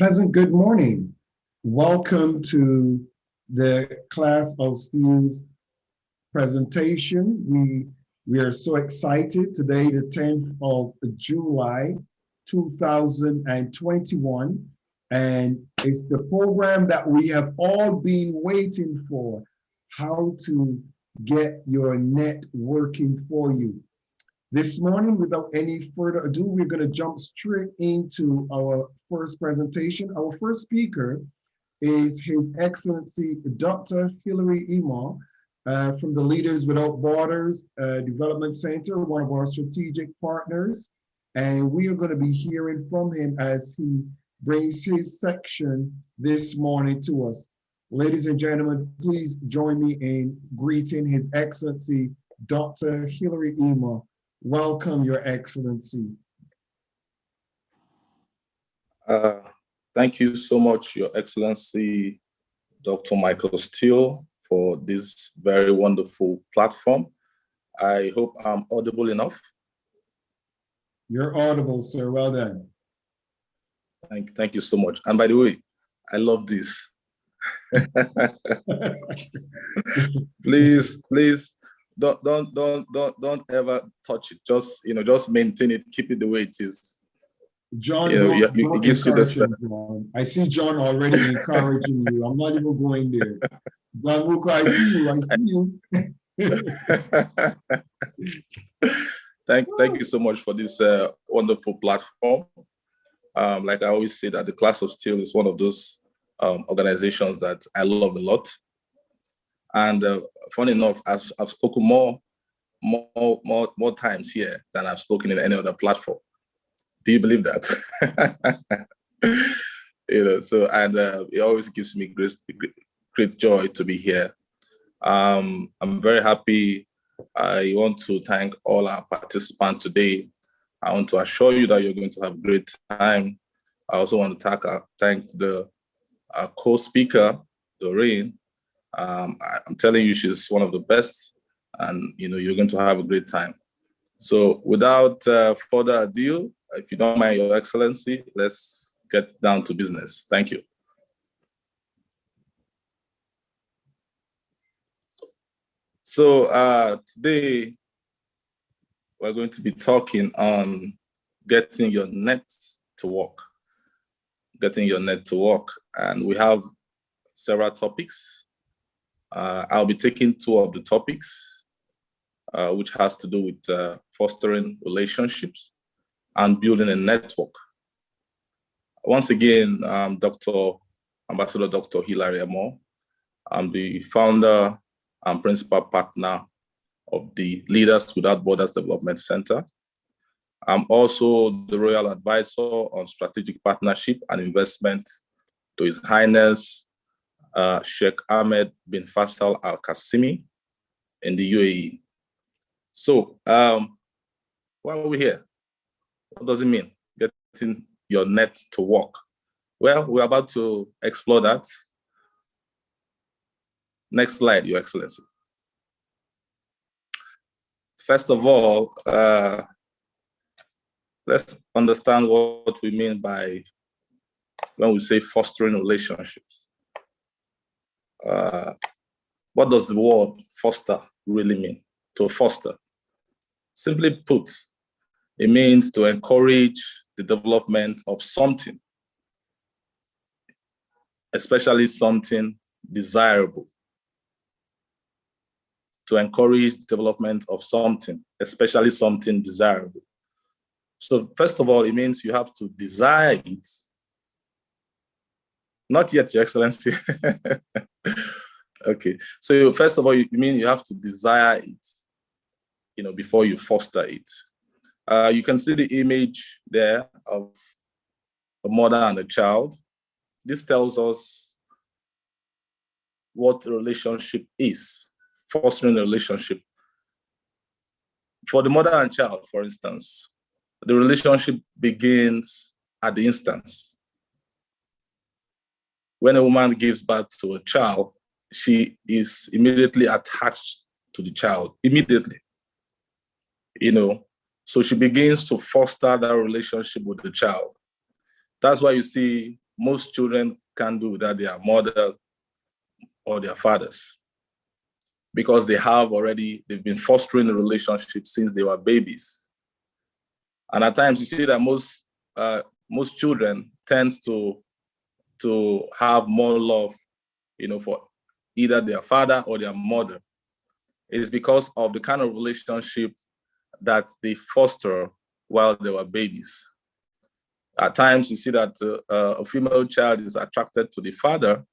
Pleasant good morning. Welcome to the Class of SteelE's presentation. We are so excited today, the 10th of July, 2021, and it's the program that we have all been waiting for, how to get your net working for you. This morning, without any further ado, we're going to jump straight into our first presentation. Our first speaker is His Excellency Dr. Hilary Emoh from the Leaders Without Borders Development Center, one of our strategic partners. And we are going to be hearing from him as he brings his section this morning to us. Ladies and gentlemen, please join me in greeting His Excellency Dr. Hilary Emoh. Welcome, Your Excellency. Thank you so much, Your Excellency, Dr. Makosewe, for this very wonderful platform. I hope I'm audible enough. You're audible, sir. Well done. Thank you so much. And by the way, I love this. Please. Don't ever touch it. Just maintain it. Keep it the way it is. John, it gives you this. I see John already encouraging you. I'm not even going there. John Muko, I see you. Thank you so much for this wonderful platform. Like I always say, that the Class of SteelE is one of those organizations that I love a lot. And funny enough, I've spoken more times here than I've spoken in any other platform. Do you believe that? It always gives me great joy to be here. I'm very happy. I want to thank all our participants today. I want to assure you that you're going to have a great time. I also want to thank the co-speaker, Noreen. I'm telling you, she's one of the best, and you're going to have a great time. So without further ado, if you don't mind, Your Excellency, let's get down to business. Thank you. So today, we're going to be talking on getting your net to work. Getting your net to work. And we have several topics. I'll be taking two of the topics, which has to do with fostering relationships and building a network. Once again, I'm Ambassador Dr. Hilary Emoh. I'm the founder and principal partner of the Leaders Without Borders Development Center. I'm also the Royal Advisor on Strategic Partnership and Investment to His Highness Sheikh Ahmed bin Faisal Al Qasimi in the UAE. So, why are we here? What does it mean, getting your net to work? Well, we're about to explore that. Next slide, Your Excellency. First of all, let's understand what we mean by when we say fostering relationships. What does the word foster really mean? To foster. Simply put, it means to encourage the development of something, especially something desirable. To encourage the development of something, especially something desirable. So first of all, it means you have to desire it. Not yet, Your Excellency. Okay, so first of all, you mean you have to desire it, before you foster it. You can see the image there of a mother and a child. This tells us what a relationship is, fostering a relationship. For the mother and child, for instance, the relationship begins at the instance. When a woman gives birth to a child, she is immediately attached to the child, immediately. So she begins to foster that relationship with the child. That's why you see most children can't do without their mother or their fathers, because they've been fostering a relationship since they were babies. And at times you see that most children tends to have more love, for either their father or their mother. It is because of the kind of relationship that they foster while they were babies. At times you see that a female child is attracted to the father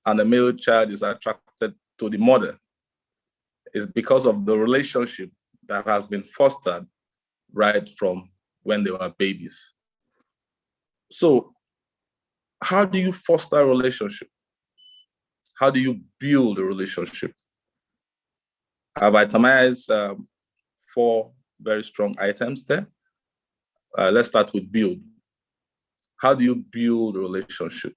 and a male child is attracted to the mother. It's because of the relationship that has been fostered right from when they were babies. So how do you foster a relationship? How do you build a relationship? I've itemized 4 very strong items there. Let's start with build. How do you build a relationship?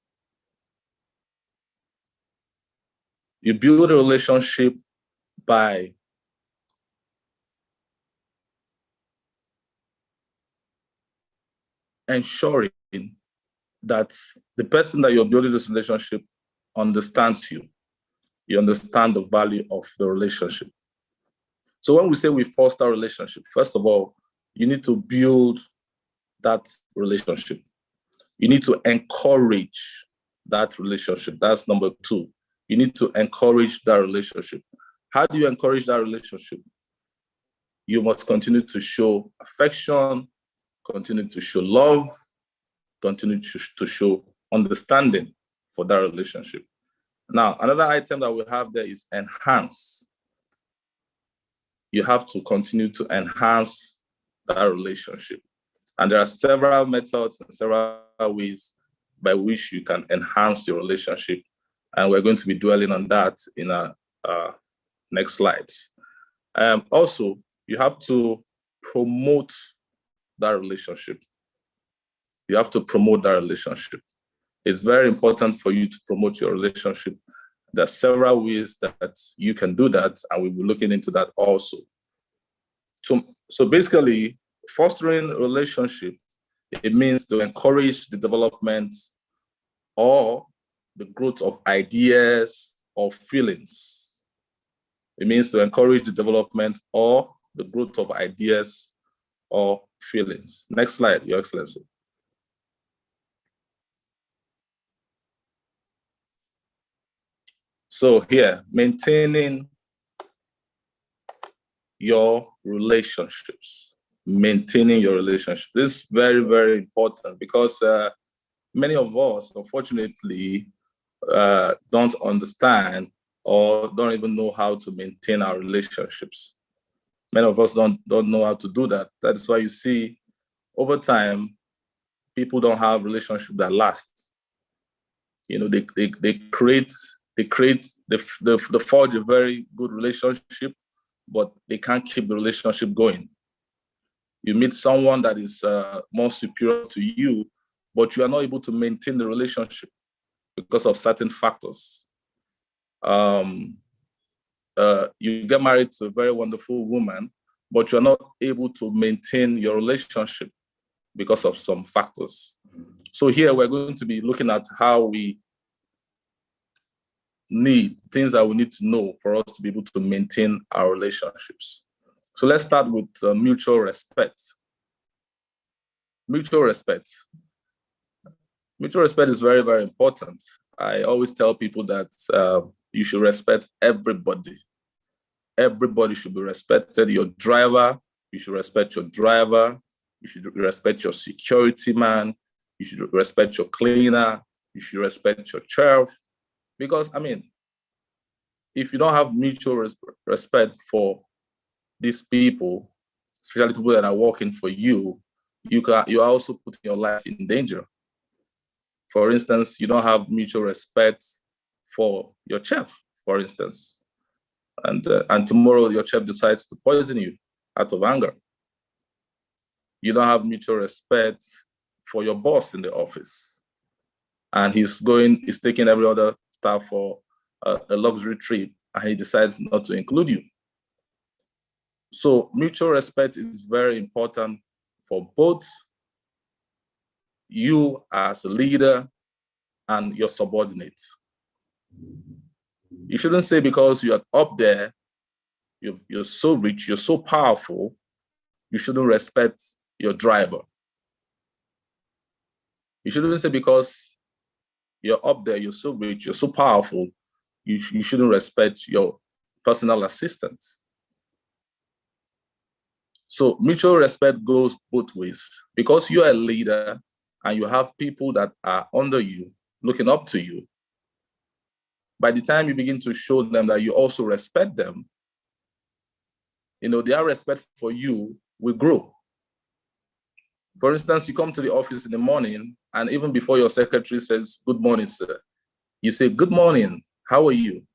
You build a relationship by ensuring that the person that you're building this relationship understands you. You understand the value of the relationship. So when we say we foster a relationship, first of all, you need to build that relationship. You need to encourage that relationship. That's number 2. You need to encourage that relationship. How do you encourage that relationship? You must continue to show affection, continue to show love, continue to show understanding for that relationship. Now, another item that we have there is enhance. You have to continue to enhance that relationship. And there are several methods and several ways by which you can enhance your relationship. And we're going to be dwelling on that in our next slides. Also, you have to promote that relationship. You have to promote that relationship. It's very important for you to promote your relationship. There are several ways that you can do that, and we'll be looking into that also. So basically, fostering a relationship, it means to encourage the development or the growth of ideas or feelings. It means to encourage the development or the growth of ideas or feelings. Next slide, Your Excellency. So here, maintaining your relationships. Maintaining your relationship. This is very, very important because many of us, unfortunately, don't understand or don't even know how to maintain our relationships. Many of us don't know how to do that. That is why you see over time, people don't have relationships that last. They forge a very good relationship, but they can't keep the relationship going. You meet someone that is more superior to you, but you are not able to maintain the relationship because of certain factors. You get married to a very wonderful woman, but you're not able to maintain your relationship because of some factors. So here we're going to be looking at how we need things that we need to know for us to be able to maintain our relationships. So let's start with mutual respect. Mutual respect. Mutual respect is very, very important. I always tell people that you should respect everybody. Everybody should be respected. Your driver, you should respect your driver. You should respect your security man. You should respect your cleaner. You should respect your sheriff. Because, if you don't have mutual respect for these people, especially people that are working for you, you are also putting your life in danger. For instance, you don't have mutual respect for your chef, for instance, and tomorrow your chef decides to poison you out of anger. You don't have mutual respect for your boss in the office, and he's taking every other staff for a luxury trip, and he decides not to include you. So mutual respect is very important for both you as a leader and your subordinates. You shouldn't say because you're up there, you're so rich, you're so powerful, you shouldn't respect your driver. You shouldn't say because you're up there, you're so rich, you're so powerful, you shouldn't respect your personal assistants. So mutual respect goes both ways. Because you're a leader and you have people that are under you, looking up to you, by the time you begin to show them that you also respect them, their respect for you will grow. For instance, you come to the office in the morning, and even before your secretary says, "Good morning, sir," you say, "Good morning, how are you?"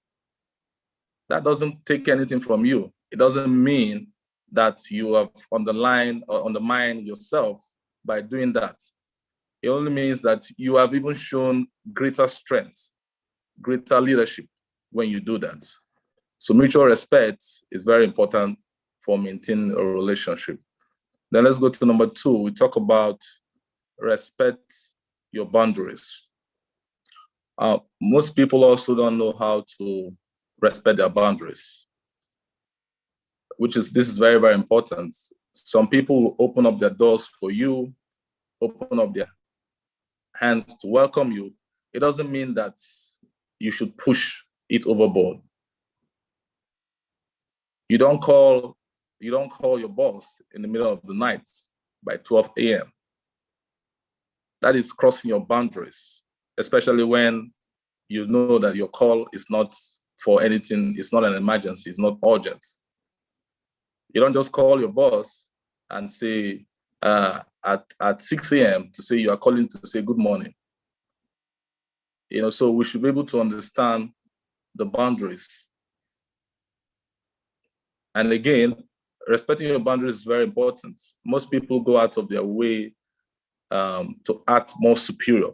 That doesn't take anything from you. It doesn't mean that you have underlined or undermined yourself by doing that. It only means that you have even shown greater strength, greater leadership when you do that. So mutual respect is very important for maintaining a relationship. Then let's go to number 2. We talk about respect your boundaries. Most people also don't know how to respect their boundaries, this is very, very important. Some people will open up their doors for you, open up their hands to welcome you. It doesn't mean that you should push it overboard. You don't call your boss in the middle of the night by 12 a.m. That is crossing your boundaries, especially when you know that your call is not for anything, it's not an emergency, it's not urgent. You don't just call your boss and say at 6 a.m. to say you are calling to say good morning. So we should be able to understand the boundaries. And again, respecting your boundaries is very important. Most people go out of their way to act more superior.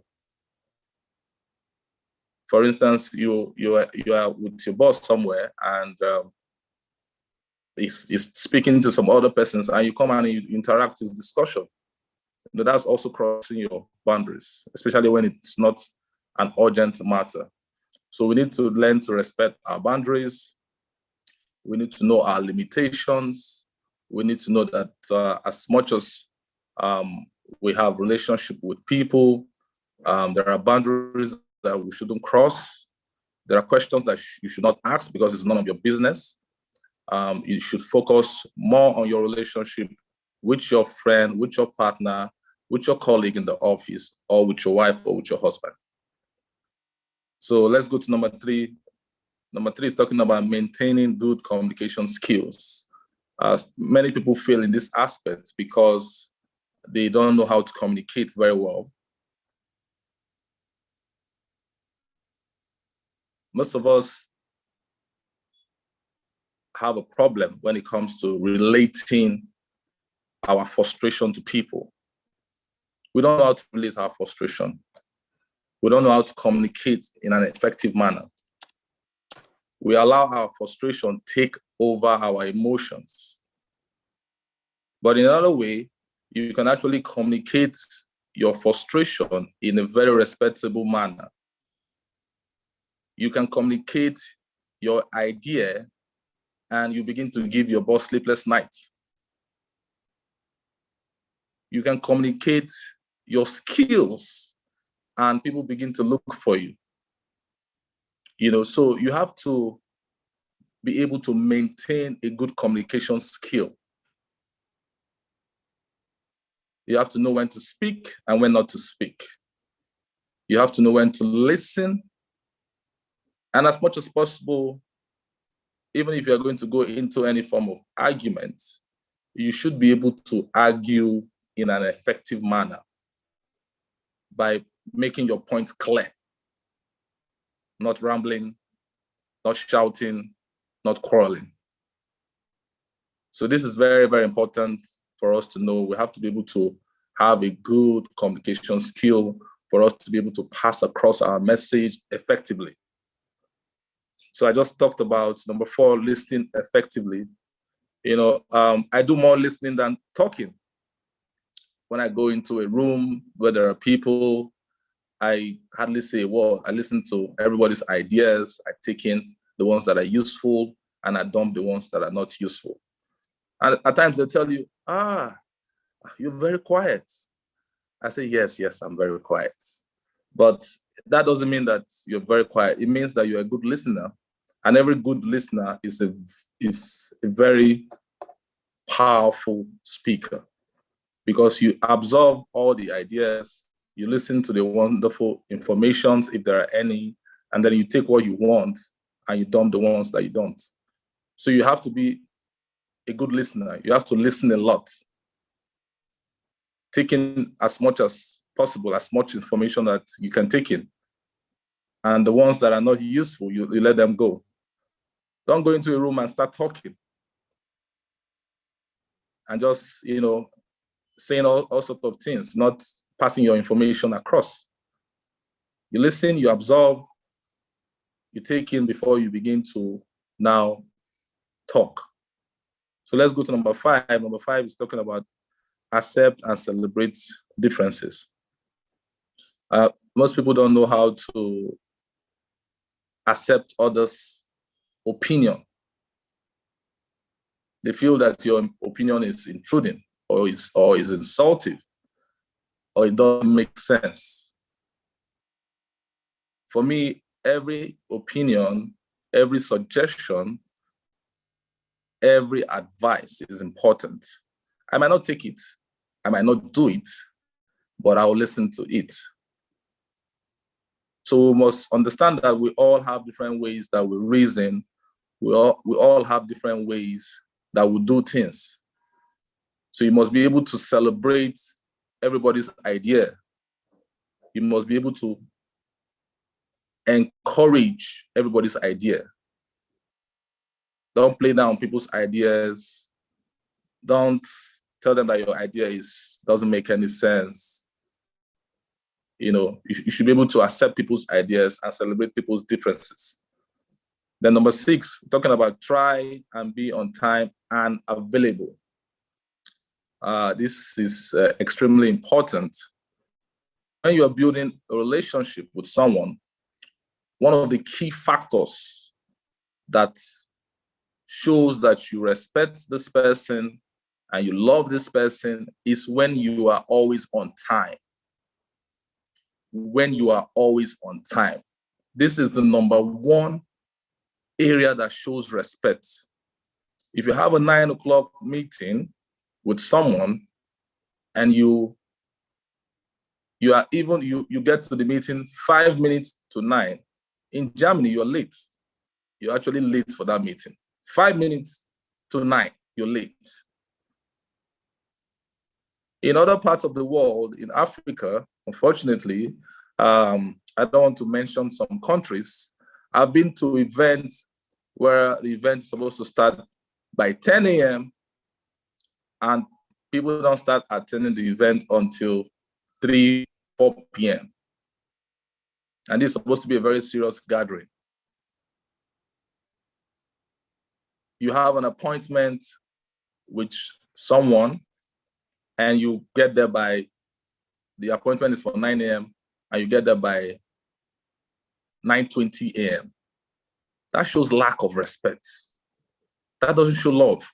For instance, you are with your boss somewhere, and he's speaking to some other persons, and you come and you interact with discussion. That's also crossing your boundaries, especially when it's not an urgent matter. So we need to learn to respect our boundaries. We need to know our limitations. We need to know that as much as we have relationship with people, there are boundaries that we shouldn't cross. There are questions that you should not ask because it's none of your business. You should focus more on your relationship with your friend, with your partner, with your colleague in the office, or with your wife or with your husband. So let's go to number 3. Number 3 is talking about maintaining good communication skills. Many people fail in this aspect because they don't know how to communicate very well. Most of us have a problem when it comes to relating our frustration to people. We don't know how to relate our frustration. We don't know how to communicate in an effective manner. We allow our frustration take over our emotions. But in another way, you can actually communicate your frustration in a very respectable manner. You can communicate your idea and you begin to give your boss sleepless nights. You can communicate your skills and people begin to look for you. So you have to be able to maintain a good communication skill. You have to know when to speak and when not to speak. You have to know when to listen. And as much as possible, even if you're going to go into any form of argument, you should be able to argue in an effective manner by making your point clear, not rambling, not shouting, not quarreling. So this is very, very important for us to know. We have to be able to have a good communication skill for us to be able to pass across our message effectively. So I just talked about number 4, listening effectively. I do more listening than talking. When I go into a room where there are people, I hardly say a word. I listen to everybody's ideas. I take in the ones that are useful, and I dump the ones that are not useful. And at times they tell you, you're very quiet. I say, yes, I'm very quiet. But that doesn't mean that you're very quiet. It means that you're a good listener. And every good listener is a very powerful speaker, because you absorb all the ideas, you listen to the wonderful informations, if there are any, and then you take what you want and you dump the ones that you don't. So you have to be a good listener. You have to listen a lot, taking as much as possible, as much information that you can take in. And the ones that are not useful, you let them go. Don't go into a room and start talking and just, saying all sorts of things, not passing your information across. You listen, you absorb, you take in before you begin to now talk. So let's go to number 5. Number 5 is talking about accept and celebrate differences. Most people don't know how to accept others' opinion. They feel that your opinion is intruding, or is insultive, or it doesn't make sense. For me, every opinion, every suggestion, every advice is important. I might not take it, I might not do it, but I'll listen to it. So we must understand that we all have different ways that we reason. We all have different ways that we do things. So you must be able to celebrate everybody's idea. You must be able to encourage everybody's idea. Don't play down people's ideas. Don't tell them that your idea doesn't make any sense. You should be able to accept people's ideas and celebrate people's differences. Then number 6, talking about try and be on time and available. This is extremely important. When you are building a relationship with someone, one of the key factors that shows that you respect this person and you love this person is when you are always on time. When you are always on time. This is the number 1 area that shows respect. If you have a 9 o'clock meeting with someone and you get to the meeting 5 minutes to 9, in Germany, you're late. You're actually late for that meeting. 5 minutes to 9, you're late. In other parts of the world, in Africa, unfortunately, I don't want to mention some countries. I've been to events where the event is supposed to start by 10 a.m. and people don't start attending the event until 3, 4 p.m. And this is supposed to be a very serious gathering. You have an appointment with someone and you get there the appointment is for 9 a.m. and you get there by 9:20 a.m. That shows lack of respect. That doesn't show love.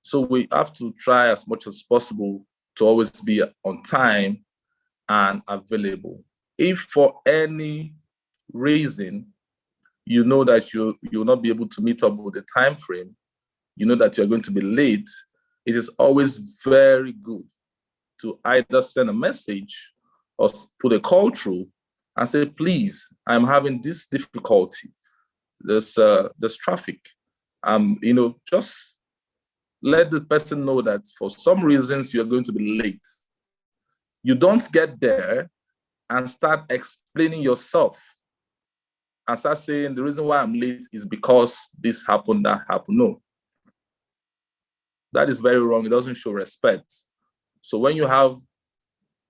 So we have to try as much as possible to always be on time and available. If for any reason you know that you will not be able to meet up with the time frame, you know that you're going to be late, it is always very good to either send a message or put a call through and say, please, I'm having this difficulty. There's traffic. Just let the person know that for some reasons you're going to be late. You don't get there and start explaining yourself and start saying the reason why I'm late is because this happened, that happened. No. That is very wrong. It doesn't show respect. So when you have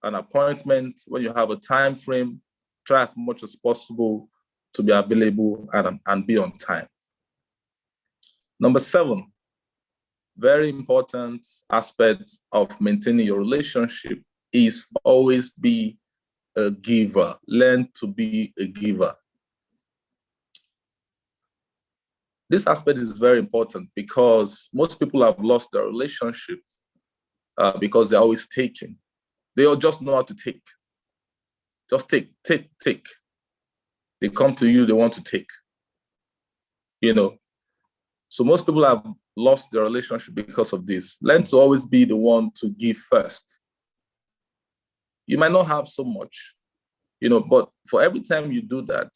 an appointment, when you have a time frame, try as much as possible to be available and be on time. Number 7, very important aspect of maintaining your relationship is always be a giver. Learn to be a giver. This aspect is very important because most people have lost their relationship because they're always taking. They all just know how to take. Just take. They come to you, they want to take. So most people have lost their relationship because of this. Learn to always be the one to give first. You might not have so much, but for every time you do that,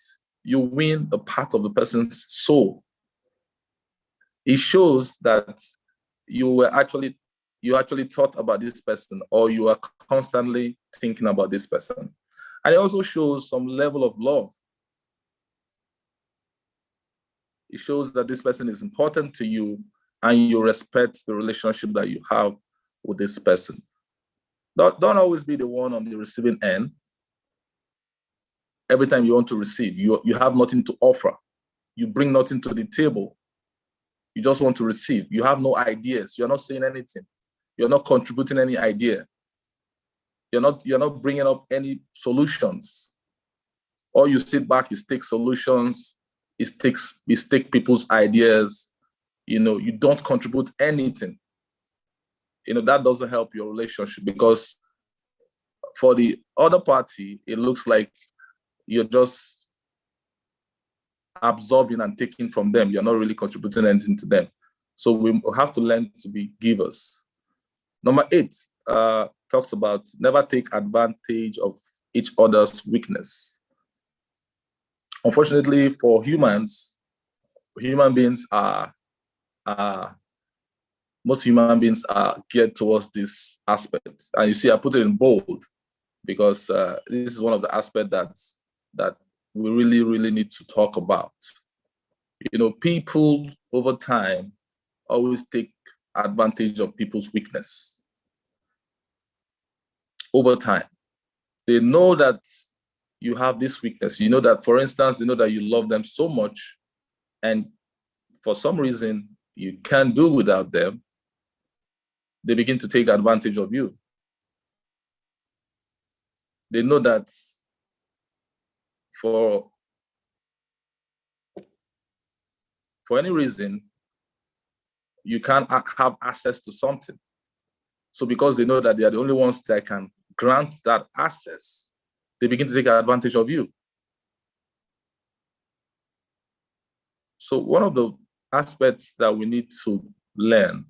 you win a part of the person's soul. It shows that you actually thought about this person, or you are constantly thinking about this person. And it also shows some level of love. It shows that this person is important to you and you respect the relationship that you have with this person. Don't always be the one on the receiving end. Every time you want to receive, you have nothing to offer. You bring nothing to the table. You just want to receive. You have no ideas. You're not saying anything. You're not contributing any idea. You're not bringing up any solutions. All you sit back is take solutions. Is take people's ideas. You don't contribute anything. That doesn't help your relationship, because for the other party, it looks like you're just absorbing and taking from them. You're not really contributing anything to them. So we have to learn to be givers. Number 8 talks about never take advantage of each other's weakness. Unfortunately, for human beings most human beings are geared towards this aspect. And you see, I put it in bold because this is one of the aspects that we really, really need to talk about. People over time always take advantage of people's weakness. Over time, they know that you have this weakness. That, for instance, they know that you love them so much, and for some reason you can't do without them. They begin to take advantage of you. They know that for any reason, you can't have access to something. So because they know that they are the only ones that can grant that access, they begin to take advantage of you. So one of the aspects that we need to learn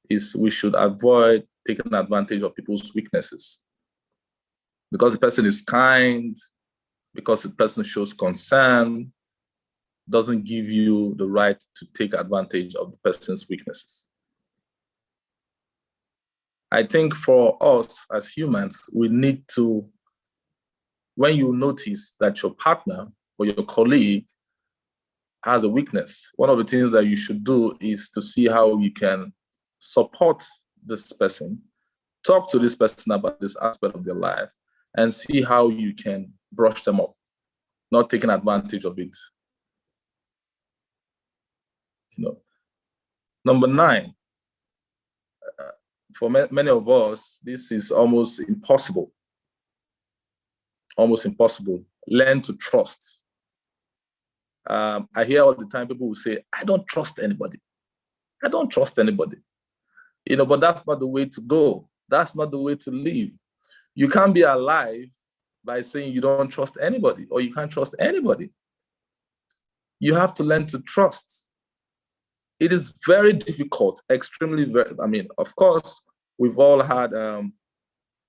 is we should avoid taking advantage of people's weaknesses. Because the person is kind, because the person shows concern, doesn't give you the right to take advantage of the person's weaknesses. I think for us as humans, we need to, when you notice that your partner or your colleague has a weakness, one of the things that you should do is to see how you can support this person, talk to this person about this aspect of their life, and see how you can brush them up, not taking advantage of it. Number 9, for many of us, this is almost impossible. Almost impossible. Learn to trust. I hear all the time people will say, I don't trust anybody. I don't trust anybody. But that's not the way to go. That's not the way to live. You can't be alive by saying you don't trust anybody, or you can't trust anybody. You have to learn to trust. It is very difficult, extremely very, of course, we've all had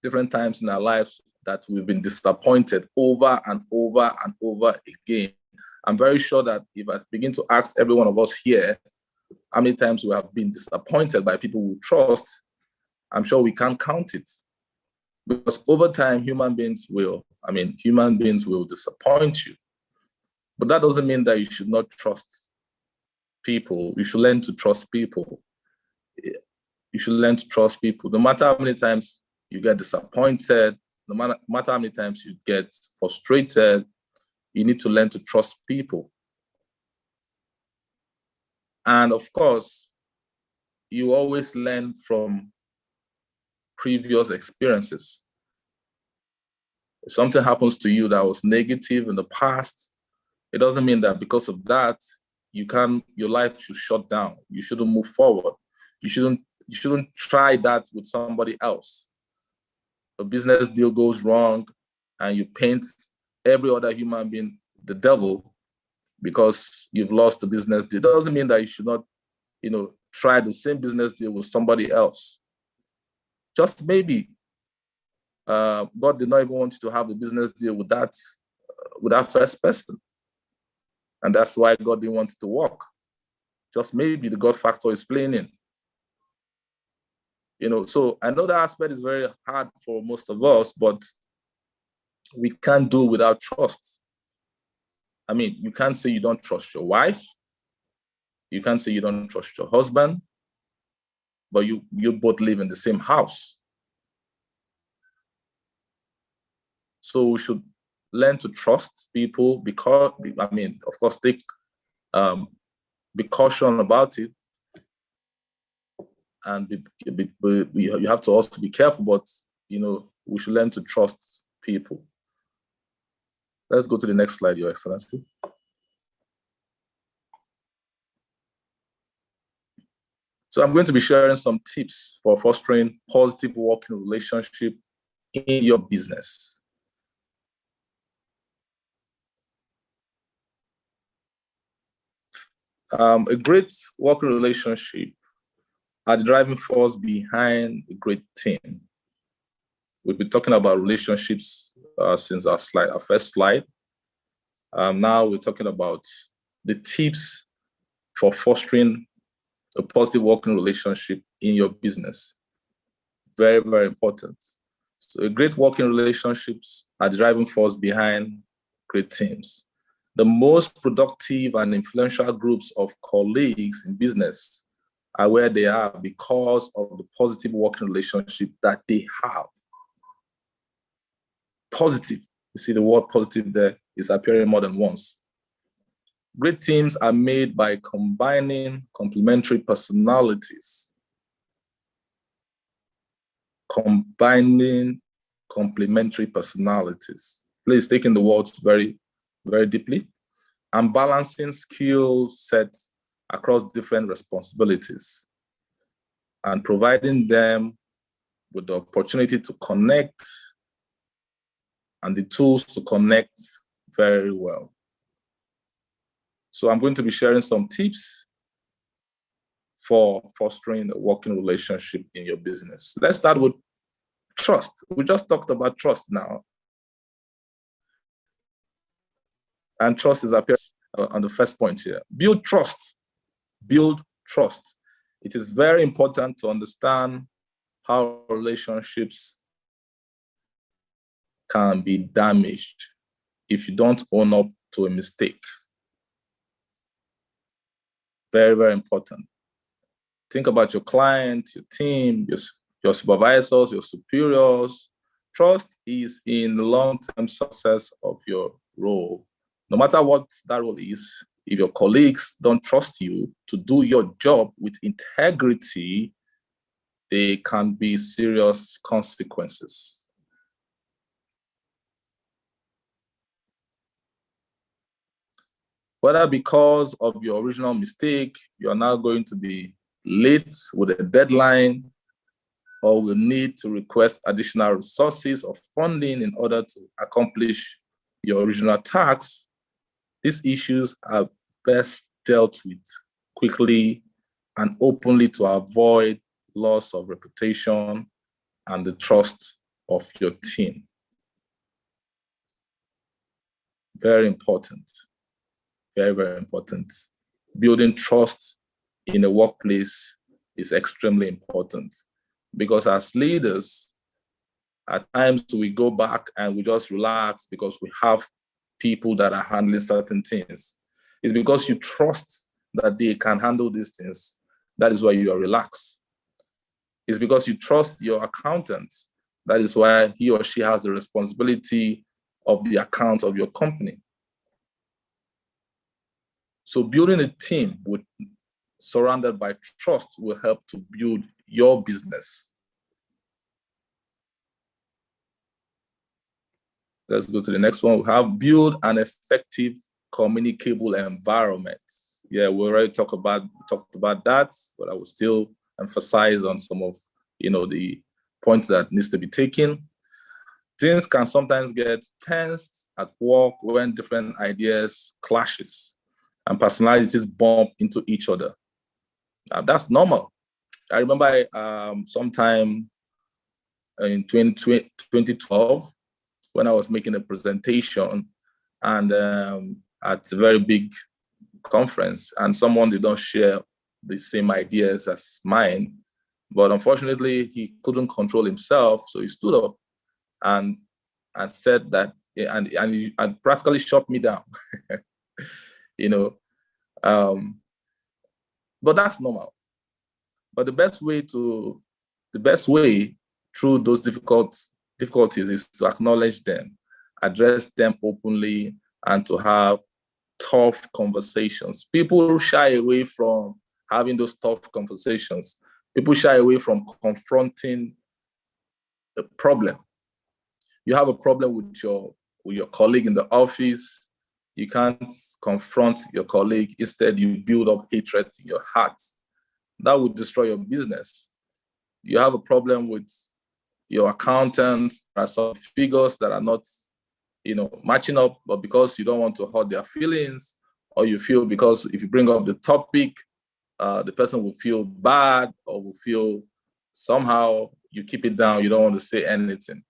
different times in our lives that we've been disappointed over and over and over again. I'm very sure that if I begin to ask every one of us here how many times we have been disappointed by people we trust, I'm sure we can't count it. Because over time, human beings will disappoint you. But that doesn't mean that you should not trust people. You should learn to trust people. You should learn to trust people. No matter how many times you get disappointed, no matter how many times you get frustrated, you need to learn to trust people. And of course, you always learn from previous experiences. If something happens to you that was negative in the past, it doesn't mean that because of that, your life should shut down. You shouldn't move forward. You shouldn't try that with somebody else. A business deal goes wrong and you paint every other human being the devil because you've lost the business deal. It doesn't mean that you should not, try the same business deal with somebody else. Just maybe God did not even want you to have a business deal with that first person. And that's why God didn't want it to work. Just maybe the God factor is playing in. So I know that aspect is very hard for most of us, but we can't do without trust. I mean, you can't say you don't trust your wife. You can't say you don't trust your husband, but you both live in the same house. So we should learn to trust people because, of course, be cautious about it. And you have to also be careful, but, we should learn to trust people. Let's go to the next slide, Your Excellency. So I'm going to be sharing some tips for fostering positive working relationship in your business. A great working relationship are the driving force behind a great team. We've been talking about relationships since our first slide. Now we're talking about the tips for fostering a positive working relationship in your business. Very, very important. So a great working relationships are the driving force behind great teams. The most productive and influential groups of colleagues in business are where they are because of the positive working relationship that they have. Positive. You see the word positive there is appearing more than once. Great teams are made by combining complementary personalities. Combining complementary personalities. Please take in the words very, very deeply. And balancing skill sets across different responsibilities. And providing them with the opportunity to connect and the tools to connect very well. So I'm going to be sharing some tips for fostering a working relationship in your business. Let's start with trust. We just talked about trust now. And trust is appearing on the first point here. Build trust. Build trust. It is very important to understand how relationships can be damaged if you don't own up to a mistake. Very, very important. Think about your client, your team, your supervisors, your superiors. Trust is in the long-term success of your role. No matter what that role is, if your colleagues don't trust you to do your job with integrity, there can be serious consequences. Whether because of your original mistake, you're now going to be late with a deadline, or will need to request additional resources or funding in order to accomplish your original tasks, these issues are best dealt with quickly and openly to avoid loss of reputation and the trust of your team. Very important. Very, very important. Building trust in a workplace is extremely important because as leaders, at times we go back and we just relax because we have people that are handling certain things. It's because you trust that they can handle these things. That is why you are relaxed. It's because you trust your accountant. That is why he or she has the responsibility of the account of your company. So building a team surrounded by trust will help to build your business. Let's go to the next one. We have build an effective communicable environment. Yeah, we already talked about that, but I will still emphasize on some of the points that needs to be taken. Things can sometimes get tense at work when different ideas clashes and personalities bump into each other. That's normal. I remember sometime in 2012 when I was making a presentation and at a very big conference, and someone did not share the same ideas as mine, but unfortunately he couldn't control himself, so he stood up and said that, and practically shut me down. But that's normal. But the best way through those difficulties is to acknowledge them, address them openly, and to have tough conversations. People shy away from having those tough conversations. People shy away from confronting the problem. You have a problem with your colleague in the office. You can't confront your colleague. Instead, you build up hatred in your heart. That would destroy your business. You have a problem with your accountant. There are some figures that are not, matching up, but because you don't want to hurt their feelings, or you feel because if you bring up the topic, the person will feel bad or will feel somehow you keep it down. You don't want to say anything.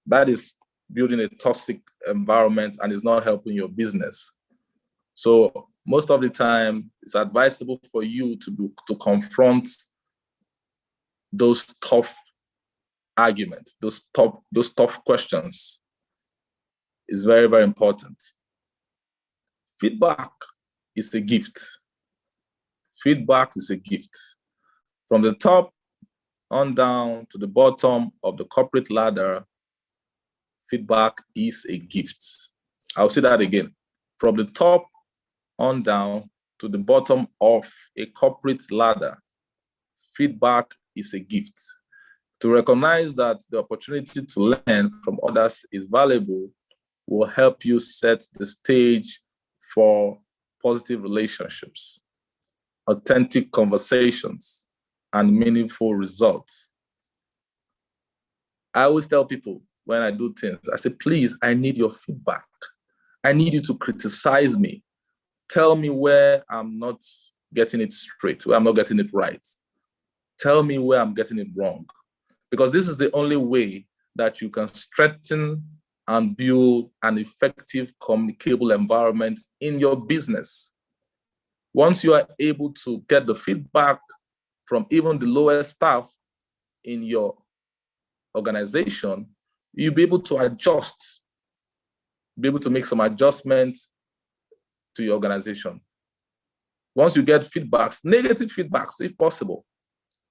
That is building a toxic environment and is not helping your business. So most of the time, it's advisable for you to confront those tough arguments, those tough questions. Is very, very important. Feedback is a gift. Feedback is a gift. From the top on down to the bottom of the corporate ladder, feedback is a gift. I'll say that again. From the top on down to the bottom of a corporate ladder, feedback is a gift. To recognize that the opportunity to learn from others is valuable will help you set the stage for positive relationships, authentic conversations, and meaningful results. I always tell people when I do things, I say, please, I need your feedback. I need you to criticize me. Tell me where I'm not getting it straight, where I'm not getting it right. Tell me where I'm getting it wrong. Because this is the only way that you can strengthen and build an effective communicable environment in your business. Once you are able to get the feedback from even the lowest staff in your organization, you'll be able to adjust, be able to make some adjustments to your organization. Once you get feedbacks, negative feedbacks, if possible,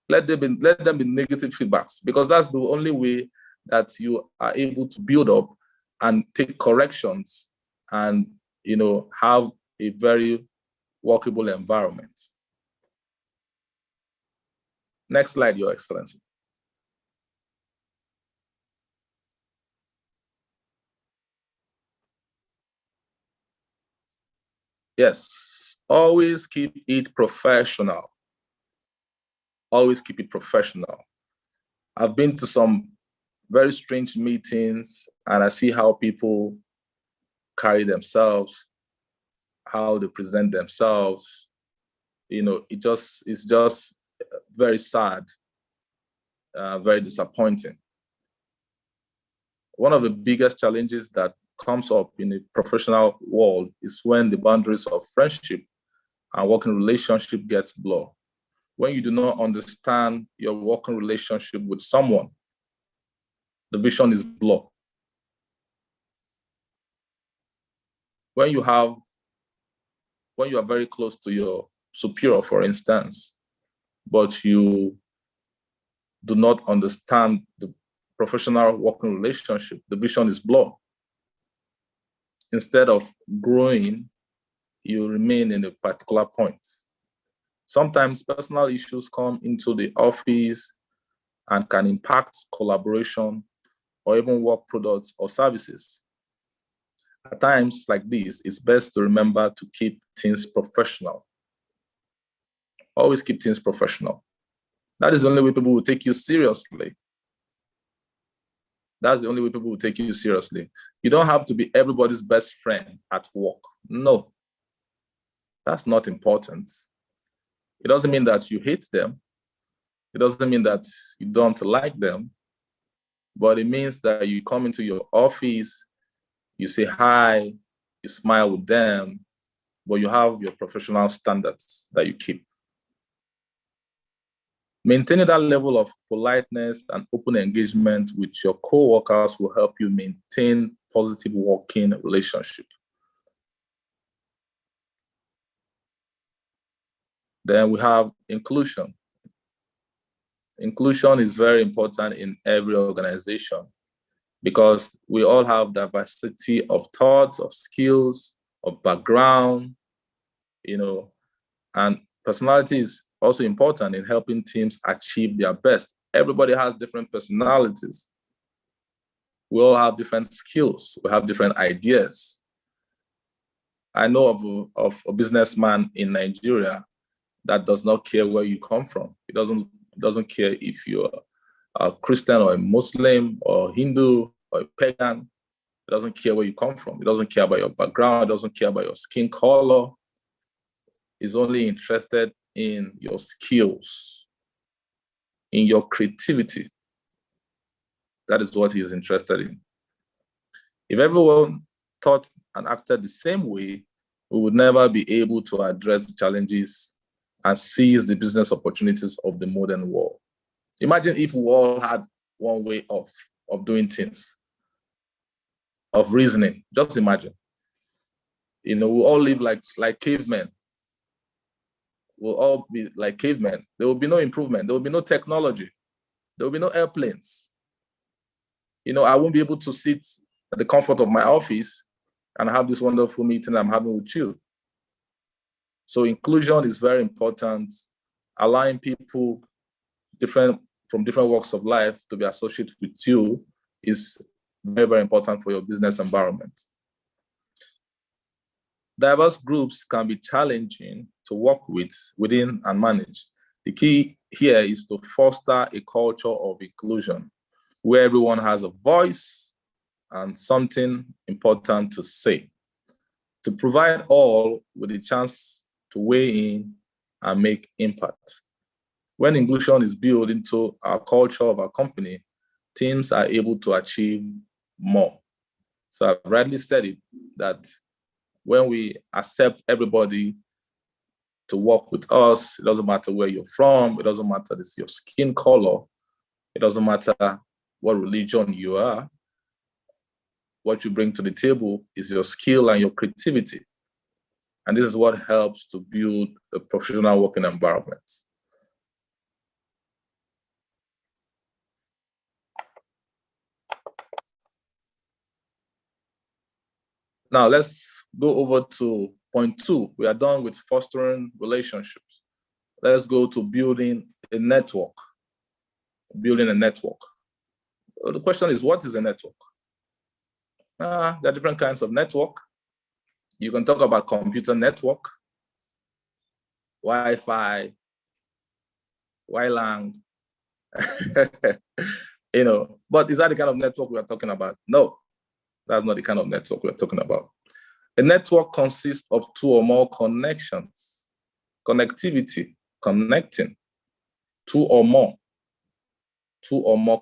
let them be negative feedbacks, because that's the only way that you are able to build up and take corrections and have a very workable environment. Next slide, Your Excellency. Yes, always keep it professional. Always keep it professional. I've been to some very strange meetings and I see how people carry themselves, how they present themselves. It's just very sad, very disappointing. One of the biggest challenges that comes up in the professional world is when the boundaries of friendship and working relationship gets blurred. When you do not understand your working relationship with someone, the vision is blurred. When you are very close to your superior, for instance, but you do not understand the professional working relationship, the vision is blurred. Instead of growing, you remain in a particular point. Sometimes personal issues come into the office and can impact collaboration or even work products or services. At times like this, it's best to remember to keep things professional. Always keep things professional. That is the only way people will take you seriously. That's the only way people will take you seriously. You don't have to be everybody's best friend at work. No, that's not important. It doesn't mean that you hate them. It doesn't mean that you don't like them, but it means that you come into your office, you say hi, you smile with them, but you have your professional standards that you keep. Maintaining that level of politeness and open engagement with your co-workers will help you maintain positive working relationship. Then we have inclusion. Inclusion is very important in every organization because we all have diversity of thoughts, of skills, of background, and personality is also important in helping teams achieve their best. Everybody has different personalities. We all have different skills. We have different ideas. I know of a businessman in Nigeria that does not care where you come from. He doesn't care if you're a Christian or a Muslim or Hindu or a pagan. He doesn't care where you come from. He doesn't care about your background. He doesn't care about your skin color. He's only interested in your skills, in your creativity. That is what he is interested in. If everyone thought and acted the same way, we would never be able to address the challenges and seize the business opportunities of the modern world. Imagine if we all had one way of doing things, of reasoning. Just imagine. We all live like cavemen. We'll all be like cavemen. There will be no improvement. There will be no technology. There will be no airplanes. I won't be able to sit at the comfort of my office and have this wonderful meeting I'm having with you. So inclusion is very important. Allowing people from different walks of life to be associated with you is very, very important for your business environment. Diverse groups can be challenging to work within and manage. The key here is to foster a culture of inclusion where everyone has a voice and something important to say, to provide all with a chance to weigh in and make impact. When inclusion is built into our culture of our company, teams are able to achieve more. So I've rightly said it, that when we accept everybody to work with us, it doesn't matter where you're from, it doesn't matter your skin color, it doesn't matter what religion you are. What you bring to the table is your skill and your creativity. And this is what helps to build a professional working environment. Now let's go over to point 2. We are done with fostering relationships. Let's go to building a network. Building a network. The question is, what is a network? There are different kinds of network. You can talk about computer network, Wi-Fi, WLAN, but is that the kind of network we are talking about? No, that's not the kind of network we're talking about. A network consists of 2 or more connections, connectivity, connecting, 2 or more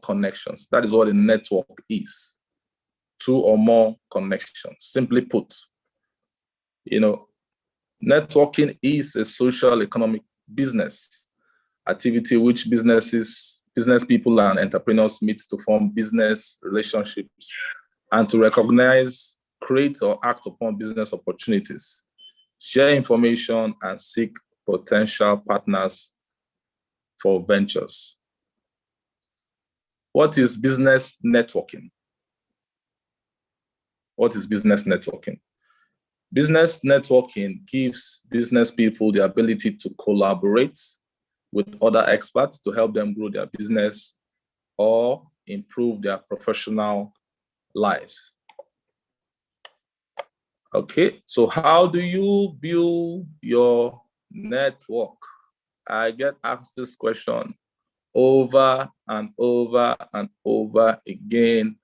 connections. That is what a network is. 2 or more connections. Simply put, networking is a social economic business activity which business people and entrepreneurs meet to form business relationships and to recognize, create, or act upon business opportunities, share information, and seek potential partners for ventures. What is business networking? What is business networking? Business networking gives business people the ability to collaborate with other experts to help them grow their business or improve their professional lives. Okay, so how do you build your network? I get asked this question over and over and over again.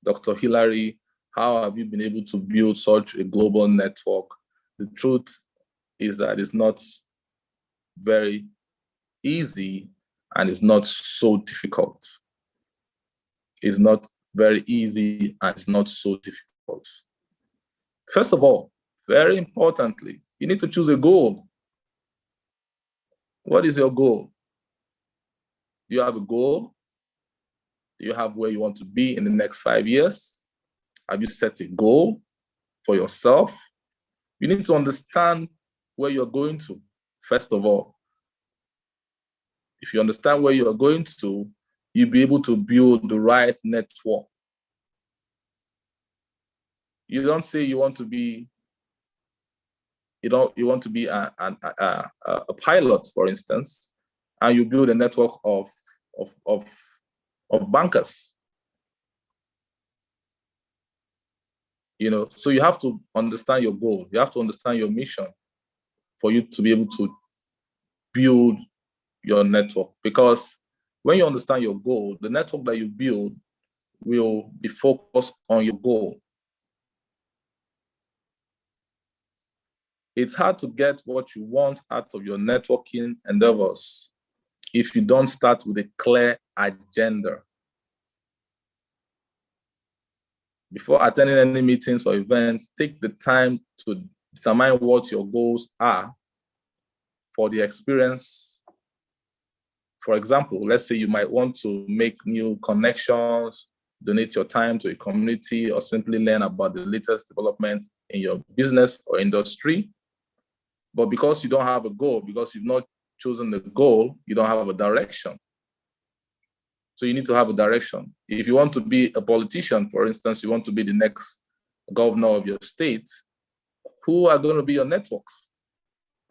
Dr. Hillary, how have you been able to build such a global network? The truth is that it's not very easy and it's not so difficult. It's not very easy and it's not so difficult. First of all, very importantly, you need to choose a goal. What is your goal? Do you have a goal? Do you have where you want to be in the next 5 years? Have you set a goal for yourself? You need to understand where you're going to, first of all. If you understand where you're going to, you'll be able to build the right network. You don't say you want to be, you want to be a pilot, for instance, and you build a network of bankers. So you have to understand your goal. You have to understand your mission for you to be able to build your network. Because when you understand your goal, the network that you build will be focused on your goal. It's hard to get what you want out of your networking endeavors if you don't start with a clear agenda. Before attending any meetings or events, take the time to determine what your goals are for the experience. For example, let's say you might want to make new connections, donate your time to a community, or simply learn about the latest developments in your business or industry. But because you don't have a goal, because you've not chosen the goal, you don't have a direction. So you need to have a direction. If you want to be a politician, for instance, you want to be the next governor of your state, who are going to be your networks?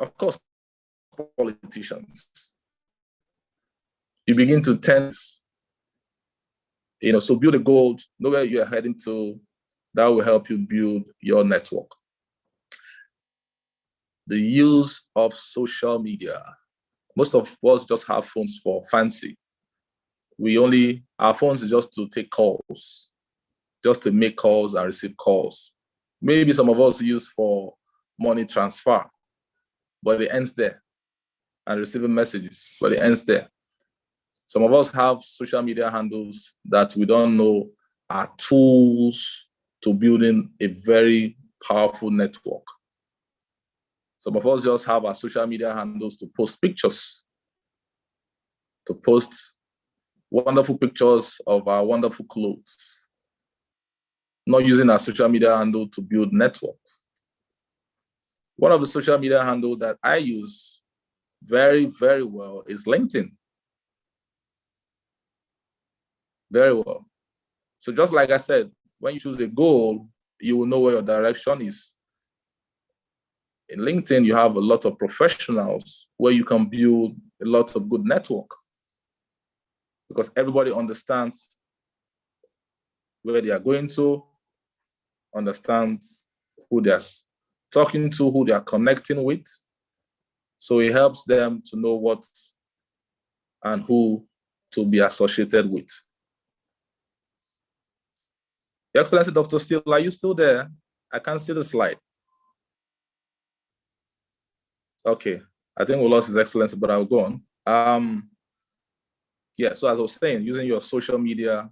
Of course, politicians. You begin to tense, so build a goal, know where you're heading to. That will help you build your network. The use of social media. Most of us just have phones for fancy. Our phones is just to take calls, just to make calls and receive calls. Maybe some of us use for money transfer, but it ends there. And receiving messages, but it ends there. Some of us have social media handles that we don't know are tools to building a very powerful network. Some of us just have our social media handles to post pictures, to post wonderful pictures of our wonderful clothes, not using our social media handle to build networks. One of the social media handles that I use very, very well is LinkedIn. Very well. So just like I said, when you choose a goal, you will know where your direction is. In LinkedIn, you have a lot of professionals where you can build a lot of good network because everybody understands where they are going to, understands who they're talking to, who they are connecting with. So it helps them to know what and who to be associated with. Your Excellency, Dr. SteelE, are you still there? I can't see the slide. Okay, I think we lost His Excellency, but I'll go on. Yeah, so as I was saying, using your social media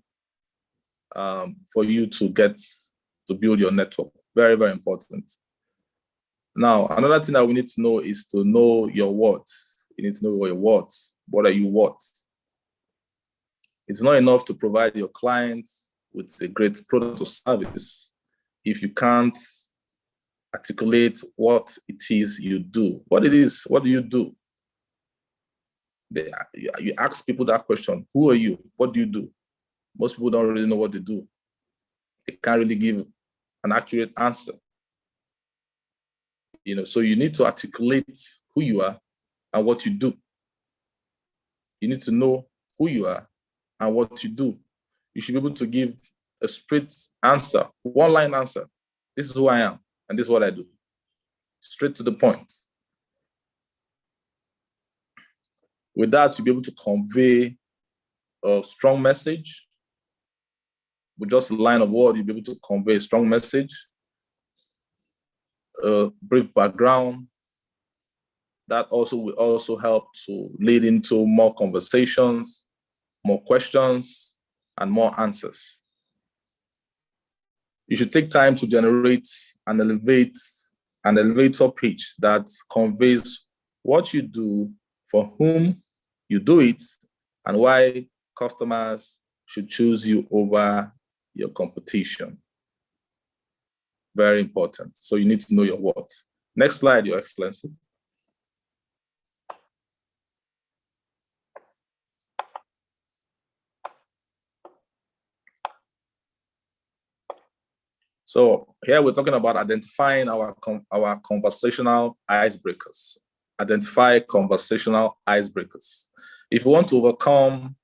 for you to build your network, very, very important. Now, another thing that we need to know is to know your what. You need to know your what. What are you what? It's not enough to provide your clients with a great product or service if you can't articulate what it is you do. What do you do? You ask people that question, who are you? What do you do? Most people don't really know what they do. They can't really give an accurate answer. So you need to articulate who you are and what you do. You need to know who you are and what you do. You should be able to give a straight answer, one-line answer. This is who I am, And this is what I do. Straight to the point. With that, you'll be able to convey a strong message. With just a line of word, you'll be able to convey a strong message, a brief background. That also will also help to lead into more conversations, more questions, and more answers. You should take time to generate and elevate an elevator pitch that conveys what you do, for whom you do it, and why customers should choose you over your competition. Very important. So you need to know your what. Next slide, Your Excellency. So here we're talking about identifying our conversational icebreakers. Identify conversational icebreakers. If you want to overcome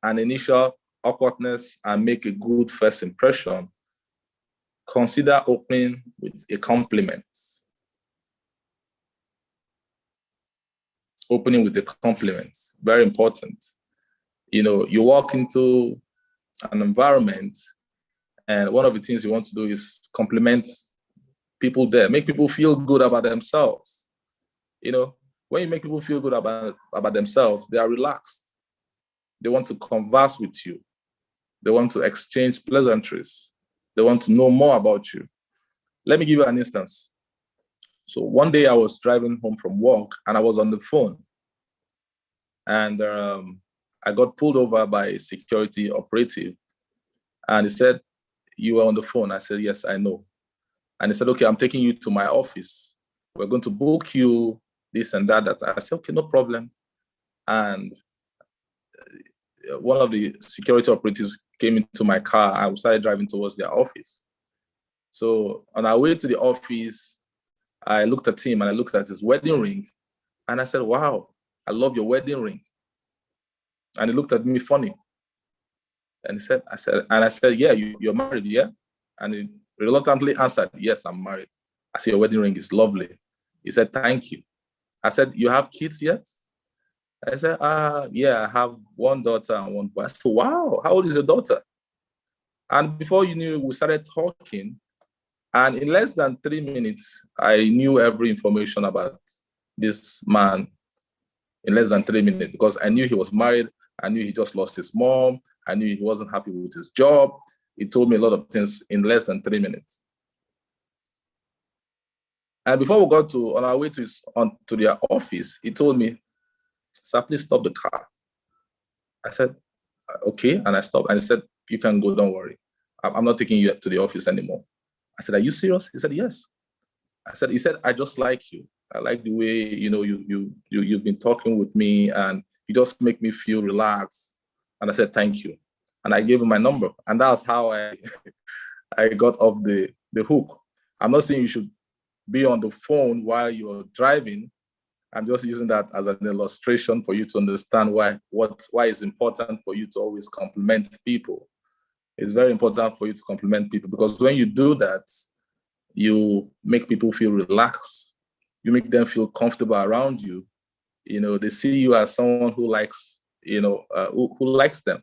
an initial awkwardness and make a good first impression, consider opening with a compliment. Opening with a compliment, very important. You know, you walk into an environment and one of the things you want to do is compliment people there, make people feel good about themselves. You know, when you make people feel good about themselves, they are relaxed. They want to converse with you. They want to exchange pleasantries. They want to know more about you. Let me give you an instance. So one day I was driving home from work and I was on the phone. And I got pulled over by a security operative. And he said, "You were on the phone." I said, "Yes, I know." And he said, "Okay, I'm taking you to my office. We're going to book you this and that." I said, "Okay, no problem." And one of the security operatives came into my car. I started driving towards their office. So on our way to the office, I looked at him and I looked at his wedding ring. And I said, "Wow, I love your wedding ring." And he looked at me funny. And I said, "Yeah, you're married, yeah?" And he reluctantly answered, "Yes, I'm married." I said, "Your wedding ring is lovely." He said, "Thank you." I said, "You have kids yet?" I said, "Yeah, I have one daughter and one boy." I said, "Wow, how old is your daughter?" And before you knew, we started talking. And in less than 3 minutes, I knew every information about this man in less than 3 minutes, because I knew he was married. I knew he just lost his mom. I knew he wasn't happy with his job. He told me a lot of things in less than 3 minutes. And before we got on our way to their office, he told me, "Sir, please stop the car." I said, "Okay." And I stopped. And he said, "You can go, don't worry. I'm not taking you to the office anymore." I said, "Are you serious?" He said, "Yes." He said, "I just like you. I like the way, you've been talking with me and you just make me feel relaxed." And I said, "Thank you." And I gave him my number. And that's how I got off the hook. I'm not saying you should be on the phone while you're driving. I'm just using that as an illustration for you to understand why it's important for you to always compliment people. It's very important for you to compliment people, because when you do that, you make people feel relaxed. You make them feel comfortable around you. You know, they see you as someone who likes, who likes them.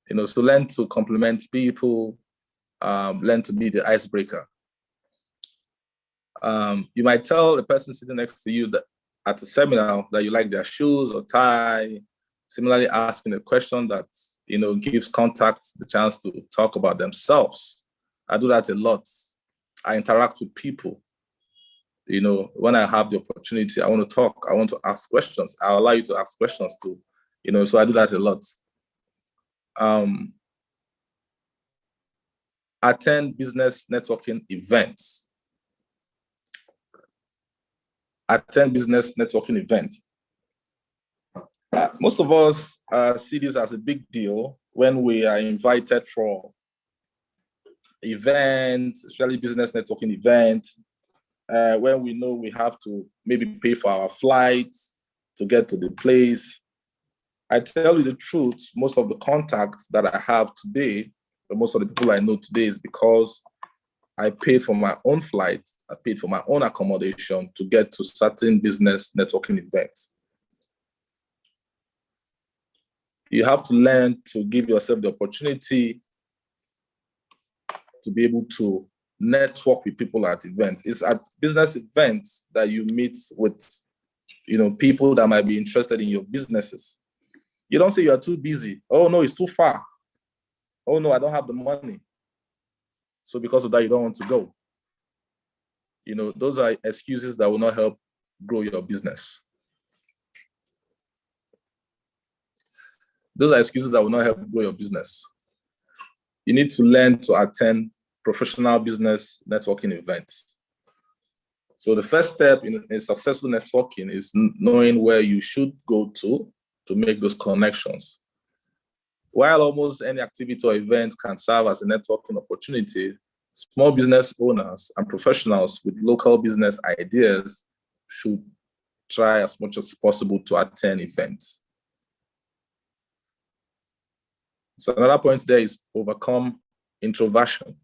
You know, so learn to compliment people, learn to be the icebreaker. You might tell the person sitting next to you that at a seminar that you like their shoes or tie, similarly asking a question that, gives contacts the chance to talk about themselves. I do that a lot. I interact with people. When I have the opportunity, I want to talk, I want to ask questions. I'll allow you to ask questions too. So I do that a lot. Attend business networking events. Attend business networking events. Most of us see this as a big deal when we are invited for events, especially business networking events, when we know we have to maybe pay for our flights to get to the place. I tell you the truth, most of the contacts that I have today, most of the people I know today, is because I paid for my own flight, I paid for my own accommodation to get to certain business networking events. You have to learn to give yourself the opportunity to be able to network with people at events. It's at business events that you meet with, people that might be interested in your businesses. You don't say you are too busy. Oh no, it's too far. Oh no, I don't have the money. So because of that, you don't want to go. Those are excuses that will not help grow your business. Those are excuses that will not help grow your business. You need to learn to attend professional business networking events. So the first step in successful networking is knowing where you should go to make those connections. While almost any activity or event can serve as a networking opportunity, small business owners and professionals with local business ideas should try as much as possible to attend events. So another point there is overcome introversion.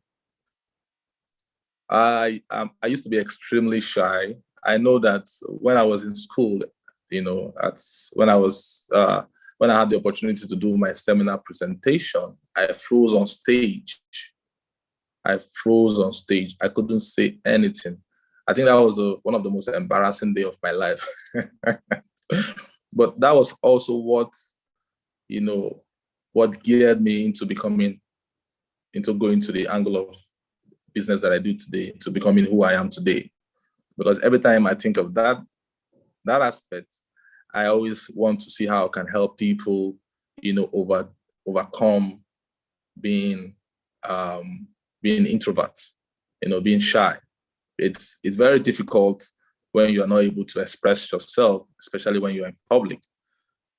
I used to be extremely shy. I know that when I was in school, when I had the opportunity to do my seminar presentation, I froze on stage. I couldn't say anything. I think that was one of the most embarrassing days of my life. But that was also what geared me into going to the angle of business that I do today, to becoming who I am today. Because every time I think of that aspect, I always want to see how I can help people, overcome being introverts, being shy. It's very difficult when you are not able to express yourself, especially when you're in public.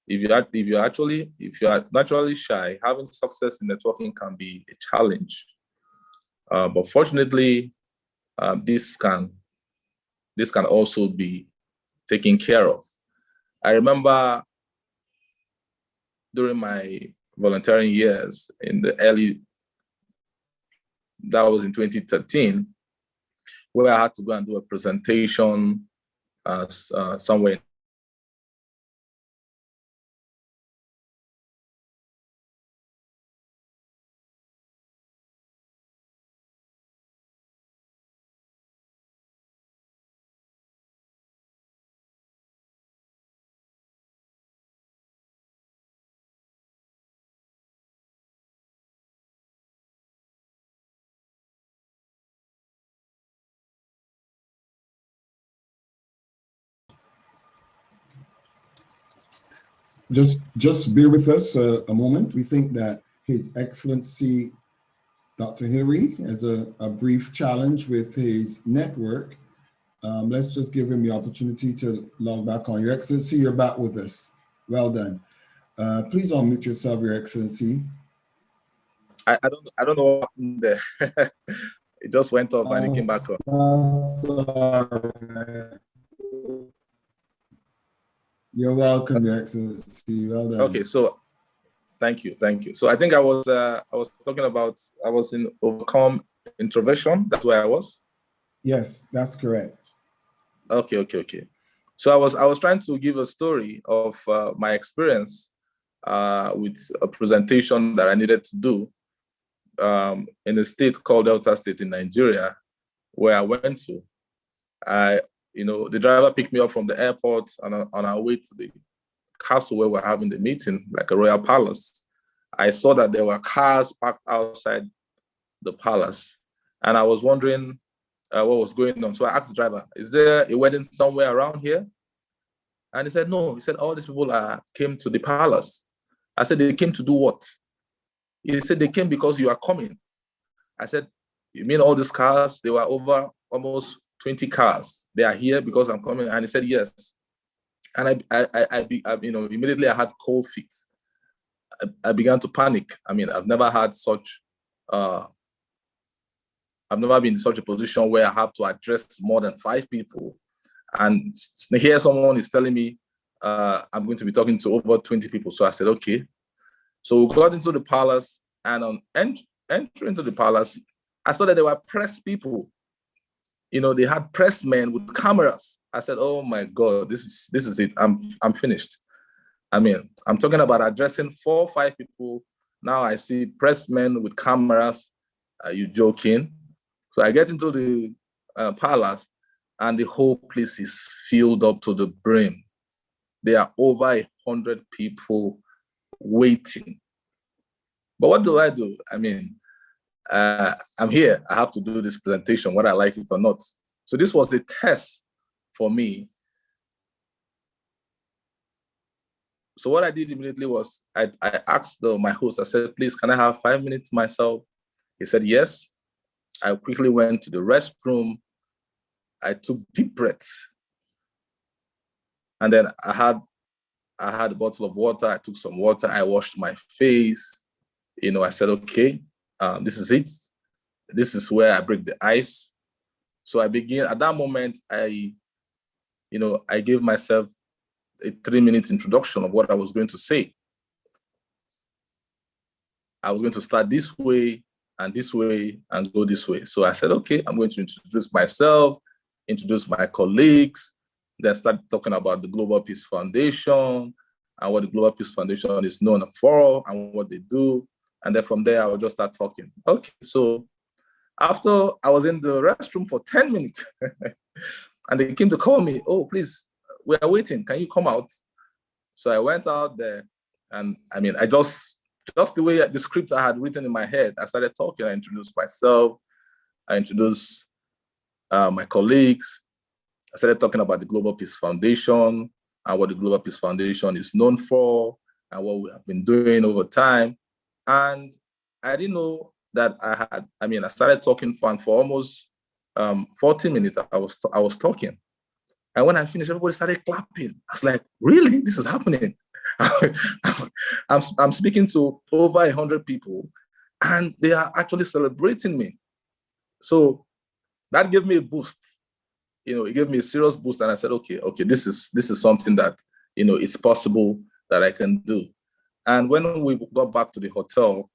If you are naturally shy, having success in networking can be a challenge. But fortunately, this can also be taken care of. I remember during my volunteering years that was in 2013, where I had to go and do a presentation somewhere. Just bear with us a moment. We think that His Excellency Dr. Hillary has a brief challenge with his network. Let's just give him the opportunity to log back on. Your Excellency, you're back with us. Well done. Please unmute yourself, Your Excellency. I don't know what happened there. It just went off and it came back on. You're welcome, Your Excellency. Well done. Okay, so thank you. So I think I was talking about, I was in overcome introversion. That's where I was. Yes, that's correct. Okay. So I was trying to give a story of my experience with a presentation that I needed to do in a state called Delta State in Nigeria, where I went to. The driver picked me up from the airport on our way to the castle where we're having the meeting, like a royal palace. I saw that there were cars parked outside the palace, and I was wondering what was going on. So I asked the driver, "Is there a wedding somewhere around here?" And he said, "No." He said, "All these people came to the palace." I said, "They came to do what?" He said, "They came because you are coming." I said, "You mean all these cars?" There were over almost 20 cars. They are here because I'm coming. And he said, "Yes." And I immediately I had cold feet. I began to panic. I mean, I've never been in such a position where I have to address more than 5 people. And here someone is telling me I'm going to be talking to over 20 people. So I said, okay. So we got into the palace, and on entering into the palace, I saw that there were press people. They had press men with cameras. I said, "Oh my God, this is it. I'm finished." I mean, I'm talking about addressing 4 or 5 people. Now I see press men with cameras. Are you joking? So I get into the palace, and the whole place is filled up to the brim. There are over 100 people waiting. But what do I do? I mean, I'm here. I have to do this presentation, whether I like it or not. So this was a test for me. So what I did immediately was I asked my host, I said, "Please, can I have 5 minutes myself?" He said, "Yes." I quickly went to the restroom. I took deep breaths. And then I had a bottle of water. I took some water. I washed my face. I said, "Okay, this is it. This is where I break the ice." So I began, at that moment, I gave myself a 3-minute introduction of what I was going to say. I was going to start this way and go this way. So I said, "Okay, I'm going to introduce myself, introduce my colleagues, then start talking about the Global Peace Foundation and what the Global Peace Foundation is known for and what they do." And then from there, I will just start talking. Okay, so after I was in the restroom for 10 minutes, and they came to call me, "Oh, please, we are waiting. Can you come out?" So I went out there, and I mean, I just the way the script I had written in my head, I started talking. I introduced myself. I introduced my colleagues. I started talking about the Global Peace Foundation and what the Global Peace Foundation is known for and what we have been doing over time. And I didn't know that I started talking for almost 40 minutes. I was talking. And when I finished, everybody started clapping. I was like, "Really? This is happening?" I'm speaking to over 100 people, and they are actually celebrating me. So that gave me a boost. It gave me a serious boost, and I said, "Okay, this is something that it's possible that I can do." And when we got back to the hotel,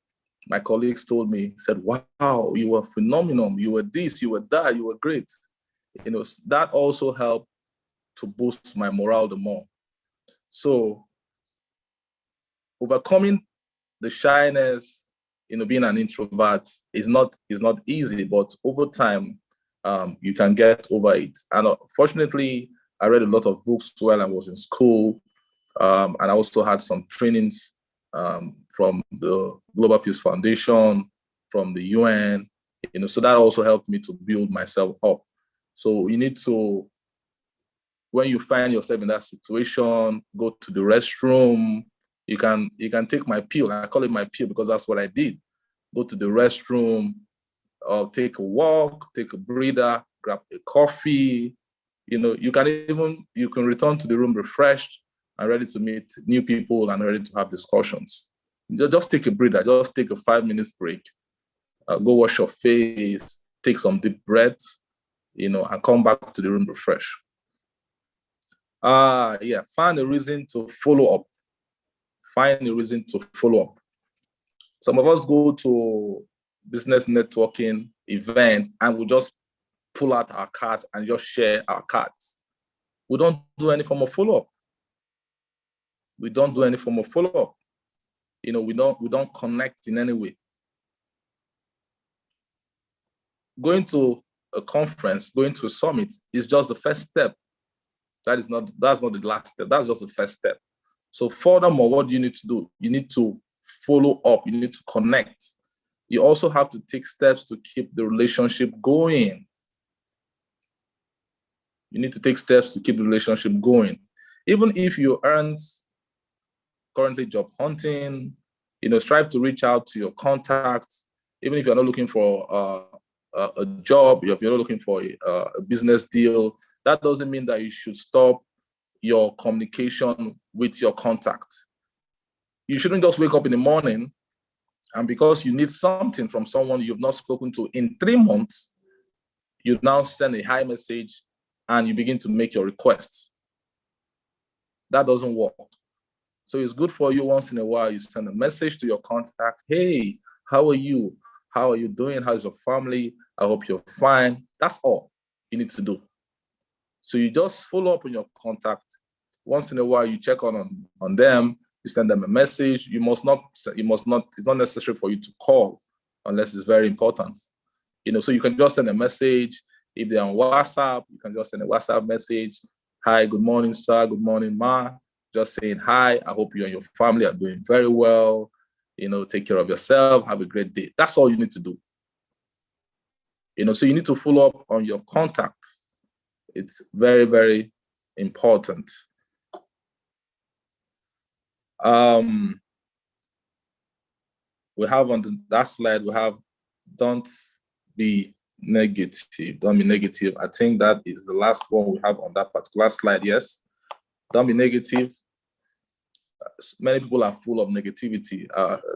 my colleagues told me, said, "Wow, you were phenomenal. You were this, you were that, you were great." That also helped to boost my morale the more. So overcoming the shyness, being an introvert is not easy, but over time, you can get over it. And fortunately, I read a lot of books while I was in school, and I also had some trainings from the Global Peace Foundation, from the UN, so that also helped me to build myself up. So you need to, when you find yourself in that situation, go to the restroom. You can take my pill. I call it my pill because that's what I did. Go to the restroom, or take a walk, take a breather, grab a coffee. You can return to the room refreshed and ready to meet new people and ready to have discussions. Just take a breather. Just take a 5 minutes break. Go wash your face. Take some deep breaths. And come back to the room refreshed. Find a reason to follow up. Find a reason to follow up. Some of us go to business networking events and we just pull out our cards and just share our cards. We don't do any form of follow-up. We don't do any form of follow-up. We don't connect in any way. Going to a conference, going to a summit is just the first step. That's not the last step. That's just the first step. So furthermore, what do you need to do? You need to follow up. You need to connect. You also have to take steps to keep the relationship going. You need to take steps to keep the relationship going. Even if you aren't currently job hunting, strive to reach out to your contacts. Even if you're not looking for a job, if you're not looking for a business deal, that doesn't mean that you should stop your communication with your contacts. You shouldn't just wake up in the morning and because you need something from someone you've not spoken to in 3 months, you now send a hi message and you begin to make your requests. That doesn't work. So it's good for you once in a while, you send a message to your contact. "Hey, how are you? How are you doing? How's your family? I hope you're fine. That's all you need to do. So you just follow up on your contact. Once in a while, you check on them. You send them a message. You must not. It's not necessary for you to call unless it's very important. So you can just send a message. If they're on WhatsApp, you can just send a WhatsApp message. Hi, good morning, sir. Good morning, ma. Just saying hi. I hope you and your family are doing very well. Take care of yourself. Have a great day. That's all you need to do. So you need to follow up on your contacts. It's very, very important. We have on that slide, we have don't be negative. Don't be negative. I think that is the last one we have on that particular slide. Yes. Don't be negative. Many people are full of negativity.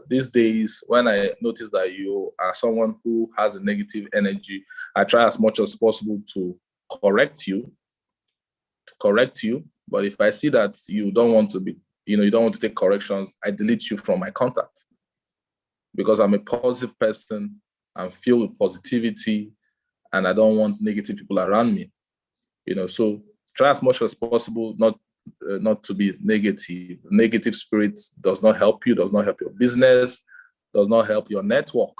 These days, when I notice that you are someone who has a negative energy, I try as much as possible to correct you. But if I see that you don't want to be, you don't want to take corrections, I delete you from my contact. Because I'm a positive person, I'm filled with positivity, and I don't want negative people around me. So try as much as possible not to be negative. Negative spirits does not help you, does not help your business, does not help your network.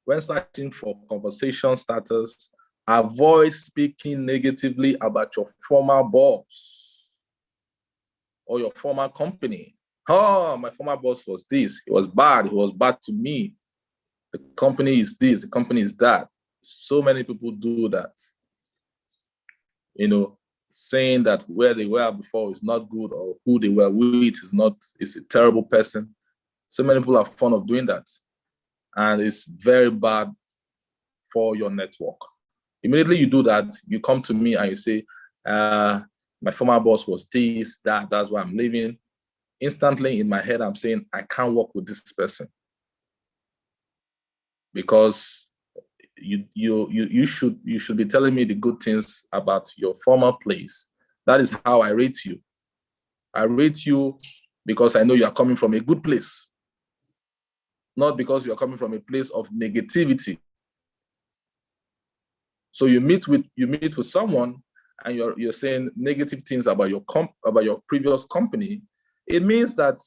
When searching for conversation starters, avoid speaking negatively about your former boss or your former company. Oh, my former boss was this. He was bad. He was bad to me. The company is this. The company is that. So many people do that. Saying that where they were before is not good or who they were with is a terrible person. So many people are fond of doing that. And it's very bad for your network. Immediately you do that, you come to me and you say, my former boss was this, that's why I'm leaving. Instantly in my head, I'm saying, I can't work with this person. Because you should be telling me the good things about your former place. That is how I rate you. I rate you because I know you are coming from a good place, not because you are coming from a place of negativity. So you meet with someone and you're saying negative things about your previous company. It means that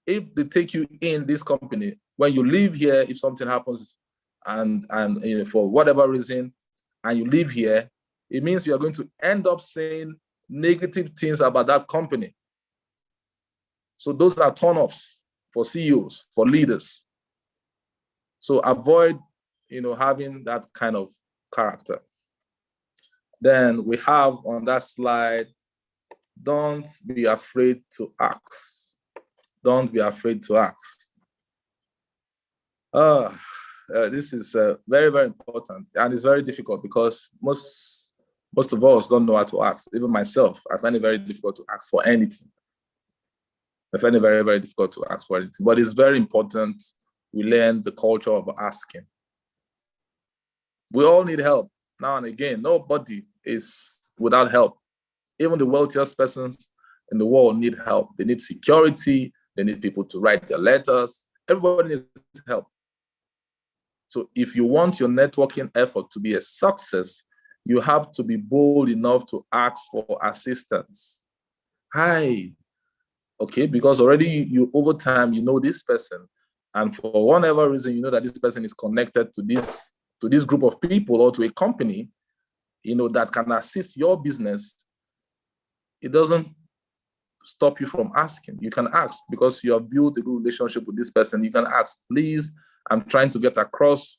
if they take you in this company, when you leave here, if something happens and for whatever reason, and you live here, it means you are going to end up saying negative things about that company. So those are turn-offs for CEOs, for leaders. So avoid, having that kind of character. Then we have on that slide, don't be afraid to ask. Don't be afraid to ask. This is very, very important, and it's very difficult because most of us don't know how to ask. Even myself, I find it very difficult to ask for anything. I find it very, very difficult to ask for anything. But it's very important we learn the culture of asking. We all need help now and again. Nobody is without help. Even the wealthiest persons in the world need help. They need security. They need people to write their letters. Everybody needs help. So if you want your networking effort to be a success, you have to be bold enough to ask for assistance. Hi. Okay, because already you over time, you know this person. And for whatever reason, you know that this person is connected to this group of people or to a company, that can assist your business. It doesn't stop you from asking. You can ask because you have built a good relationship with this person. You can ask, please, I'm trying to get across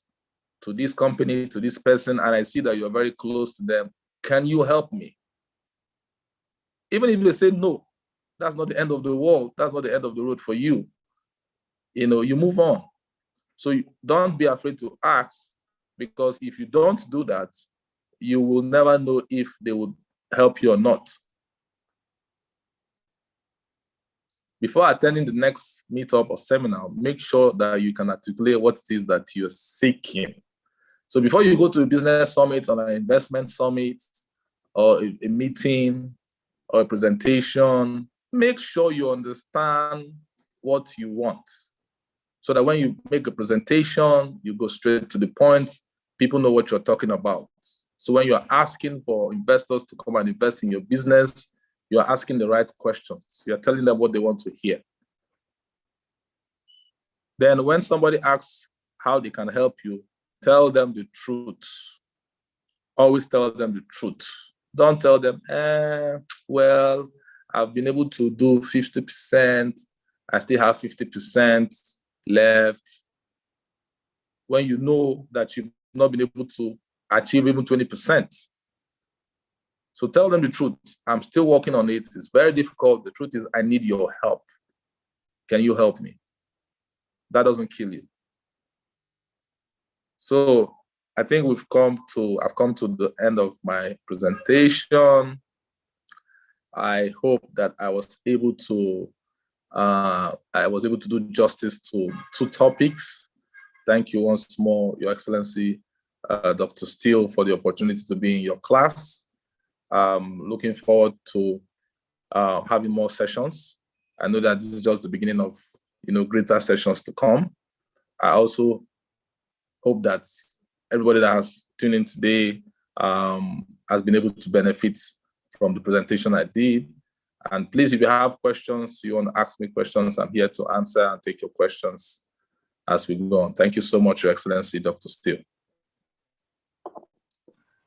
to this company, to this person, and I see that you're very close to them. Can you help me? Even if they say no, that's not the end of the world. That's not the end of the road for you. You move on. So don't be afraid to ask, because if you don't do that, you will never know if they would help you or not. Before attending the next meetup or seminar, make sure that you can articulate what it is that you're seeking. So before you go to a business summit or an investment summit or a meeting or a presentation, make sure you understand what you want. so that when you make a presentation, you go straight to the point, people know what you're talking about. So when you're asking for investors to come and invest in your business, you're asking the right questions. You're telling them what they want to hear. Then when somebody asks how they can help you, tell them the truth. Always tell them the truth. Don't tell them, well, I've been able to do 50%. I still have 50% left. When you know that you've not been able to achieve even 20%. So tell them the truth. I'm still working on it. It's very difficult. The truth is, I need your help. Can you help me? That doesn't kill you. So I think I've come to the end of my presentation. I hope that I was able to do justice to 2 topics. Thank you once more, Your Excellency, Dr. SteelE, for the opportunity to be in your class. Looking forward to having more sessions. I know that this is just the beginning of greater sessions to come. I also hope that everybody that has tuned in today has been able to benefit from the presentation I did. And please, if you have questions, you want to ask me questions, I'm here to answer and take your questions as we go on. Thank you so much, Your Excellency, Dr. SteelE.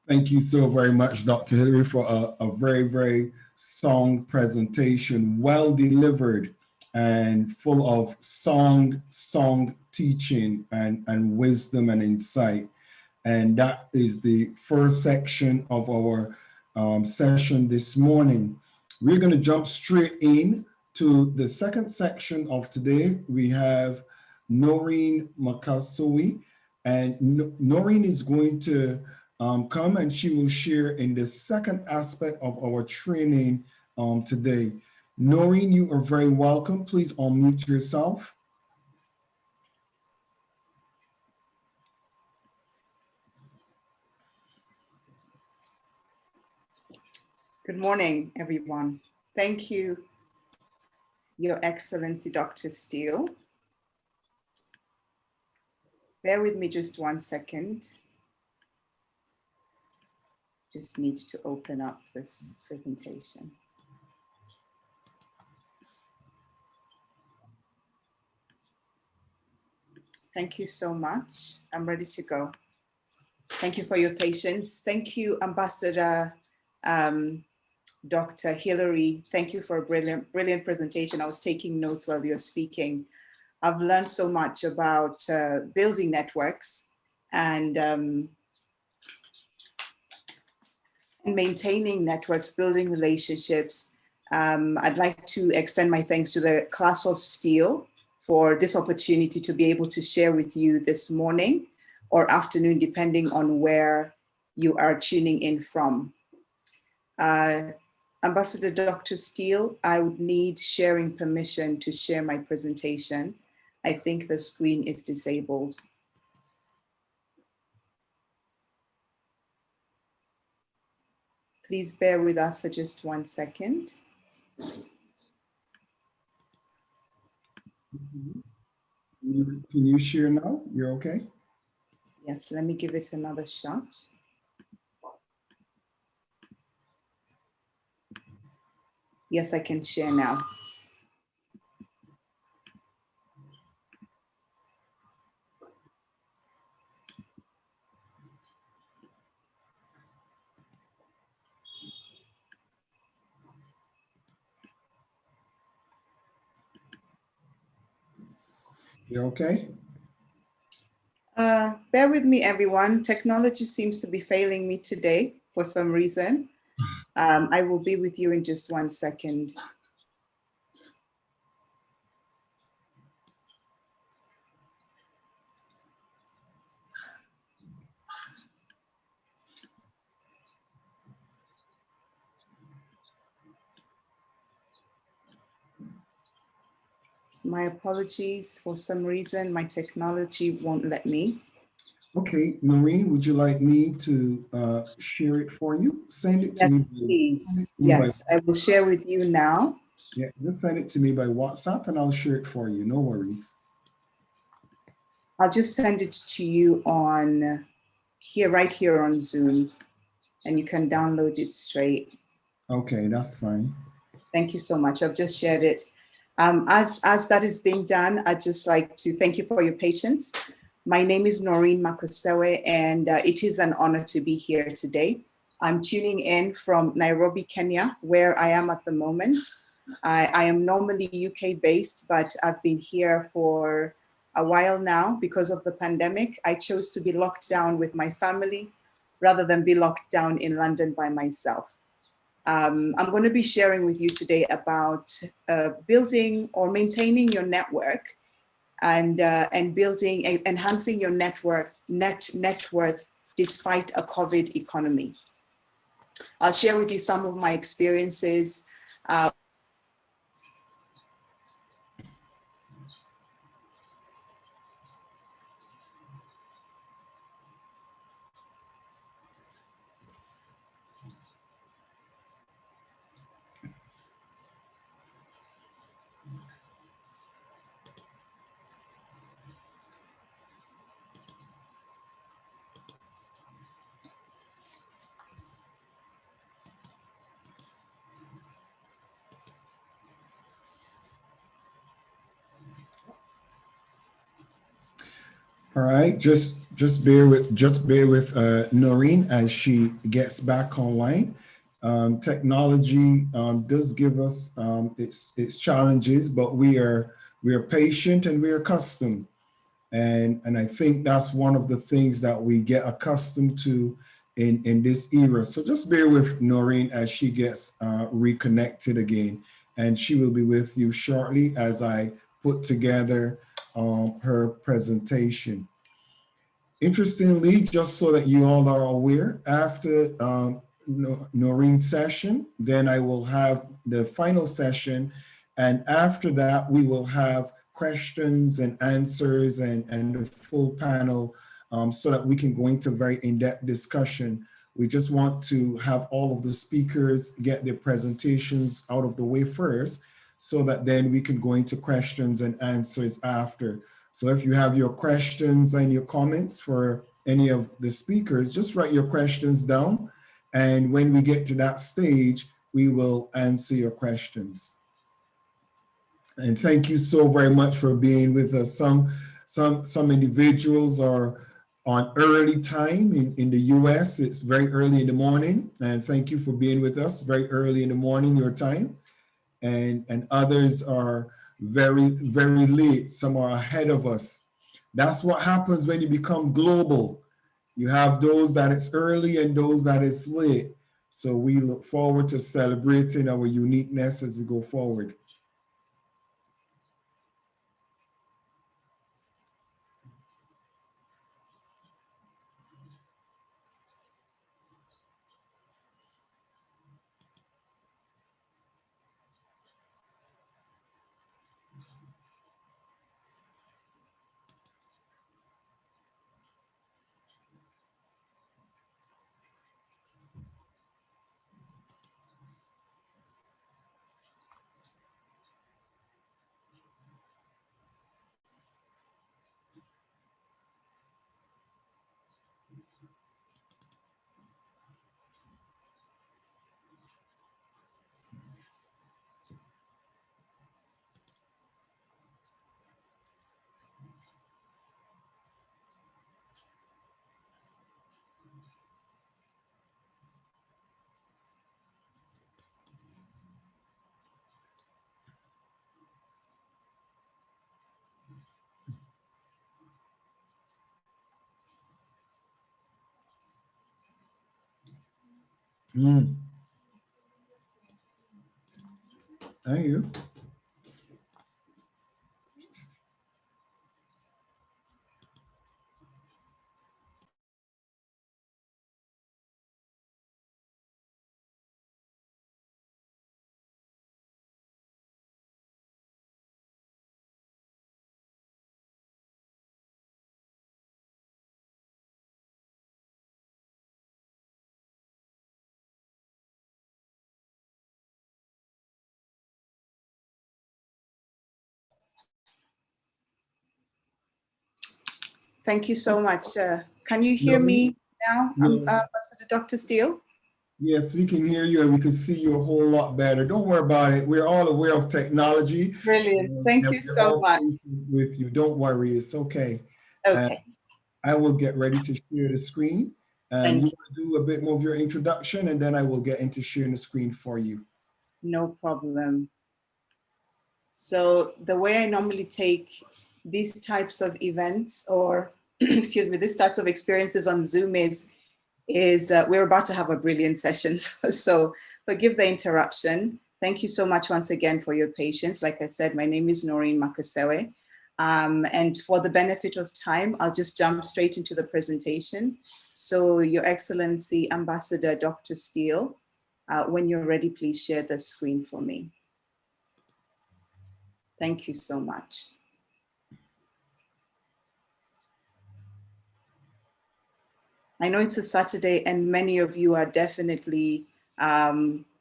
Thank you so very much, Dr. Hillary, for a very, very strong presentation, well delivered and full of song teaching and wisdom and insight. And that is the first section of our session this morning. We're going to jump straight in to the second section of today. We have Noreen Makosewe, and Noreen is going to come and she will share in the second aspect of our training today. Noreen, you are very welcome. Please unmute yourself. Good morning, everyone. Thank you, Your Excellency, Dr. SteelE. Bear with me just 1 second. Just need to open up this presentation. Thank you so much. I'm ready to go. Thank you for your patience. Thank you, Ambassador Dr. Hillary. Thank you for a brilliant presentation. I was taking notes while you were speaking. I've learned so much about building networks and maintaining networks, building relationships. I'd like to extend my thanks to the Class of SteelE for this opportunity to be able to share with you this morning or afternoon, depending on where you are tuning in from. Ambassador Dr. SteelE, I would need sharing permission to share my presentation. I think the screen is disabled. Please bear with us for just 1 second. Can you share now? You're okay? Yes, let me give it another shot. Yes, I can share now. You okay? Bear with me, everyone. Technology seems to be failing me today for some reason. I will be with you in just 1 second. My apologies. For some reason, my technology won't let me. Okay, Noreen, would you like me to share it for you? Send it to me. Yes, please. Yes, I will share with you now. Yeah, just send it to me by WhatsApp and I'll share it for you. No worries. I'll just send it to you on here, right here on Zoom, and you can download it straight. Okay, that's fine. Thank you so much. I've just shared it. As that is being done, I'd just like to thank you for your patience. My name is Noreen Makosewe, and it is an honor to be here today. I'm tuning in from Nairobi, Kenya, where I am at the moment. I am normally UK based, but I've been here for a while now because of the pandemic. I chose to be locked down with my family rather than be locked down in London by myself. I'm going to be sharing with you today about building or maintaining your network and building, enhancing your net worth despite a COVID economy. I'll share with you some of my experiences. All right, just bear with Noreen as she gets back online. Technology does give us its challenges, but we are patient and we are accustomed. And I think that's one of the things that we get accustomed to in this era. So just bear with Noreen as she gets reconnected again, and she will be with you shortly as I put together her presentation. Interestingly, just so that you all are aware, after Noreen's session, then I will have the final session. And after that, we will have questions and answers and the full panel so that we can go into very in-depth discussion. We just want to have all of the speakers get their presentations out of the way first so that then we can go into questions and answers after. So if you have your questions and your comments for any of the speakers, just write your questions down. And when we get to that stage, we will answer your questions. And thank you so very much for being with us. Some individuals are on early time in the US. It's very early in the morning. And thank you for being with us very early in the morning, your time. And others are very late. Some are ahead of us. That's what happens when you become global. You have those that it's early and those that it's late. So we look forward to celebrating our uniqueness as we go forward. Thank you. Thank you so much. Can you hear Noreen? me now, Yes. Ambassador Dr. Steele? Yes, we can hear you and we can see you a whole lot better. Don't worry about it. We're all aware of technology. Brilliant. Thank you We're so all much. patient with you. Don't worry, it's okay. Okay, I will get ready to share the screen. And thank you you. want to do a bit more of your introduction, and then I will get into sharing the screen for you. No problem. So the way I normally take these types of events or, excuse me, these types of experiences on Zoom is we're about to have a brilliant session. So forgive the interruption. Thank you so much once again for your patience. Like I said, my name is Noreen Makosewe. And for the benefit of time, I'll just jump straight into the presentation. So Your Excellency, Ambassador Dr. Steele, when you're ready, please share the screen for me. Thank you so much. I know it's a Saturday and many of you are definitely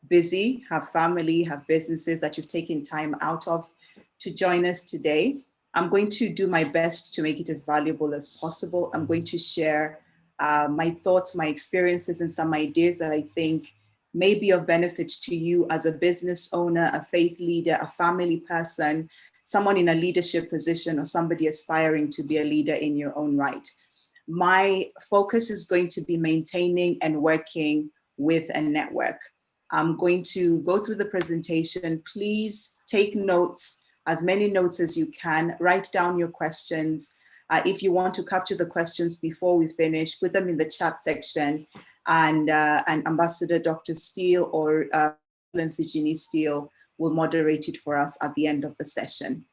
busy, have family, have businesses that you've taken time out of to join us today. I'm going to do my best to make it as valuable as possible. I'm going to share my thoughts, my experiences, and some ideas that I think may be of benefit to you as a business owner, a faith leader, a family person, someone in a leadership position, or somebody aspiring to be a leader in your own right. My focus is going to be maintaining and working with a network. I'm going to go through the presentation. Please take notes, as many notes as you can. Write down your questions. If you want to capture the questions before we finish, put them in the chat section. And Ambassador Dr. Steele or Excellency Jeannie Steele will moderate it for us at the end of the session.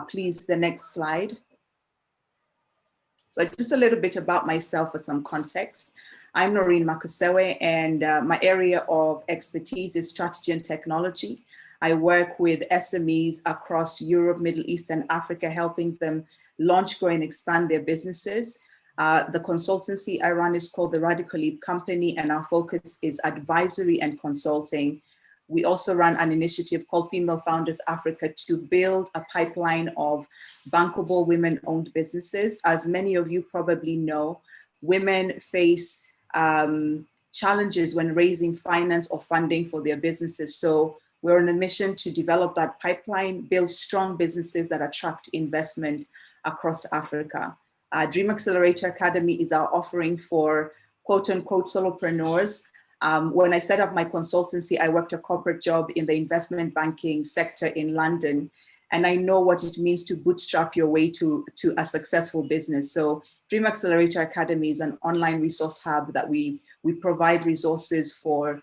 Please, the next slide. So just a little bit about myself for some context. I'm Noreen Makosewe, and my area of expertise is strategy and technology. I work with SMEs across Europe, Middle East, and Africa, helping them launch, grow, and expand their businesses. The consultancy I run is called the Radical Leap Company, and our focus is advisory and consulting. We also run an initiative called Female Founders Africa to build a pipeline of bankable women-owned businesses. As many of you probably know, women face challenges when raising finance or funding for their businesses. So we're on a mission to develop that pipeline, build strong businesses that attract investment across Africa. Dream Accelerator Academy is our offering for quote-unquote solopreneurs. When I set up my consultancy, I worked a corporate job in the investment banking sector in London, and I know what it means to bootstrap your way to a successful business. So Dream Accelerator Academy is an online resource hub that we provide resources for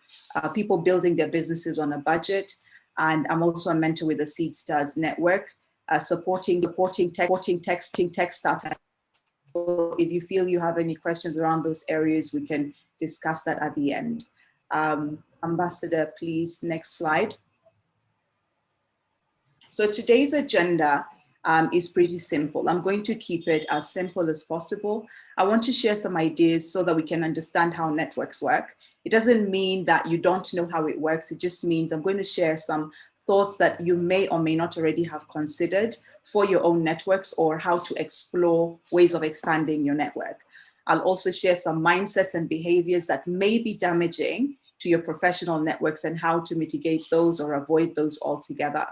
people building their businesses on a budget. And I'm also a mentor with the Seed Stars Network, supporting tech startups. So if you feel you have any questions around those areas, we can discuss that at the end. Ambassador, please, next slide. So today's agenda is pretty simple. I'm going to keep it as simple as possible. I want to share some ideas so that we can understand how networks work. It doesn't mean that you don't know how it works. It just means I'm going to share some thoughts that you may or may not already have considered for your own networks, or how to explore ways of expanding your network. I'll also share some mindsets and behaviors that may be damaging to your professional networks and how to mitigate those or avoid those altogether.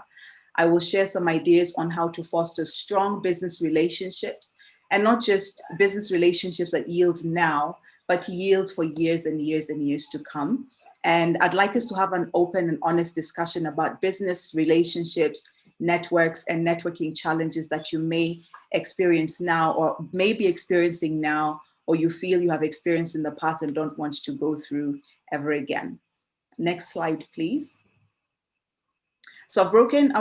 I will share some ideas on how to foster strong business relationships, and not just business relationships that yield now, but yield for years and years and years to come. And I'd like us to have an open and honest discussion about business relationships, networks, and networking challenges that you may experience now, or may be experiencing now, or you feel you have experienced in the past and don't want to go through ever again. Next slide, please. So I've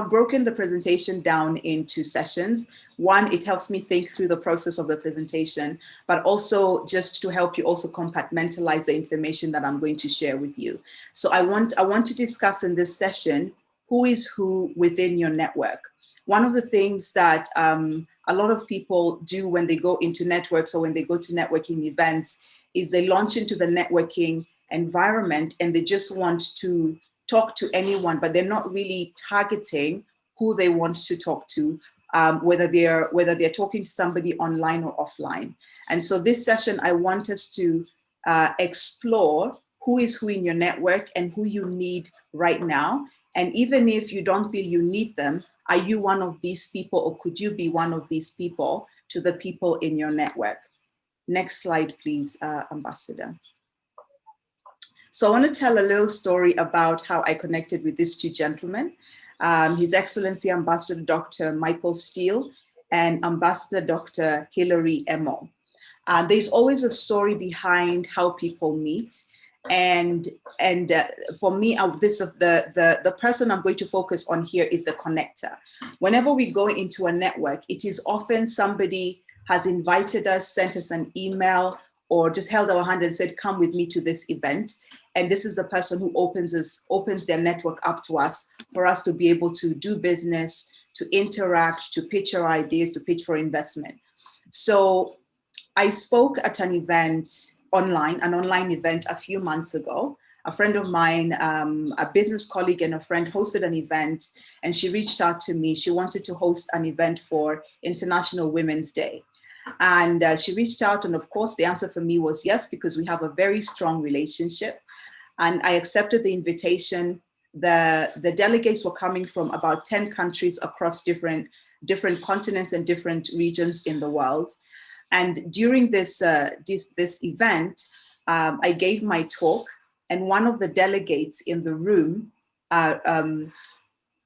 broken the presentation down into sessions. One, it helps me think through the process of the presentation, but also just to help you also compartmentalize the information that I'm going to share with you. So I want to discuss in this session, who is who within your network. One of the things that a lot of people do when they go into networks or when they go to networking events is they launch into the networking environment and they just want to talk to anyone, but they're not really targeting who they want to talk to, whether they're talking to somebody online or offline. And so this session, I want us to explore who is who in your network and who you need right now. And even if you don't feel you need them, are you one of these people, or could you be one of these people to the people in your network? Next slide, please, Ambassador. So I want to tell a little story about how I connected with these two gentlemen, His Excellency Ambassador Dr. Makosewe and Ambassador Dr. Hilary Emoh. There's always a story behind how people meet. And for me, the person I'm going to focus on here is the connector. Whenever we go into a network, it is often somebody has invited us, sent us an email, or just held our hand and said, come with me to this event. And this is the person who opens their network up to us for us to be able to do business, to interact, to pitch our ideas, to pitch for investment. So I spoke at an event online, an online event a few months ago. A friend of mine, a business colleague and a friend, hosted an event, and she reached out to me. She wanted to host an event for International Women's Day. And she reached out, and of course the answer for me was yes, because we have a very strong relationship. And I accepted the invitation. The delegates were coming from about 10 countries across different continents and different regions in the world. And during this event, I gave my talk, and one of the delegates in the room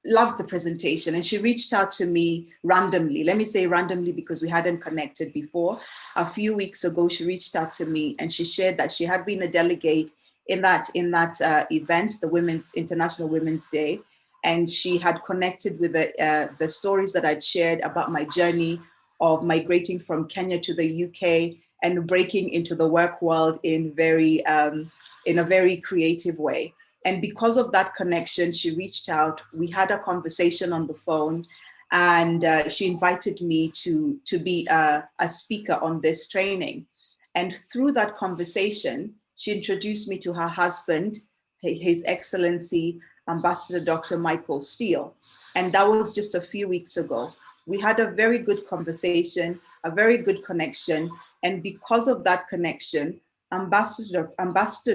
loved the presentation, and she reached out to me randomly. Let me say randomly because we hadn't connected before. A few weeks ago, she reached out to me and she shared that she had been a delegate in that event, the International Women's Day, and she had connected with the stories that I'd shared about my journey of migrating from Kenya to the UK and breaking into the work world in a very creative way. And because of that connection, she reached out. We had a conversation on the phone, and she invited me to be a speaker on this training. And through that conversation, she introduced me to her husband, His Excellency Ambassador Dr. Makosewe. And that was just a few weeks ago. We had a very good conversation, a very good connection. And because of that connection, Ambassador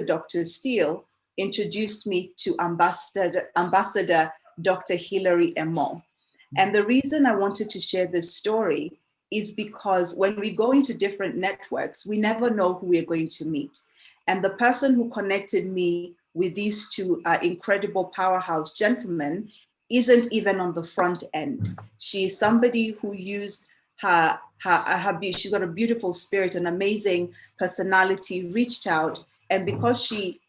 Dr. SteelE introduced me to Ambassador Dr. Hilary Emoh. And the reason I wanted to share this story is because when we go into different networks, we never know who we're going to meet. And the person who connected me with these two incredible powerhouse gentlemen isn't even on the front end. She is somebody who used she's got a beautiful spirit, an amazing personality, reached out, and because she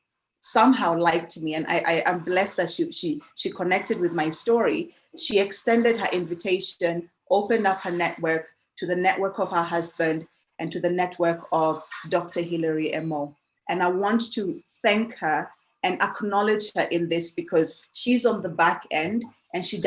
somehow liked me, and I am blessed that she connected with my story, she extended her invitation, opened up her network to the network of her husband and to the network of Dr. Hilary Emoh. And I want to thank her and acknowledge her in this because she's on the back end and she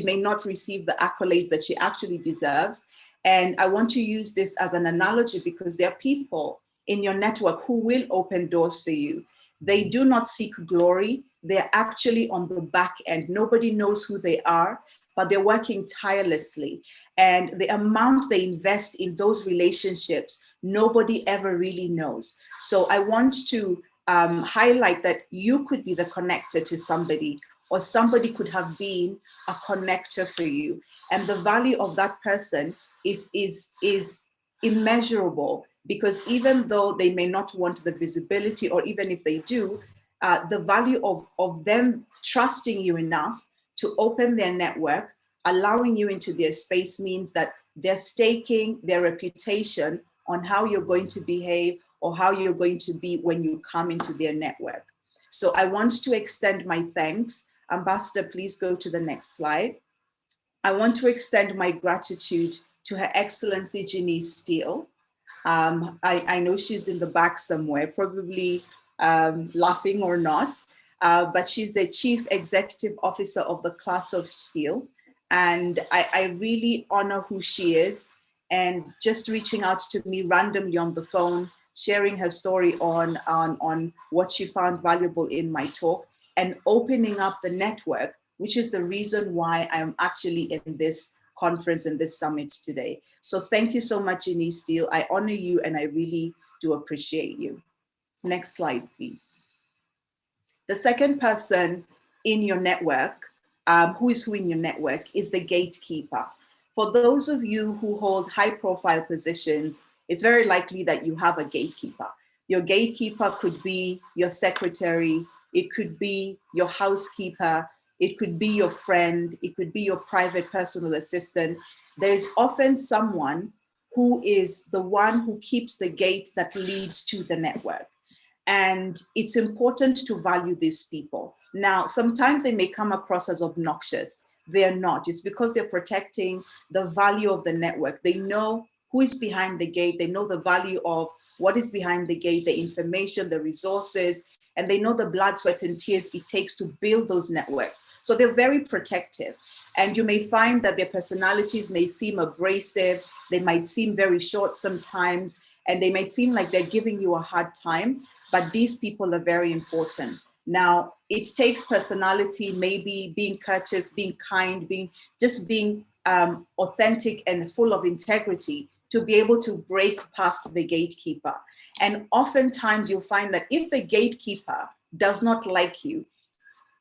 may not receive the accolades that she actually deserves. And I want to use this as an analogy because there are people in your network who will open doors for you. They do not seek glory. They're actually on the back end. Nobody knows who they are, but they're working tirelessly. And the amount they invest in those relationships, nobody ever really knows. So I want to highlight that you could be the connector to somebody, or somebody could have been a connector for you. And the value of that person is immeasurable, because even though they may not want the visibility, or even if they do, the value of them trusting you enough to open their network, allowing you into their space, means that they're staking their reputation on how you're going to behave or how you're going to be when you come into their network. So I want to extend my thanks. Ambassador, please go to the next slide. I want to extend my gratitude to Her Excellency Janice SteelE. I know she's in the back somewhere, probably laughing or not, but she's the Chief Executive Officer of the Class of SteelE. And I really honor who she is, and just reaching out to me randomly on the phone, sharing her story on what she found valuable in my talk, and opening up the network, which is the reason why I'm actually in this conference and this summit today. So thank you so much, Eunice Steele. I honor you and I really do appreciate you. Next slide, please. The second person in your network, who in your network, is the gatekeeper. For those of you who hold high profile positions, it's very likely that you have a gatekeeper. Your gatekeeper could be your secretary, it could be your housekeeper, it could be your friend, it could be your private personal assistant. There's often someone who is the one who keeps the gate that leads to the network. And it's important to value these people. Now, sometimes they may come across as obnoxious. They're not. It's because they're protecting the value of the network. They know who is behind the gate. They know the value of what is behind the gate, the information, the resources, and they know the blood, sweat, and tears it takes to build those networks. So they're very protective. And you may find that their personalities may seem abrasive. They might seem very short sometimes, and they might seem like they're giving you a hard time. But these people are very important. Now, it takes personality, maybe being courteous, being kind, being authentic and full of integrity to be able to break past the gatekeeper. And oftentimes you'll find that if the gatekeeper does not like you,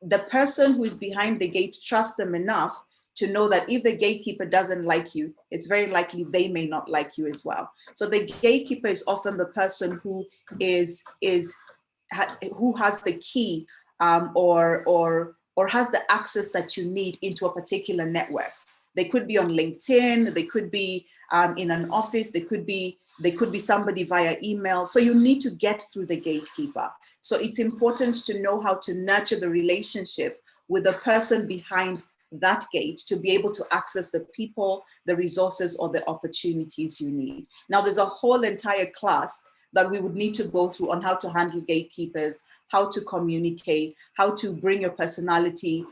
the person who is behind the gate trusts them enough to know that if the gatekeeper doesn't like you, it's very likely they may not like you as well. So the gatekeeper is often the person who who has the key or has the access that you need into a particular network. They could be on LinkedIn, they could be in an office, they could be somebody via email. So you need to get through the gatekeeper. So it's important to know how to nurture the relationship with the person behind that gate to be able to access the people, the resources, or the opportunities you need. Now, there's a whole entire class that we would need to go through on how to handle gatekeepers, how to communicate, how to bring your personality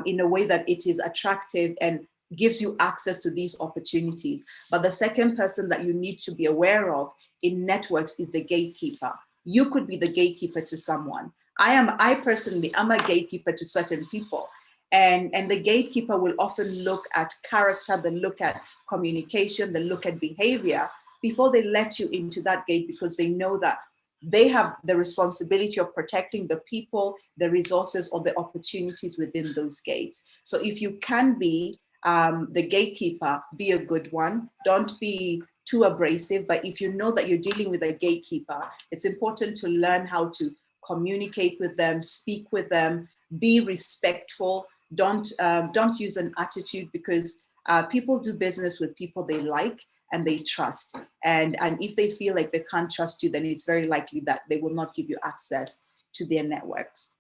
in a way that it is attractive and gives you access to these opportunities. But the second person that you need to be aware of in networks is the gatekeeper. You could be the gatekeeper to someone. I personally am a gatekeeper to certain people. And the gatekeeper will often look at character, they look at communication, they look at behavior before they let you into that gate, because they know that they have the responsibility of protecting the people, the resources, or the opportunities within those gates. So if you can be the gatekeeper, be a good one. Don't be too abrasive, but if you know that you're dealing with a gatekeeper, it's important to learn how to communicate with them, speak with them, be respectful. Don't use an attitude, because people do business with people they like and they trust. And if they feel like they can't trust you, then it's very likely that they will not give you access to their networks.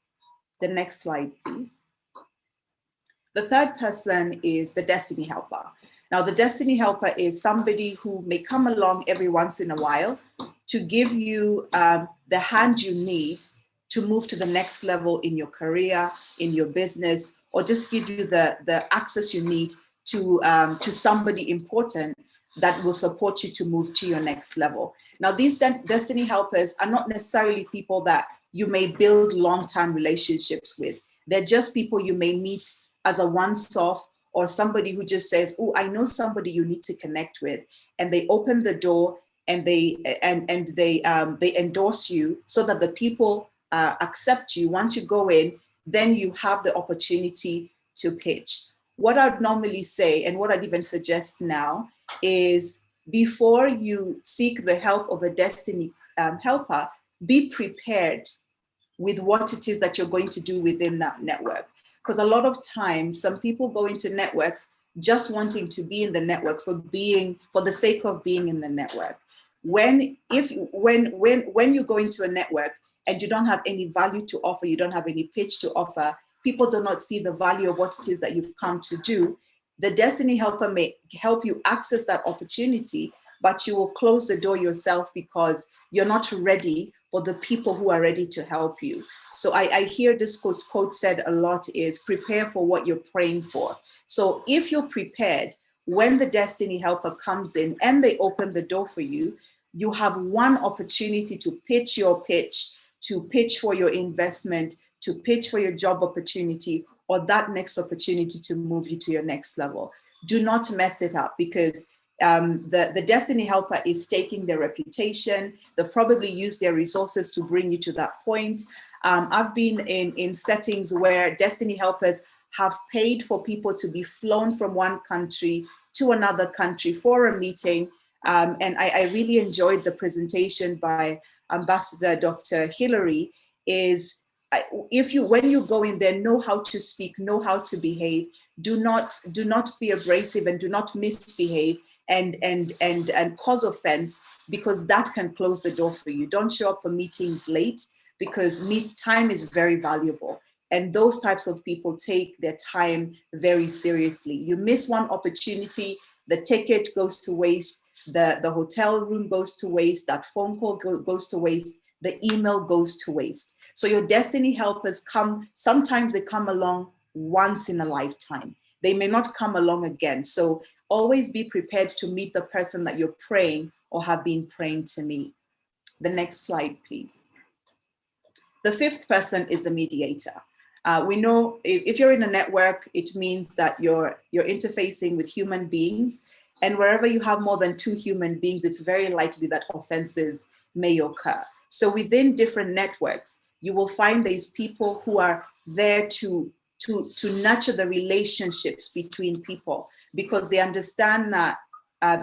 The next slide, please. The third person is the destiny helper. Now, the destiny helper is somebody who may come along every once in a while to give you the hand you need to move to the next level in your career, in your business, or just give you the access you need to somebody important that will support you to move to your next level. Now, these destiny helpers are not necessarily people that you may build long-term relationships with. They're just people you may meet as a once-off, or somebody who just says, oh, I know somebody you need to connect with. And they open the door and they endorse you so that the people accept you. Once you go in, then you have the opportunity to pitch. What I'd normally say, and what I'd even suggest now, is before you seek the help of a destiny helper, be prepared with what it is that you're going to do within that network. Because a lot of times, some people go into networks just wanting to be in the network for the sake of being in the network. When you go into a network and you don't have any value to offer, you don't have any pitch to offer, people do not see the value of what it is that you've come to do. The destiny helper may help you access that opportunity, but you will close the door yourself because you're not ready for the people who are ready to help you. So I hear this quote said a lot is prepare for what you're praying for. So if you're prepared, when the destiny helper comes in and they open the door for you, you have one opportunity to pitch your pitch, to pitch for your investment, to pitch for your job opportunity, or that next opportunity to move you to your next level. do not mess it up, because the Destiny Helper is staking their reputation. They've probably used their resources to bring you to that point. I've been in settings where Destiny Helpers have paid for people to be flown from one country to another country for a meeting. And I really enjoyed the presentation by Ambassador Dr. Hillary. Is when you go in there, know how to speak, know how to behave. Do not be abrasive, and do not misbehave and cause offense, because that can close the door for you. Don't show up for meetings late, because time is very valuable. And those types of people take their time very seriously. You miss one opportunity, the ticket goes to waste, the hotel room goes to waste, that phone call goes to waste, the email goes to waste. So your Destiny Helpers sometimes they come along once in a lifetime. They may not come along again. So always be prepared to meet the person that you're praying or have been praying to meet. The next slide, please. The fifth person is the mediator. We know if you're in a network, it means that you're interfacing with human beings. And wherever you have more than 2 human beings, it's very likely that offenses may occur. So within different networks, you will find these people who are there to nurture the relationships between people, because they understand that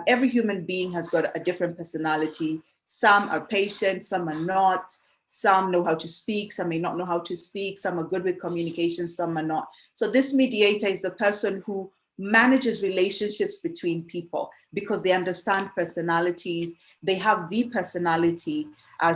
every human being has got a different personality. Some are patient, some are not. Some know how to speak, some may not know how to speak. Some are good with communication, some are not. So this mediator is the person who manages relationships between people, because they understand personalities. They have the personality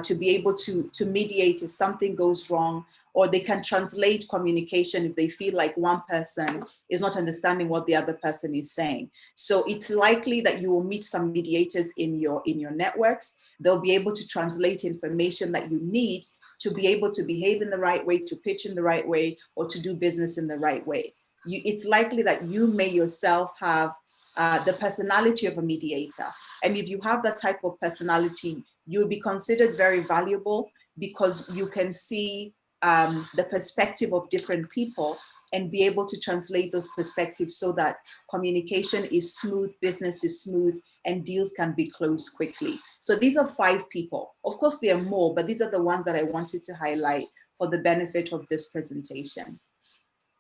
to be able to mediate if something goes wrong, or they can translate communication if they feel like one person is not understanding what the other person is saying. So it's likely that you will meet some mediators in your networks. They'll be able to translate information that you need to be able to behave in the right way, to pitch in the right way, or to do business in the right way. It's likely that you may yourself have the personality of a mediator. And if you have that type of personality, you'll be considered very valuable, because you can see the perspective of different people and be able to translate those perspectives so that communication is smooth, business is smooth, and deals can be closed quickly. So these are 5 people. Of course, there are more, but these are the ones that I wanted to highlight for the benefit of this presentation.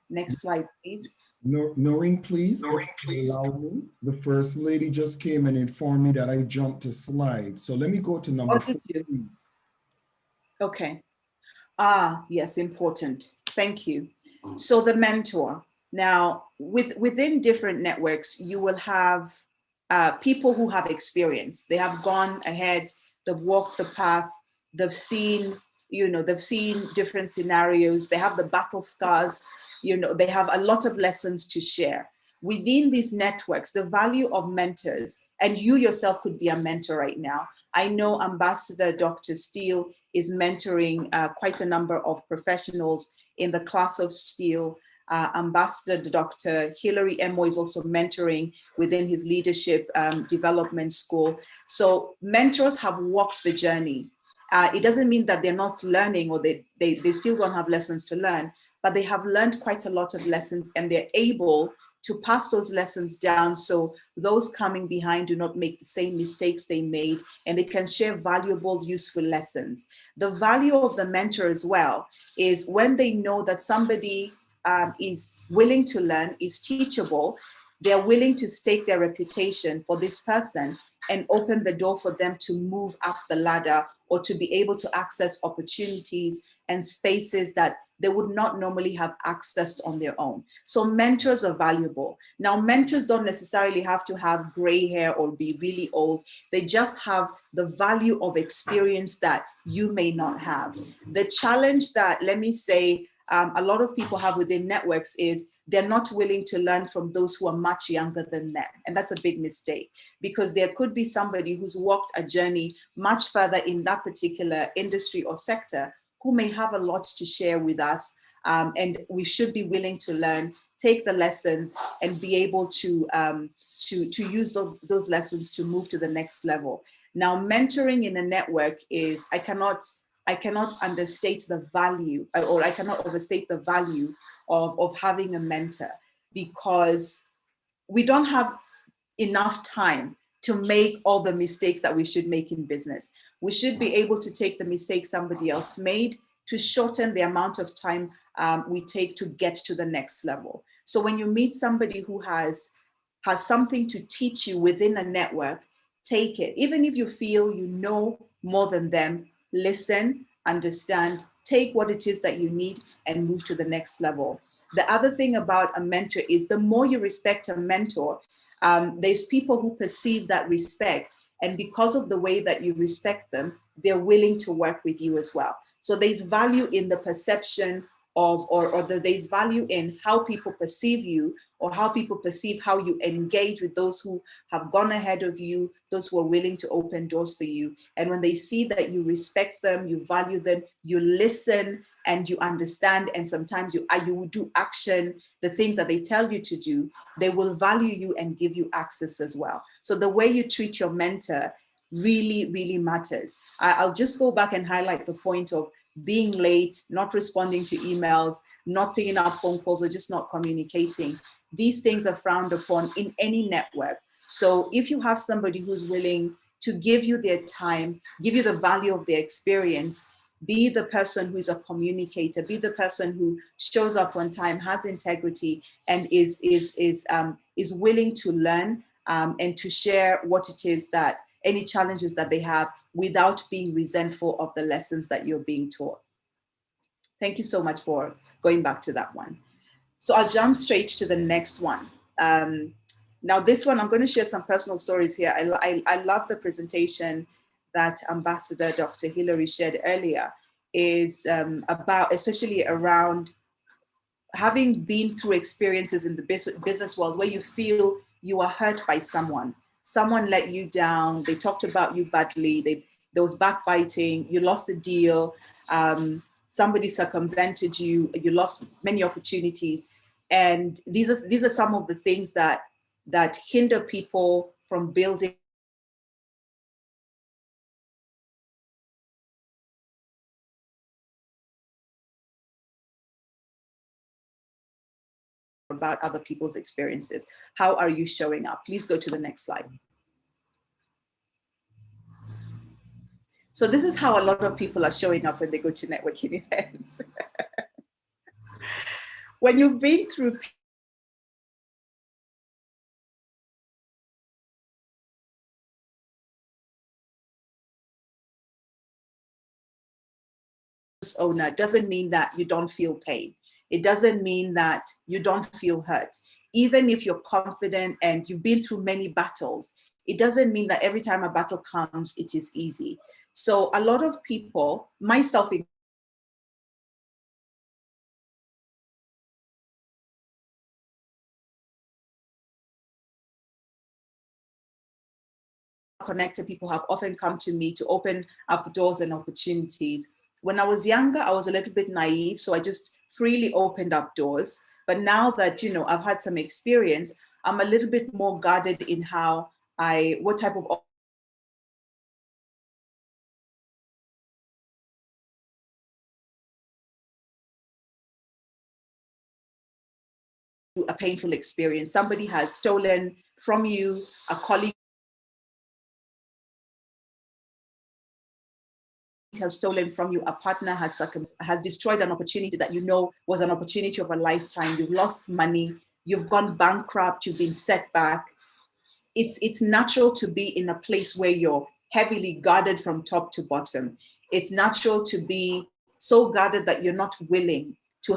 Next slide, please. Noreen, please. Allow me. The First Lady just came and informed me that I jumped to slide. So let me go to number 4, please. Okay. Yes, important. Thank you. So the mentor. Now, within different networks, you will have people who have experience. They have gone ahead, they've walked the path, they've seen different scenarios, they have the battle scars, they have a lot of lessons to share. Within these networks, the value of mentors, and you yourself could be a mentor right now. I know Ambassador Dr. SteelE is mentoring quite a number of professionals in the Class of SteelE. Ambassador Dr. Hillary Emoh is also mentoring within his leadership development school. So mentors have walked the journey. It doesn't mean that they're not learning, or they still don't have lessons to learn, but they have learned quite a lot of lessons, and they're able to pass those lessons down so those coming behind do not make the same mistakes they made, and they can share valuable, useful lessons. The value of the mentor as well is when they know that somebody is willing to learn, is teachable, they're willing to stake their reputation for this person and open the door for them to move up the ladder, or to be able to access opportunities and spaces that they would not normally have accessed on their own. So mentors are valuable. Now, mentors don't necessarily have to have gray hair or be really old. They just have the value of experience that you may not have. The challenge that, let me say, a lot of people have within networks is they're not willing to learn from those who are much younger than them. And that's a big mistake, because there could be somebody who's walked a journey much further in that particular industry or sector, who may have a lot to share with us. And we should be willing to learn, take the lessons, and be able to use those lessons to move to the next level. Now, mentoring in a network is, I cannot understate the value, or I cannot overstate the value of having a mentor, because we don't have enough time to make all the mistakes that we should make in business. We should be able to take the mistakes somebody else made to shorten the amount of time we take to get to the next level. So when you meet somebody who has something to teach you within a network, take it. Even if you feel you know more than them, listen, understand, take what it is that you need and move to the next level. The other thing about a mentor is the more you respect a mentor, there's people who perceive that respect, and because of the way that you respect them, they're willing to work with you as well. So there's value in the perception of, or there's value in how people perceive you, or how people perceive how you engage with those who have gone ahead of you, those who are willing to open doors for you. And when they see that you respect them, you value them, you listen, and you understand, and sometimes you will do action, the things that they tell you to do, they will value you and give you access as well. So the way you treat your mentor really, really matters. I'll just go back and highlight the point of being late, not responding to emails, not picking up phone calls, or just not communicating. These things are frowned upon in any network. So if you have somebody who's willing to give you their time, give you the value of their experience, be the person who is a communicator, be the person who shows up on time, has integrity, and is willing to learn and to share what it is that any challenges that they have without being resentful of the lessons that you're being taught. Thank you so much for going back to that one. So I'll jump straight to the next one. Now this one, I'm going to share some personal stories here. I love the presentation that Ambassador Dr. Hillary shared earlier, is about, especially around having been through experiences in the business world where you feel you are hurt by someone let you down, they talked about you badly, there was backbiting, you lost a deal, somebody circumvented you, you lost many opportunities. And these are some of the things that hinder people from building about other people's experiences. How are you showing up? Please go to the next slide. So this is how a lot of people are showing up when they go to networking events. When you've been through owner doesn't mean that you don't feel pain. It doesn't mean that you don't feel hurt. Even if you're confident and you've been through many battles, it doesn't mean that every time a battle comes, it is easy. So a lot of people, myself included, connected people have often come to me to open up doors and opportunities. When I was younger, I was a little bit naive, so I just freely opened up doors. But now that, I've had some experience, I'm a little bit more guarded in how what type of a painful experience. Somebody has stolen from you, a colleague has stolen from you, a partner has destroyed an opportunity that was an opportunity of a lifetime. You've lost money, you've gone bankrupt, you've been set back. It's natural to be in a place where you're heavily guarded from top to bottom. It's natural to be so guarded that you're not willing to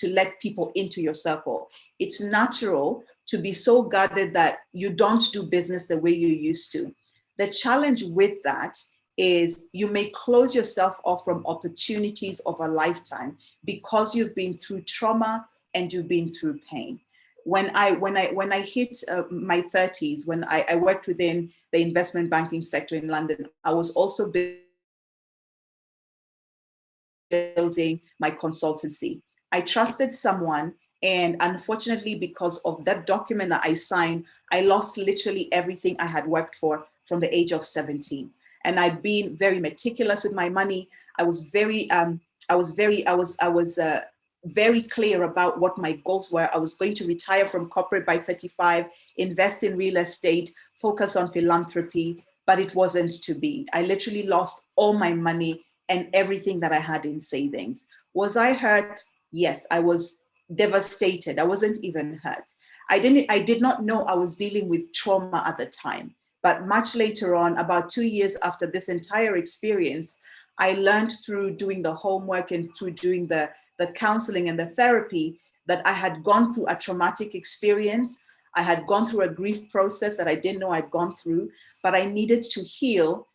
let people into your circle. It's natural to be so guarded that you don't do business the way you used to. The challenge with that is you may close yourself off from opportunities of a lifetime because you've been through trauma and you've been through pain. When I hit my 30s, when I worked within the investment banking sector in London, I was also building my consultancy. I trusted someone, and unfortunately, because of that document that I signed, I lost literally everything I had worked for from the age of 17. And I'd been very meticulous with my money. I was very clear about what my goals were. I was going to retire from corporate by 35, invest in real estate, focus on philanthropy, but it wasn't to be. I literally lost all my money and everything that I had in savings. Was I hurt? Yes, I was devastated. I wasn't even hurt. I did not know I was dealing with trauma at the time. But much later on, about 2 years after this entire experience, I learned through doing the homework and through doing the counseling and the therapy that I had gone through a traumatic experience. I had gone through a grief process that I didn't know I'd gone through, but I needed to heal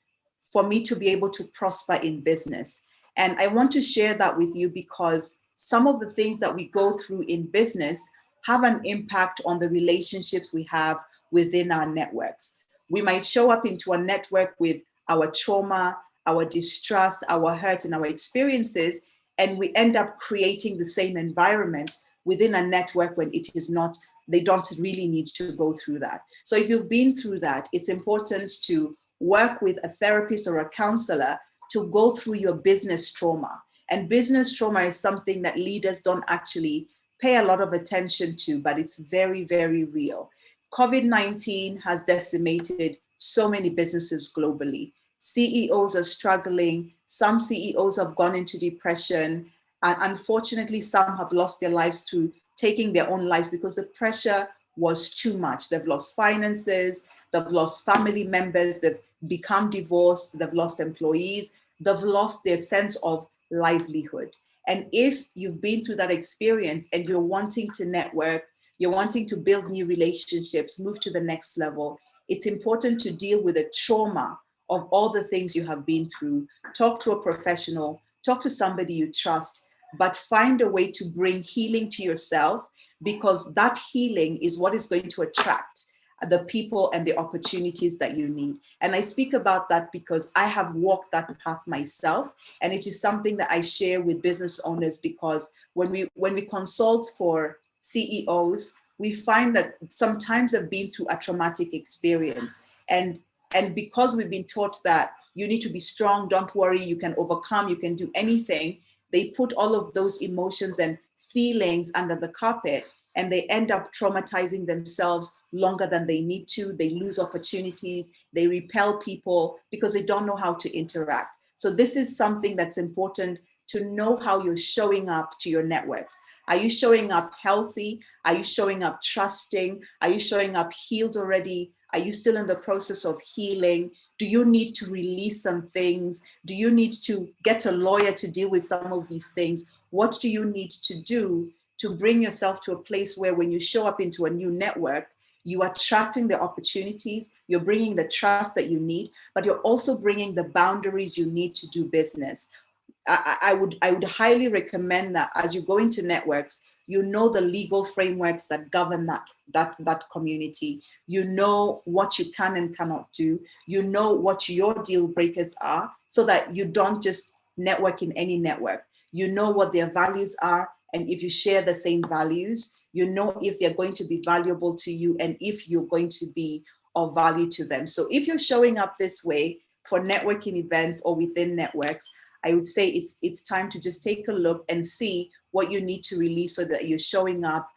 for me to be able to prosper in business. And I want to share that with you because some of the things that we go through in business have an impact on the relationships we have within our networks. We might show up into a network with our trauma, our distrust, our hurt, and our experiences, and we end up creating the same environment within a network when it is not, they don't really need to go through that. So if you've been through that, it's important to work with a therapist or a counselor to go through your business trauma. And business trauma is something that leaders don't actually pay a lot of attention to, but it's very, very real. COVID-19 has decimated so many businesses globally. CEOs are struggling. Some CEOs have gone into depression. And unfortunately, some have lost their lives through taking their own lives because the pressure was too much. They've lost finances, they've lost family members, they've become divorced, they've lost employees, they've lost their sense of livelihood. And if you've been through that experience and you're wanting to network, you're wanting to build new relationships, move to the next level, it's important to deal with the trauma of all the things you have been through. Talk to a professional, talk to somebody you trust, but find a way to bring healing to yourself, because that healing is what is going to attract the people and the opportunities that you need. And I speak about that because I have walked that path myself, and it is something that I share with business owners, because when we consult for CEOs, we find that sometimes they've been through a traumatic experience. And because we've been taught that you need to be strong, don't worry, you can overcome, you can do anything, they put all of those emotions and feelings under the carpet, and they end up traumatizing themselves longer than they need to. They lose opportunities, they repel people because they don't know how to interact. So this is something that's important, to know how you're showing up to your networks. Are you showing up healthy? Are you showing up trusting? Are you showing up healed already? Are you still in the process of healing? Do you need to release some things? Do you need to get a lawyer to deal with some of these things? What do you need to do to bring yourself to a place where when you show up into a new network, you are attracting the opportunities, you're bringing the trust that you need, but you're also bringing the boundaries you need to do business. I would highly recommend that as you go into networks, you know the legal frameworks that govern that community. You know what you can and cannot do. You know what your deal breakers are, so that you don't just network in any network. You know what their values are, and if you share the same values, you know if they're going to be valuable to you and if you're going to be of value to them. So if you're showing up this way for networking events or within networks, I would say it's time to just take a look and see what you need to release so that you're showing up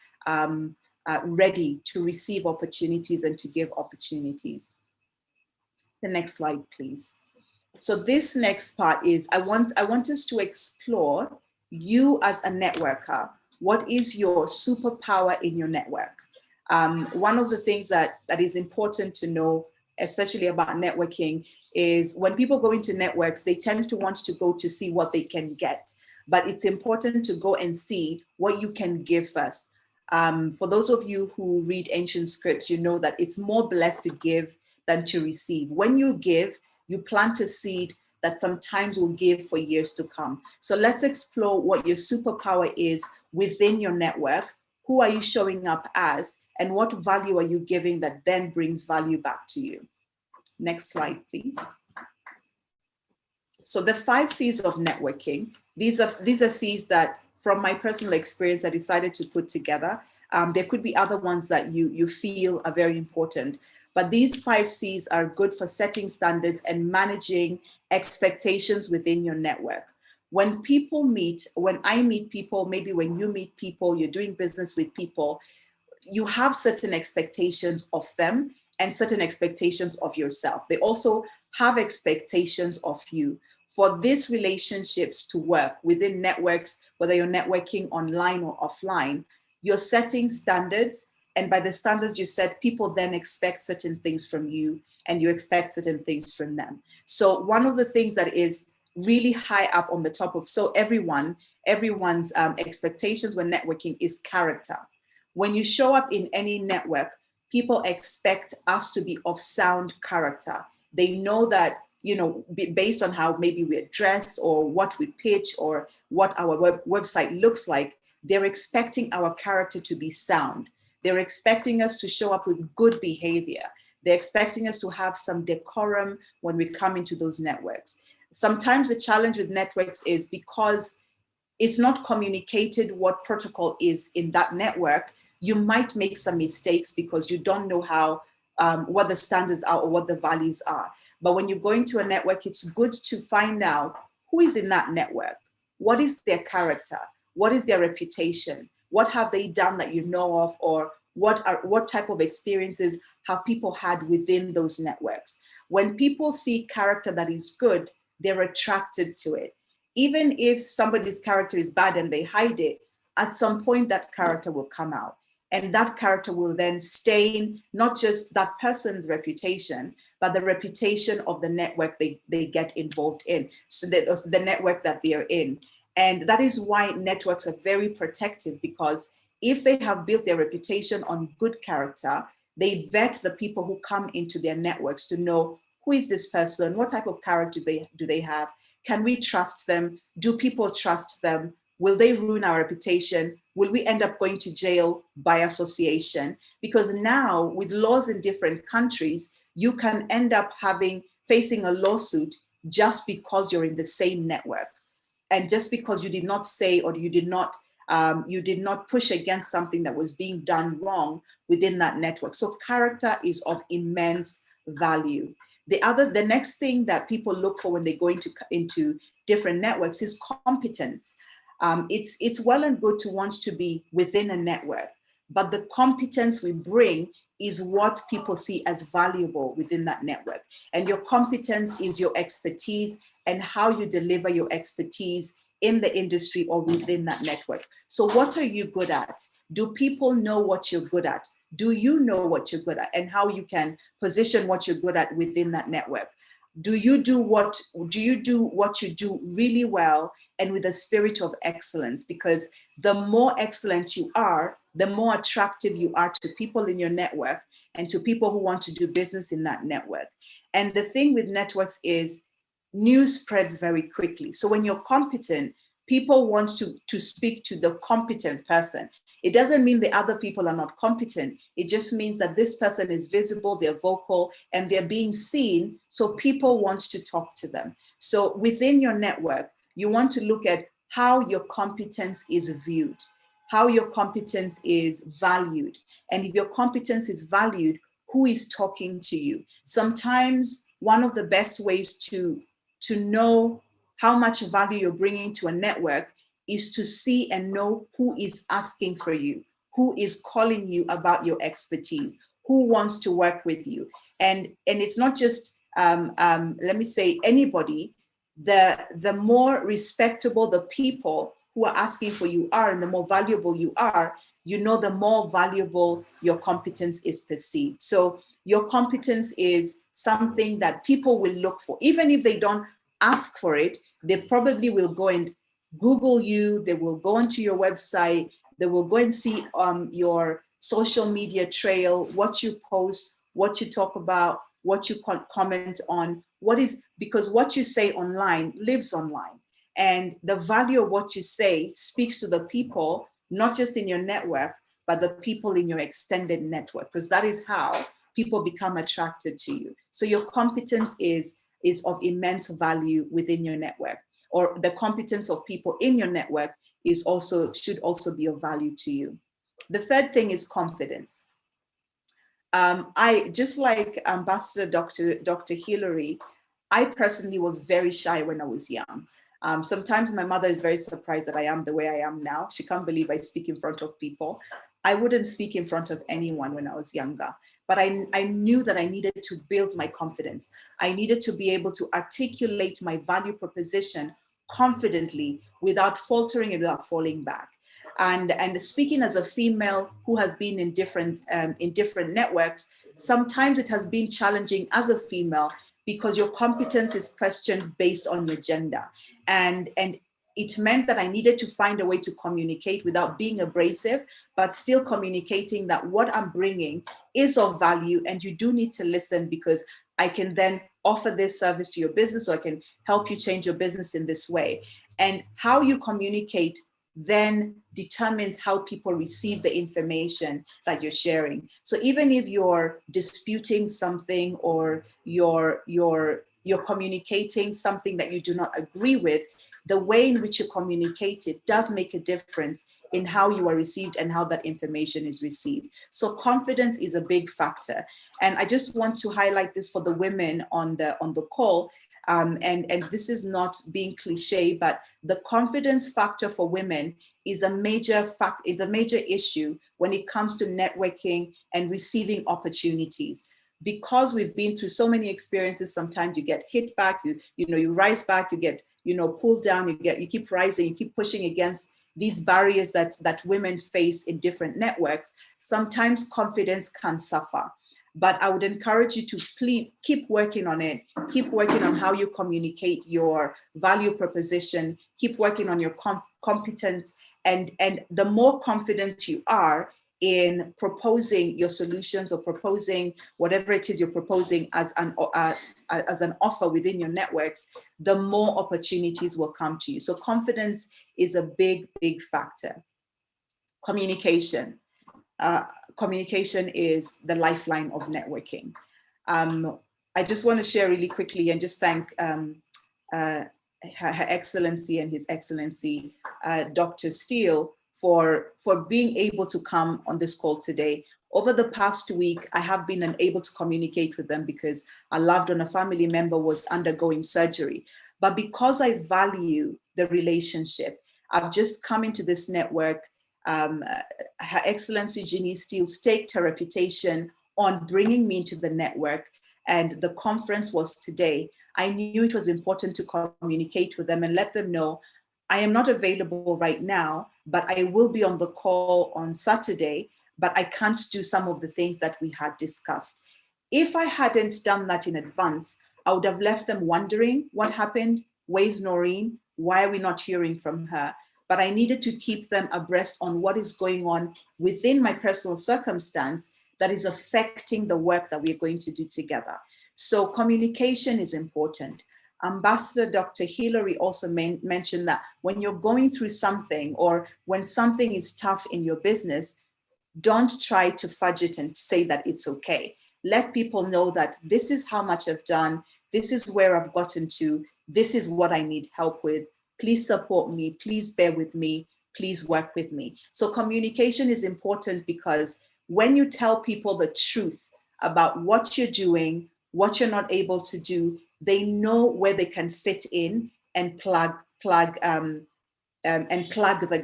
ready to receive opportunities and to give opportunities. The next slide, please. So this next part is, I want us to explore you as a networker. What is your superpower in your network? One of the things that is important to know, especially about networking, is when people go into networks, they tend to want to go to see what they can get. But it's important to go and see what you can give first. For those of you who read ancient scripts, you know that it's more blessed to give than to receive. When you give, you plant a seed that sometimes will give for years to come. So let's explore what your superpower is within your network. Who are you showing up as? And what value are you giving that then brings value back to you? Next slide, please. So the 5 C's of networking, these are C's that from my personal experience I decided to put together. There could be other ones that you feel are very important, but these 5 C's are good for setting standards and managing expectations within your network. When people meet, when I meet people, maybe when you meet people, you're doing business with people, you have certain expectations of them and certain expectations of yourself. They also have expectations of you. For these relationships to work within networks, whether you're networking online or offline, you're setting standards. And by the standards you set, people then expect certain things from you and you expect certain things from them. So one of the things that is really high up on the top of everyone's expectations when networking is character. When you show up in any network, people expect us to be of sound character. They know that, based on how maybe we're dressed or what we pitch or what our website looks like, they're expecting our character to be sound. They're expecting us to show up with good behavior. They're expecting us to have some decorum when we come into those networks. Sometimes the challenge with networks is because it's not communicated what protocol is in that network, you might make some mistakes because you don't know how, what the standards are or what the values are. But when you go into a network, it's good to find out who is in that network. What is their character? What is their reputation? What have they done that you know of? Or what type of experiences have people had within those networks? When people see character that is good, they're attracted to it. Even if somebody's character is bad and they hide it, at some point that character will come out. And that character will then stain not just that person's reputation, but the reputation of the network they get involved in, so the network that they're in. And that is why networks are very protective, because if they have built their reputation on good character, they vet the people who come into their networks to know, who is this person? What type of character do they have? Can we trust them? Do people trust them? Will they ruin our reputation? Will we end up going to jail by association? Because now with laws in different countries, you can end up facing a lawsuit just because you're in the same network. And just because you did not say, or you did not push against something that was being done wrong within that network. So character is of immense value. The next thing that people look for when they go into different networks is competence. It's well and good to want to be within a network, but the competence we bring is what people see as valuable within that network. And your competence is your expertise and how you deliver your expertise in the industry or within that network. So what are you good at? Do people know what you're good at? Do you know what you're good at and how you can position what you're good at within that network? Do you do what you do really well and with a spirit of excellence? Because the more excellent you are, the more attractive you are to people in your network and to people who want to do business in that network. And the thing with networks is news spreads very quickly. So when you're competent, people want to speak to the competent person. It doesn't mean the other people are not competent. It just means that this person is visible, they're vocal, and they're being seen. So people want to talk to them. So within your network, you want to look at how your competence is viewed, how your competence is valued. And if your competence is valued, who is talking to you? Sometimes one of the best ways to know how much value you're bringing to a network is to see and know who is asking for you, who is calling you about your expertise, who wants to work with you. And it's not just, let me say, anybody. The more respectable the people who are asking for you are and the more valuable you are, the more valuable your competence is perceived. So your competence is something that people will look for. Even if they don't ask for it, they probably will go and Google you, they will go onto your website, they will go and see your social media trail, what you post, what you talk about, what you comment on, because what you say online lives online. And the value of what you say speaks to the people, not just in your network, but the people in your extended network, because that is how people become attracted to you. So your competence is of immense value within your network, or the competence of people in your network should also be of value to you. The third thing is confidence. I just like Ambassador Dr. Hillary, I personally was very shy when I was young. Sometimes my mother is very surprised that I am the way I am now. She can't believe I speak in front of people. I wouldn't speak in front of anyone when I was younger, but I knew that I needed to build my confidence. I needed to be able to articulate my value proposition confidently without faltering and without falling back. And speaking as a female who has been in different networks, sometimes it has been challenging as a female because your competence is questioned based on your gender. And it meant that I needed to find a way to communicate without being abrasive, but still communicating that what I'm bringing is of value and you do need to listen, because I can then offer this service to your business, or I can help you change your business in this way. And how you communicate then determines how people receive the information that you're sharing. So even if you're disputing something, or you're communicating something that you do not agree with, the way in which you communicate it does make a difference in how you are received and how that information is received. So confidence is a big factor. And I just want to highlight this for the women on the call. And this is not being cliche, but the confidence factor for women is a major issue when it comes to networking and receiving opportunities. Because we've been through so many experiences, sometimes you get hit back, you rise back, you get pulled down, you keep rising, you keep pushing against these barriers that women face in different networks. Sometimes confidence can suffer. But I would encourage you to please keep working on it. Keep working on how you communicate your value proposition. Keep working on your competence. And the more confident you are in proposing your solutions or proposing whatever it is you're proposing as an offer within your networks, the more opportunities will come to you. So confidence is a big, big factor. Communication. Communication is the lifeline of networking. I just want to share really quickly and just thank Her Excellency and His Excellency, Dr. SteelE, for being able to come on this call today. Over the past week, I have been unable to communicate with them because a loved one, a family member was undergoing surgery. But because I value the relationship, I've just come into this network. Her Excellency Jeannie Steele staked her reputation on bringing me into the network, and the conference was today. I knew it was important to communicate with them and let them know I am not available right now, but I will be on the call on Saturday, but I can't do some of the things that we had discussed. If I hadn't done that in advance, I would have left them wondering what happened, where's Noreen, why are we not hearing from her? But I needed to keep them abreast on what is going on within my personal circumstance that is affecting the work that we're going to do together. So communication is important. Ambassador Dr. Hillary also mentioned that when you're going through something, or when something is tough in your business, don't try to fudge it and say that it's okay. Let people know that this is how much I've done, this is where I've gotten to, this is what I need help with. Please support me, please bear with me, please work with me. So communication is important, because when you tell people the truth about what you're doing, what you're not able to do, they know where they can fit in and plug the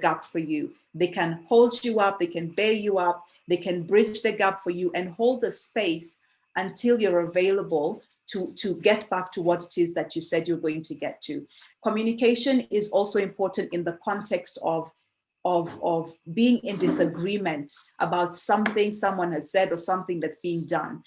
gap for you. They can hold you up, they can bear you up, they can bridge the gap for you and hold the space until you're available to get back to what it is that you said you're going to get to. Communication is also important in the context of being in disagreement about something someone has said or something that's being done.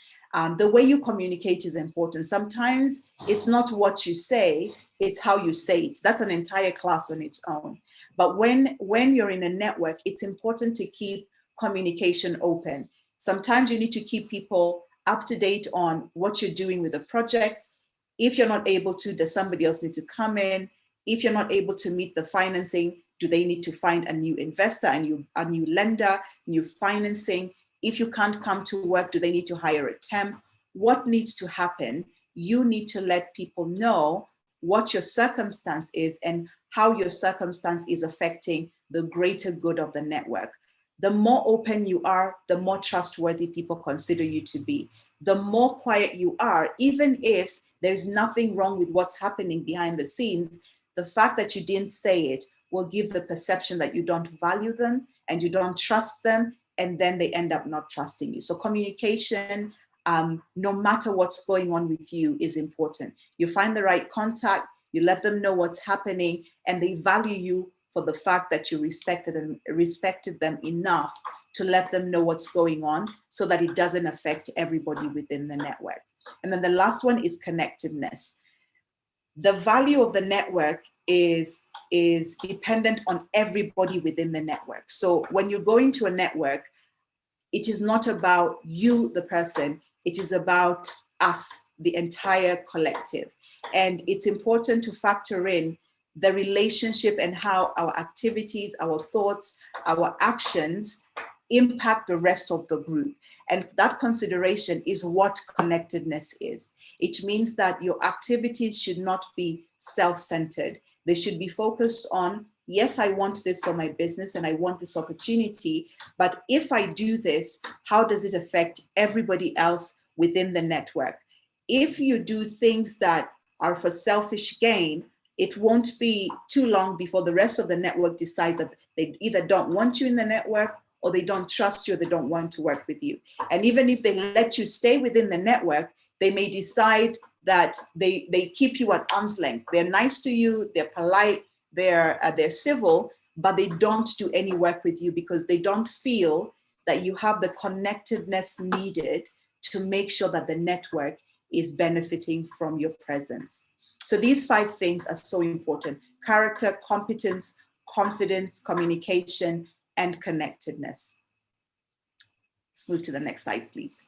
The way you communicate is important. Sometimes it's not what you say, it's how you say it. That's an entire class on its own. But when you're in a network, it's important to keep communication open. Sometimes you need to keep people up to date on what you're doing with the project. If you're not able to, does somebody else need to come in? If you're not able to meet the financing, do they need to find a new investor, a new lender, new financing? If you can't come to work, do they need to hire a temp? What needs to happen? You need to let people know what your circumstance is and how your circumstance is affecting the greater good of the network. The more open you are, the more trustworthy people consider you to be. The more quiet you are, even if there's nothing wrong with what's happening behind the scenes, the fact that you didn't say it will give the perception that you don't value them and you don't trust them, and then they end up not trusting you. So communication, no matter what's going on with you, is important. You find the right contact, you let them know what's happening, and they value you for the fact that you respected them enough to let them know what's going on so that it doesn't affect everybody within the network. And then the last one is connectiveness. The value of the network is dependent on everybody within the network. So when you go into a network, it is not about you, the person, it is about us, the entire collective. And it's important to factor in the relationship and how our activities, our thoughts, our actions impact the rest of the group. And that consideration is what connectedness is. It means that your activities should not be self-centered. They should be focused on, yes, I want this for my business and I want this opportunity, but if I do this, how does it affect everybody else within the network? If you do things that are for selfish gain, it won't be too long before the rest of the network decides that they either don't want you in the network, or they don't trust you, or they don't want to work with you. And even if they let you stay within the network, they may decide that they keep you at arm's length. They're nice to you, they're polite, they're civil, but they don't do any work with you because they don't feel that you have the connectedness needed to make sure that the network is benefiting from your presence. So these 5 things are so important: character, competence, confidence, communication, and connectedness. Let's move to the next slide, please.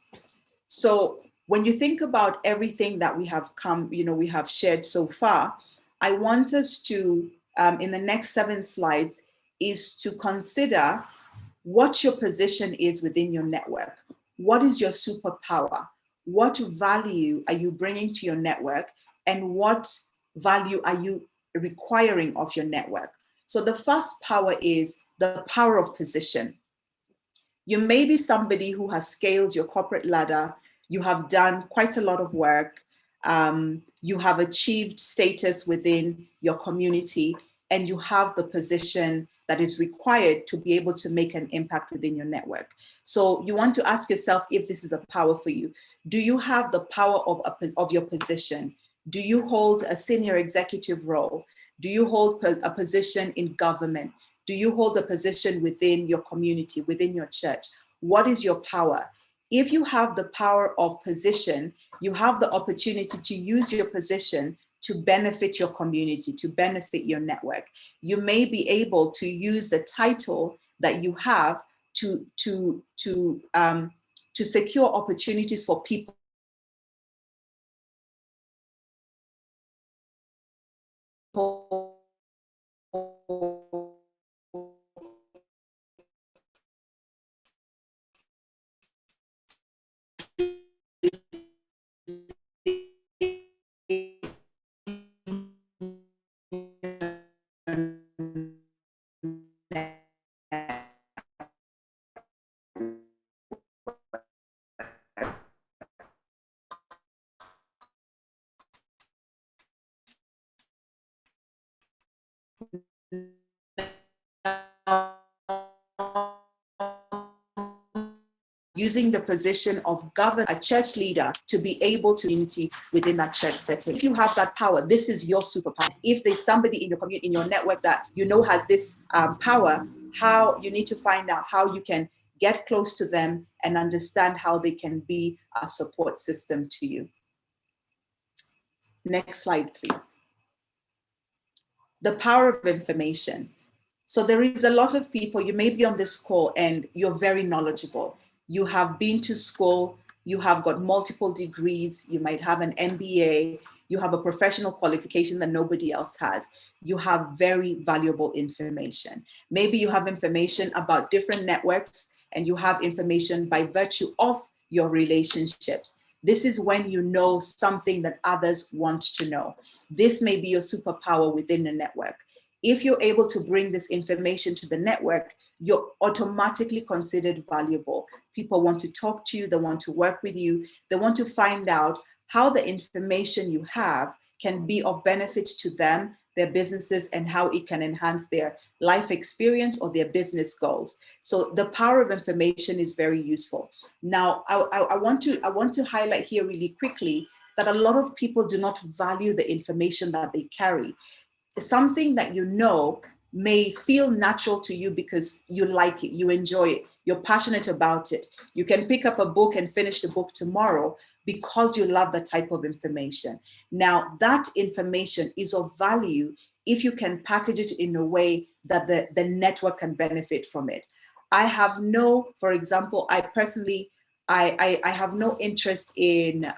So when you think about everything that we have we have shared so far, I want us to, in the next 7 slides, is to consider what your position is within your network. What is your superpower? What value are you bringing to your network? And what value are you requiring of your network? So the first power is the power of position. You may be somebody who has scaled your corporate ladder. You have done quite a lot of work. You have achieved status within your community, and you have the position that is required to be able to make an impact within your network. So you want to ask yourself if this is a power for you. Do you have the power of your position? Do you hold a senior executive role? Do you hold a position in government? Do you hold a position within your community, within your church? What is your power? If you have the power of position, you have the opportunity to use your position to benefit your community, to benefit your network. You may be able to use the title that you have to secure opportunities for people using the position of a church leader to be able to unity within that church setting. If you have that power, this is your superpower. If there's somebody in your community, in your network that you know has this power, how you need to find out how you can get close to them and understand how they can be a support system to you. Next slide, please. The power of information. So there is a lot of people, you may be on this call and you're very knowledgeable. You have been to school, you have got multiple degrees, you might have an MBA, you have a professional qualification that nobody else has. You have very valuable information. Maybe you have information about different networks and you have information by virtue of your relationships. This is when you know something that others want to know. This may be your superpower within the network. If you're able to bring this information to the network, you're automatically considered valuable. People want to talk to you, they want to work with you, they want to find out how the information you have can be of benefit to them their businesses and how it can enhance their life experience or their business goals. So the power of information is very useful. Now, I want to highlight here really quickly that a lot of people do not value the information that they carry. Something that you know may feel natural to you because you like it, you enjoy it, you're passionate about it. You can pick up a book and finish the book tomorrow because you love the type of information. Now, that information is of value if you can package it in a way that the network can benefit from it. I have no, for example, I personally, I have no interest in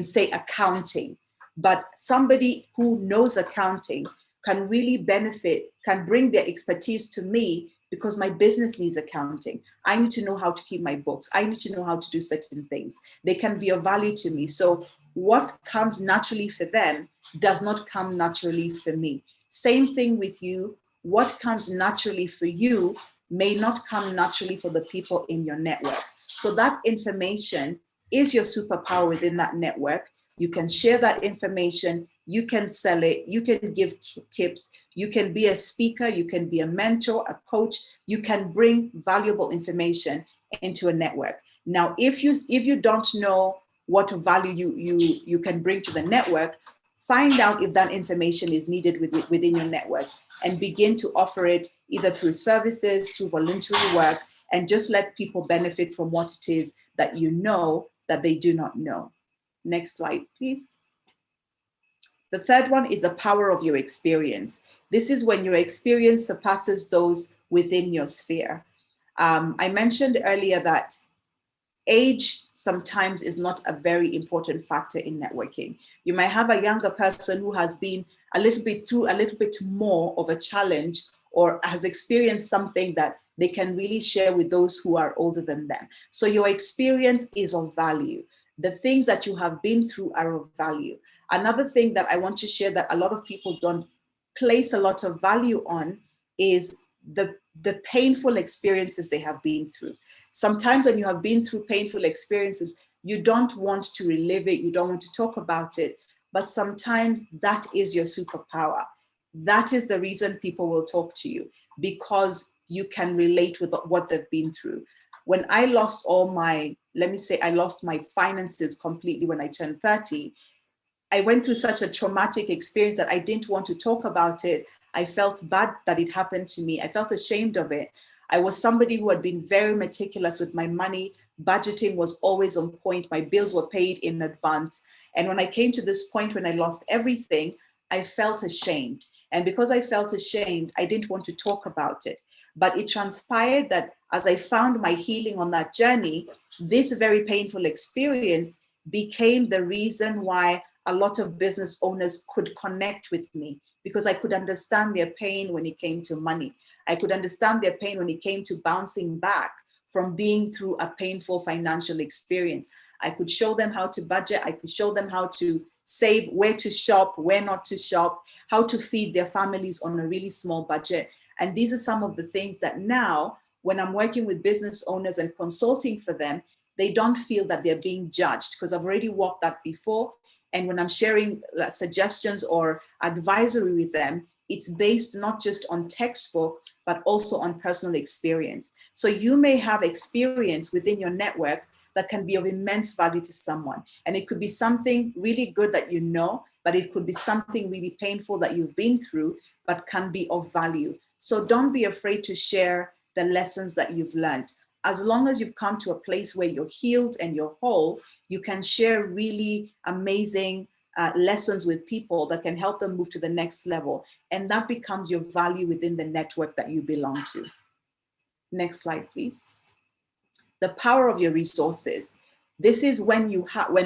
say accounting, but somebody who knows accounting can really benefit, can bring their expertise to me because my business needs accounting. I need to know how to keep my books. I need to know how to do certain things. They can be of value to me. So what comes naturally for them does not come naturally for me. Same thing with you. What comes naturally for you may not come naturally for the people in your network. So that information is your superpower within that network. You can share that information, you can sell it, you can give tips, you can be a speaker, you can be a mentor, a coach, you can bring valuable information into a network. Now, if you don't know what value you can bring to the network, find out if that information is needed within your network and begin to offer it either through services, through voluntary work, and just let people benefit from what it is that you know that they do not know. Next slide, please. The third one is the power of your experience. This is when your experience surpasses those within your sphere. I mentioned earlier that age sometimes is not a very important factor in networking. You might have a younger person who has been a little bit more of a challenge or has experienced something that they can really share with those who are older than them. So your experience is of value. The things that you have been through are of value. Another thing that I want to share that a lot of people don't place a lot of value on is the painful experiences they have been through. Sometimes when you have been through painful experiences, you don't want to relive it, you don't want to talk about it, but sometimes that is your superpower. That is the reason people will talk to you, because you can relate with what they've been through. When I lost all my, let me say I lost my finances completely when I turned 30, I went through such a traumatic experience that I didn't want to talk about it. I felt bad that it happened to me. I felt ashamed of it. I was somebody who had been very meticulous with my money. Budgeting was always on point. My bills were paid in advance. And when I came to this point when I lost everything, I felt ashamed. And because I felt ashamed, I didn't want to talk about it. But it transpired that as I found my healing on that journey, this very painful experience became the reason why a lot of business owners could connect with me, because I could understand their pain when it came to money. I could understand their pain when it came to bouncing back from being through a painful financial experience. I could show them how to budget. I could show them how to save, where to shop, where not to shop, how to feed their families on a really small budget. And these are some of the things that now, when I'm working with business owners and consulting for them, they don't feel that they're being judged, because I've already walked that before. And when I'm sharing suggestions or advisory with them, it's based not just on textbook, but also on personal experience. So you may have experience within your network that can be of immense value to someone. And it could be something really good that you know, but it could be something really painful that you've been through, but can be of value. So don't be afraid to share the lessons that you've learned. As long as you've come to a place where you're healed and you're whole, you can share really amazing lessons with people that can help them move to the next level. And that becomes your value within the network that you belong to. Next slide, please. The power of your resources. This is when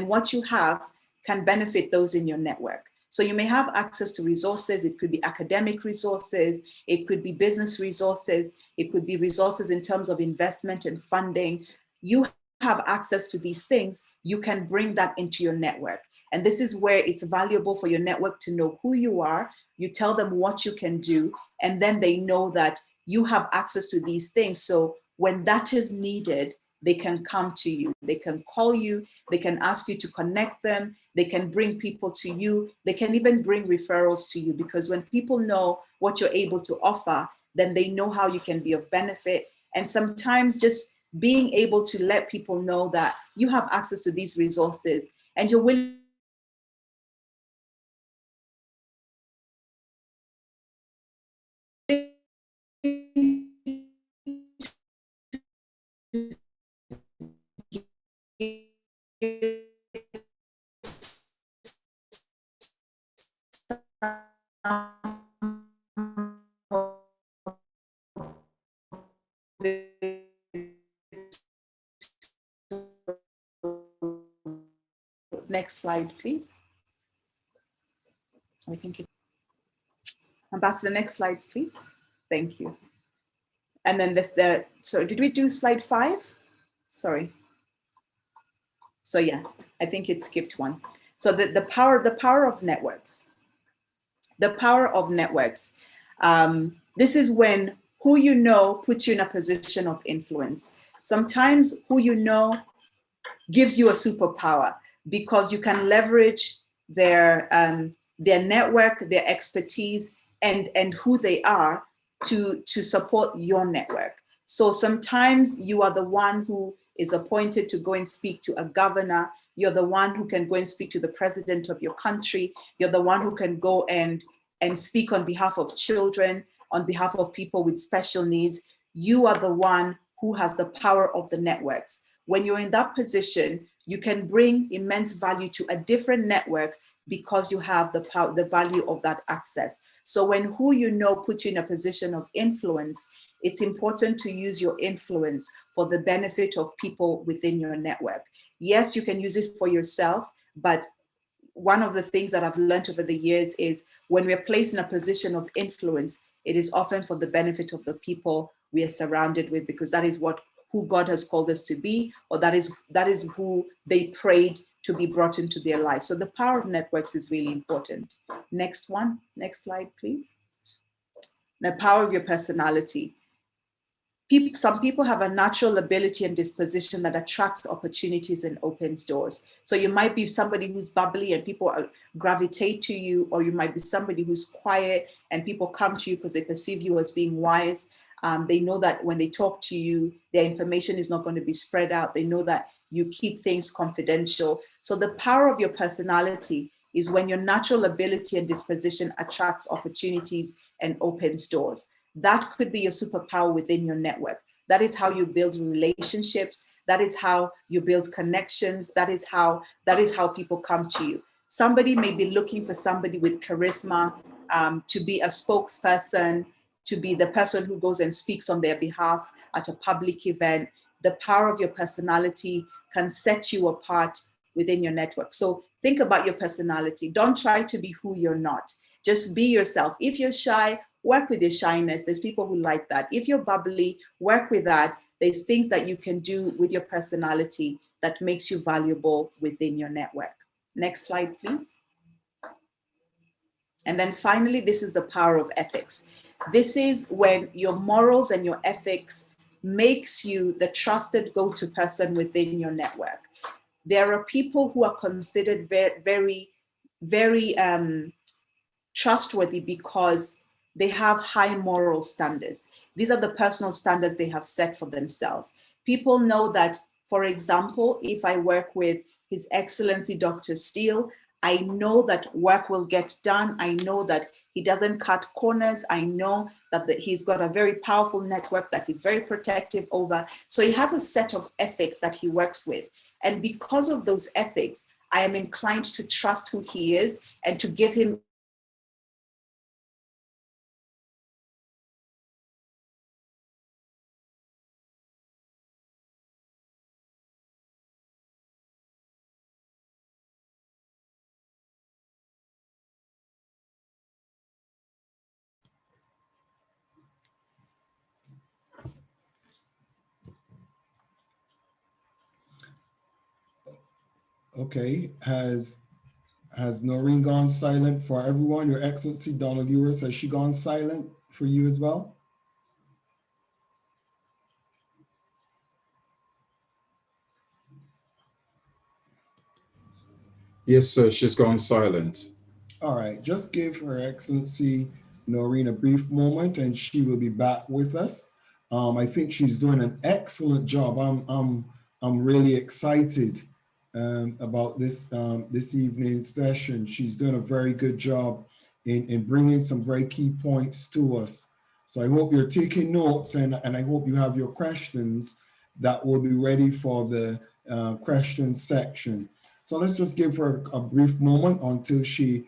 what you have can benefit those in your network. So you may have access to resources. It could be academic resources. It could be business resources. It could be resources in terms of investment and funding. You have access to these things, you can bring that into your network. And this is where it's valuable for your network to know who you are. You tell them what you can do, and then they know that you have access to these things. So when that is needed, they can come to you, they can call you, they can ask you to connect them, they can bring people to you, they can even bring referrals to you, because when people know what you're able to offer, then they know how you can be of benefit. And sometimes just being able to let people know that you have access to these resources and you're willing Next slide, please. I think Ambassador, next slide, please. Thank you. And then so did we do slide 5? Sorry. So yeah, I think it skipped one. So the power of networks. The power of networks. This is when who you know puts you in a position of influence. Sometimes who you know gives you a superpower because you can leverage their network, their expertise, and who they are to support your network. So sometimes you are the one who is appointed to go and speak to a governor. You're the one who can go and speak to the president of your country. You're the one who can go and speak on behalf of children, on behalf of people with special needs. You are the one who has the power of the networks. When you're in that position, you can bring immense value to a different network because you have the power, the value of that access. So when who you know puts you in a position of influence, it's important to use your influence for the benefit of people within your network. Yes, you can use it for yourself, but one of the things that I've learned over the years is when we're placed in a position of influence, it is often for the benefit of the people we are surrounded with, because that is who God has called us to be, or that is who they prayed to be brought into their life. So the power of networks is really important. Next one, next slide, please. The power of your personality. Some people have a natural ability and disposition that attracts opportunities and opens doors. So you might be somebody who's bubbly and people gravitate to you, or you might be somebody who's quiet and people come to you because they perceive you as being wise. They know that when they talk to you, their information is not going to be spread out. They know that you keep things confidential. So the power of your personality is when your natural ability and disposition attracts opportunities and opens doors. That could be your superpower within your network. That is how you build relationships. That is how you build connections. That is how people come to you. Somebody may be looking for somebody with charisma, to be a spokesperson, to be the person who goes and speaks on their behalf at a public event. The power of your personality can set you apart within your network. So think about your personality. Don't try to be who you're not. Just be yourself. If you're shy, work with your shyness. There's people who like that. If you're bubbly, work with that. There's things that you can do with your personality that makes you valuable within your network. Next slide, please. And then finally, this is the power of ethics. This is when your morals and your ethics makes you the trusted go-to person within your network. There are people who are considered very, very trustworthy because they have high moral standards. These are the personal standards they have set for themselves. People know that, for example, if I work with His Excellency Dr. SteelE, I know that work will get done. I know that he doesn't cut corners. I know that he's got a very powerful network that he's very protective over. So he has a set of ethics that he works with. And because of those ethics, I am inclined to trust who he is and to give him Okay, has Noreen gone silent for everyone? Your Excellency, Donald Lewis, has she gone silent for you as well? Yes, sir. She's gone silent. All right, just give Her Excellency Noreen a brief moment and she will be back with us. I think she's doing an excellent job. I'm really excited about this evening's session. She's doing a very good job in bringing some very key points to us. So I hope you're taking notes and I hope you have your questions that will be ready for the question section. So let's just give her a brief moment until she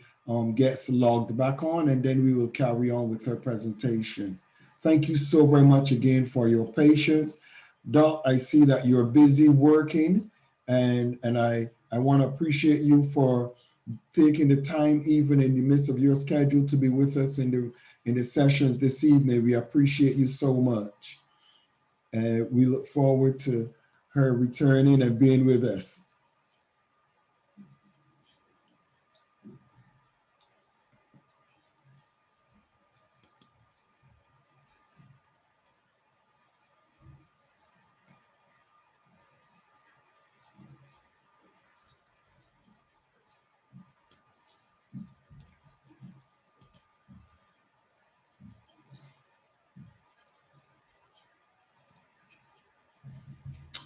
gets logged back on, and then we will carry on with her presentation. Thank you so very much again for your patience. Doc, I see that you're busy working, and I want to appreciate you for taking the time, even in the midst of your schedule, to be with us in the sessions this evening. We appreciate you so much. And we look forward to her returning and being with us.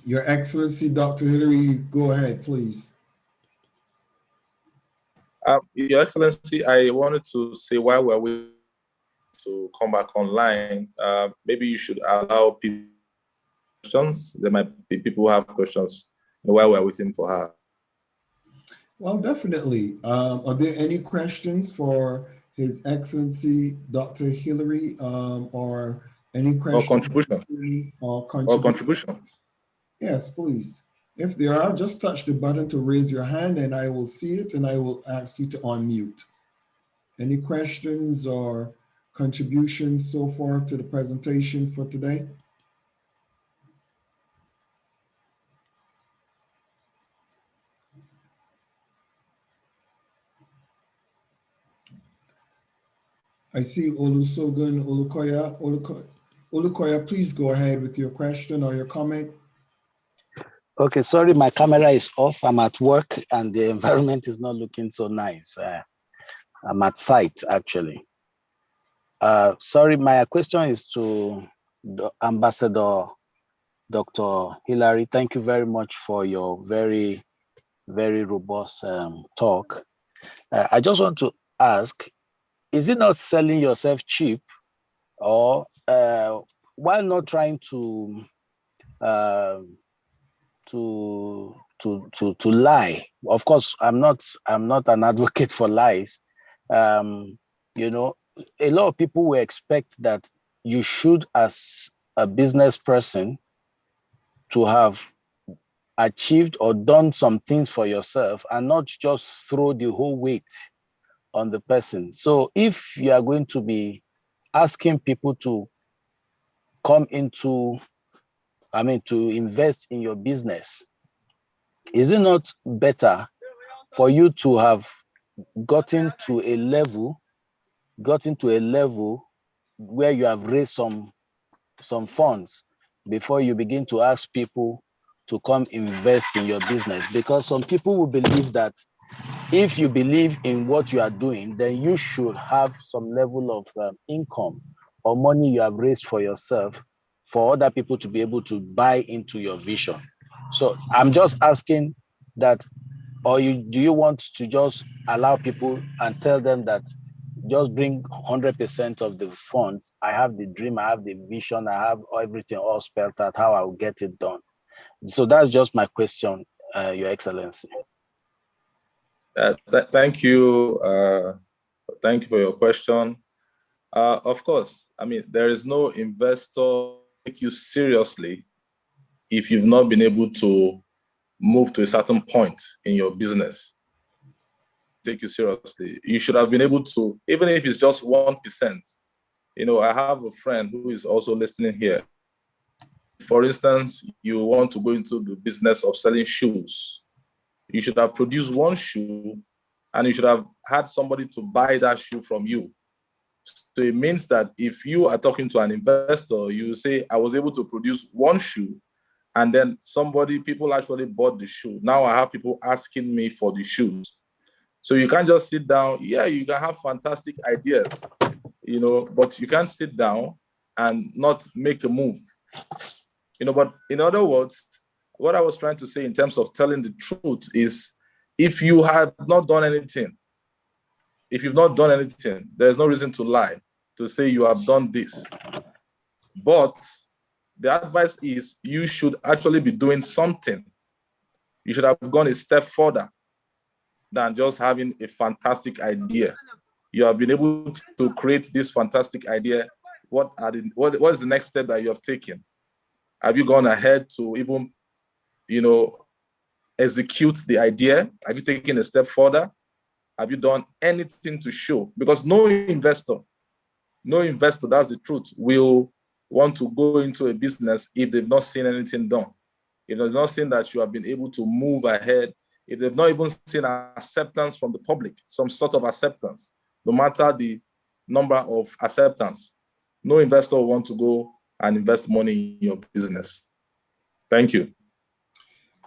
Your Excellency, Dr. Hillary, go ahead, please. Your Excellency, I wanted to say while we're waiting to come back online, maybe you should allow people questions. There might be people who have questions while we're waiting for her. Well, definitely. Are there any questions for His Excellency, Dr. Hillary, or any questions? Or contribution. Yes, please. If there are, just touch the button to raise your hand and I will see it and I will ask you to unmute. Any questions or contributions so far to the presentation for today? I see Olusogun Olukoya. Olukoya, please go ahead with your question or your comment. Okay, sorry, my camera is off. I'm at work and the environment is not looking so nice. I'm at site, actually. Sorry, my question is to the Ambassador Dr. Hillary. Thank you very much for your very, very robust talk. I just want to ask, is it not selling yourself cheap, or why not trying to lie? Of course, I'm not an advocate for lies. You know, a lot of people will expect that you should, as a business person, to have achieved or done some things for yourself and not just throw the whole weight on the person. So if you are going to be asking people to come into, to invest in your business, is it not better for you to have gotten to a level where you have raised some funds before you begin to ask people to come invest in your business? Because some people will believe that if you believe in what you are doing, then you should have some level of income or money you have raised for yourself for other people to be able to buy into your vision. So I'm just asking that, or do you want to just allow people and tell them that just bring 100% of the funds? I have the dream, I have the vision, I have everything all spelled out, how I'll get it done. So that's just my question, Your Excellency. Thank you. Thank you for your question. Of course, there is no investor take you seriously if you've not been able to move to a certain point in your business. Take you seriously. You should have been able to, even if it's just 1%. I have a friend who is also listening here. For instance, you want to go into the business of selling shoes. You should have produced one shoe and you should have had somebody to buy that shoe from you. So it means that if you are talking to an investor, you say, I was able to produce one shoe, and then people actually bought the shoe. Now I have people asking me for the shoes. So you can't just sit down. Yeah, you can have fantastic ideas, but you can't sit down and not make a move. But in other words, what I was trying to say in terms of telling the truth is, if you have not done anything, there's no reason to lie, to say you have done this. But the advice is you should actually be doing something. You should have gone a step further than just having a fantastic idea. You have been able to create this fantastic idea. What is the next step that you have taken? Have you gone ahead to even, execute the idea? Have you taken a step further? Have you done anything to show? Because no investor, that's the truth, will want to go into a business if they've not seen anything done. If they've not seen that you have been able to move ahead, if they've not even seen acceptance from the public, some sort of acceptance, no matter the number of acceptance, no investor will want to go and invest money in your business. Thank you.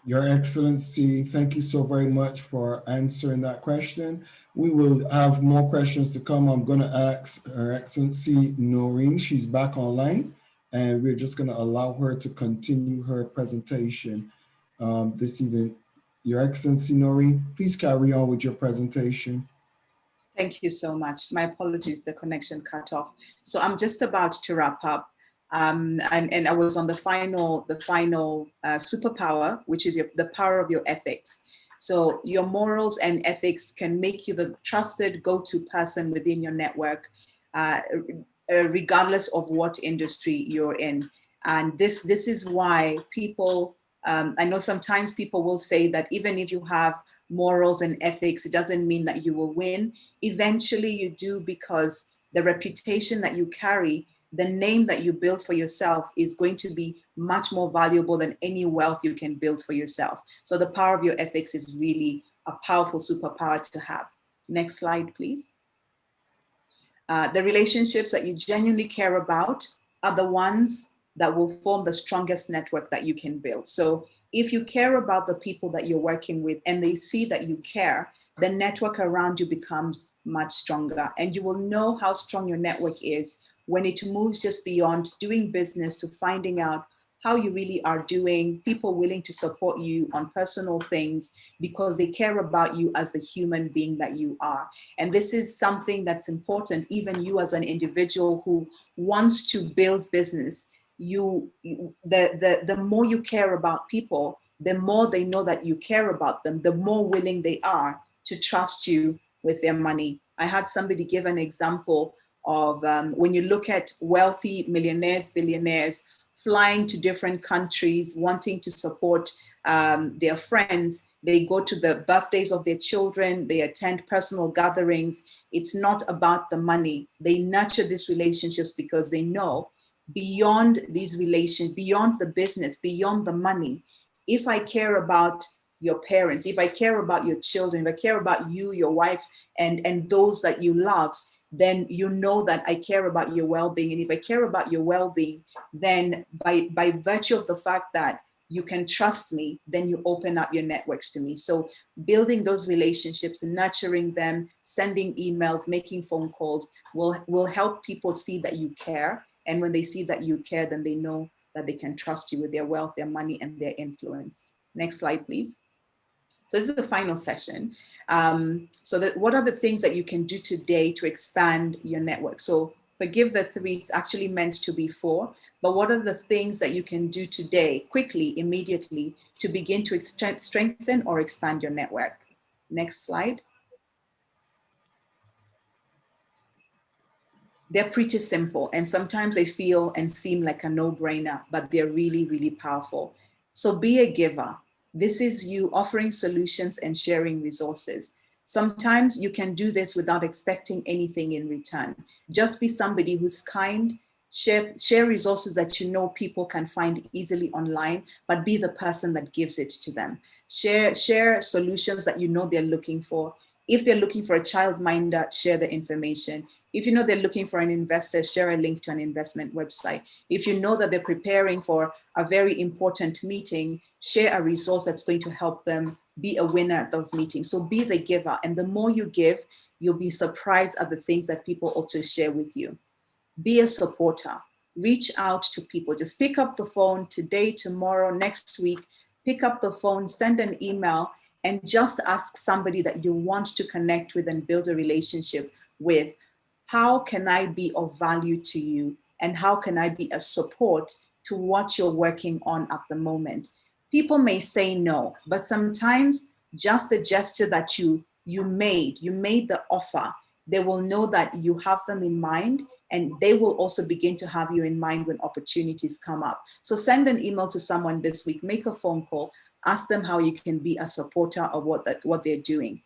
Your Excellency, thank you so very much for answering that question. We will have more questions to come. I'm going to ask Her Excellency Noreen. She's back online, and we're just going to allow her to continue her presentation this evening. Your Excellency Noreen, please carry on with your presentation. Thank you so much. My apologies, the connection cut off. So I'm just about to wrap up. And I was on the final superpower, which is the power of your ethics. So your morals and ethics can make you the trusted go-to person within your network, regardless of what industry you're in. And this is why people, I know sometimes people will say that even if you have morals and ethics, it doesn't mean that you will win. Eventually you do, because the reputation that you carry, the name that you build for yourself, is going to be much more valuable than any wealth you can build for yourself. So the power of your ethics is really a powerful superpower to have. Next slide, please. The relationships that you genuinely care about are the ones that will form the strongest network that you can build. So if you care about the people that you're working with and they see that you care, the network around you becomes much stronger. And you will know how strong your network is when it moves just beyond doing business to finding out how you really are doing, people willing to support you on personal things because they care about you as the human being that you are. And this is something that's important, even you as an individual who wants to build business. The more you care about people, the more they know that you care about them, the more willing they are to trust you with their money. I had somebody give an example of when you look at wealthy millionaires, billionaires flying to different countries, wanting to support their friends. They go to the birthdays of their children, they attend personal gatherings. It's not about the money. They nurture these relationships because they know beyond these relations, beyond the business, beyond the money, if I care about your parents, if I care about your children, if I care about you, your wife, and those that you love, then you know that I care about your well-being. And if I care about your well-being, then by virtue of the fact that you can trust me, then you open up your networks to me. So building those relationships, nurturing them, sending emails, making phone calls will help people see that you care. And when they see that you care, then they know that they can trust you with their wealth, their money, and their influence. Next slide, please. So this is the final session. What are the things that you can do today to expand your network? So forgive the three, it's actually meant to be four, but what are the things that you can do today, quickly, immediately, to begin to strengthen or expand your network? Next slide. They're pretty simple, and sometimes they feel and seem like a no-brainer, but they're really, really powerful. So be a giver. This is you offering solutions and sharing resources. Sometimes you can do this without expecting anything in return. Just be somebody who's kind, share resources that you know people can find easily online, but be the person that gives it to them. Share solutions that you know they're looking for. If they're looking for a childminder, share the information. If you know they're looking for an investor, share a link to an investment website. If you know that they're preparing for a very important meeting, share a resource that's going to help them be a winner at those meetings. So be the giver. And the more you give, you'll be surprised at the things that people also share with you. Be a supporter. Reach out to people. Just pick up the phone today, tomorrow, next week. Pick up the phone, send an email, and just ask somebody that you want to connect with and build a relationship with, how can I be of value to you? And how can I be a support to what you're working on at the moment? People may say no, but sometimes just the gesture that you made the offer, they will know that you have them in mind, and they will also begin to have you in mind when opportunities come up. So send an email to someone this week, make a phone call, ask them how you can be a supporter of what they're doing.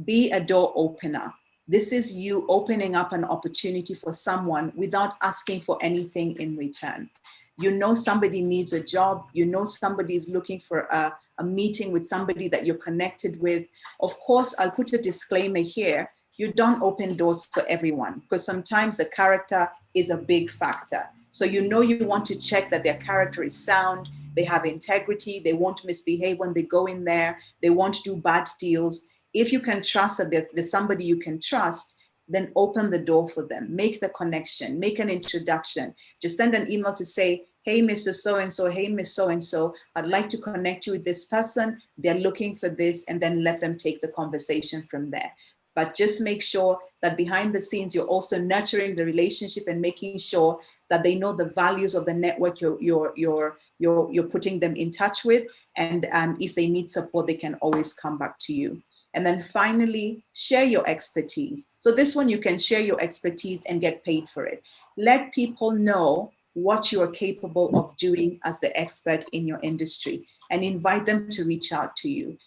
Be a door opener. This is you opening up an opportunity for someone without asking for anything in return. You know somebody needs a job. You know somebody is looking for a meeting with somebody that you're connected with. Of course, I'll put a disclaimer here. You don't open doors for everyone, because sometimes the character is a big factor. So you know you want to check that their character is sound, they have integrity, they won't misbehave when they go in there, they won't do bad deals. If you can trust that there's somebody you can trust, then open the door for them, make the connection, make an introduction. Just send an email to say, hey, Mr. So-and-so, hey, Miss So-and-so, I'd like to connect you with this person. They're looking for this, and then let them take the conversation from there. But just make sure that behind the scenes, you're also nurturing the relationship and making sure that they know the values of the network you're putting them in touch with. And if they need support, they can always come back to you. And then finally, share your expertise. So this one, you can share your expertise and get paid for it. Let people know what you are capable of doing as the expert in your industry, and invite them to reach out to you.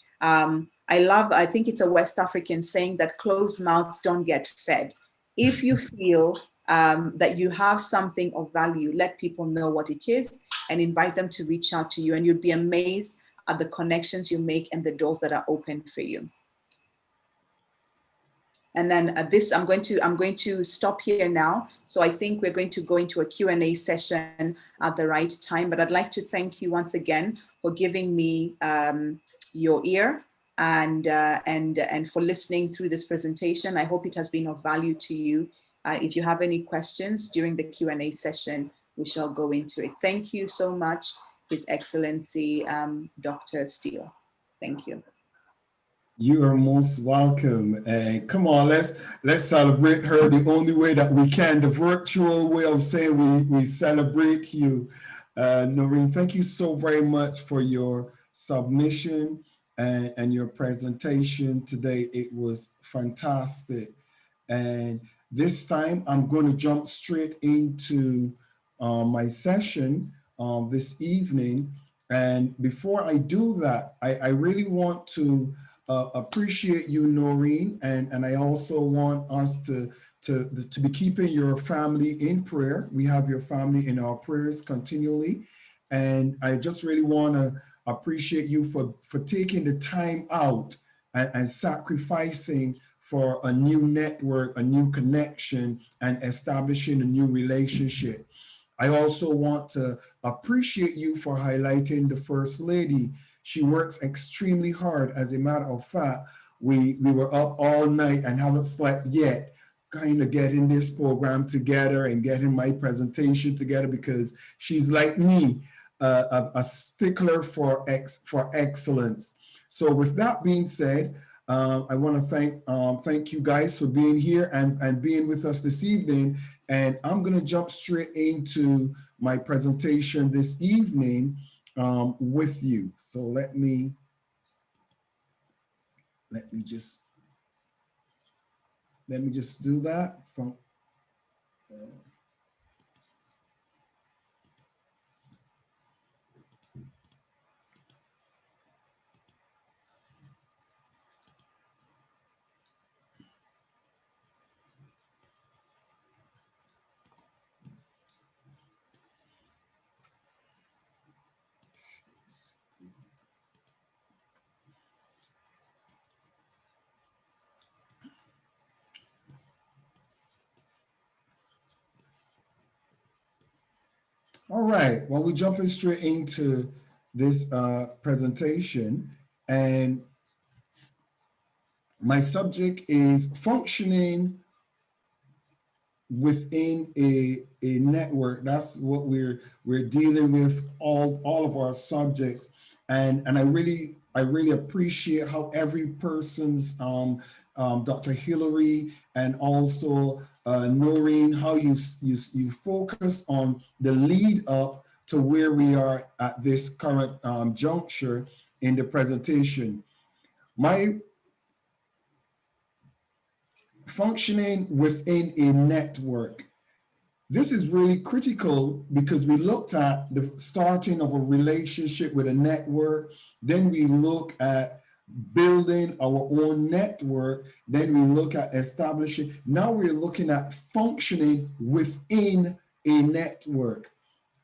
I think it's a West African saying that closed mouths don't get fed. If you feel that you have something of value, let people know what it is and invite them to reach out to you. And you'd be amazed at the connections you make and the doors that are open for you. And then I'm going to stop here now. So I think we're going to go into a Q&A session at the right time. But I'd like to thank you once again for giving me your ear and for listening through this presentation. I hope it has been of value to you. If you have any questions during the Q&A session, we shall go into it. Thank you so much, His Excellency, Dr. SteelE. Thank you. You are most welcome. And come on, let's celebrate her the only way that we can, the virtual way of saying we celebrate you. Noreen, thank you so very much for your submission and your presentation today. It was fantastic. And this time I'm going to jump straight into my session this evening. And before I do that, I really want to appreciate you, Noreen, and I also want us to be keeping your family in prayer. We have your family in our prayers continually. And I just really want to appreciate you for taking the time out and sacrificing for a new network, a new connection, and establishing a new relationship. I also want to appreciate you for highlighting the First Lady. She works extremely hard. As a matter of fact, we were up all night and haven't slept yet, kind of getting this program together and getting my presentation together, because she's like me, a stickler for excellence. So with that being said, I want to thank you guys for being here and being with us this evening. And I'm going to jump straight into my presentation this evening with you. So let me just do that from. All right, well, we're jumping straight into this presentation, and my subject is functioning within a network. That's what we're dealing with all of our subjects, and I really appreciate how every person's Dr. Hillary and also Noreen, how you focus on the lead up to where we are at this current juncture in the presentation. My functioning within a network. This is really critical because we looked at the starting of a relationship with a network, then we look at building our own network, then we look at establishing, now we're looking at functioning within a network.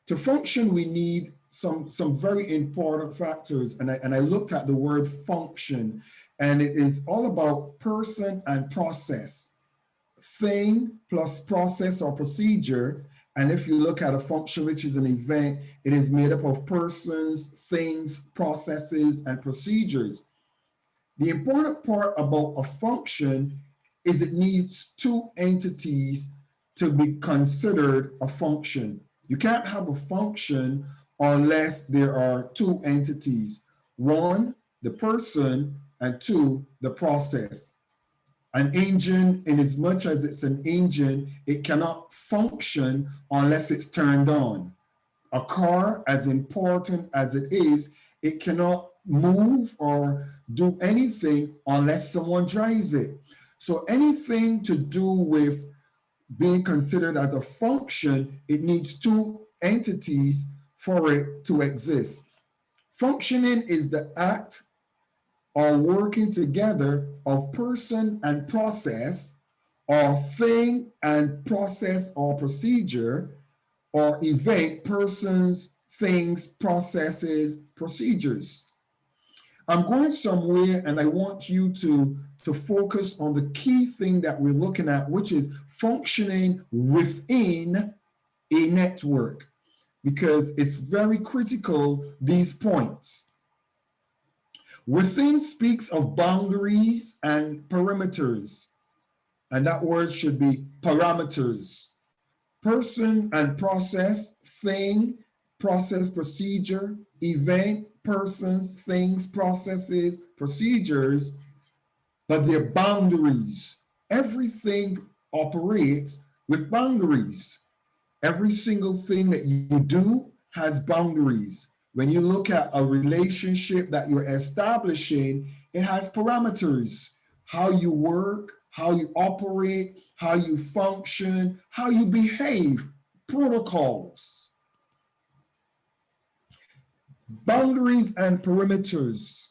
To function, we need some very important factors, and I looked at the word function, and it is all about person and process. Thing plus process or procedure. And if you look at a function, which is an event, it is made up of persons, things, processes, and procedures. The important part about a function is it needs two entities to be considered a function. You can't have a function unless there are two entities. One, the person, and two, the process. An engine, in as much as it's an engine, it cannot function unless it's turned on. A car, as important as it is, it cannot move or do anything unless someone drives it. So anything to do with being considered as a function, it needs two entities for it to exist. Functioning is the act or working together of person and process, or thing and process or procedure, or event, persons, things, processes, procedures. I'm going somewhere and I want you to focus on the key thing that we're looking at, which is functioning within a network, because it's very critical, these points. Within speaks of boundaries and perimeters, and that word should be parameters. Person and process, thing, process, procedure, event, persons, things, processes, procedures, but they're boundaries. Everything operates with boundaries. Every single thing that you do has boundaries. When you look at a relationship that you're establishing, it has parameters. How you work, how you operate, how you function, how you behave, protocols. Boundaries and perimeters.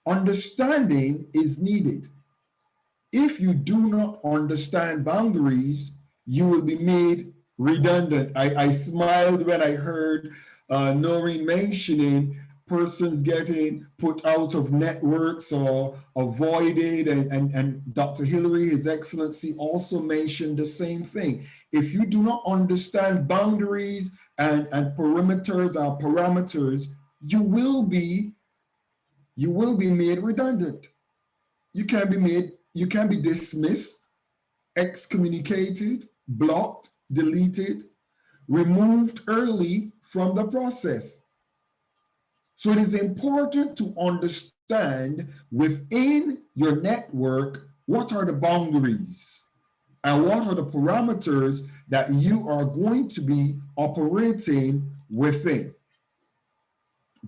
Understanding is needed. If you do not understand boundaries, you will be made redundant. I smiled when I heard Noreen mentioning persons getting put out of networks or avoided, and Dr. Hillary, His Excellency, also mentioned the same thing. If you do not understand boundaries and perimeters or parameters, you will be made redundant. You can be dismissed, excommunicated, blocked, deleted, removed early from the process. So it is important to understand within your network, what are the boundaries and what are the parameters that you are going to be operating within.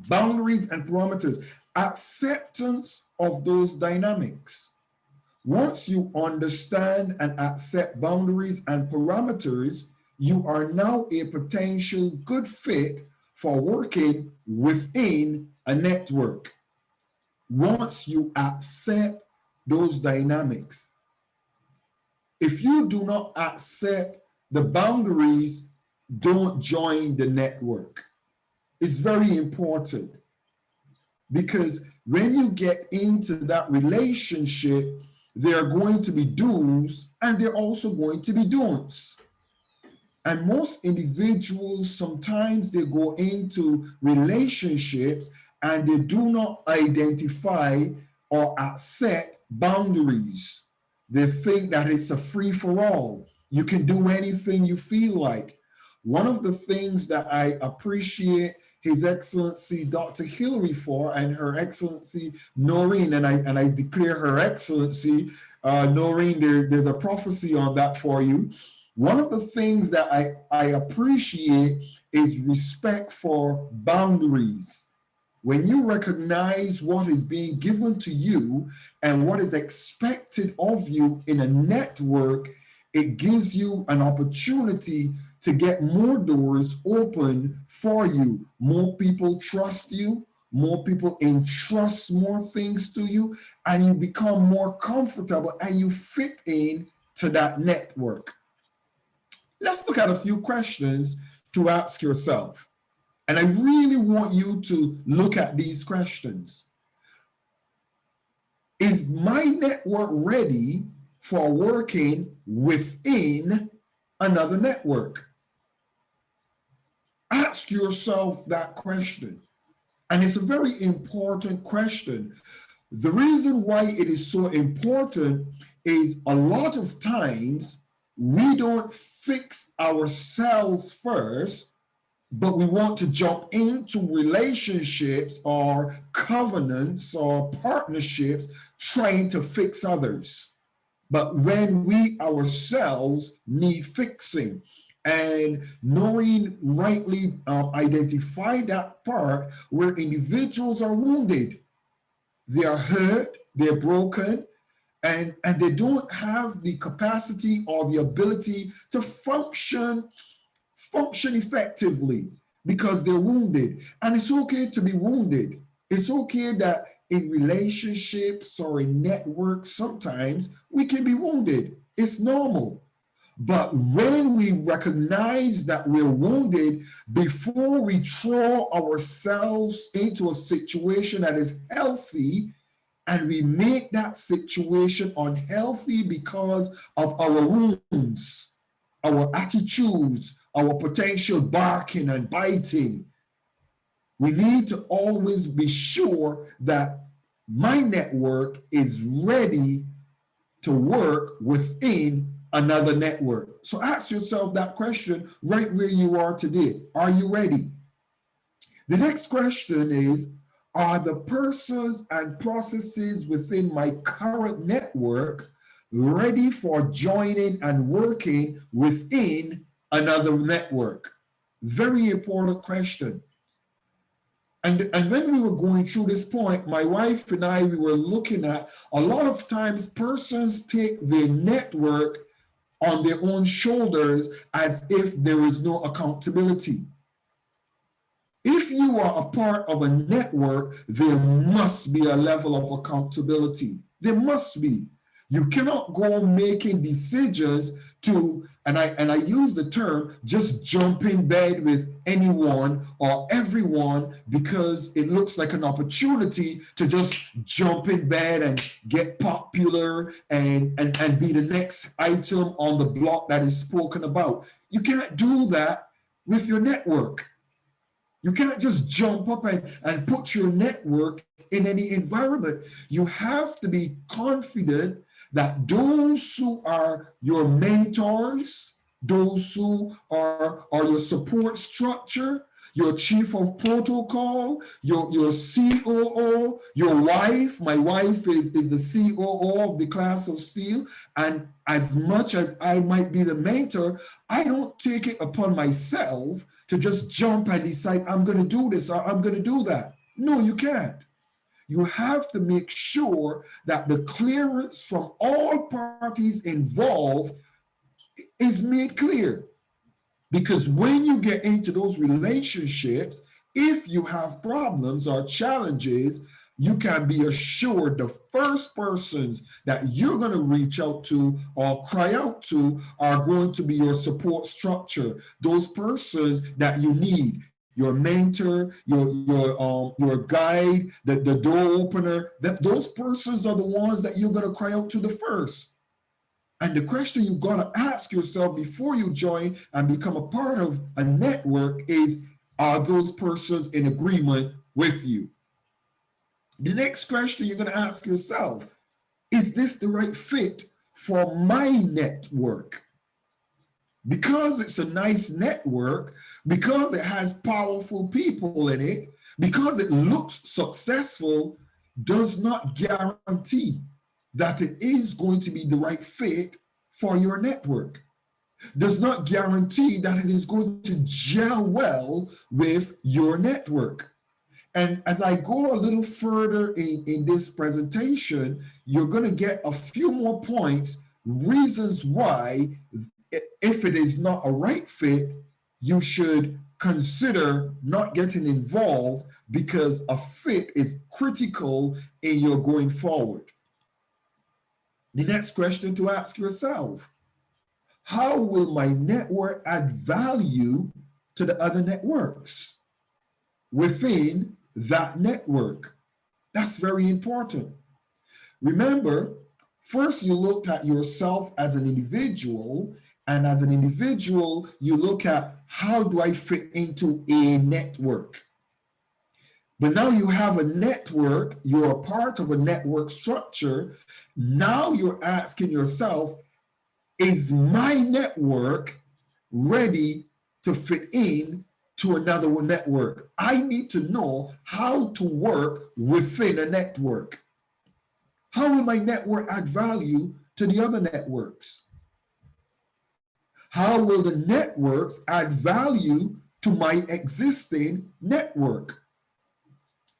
Boundaries and parameters, acceptance of those dynamics. Once you understand and accept boundaries and parameters, you are now a potential good fit for working within a network. Once you accept those dynamics. If you do not accept the boundaries, don't join the network. It's very important, because when you get into that relationship, there are going to be do's and there are also going to be don'ts. And most individuals, sometimes they go into relationships and they do not identify or accept boundaries. They think that it's a free for all. You can do anything you feel like. One of the things that I appreciate His Excellency Dr. Hillary for, and Her Excellency Noreen, and I declare Her Excellency Noreen, there's a prophecy on that for you. One of the things that I appreciate is respect for boundaries. When you recognize what is being given to you and what is expected of you in a network, it gives you an opportunity to get more doors open for you. More people trust you, more people entrust more things to you, and you become more comfortable and you fit in to that network. Let's look at a few questions to ask yourself. And I really want you to look at these questions. Is my network ready for working within another network? Ask yourself that question. And it's a very important question. The reason why it is so important is a lot of times we don't fix ourselves first, but we want to jump into relationships or covenants or partnerships trying to fix others. But when we ourselves need fixing, and Noreen rightly identified that part where individuals are wounded, they are hurt, they're broken, and they don't have the capacity or the ability to function effectively because they're wounded. And it's okay to be wounded. It's okay that in relationships or in networks, sometimes we can be wounded. It's normal. But when we recognize that we're wounded, before we throw ourselves into a situation that is healthy, and we make that situation unhealthy because of our wounds, our attitudes, our potential barking and biting, we need to always be sure that my network is ready to work within another network. So ask yourself that question right where you are today. Are you ready? The next question is, are the persons and processes within my current network ready for joining and working within another network? Very important question. And when we were going through this point, my wife and I, we were looking at a lot of times persons take their network on their own shoulders as if there is no accountability. If you are a part of a network, there must be a level of accountability. There must be. You cannot go making decisions to, and I use the term, just jump in bed with anyone or everyone because it looks like an opportunity to just jump in bed and get popular and be the next item on the block that is spoken about. You can't do that with your network. You can't just jump up and put your network in any environment. You have to be confident that those who are your mentors, those who are your support structure, your chief of protocol, your COO, your wife. My wife is the COO of the Class of SteelE. And as much as I might be the mentor, I don't take it upon myself to just jump and decide I'm going to do this or I'm going to do that. No, you can't. You have to make sure that the clearance from all parties involved is made clear. Because when you get into those relationships, if you have problems or challenges, you can be assured the first persons that you're going to reach out to or cry out to are going to be your support structure, those persons that you need. Your mentor, your guide, the door opener, those persons are the ones that you're going to cry out to the first. And the question you got to ask yourself before you join and become a part of a network is, are those persons in agreement with you? The next question you're going to ask yourself, is this the right fit for my network? Because it's a nice network, because it has powerful people in it, because it looks successful, does not guarantee that it is going to be the right fit for your network. Does not guarantee that it is going to gel well with your network. And as I go a little further in this presentation, you're going to get a few more points, reasons why, if it is not a right fit, you should consider not getting involved, because a fit is critical in your going forward. The next question to ask yourself, how will my network add value to the other networks within that network? That's very important. Remember, first you looked at yourself as an individual, and as an individual, you look at, how do I fit into a network? But now you have a network, you're a part of a network structure. Now you're asking yourself, is my network ready to fit in to another network? I need to know how to work within a network. How will my network add value to the other networks? How will the networks add value to my existing network?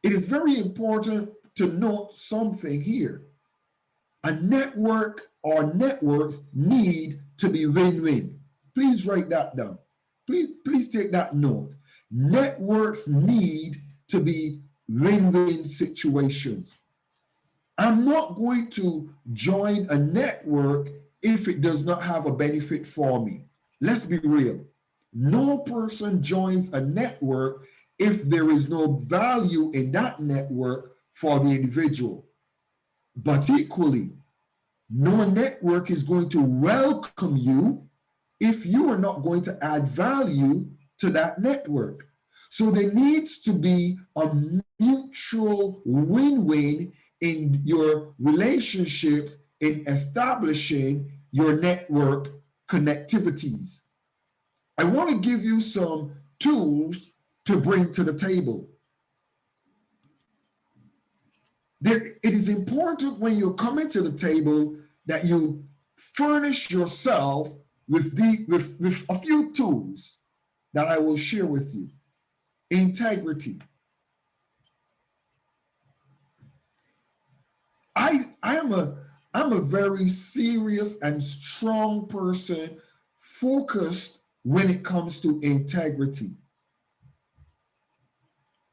It is very important to note something here. A network or networks need to be win-win. Please write that down. Please take that note. Networks need to be win-win situations. I'm not going to join a network if it does not have a benefit for me. Let's be real. No person joins a network if there is no value in that network for the individual. But equally, no network is going to welcome you if you are not going to add value to that network. So there needs to be a mutual win-win in your relationships in establishing your network connectivities. I want to give you some tools to bring to the table. It is important when you're coming to the table that you furnish yourself with a few tools that I will share with you. Integrity. I'm a very serious and strong person, focused when it comes to integrity.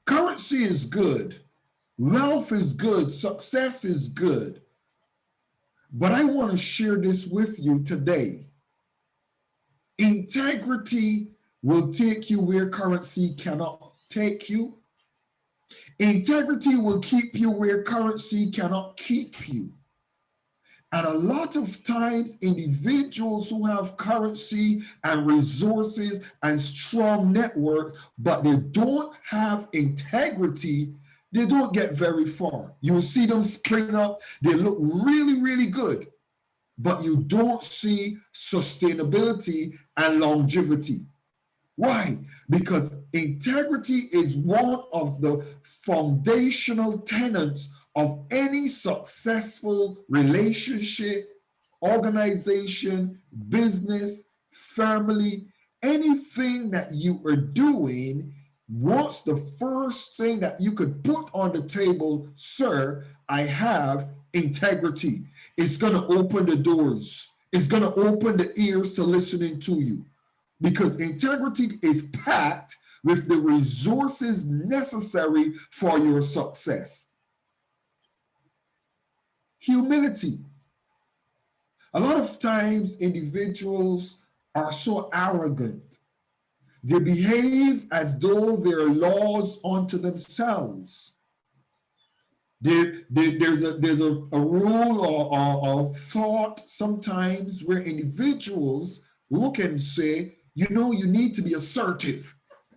Currency is good, wealth is good, success is good. But I want to share this with you today. Integrity will take you where currency cannot take you. Integrity will keep you where currency cannot keep you. And a lot of times, individuals who have currency and resources and strong networks, but they don't have integrity, they don't get very far. You'll see them spring up, they look really, really good, but you don't see sustainability and longevity. Why? Because integrity is one of the foundational tenets of any successful relationship, organization, business, family, anything that you are doing. What's the first thing that you could put on the table? Sir, I have integrity. It's going to open the doors. It's going to open the ears to listening to you. Because integrity is packed with the resources necessary for your success. Humility. A lot of times individuals are so arrogant. They behave as though they're laws unto themselves. There's a rule or thought sometimes where individuals look and say, you know, you need to be assertive.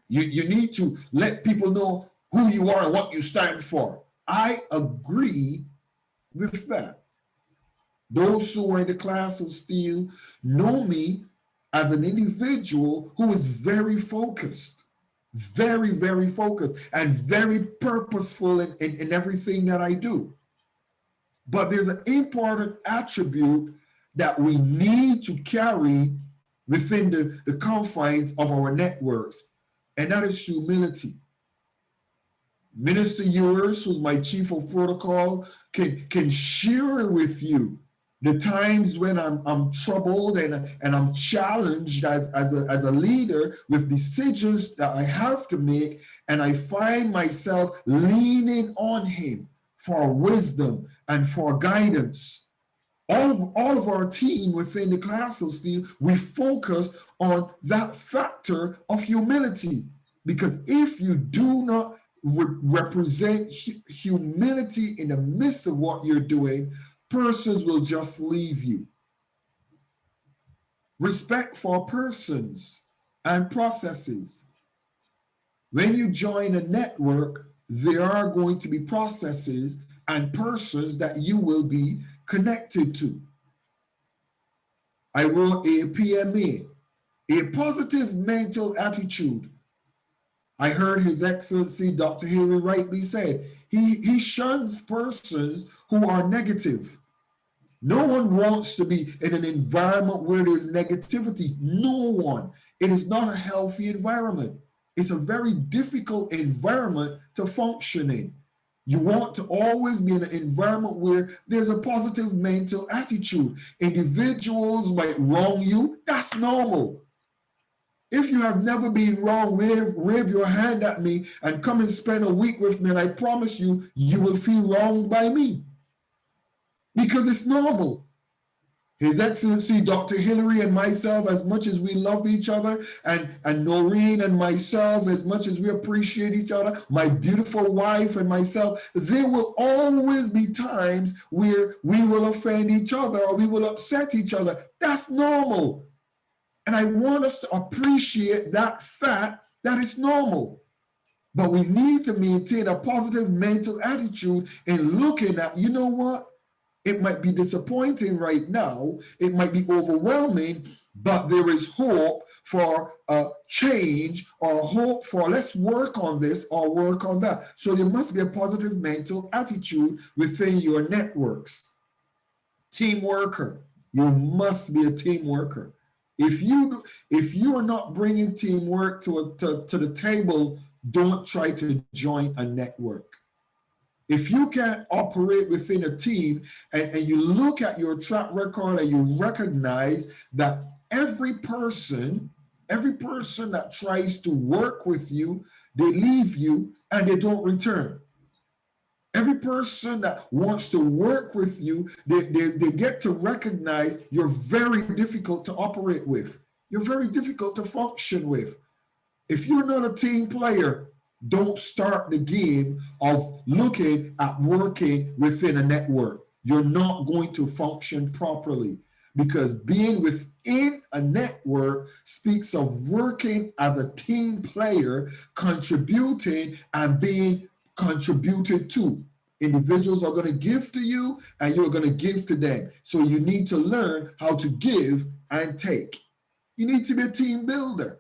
You need to let people know who you are and what you stand for. I agree with that. Those who are in the class of SteelE know me as an individual who is very focused, very focused, and very purposeful in everything that I do. But there's an important attribute that we need to carry within the confines of our networks, and that is humility. Minister Ewers, who's my chief of protocol, can share with you the times when I'm troubled and I'm challenged as a leader with decisions that I have to make, and I find myself leaning on him for wisdom and for guidance. All of our team within the Class of SteelE, we focus on that factor of humility, because if you do not represent humility in the midst of what you're doing, persons will just leave you. Respect for persons and processes. When you join a network, there are going to be processes and persons that you will be connected to. I wrote a PMA, a positive mental attitude. I heard His Excellency Dr. Hillary rightly said, he shuns persons who are negative. No one wants to be in an environment where there's negativity. No one. It is not a healthy environment. It's a very difficult environment to function in. You want to always be in an environment where there's a positive mental attitude. Individuals might wrong you. That's normal. If you have never been wrong, wave your hand at me and come and spend a week with me, and I promise you, you will feel wronged by me. Because it's normal. His Excellency Dr. Hillary and myself, as much as we love each other, and Noreen and myself, as much as we appreciate each other, my beautiful wife and myself, there will always be times where we will offend each other or we will upset each other. That's normal. And I want us to appreciate that fact that it's normal. But we need to maintain a positive mental attitude in looking at, you know what? It might be disappointing right now. It might be overwhelming, but there is hope for a change, or hope for let's work on this or work on that. So there must be a positive mental attitude within your networks. Team worker. You must be a team worker. If you are not bringing teamwork to the table, don't try to join a network. If you can't operate within a team and you look at your track record and you recognize that every person that tries to work with you, they leave you and they don't return. Every person that wants to work with you, they get to recognize you're very difficult to operate with. You're very difficult to function with. If you're not a team player, don't start the game of looking at working within a network. You're not going to function properly, because being within a network speaks of working as a team player, contributing and being contributed to. Individuals are going to give to you and you're going to give to them. So you need to learn how to give and take. You need to be a team builder.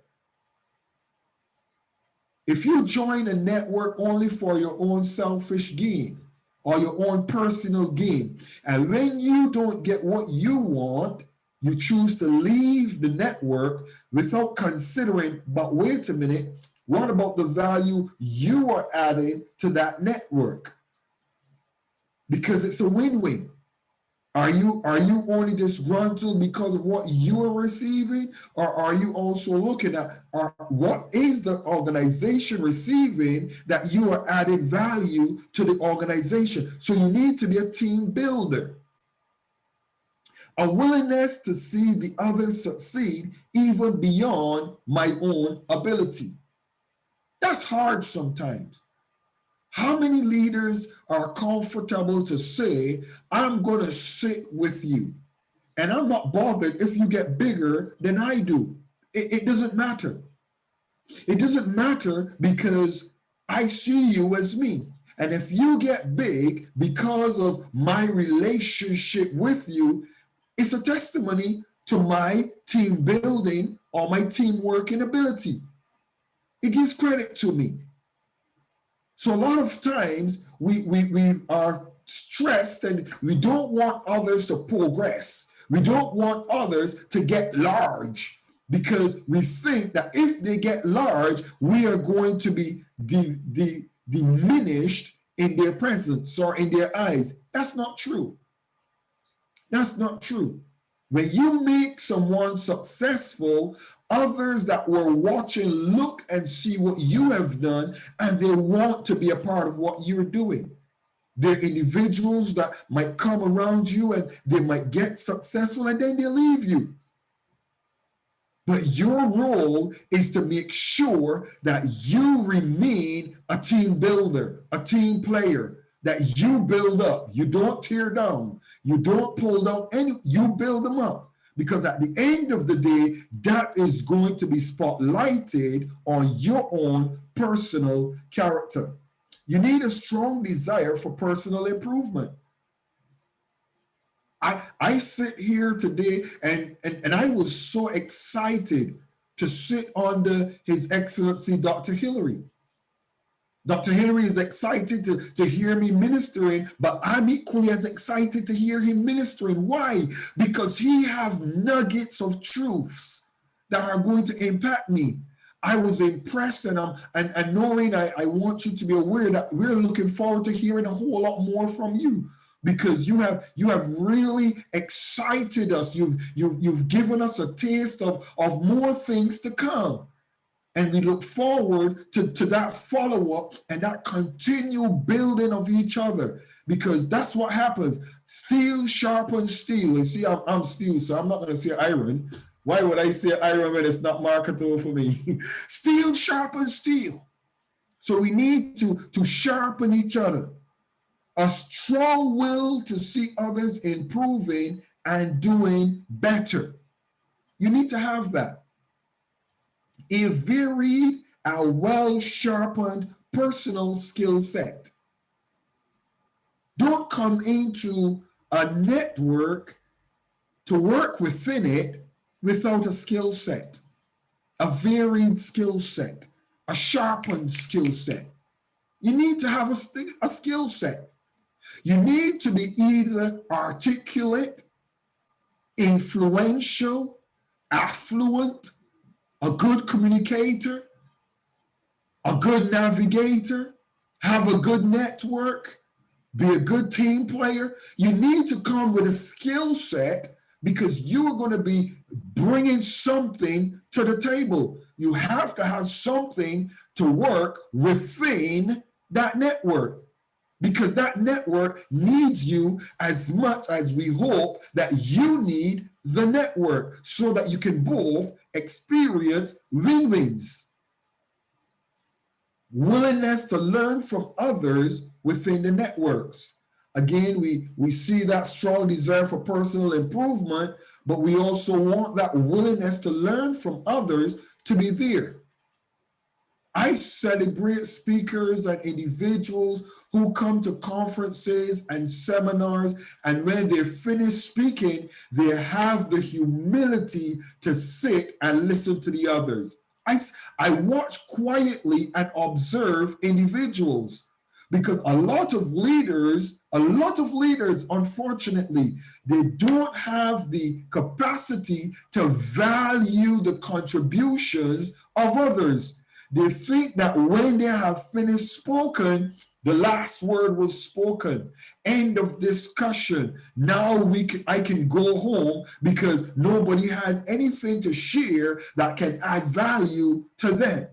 If you join a network only for your own selfish gain or your own personal gain, and when you don't get what you want, you choose to leave the network without considering, but wait a minute, what about the value you are adding to that network? Because it's a win-win. Are you only disgruntled because of what you are receiving, or are you also looking at what is the organization receiving that you are adding value to the organization? So you need to be a team builder. A willingness to see the others succeed even beyond my own ability. That's hard sometimes. How many leaders are comfortable to say, I'm going to sit with you and I'm not bothered if you get bigger than I do? It doesn't matter. It doesn't matter because I see you as me. And if you get big because of my relationship with you, it's a testimony to my team building or my team working ability. It gives credit to me. So a lot of times we are stressed and we don't want others to progress. We don't want others to get large because we think that if they get large, we are going to be diminished in their presence or in their eyes. That's not true. That's not true. When you make someone successful, others that were watching look and see what you have done, and they want to be a part of what you're doing. There are individuals that might come around you and they might get successful and then they leave you. But your role is to make sure that you remain a team builder, a team player, that you build up. You don't tear down. You don't pull down any, you build them up. Because at the end of the day, that is going to be spotlighted on your own personal character. You need a strong desire for personal improvement. I sit here today and I was so excited to sit under His Excellency Dr. Hillary. Dr. Hillary is excited to hear me ministering, but I'm equally as excited to hear him ministering. Why? Because he have nuggets of truths that are going to impact me. I was impressed, and Noreen, I want you to be aware that we're looking forward to hearing a whole lot more from you, because you have really excited us. You've given us a taste of more things to come. And we look forward to that follow-up and that continued building of each other, because that's what happens. Steel sharpens steel. You see, I'm steel, so I'm not going to say iron. Why would I say iron when it's not marketable for me? Steel sharpens steel. So we need to sharpen each other. A strong will to see others improving and doing better. You need to have that. A varied and well-sharpened personal skill set. Don't come into a network to work within it without a skill set, a varied skill set, a sharpened skill set. You need to have a skill set. You need to be either articulate, influential, affluent, a good communicator, a good navigator, have a good network, be a good team player. You need to come with a skill set because you are going to be bringing something to the table. You have to have something to work within that network, because that network needs you as much as we hope that you need the network, so that you can both experience win-wins. Willingness to learn from others within the networks. Again, we see that strong desire for personal improvement, but we also want that willingness to learn from others to be there. I celebrate speakers and individuals who come to conferences and seminars, and when they finish speaking, they have the humility to sit and listen to the others. I watch quietly and observe individuals, because a lot of leaders, unfortunately, they don't have the capacity to value the contributions of others. They think that when they have finished spoken, the last word was spoken. End of discussion. Now I can go home because nobody has anything to share that can add value to them.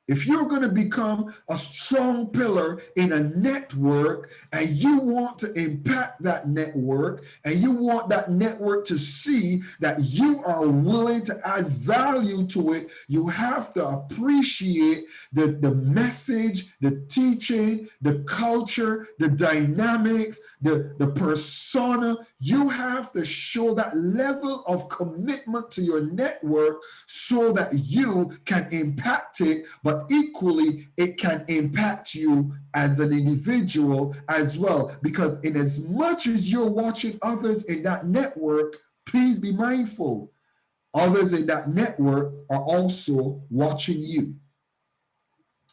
If you're going to become a strong pillar in a network and you want to impact that network and you want that network to see that you are willing to add value to it, you have to appreciate the message, the teaching, the culture, the dynamics, the persona. You have to show that level of commitment to your network so that you can impact it, but equally it can impact you as an individual as well. Because in as much as you're watching others in that network, please be mindful, others in that network are also watching you.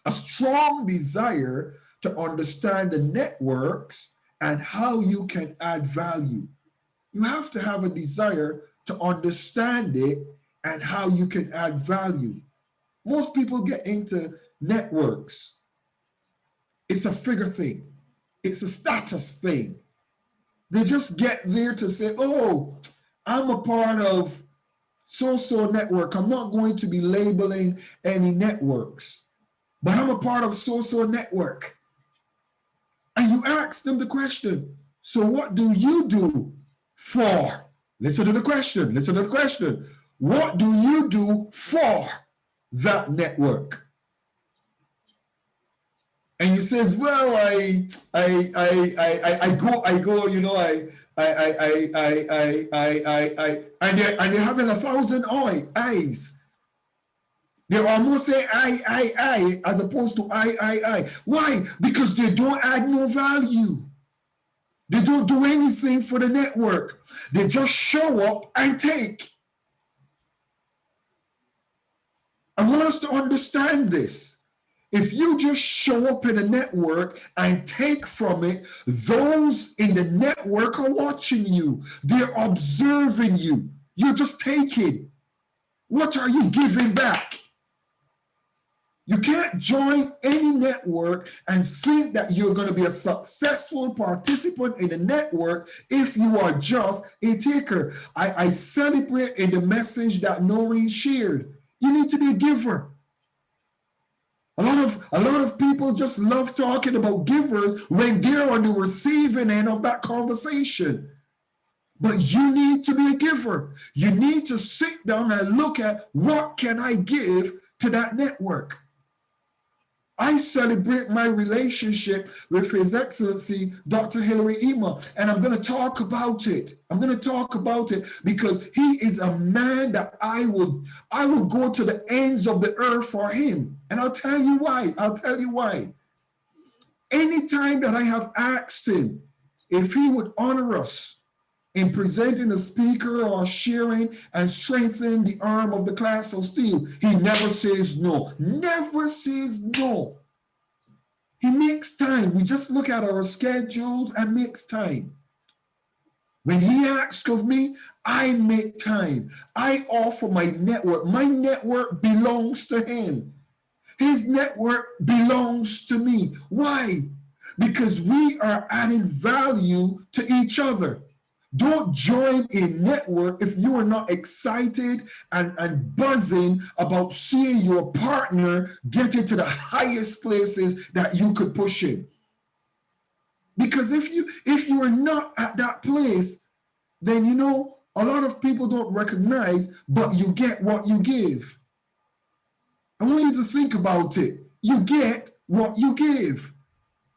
A strong desire to understand the networks and how you can add value. You have to have a desire to understand it and how you can add value. Most people get into networks. It's a figure thing. It's a status thing. They just get there to say, oh, I'm a part of so-so network. I'm not going to be labeling any networks, but I'm a part of so-so network. And you ask them the question, so what do you do for? Listen to the question. Listen to the question. What do you do for that network? And he says, well, I go, you know, and they're having 1,000 eyes. They almost say I, as opposed to I. Why? Because they don't add no value. They don't do anything for the network. They just show up and take. I want us to understand this. If you just show up in a network and take from it, those in the network are watching you. They're observing you. You're just taking. What are you giving back? You can't join any network and think that you're going to be a successful participant in the network if you are just a taker. I celebrate in the message that Noreen shared. You need to be a giver. A lot of people just love talking about givers when they're on the receiving end of that conversation. But you need to be a giver. You need to sit down and look at what can I give to that network. I celebrate my relationship with His Excellency, Dr. Hilary Emoh, and I'm going to talk about it. I'm going to talk about it because he is a man that I will go to the ends of the earth for him. And I'll tell you why. I'll tell you why. Anytime that I have asked him if he would honor us in presenting a speaker or sharing and strengthening the arm of the Class of SteelE, he never says no. Never says no. He makes time. We just look at our schedules and makes time. When he asks of me, I make time. I offer my network. My network belongs to him. His network belongs to me. Why? Because we are adding value to each other. Don't join a network if you are not excited and buzzing about seeing your partner get into the highest places that you could push in. Because if you are not at that place, then you know a lot of people don't recognize, but you get what you give. I want you to think about it. You get what you give.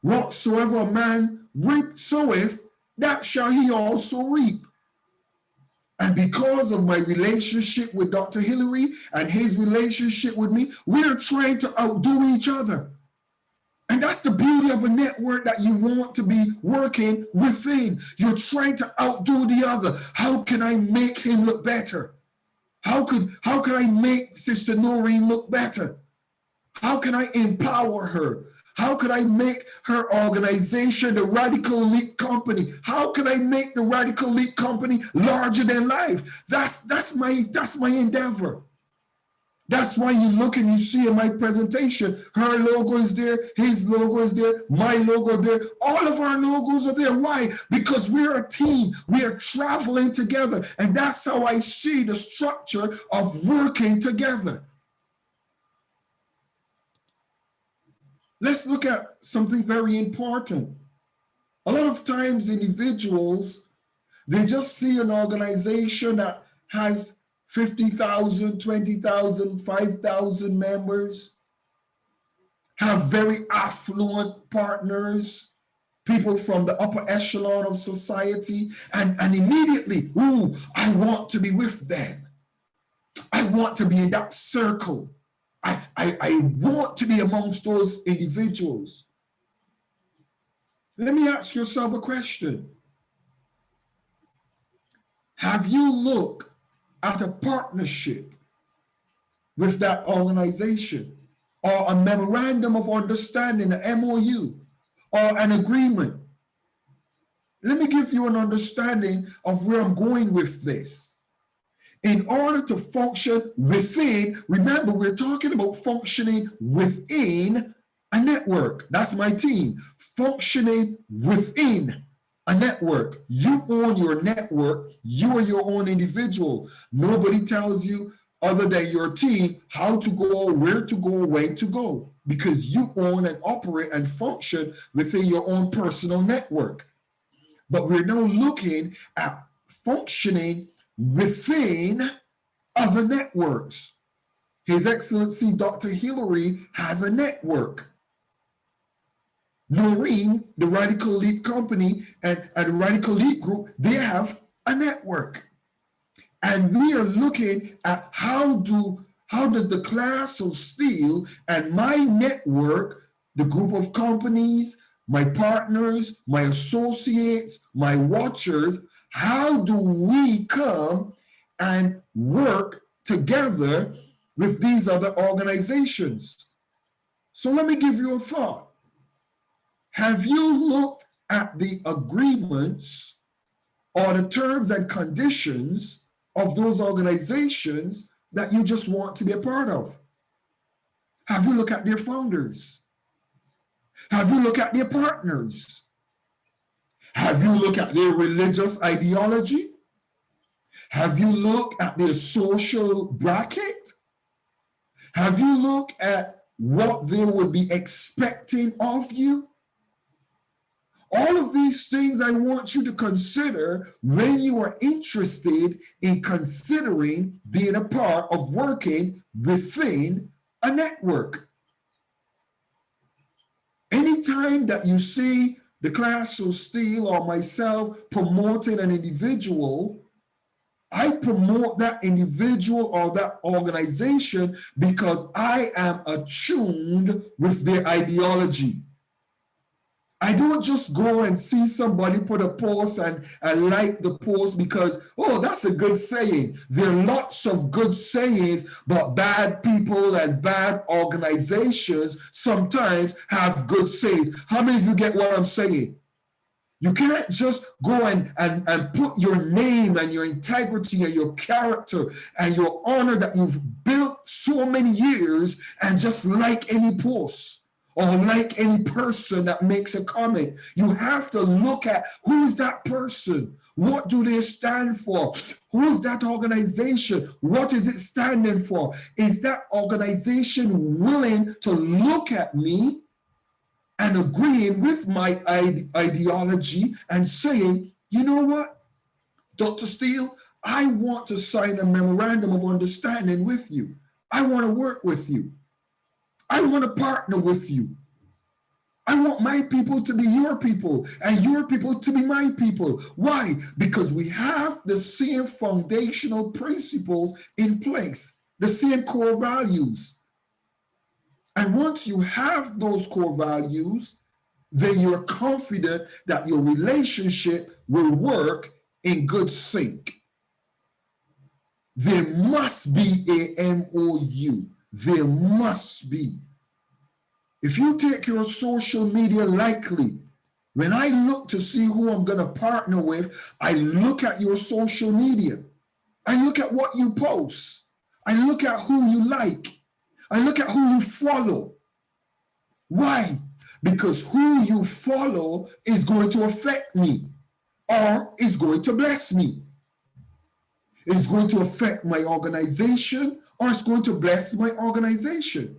Whatsoever a man soweth, that shall he also reap. And because of my relationship with Dr. Hilary and his relationship with me, we're trying to outdo each other. And that's the beauty of a network that you want to be working within. You're trying to outdo the other. How can I make him look better? How can I make Sister Noreen look better? How can I empower her? How can I make her organization, the Radical Leap Company? How can I make the Radical Leap Company larger than life? That's my endeavor. That's why you look and you see in my presentation, her logo is there, his logo is there, my logo is there. All of our logos are there. Why? Because we're a team. We are traveling together. And that's how I see the structure of working together. let's look at something very important. A lot of times individuals, they just see an organization that has 50,000, 20,000, 5,000 members, have very affluent partners, people from the upper echelon of society, and immediately, ooh, I want to be with them. I want to be in that circle. I want to be amongst those individuals. Let me ask yourself a question. Have you looked at a partnership with that organization, or a memorandum of understanding, an MOU, or an agreement? Let me give you an understanding of where I'm going with this. In order to function within, remember, we're talking about functioning within a network. That's my team. Functioning within a network. You own your network. You are your own individual. Nobody tells you, other than your team, how to go, where to go, when to go, because you own and operate and function within your own personal network. But we're now looking at functioning within other networks. His Excellency Dr. Hillary has a network. Noreen, the Radical Leap Company, and the Radical Leap Group, they have a network. And we are looking at how does the Class of SteelE and my network, the group of companies, my partners, my associates, my watchers, how do we come and work together with these other organizations? So let me give you a thought. Have you looked at the agreements or the terms and conditions of those organizations that you just want to be a part of? Have you looked at their founders? Have you looked at their partners? Have you looked at their religious ideology? Have you looked at their social bracket? Have you looked at what they would be expecting of you? All of these things I want you to consider when you are interested in considering being a part of working within a network. Anytime that you see the Class of SteelE or myself promoting an individual, I promote that individual or that organization because I am attuned with their ideology. I don't just go and see somebody put a post and like the post because, oh, that's a good saying. There are lots of good sayings, but bad people and bad organizations sometimes have good sayings. How many of you get what I'm saying? You can't just go and put your name and your integrity and your character and your honor that you've built so many years and just like any post or like any person that makes a comment. You have to look at who is that person? What do they stand for? Who is that organization? What is it standing for? Is that organization willing to look at me and agreeing with my ideology and saying, you know what, Dr. SteelE, I want to sign a memorandum of understanding with you. I want to work with you. I want to partner with you. I want my people to be your people and your people to be my people. Why? Because we have the same foundational principles in place, the same core values. And once you have those core values, then you're confident that your relationship will work in good sync. There must be a MOU. There must be. If you take your social media lightly, when I look to see who I'm going to partner with, I look at your social media. I look at what you post. I look at who you like. I look at who you follow. Why? Because who you follow is going to affect me or is going to bless me. It's going to affect my organization or it's going to bless my organization.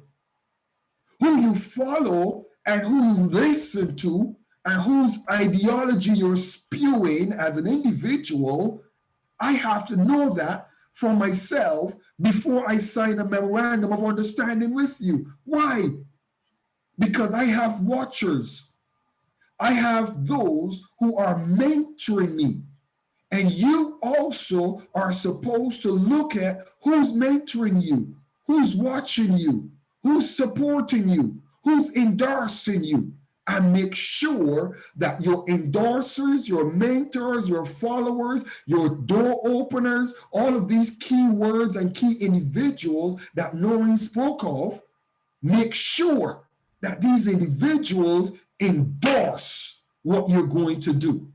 Who you follow and who you listen to and whose ideology you're spewing as an individual, I have to know that for myself before I sign a memorandum of understanding with you. Why? Because I have watchers. I have those who are mentoring me. And you also are supposed to look at who's mentoring you, who's watching you, who's supporting you, who's endorsing you, and make sure that your endorsers, your mentors, your followers, your door openers, all of these key words and key individuals that Noreen spoke of, make sure that these individuals endorse what you're going to do.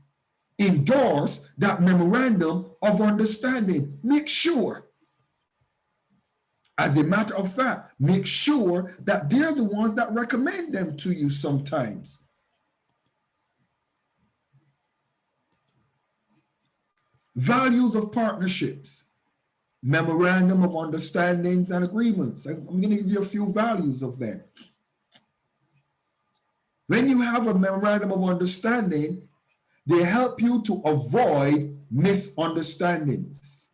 Endorse that memorandum of understanding. Make sure. As a matter of fact, make sure that they're the ones that recommend them to you sometimes. Values of partnerships, memorandum of understandings and agreements. I'm going to give you a few values of them. When you have a memorandum of understanding, they help you to avoid misunderstandings.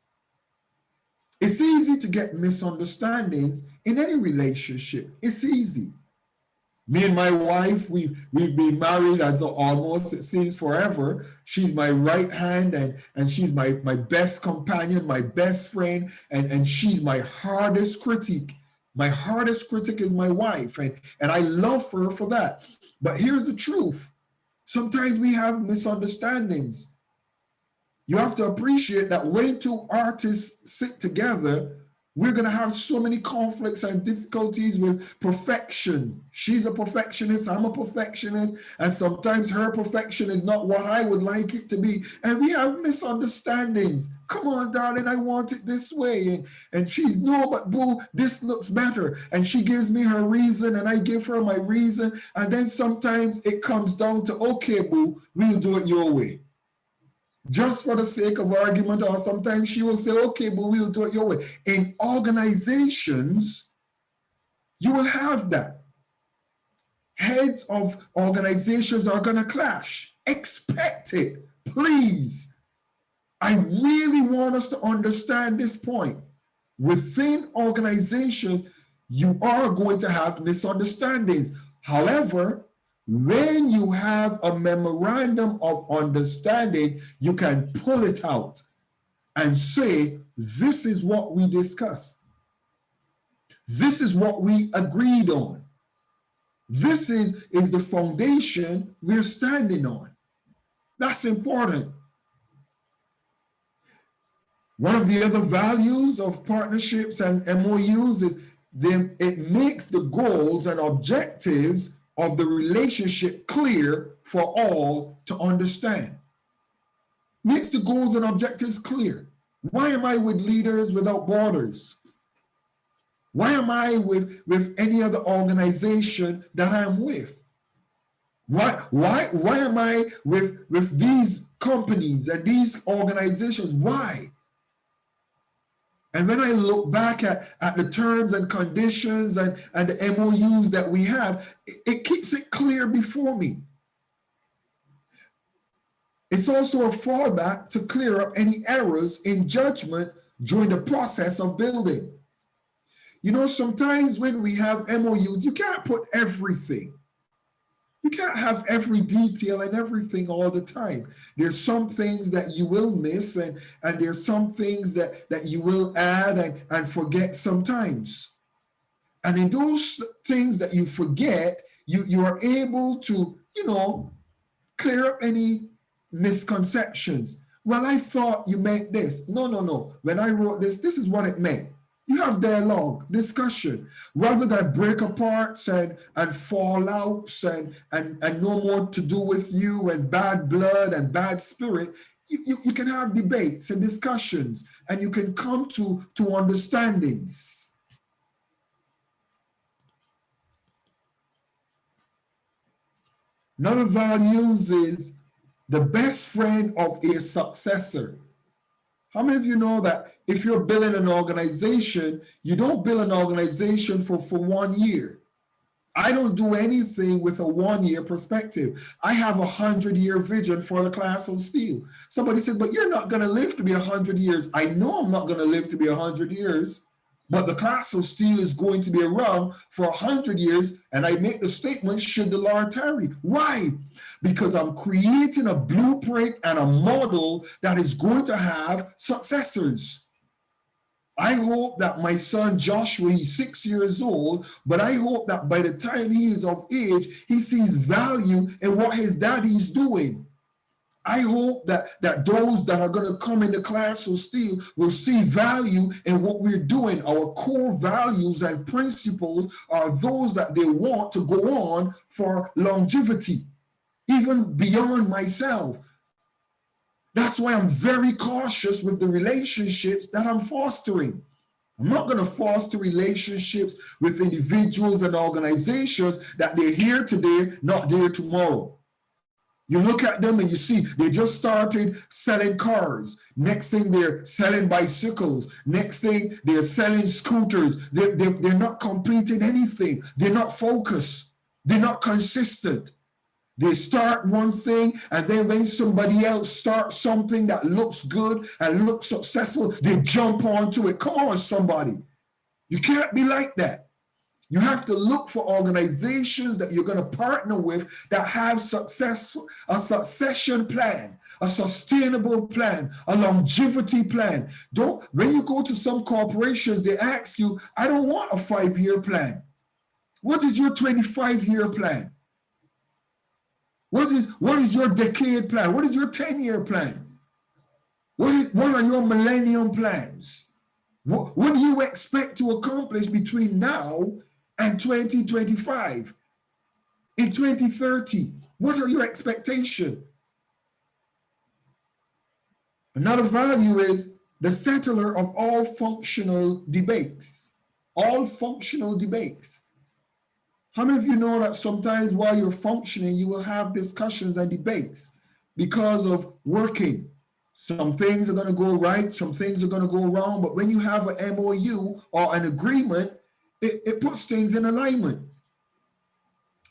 It's easy to get misunderstandings in any relationship. It's easy. Me and my wife, we've been married as almost, it seems, forever. She's my right hand and she's my best companion, my best friend, and she's my hardest critic. My hardest critic is my wife, and I love her for that. But here's the truth. Sometimes we have misunderstandings. You have to appreciate that when two artists sit together, we're going to have so many conflicts and difficulties with perfection. She's a perfectionist, I'm a perfectionist, and sometimes her perfection is not what I would like it to be. And we have misunderstandings. Come on, darling, I want it this way. And she's, no, but boo, this looks better. And she gives me her reason and I give her my reason. And then sometimes it comes down to, okay, boo, we'll do it your way. Just for the sake of argument, or sometimes she will say, okay, but we'll do it your way. In organizations, you will have that. Heads of organizations are going to clash. Expect it, please. I really want us to understand this point. Within organizations, you are going to have misunderstandings. However, when you have a memorandum of understanding, you can pull it out and say, this is what we discussed. This is what we agreed on. This is the foundation we're standing on. That's important. One of the other values of partnerships and MOUs is it makes the goals and objectives of the relationship clear for all to understand. Makes the goals and objectives clear. Why am I with Leaders Without Borders? Why am I with any other organization that I'm with? Why am I with these companies and these organizations? Why? And when I look back at the terms and conditions and the MOUs that we have, it keeps it clear before me. It's also a fallback to clear up any errors in judgment during the process of building. You know, sometimes when we have MOUs, you can't put everything. You can't have every detail and everything all the time. There's some things that you will miss and there's some things that you will add and forget sometimes. And in those things that you forget, you are able to, clear up any misconceptions. Well, I thought you meant this. No. When I wrote this is what it meant. You have dialogue, discussion, rather than break aparts and fallouts and no more to do with you and bad blood and bad spirit. You can have debates and discussions and you can come to understandings. Another values is the best friend of a successor. How many of you know that if you're building an organization, you don't build an organization for 1 year? I don't do anything with a 1-year perspective. I have a 100-year vision for the Class of SteelE. Somebody says, but you're not going to live to be 100 years. I know I'm not going to live to be 100 years, but the Class of SteelE is going to be around for 100 years. And I make the statement, should the Lord tarry. Why? Because I'm creating a blueprint and a model that is going to have successors. I hope that my son Joshua, he's 6 years old, but I hope that by the time he is of age, he sees value in what his daddy's doing. I hope that those that are going to come in the Class of SteelE will see value in what we're doing. Our core values and principles are those that they want to go on for longevity, even beyond myself. That's why I'm very cautious with the relationships that I'm fostering. I'm not going to foster relationships with individuals and organizations that they're here today, not there tomorrow. You look at them and you see they just started selling cars. Next thing they're selling bicycles. Next thing they're selling scooters. They're not completing anything. They're not focused. They're not consistent. They start one thing, and then when somebody else starts something that looks good and looks successful, they jump onto it. Come on, somebody. You can't be like that. You have to look for organizations that you're going to partner with that have a succession plan, a sustainable plan, a longevity plan. When you go to some corporations, they ask you, I don't want a 5-year plan. What is your 25-year plan? What is your decade plan? What is your 10-year plan? What are your millennium plans? What do you expect to accomplish between now and 2025? In 2030, what are your expectations? Another value is the settler of all functional debates. All functional debates. How many of you know that sometimes while you're functioning, you will have discussions and debates because of working? Some things are going to go right, some things are going to go wrong, but when you have an MOU or an agreement, it puts things in alignment.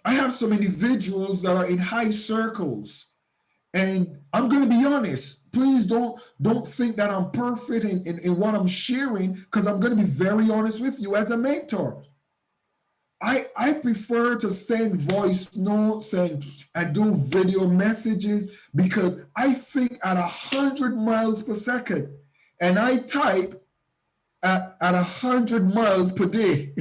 I have some individuals that are in high circles, and I'm going to be honest. Please don't think that I'm perfect in what I'm sharing, because I'm going to be very honest with you as a mentor. I prefer to send voice notes and do video messages because I think at 100 miles per second, and I type at 100 miles per day.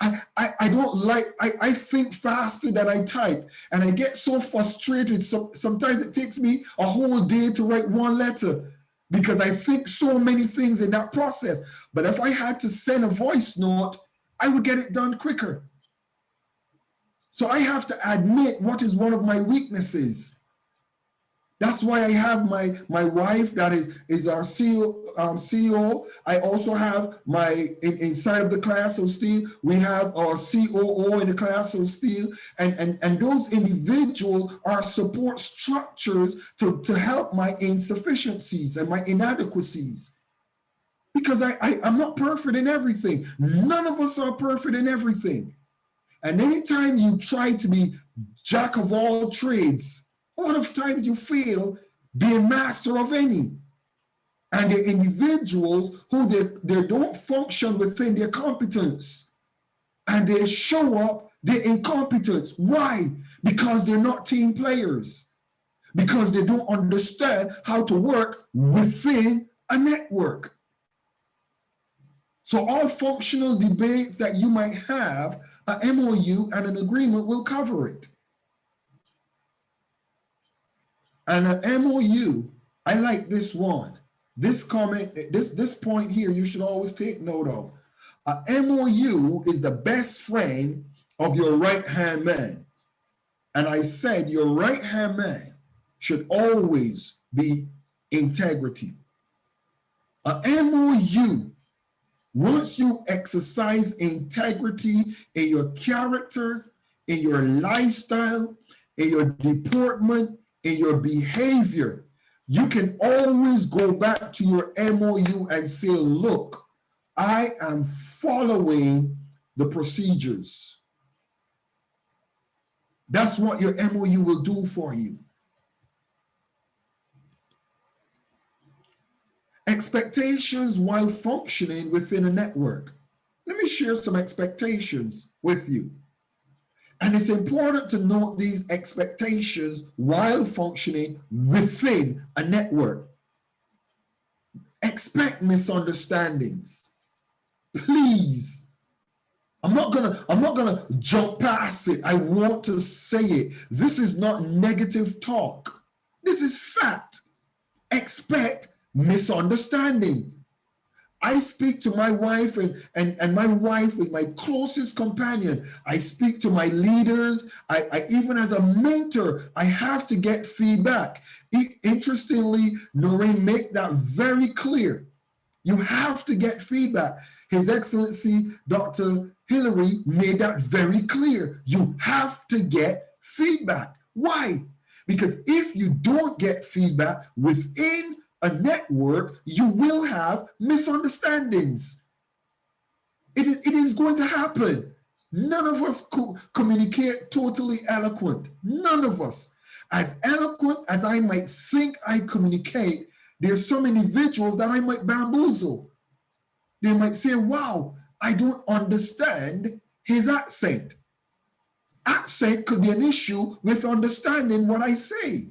I don't like, I think faster than I type, and I get so frustrated. Sometimes it takes me a whole day to write one letter, because I think so many things in that process. But if I had to send a voice note, I would get it done quicker. So I have to admit what is one of my weaknesses. That's why I have my wife that is our CEO. I also have inside of the Class of SteelE, we have our COO in the Class of SteelE, and those individuals are support structures to help my insufficiencies and my inadequacies. Because I'm not perfect in everything. None of us are perfect in everything. And anytime you try to be jack of all trades, a lot of times you fail being master of any. And the individuals who they don't function within their competence, and they show up their incompetence. Why? Because they're not team players. Because they don't understand how to work within a network. So all functional debates that you might have, an MOU and an agreement will cover it. And an MOU, I like this one. This comment, this point here, you should always take note of. A MOU is the best friend of your right-hand man. And I said your right-hand man should always be integrity. A MOU, once you exercise integrity in your character, in your lifestyle, in your deportment, in your behavior, you can always go back to your MOU and say, look, I am following the procedures. That's what your MOU will do for you. Expectations while functioning within a network. Let me share some expectations with you. And it's important to note these expectations while functioning within a network. Expect misunderstandings. Please. I'm not gonna jump past it. I want to say it. This is not negative talk. This is fact. Expect misunderstanding. I speak to my wife, and my wife is my closest companion. I speak to my leaders. I even as a mentor, I have to get feedback. Interestingly, Noreen made that very clear. You have to get feedback. His Excellency, Dr. Hillary made that very clear. You have to get feedback. Why? Because if you don't get feedback within a network, you will have misunderstandings. It is going to happen. None of us communicate totally eloquent. None of us. As eloquent as I might think I communicate, there's some individuals that I might bamboozle. They might say, wow, I don't understand his accent. Accent could be an issue with understanding what I say.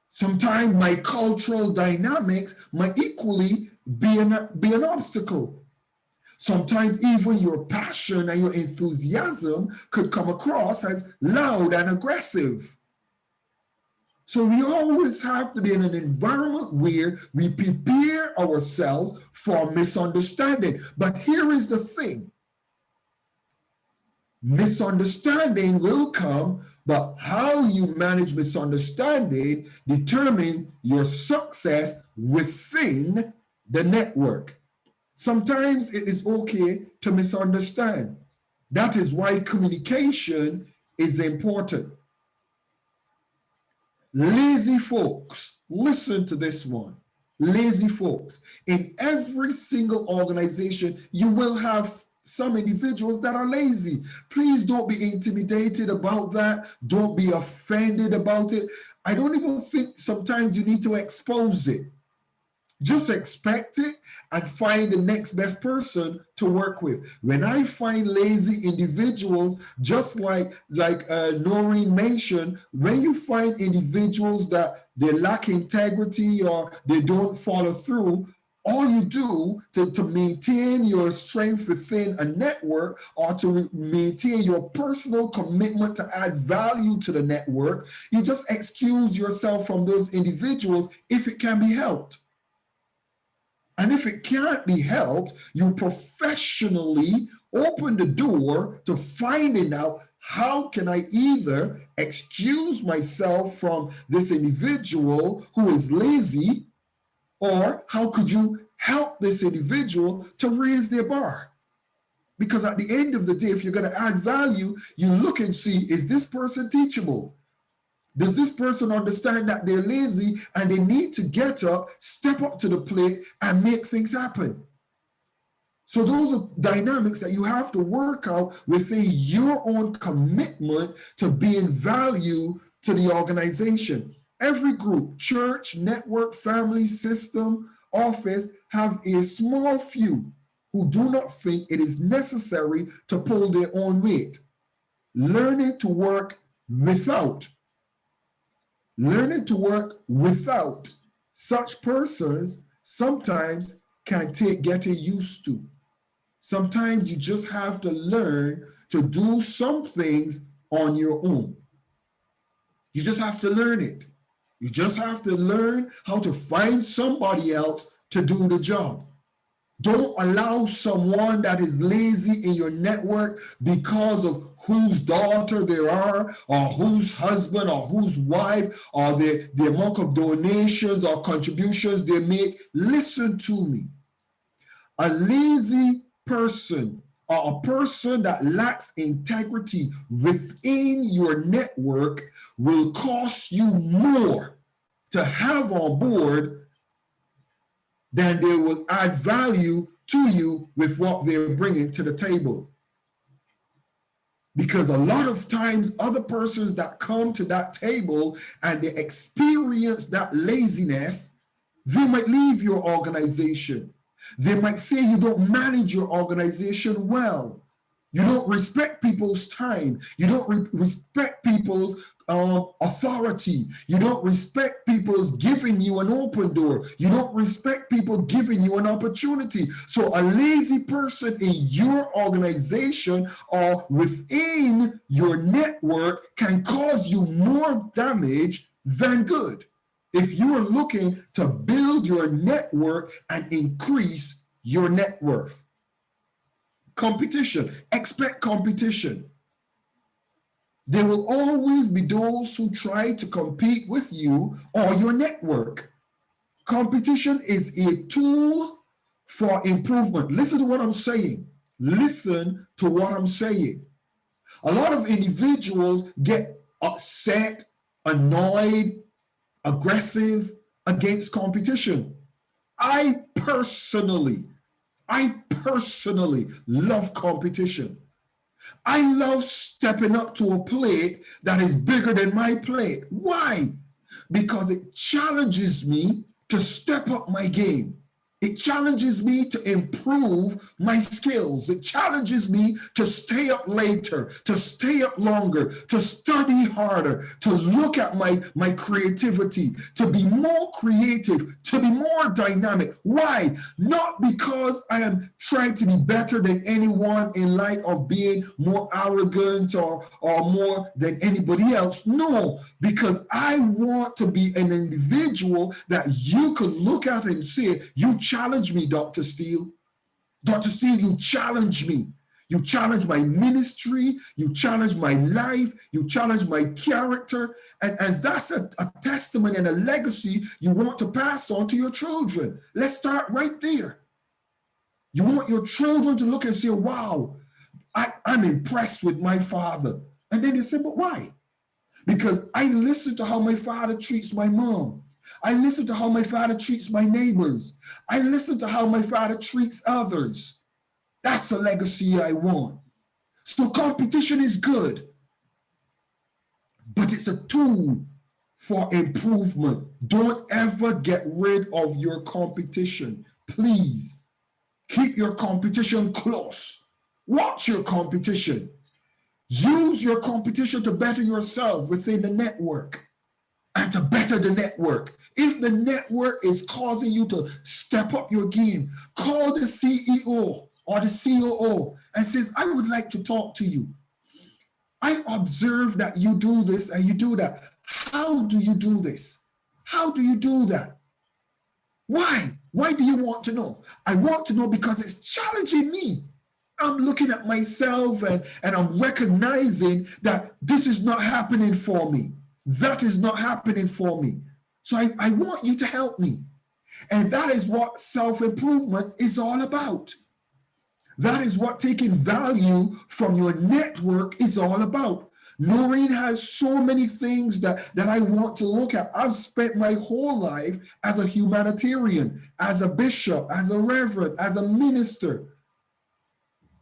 Sometimes my cultural dynamics might equally be an obstacle. Sometimes even your passion and your enthusiasm could come across as loud and aggressive. So we always have to be in an environment where we prepare ourselves for misunderstanding. But here is the thing. Misunderstanding will come, but how you manage misunderstanding determines your success within the network. Sometimes it is okay to misunderstand. That is why communication is important. Lazy folks, listen to this one. Lazy folks. In every single organization, you will have some individuals that are lazy. Please don't be intimidated about that. Don't be offended about it. I don't even think sometimes you need to expose it. Just expect it and find the next best person to work with. When I find lazy individuals, just like Noreen mentioned, when you find individuals that they lack integrity or they don't follow through, all you do to maintain your strength within a network or to maintain your personal commitment to add value to the network, you just excuse yourself from those individuals if it can be helped. And if it can't be helped, you professionally open the door to finding out how can I either excuse myself from this individual who is lazy, or how could you help this individual to raise their bar? Because at the end of the day, if you're going to add value, you look and see, is this person teachable? Does this person understand that they're lazy and they need to get up, step up to the plate, and make things happen? So those are dynamics that you have to work out within your own commitment to being value to the organization. Every group, church, network, family, system, office, have a small few who do not think it is necessary to pull their own weight. Learning to work without such persons sometimes can take getting used to. Sometimes you just have to learn to do some things on your own. You just have to learn it. You just have to learn how to find somebody else to do the job. Don't allow someone that is lazy in your network because of whose daughter they are, or whose husband, or whose wife, or the amount of donations or contributions they make. Listen to me. A lazy person or a person that lacks integrity within your network will cost you more to have on board than they will add value to you with what they're bringing to the table. Because a lot of times other persons that come to that table and they experience that laziness, they might leave your organization. They might say you don't manage your organization well. You don't respect people's time. You don't respect people's authority. You don't respect people's giving you an open door. You don't respect people giving you an opportunity. So a lazy person in your organization or within your network can cause you more damage than good. If you are looking to build your network and increase your net worth. Competition, expect competition. There will always be those who try to compete with you or your network. Competition is a tool for improvement. Listen to what I'm saying. Listen to what I'm saying. A lot of individuals get upset, annoyed, aggressive against competition. I personally love competition. I love stepping up to a plate that is bigger than my plate. Why? Because it challenges me to step up my game. It challenges me to improve my skills. It challenges me to stay up later, to stay up longer, to study harder, to look at my creativity, to be more creative, to be more dynamic. Why? Not because I am trying to be better than anyone in light of being more arrogant or more than anybody else. No, because I want to be an individual that you could look at and say, you challenge me, Dr. SteelE. Dr. SteelE, you challenge me. You challenge my ministry. You challenge my life. You challenge my character. And that's a testament and a legacy you want to pass on to your children. Let's start right there. You want your children to look and say, wow, I'm impressed with my father. And then they say, but why? Because I listen to how my father treats my mom. I listen to how my father treats my neighbors. I listen to how my father treats others. That's a legacy I want. So competition is good, but it's a tool for improvement. Don't ever get rid of your competition. Please keep your competition close. Watch your competition. Use your competition to better yourself within the network. And to better the network. If the network is causing you to step up your game, call the CEO or the COO and says, I would like to talk to you. I observe that you do this and you do that. How do you do this? How do you do that? Why? Why do you want to know? I want to know because it's challenging me. I'm looking at myself and I'm recognizing that this is not happening for me. That is not happening for me. So I want you to help me. And that is what self-improvement is all about. That is what taking value from your network is all about. Noreen has so many things that I want to look at. I've spent my whole life as a humanitarian, as a bishop, as a reverend, as a minister.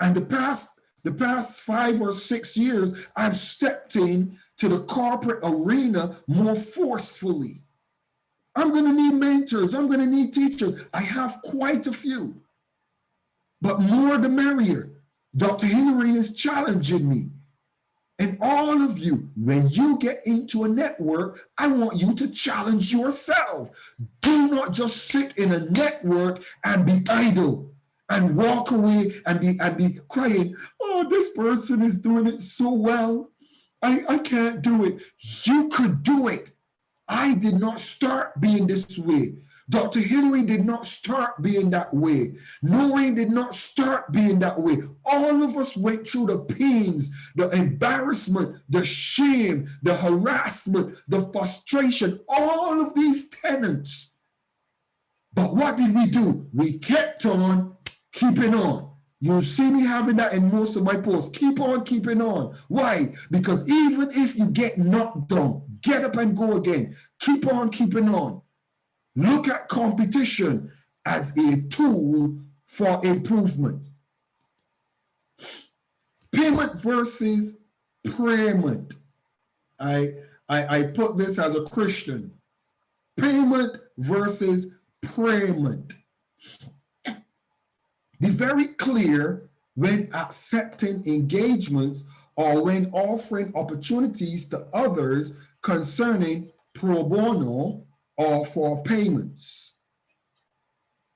And the past 5 or 6 years, I've stepped in to the corporate arena more forcefully. I'm going to need mentors. I'm going to need teachers. I have quite a few, but more the merrier. Dr. Henry is challenging me. And all of you, when you get into a network, I want you to challenge yourself. Do not just sit in a network and be idle and walk away and be crying, oh, this person is doing it so well. I can't do it. You could do it. I did not start being this way. Dr. Henry did not start being that way. Noreen did not start being that way. All of us went through the pains, the embarrassment, the shame, the harassment, the frustration, all of these tenets. But what did we do? We kept on keeping on. You'll see me having that in most of my posts. Keep on keeping on. Why? Because even if you get knocked down, get up and go again. Keep on keeping on. Look at competition as a tool for improvement. Payment versus payment. I put this as a Christian. Payment versus payment. Be very clear when accepting engagements or when offering opportunities to others concerning pro bono or for payments.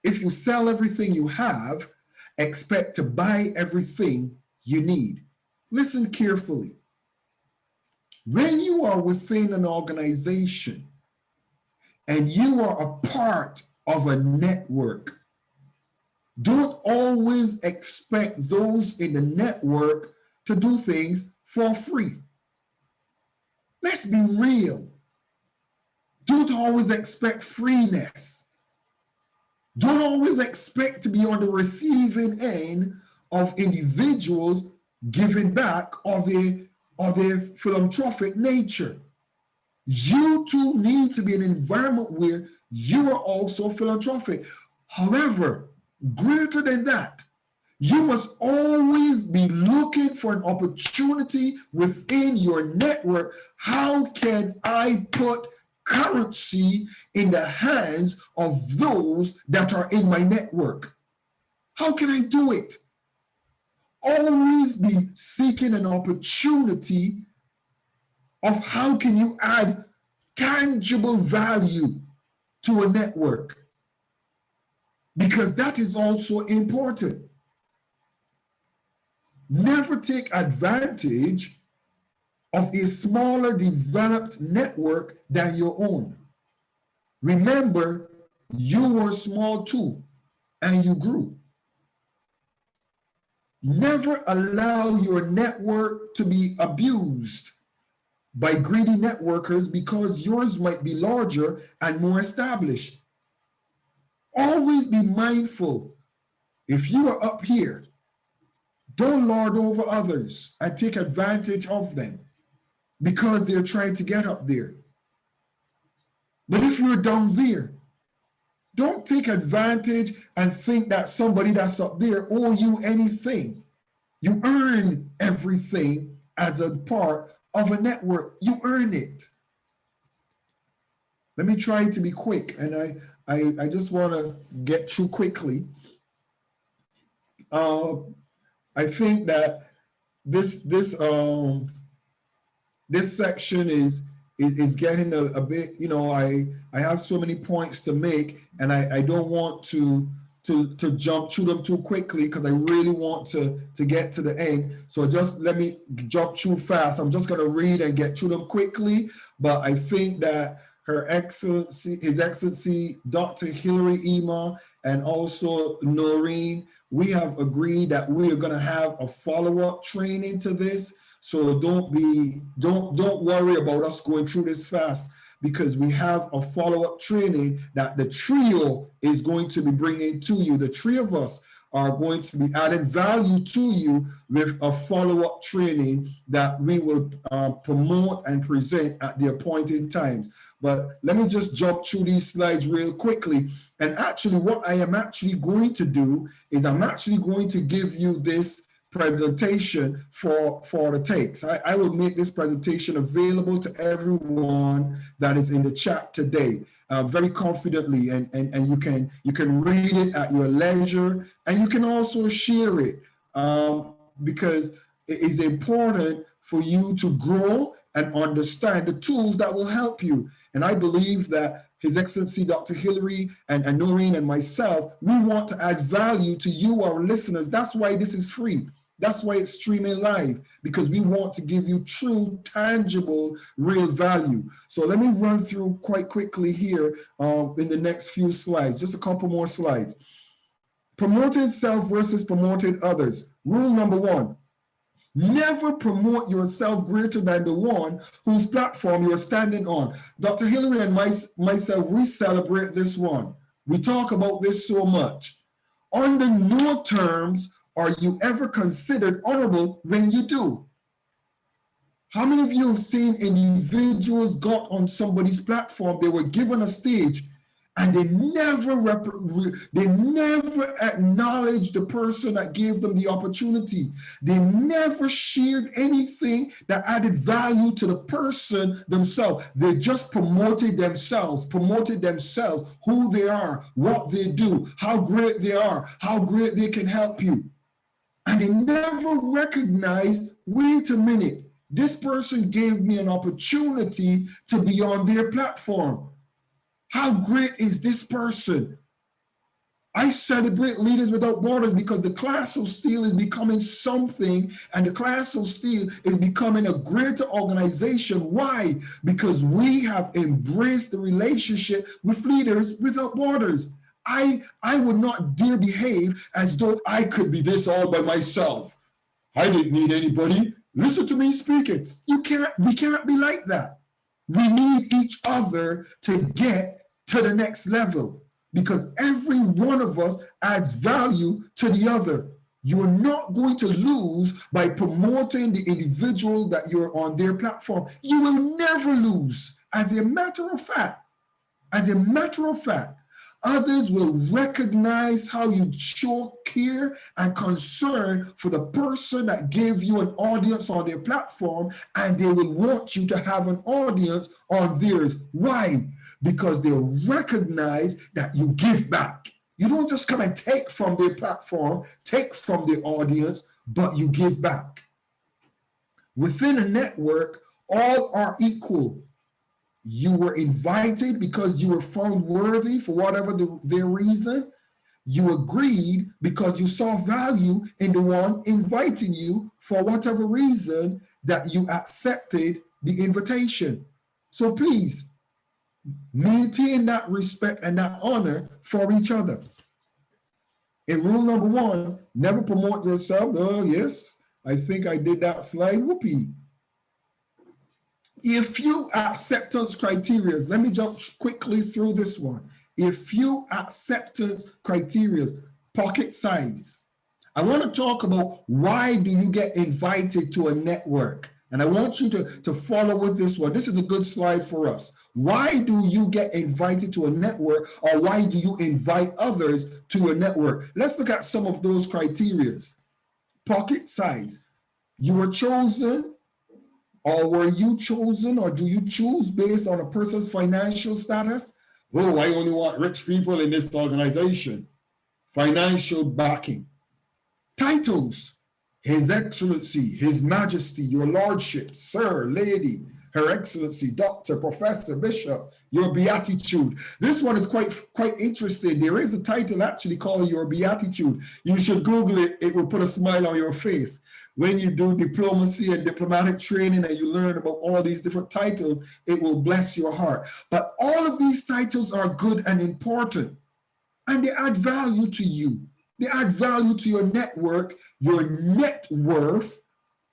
If you sell everything you have, expect to buy everything you need. Listen carefully. When you are within an organization and you are a part of a network, don't always expect those in the network to do things for free. Let's be real. Don't always expect freeness. Don't always expect to be on the receiving end of individuals giving back of their philanthropic nature. You too need to be in an environment where you are also philanthropic. However, greater than that, you must always be looking for an opportunity within your network. How can I put currency in the hands of those that are in my network? How can I do it? Always be seeking an opportunity of how can you add tangible value to a network, because that is also important. Never take advantage of a smaller developed network than your own. Remember, you were small too, and you grew. Never allow your network to be abused by greedy networkers because yours might be larger and more established. Always be mindful. If you are up here, don't lord over others and take advantage of them because they're trying to get up there. But if you're down there, don't take advantage and think that somebody that's up there owe you anything. You earn everything as a part of a network. You earn it. Let me try to be quick, and I just want to get through quickly. I think that this section is getting a bit, you know, I have so many points to make, and I don't want to jump through them too quickly because I really want to get to the end. So just let me jump through fast. I'm just going to read and get through them quickly, but I think that His Excellency, Dr. Hillary Emoh, and also Noreen, we have agreed that we are going to have a follow-up training to this. So don't worry about us going through this fast, because we have a follow-up training that the trio is going to be bringing to you. The three of us are going to be adding value to you with a follow-up training that we will promote and present at the appointed times. But let me just jump through these slides real quickly. And actually, what I am actually going to do is I'm actually going to give you this presentation for the takes. I will make this presentation available to everyone that is in the chat today, very confidently, and you can read it at your leisure, and you can also share it because it is important for you to grow and understand the tools that will help you. And I believe that His Excellency Dr. Hillary and Noreen and myself, we want to add value to you, our listeners. That's why this is free. That's why it's streaming live, because we want to give you true, tangible, real value. So let me run through quite quickly here in the next few slides, just a couple more slides. Promoting self versus promoting others. Rule number 1, never promote yourself greater than the one whose platform you're standing on. Dr. Hillary and myself, we celebrate this one. We talk about this so much. Under no terms are you ever considered honorable when you do. How many of you have seen individuals got on somebody's platform, they were given a stage, And they never acknowledged the person that gave them the opportunity. They never shared anything that added value to the person themselves. They just promoted themselves, who they are, what they do, how great they are, how great they can help you. And they never recognized, wait a minute, this person gave me an opportunity to be on their platform. How great is this person? I celebrate Leaders Without Borders because the Class of SteelE is becoming something, and the Class of SteelE is becoming a greater organization. Why? Because we have embraced the relationship with Leaders Without Borders. I would not dare behave as though I could be this all by myself. I didn't need anybody. Listen to me speaking. We can't be like that. We need each other to get to the next level, because every one of us adds value to the other. You're not going to lose by promoting the individual that you're on their platform. You will never lose. As a matter of fact, others will recognize how you show care and concern for the person that gave you an audience on their platform, and they will want you to have an audience on theirs. Why? Because they'll recognize that you give back. You don't just come and take from their platform, take from their audience, but you give back. Within a network, all are equal. You were invited because you were found worthy for whatever their reason. You agreed because you saw value in the one inviting you for whatever reason that you accepted the invitation. So please, maintain that respect and that honor for each other. In rule number 1, never promote yourself. Oh, yes, I think I did that slide. Whoopee. A few acceptance criteria. Let me jump quickly through this one. A few acceptance criteria. Pocket size. I want to talk about why do you get invited to a network? And I want you to follow with this one. This is a good slide for us. Why do you get invited to a network, or why do you invite others to a network? Let's look at some of those criteria. Pocket size. You were chosen, or were you chosen, or do you choose based on a person's financial status? Oh, I only want rich people in this organization. Financial backing. Titles. His Excellency, His Majesty, Your Lordship, Sir, Lady, Her Excellency, Doctor, Professor, Bishop, Your Beatitude. This one is quite interesting. There is a title actually called Your Beatitude. You should Google it. It will put a smile on your face. When you do diplomacy and diplomatic training and you learn about all these different titles, it will bless your heart. But all of these titles are good and important, and they add value to you. They add value to your network, your net worth.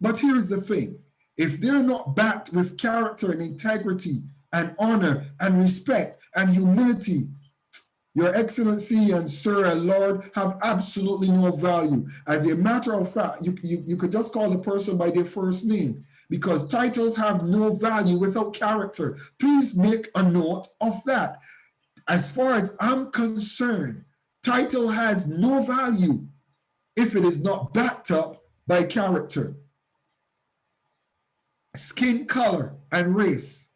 But here's the thing. If they're not backed with character and integrity and honor and respect and humility, Your Excellency and Sir and Lord have absolutely no value. As a matter of fact, you could just call the person by their first name, because titles have no value without character. Please make a note of that. As far as I'm concerned, title has no value if it is not backed up by character. Skin color and race.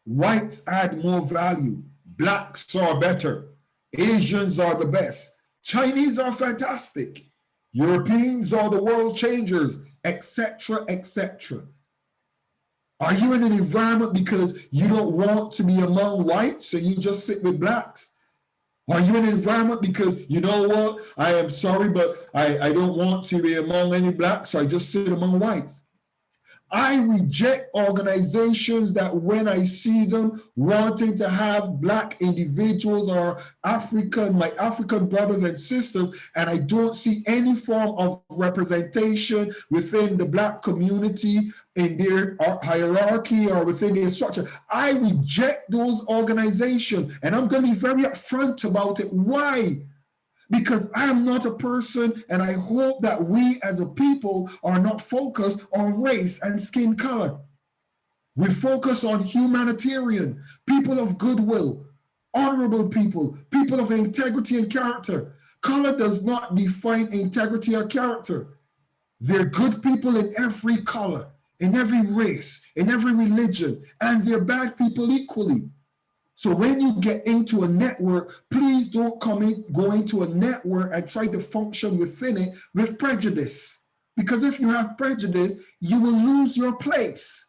Whites add more value. Blacks are better. Asians are the best. Chinese are fantastic. Europeans are the world changers, etc., etc. Are you in an environment because you don't want to be among whites, so you just sit with blacks? Are you in an environment because, you know what, I am sorry, but I don't want to be among any blacks, so I just sit among whites? I reject organizations that when I see them wanting to have Black individuals or my African brothers and sisters, and I don't see any form of representation within the Black community in their hierarchy or within their structure. I reject those organizations, and I'm going to be very upfront about it. Why? Because I am not a person, and I hope that we as a people are not focused on race and skin color. We focus on humanitarian, people of goodwill, honorable people, people of integrity and character. Color does not define integrity or character. They're good people in every color, in every race, in every religion, and they're bad people equally. So when you get into a network, please don't go into a network and try to function within it with prejudice. Because if you have prejudice, you will lose your place.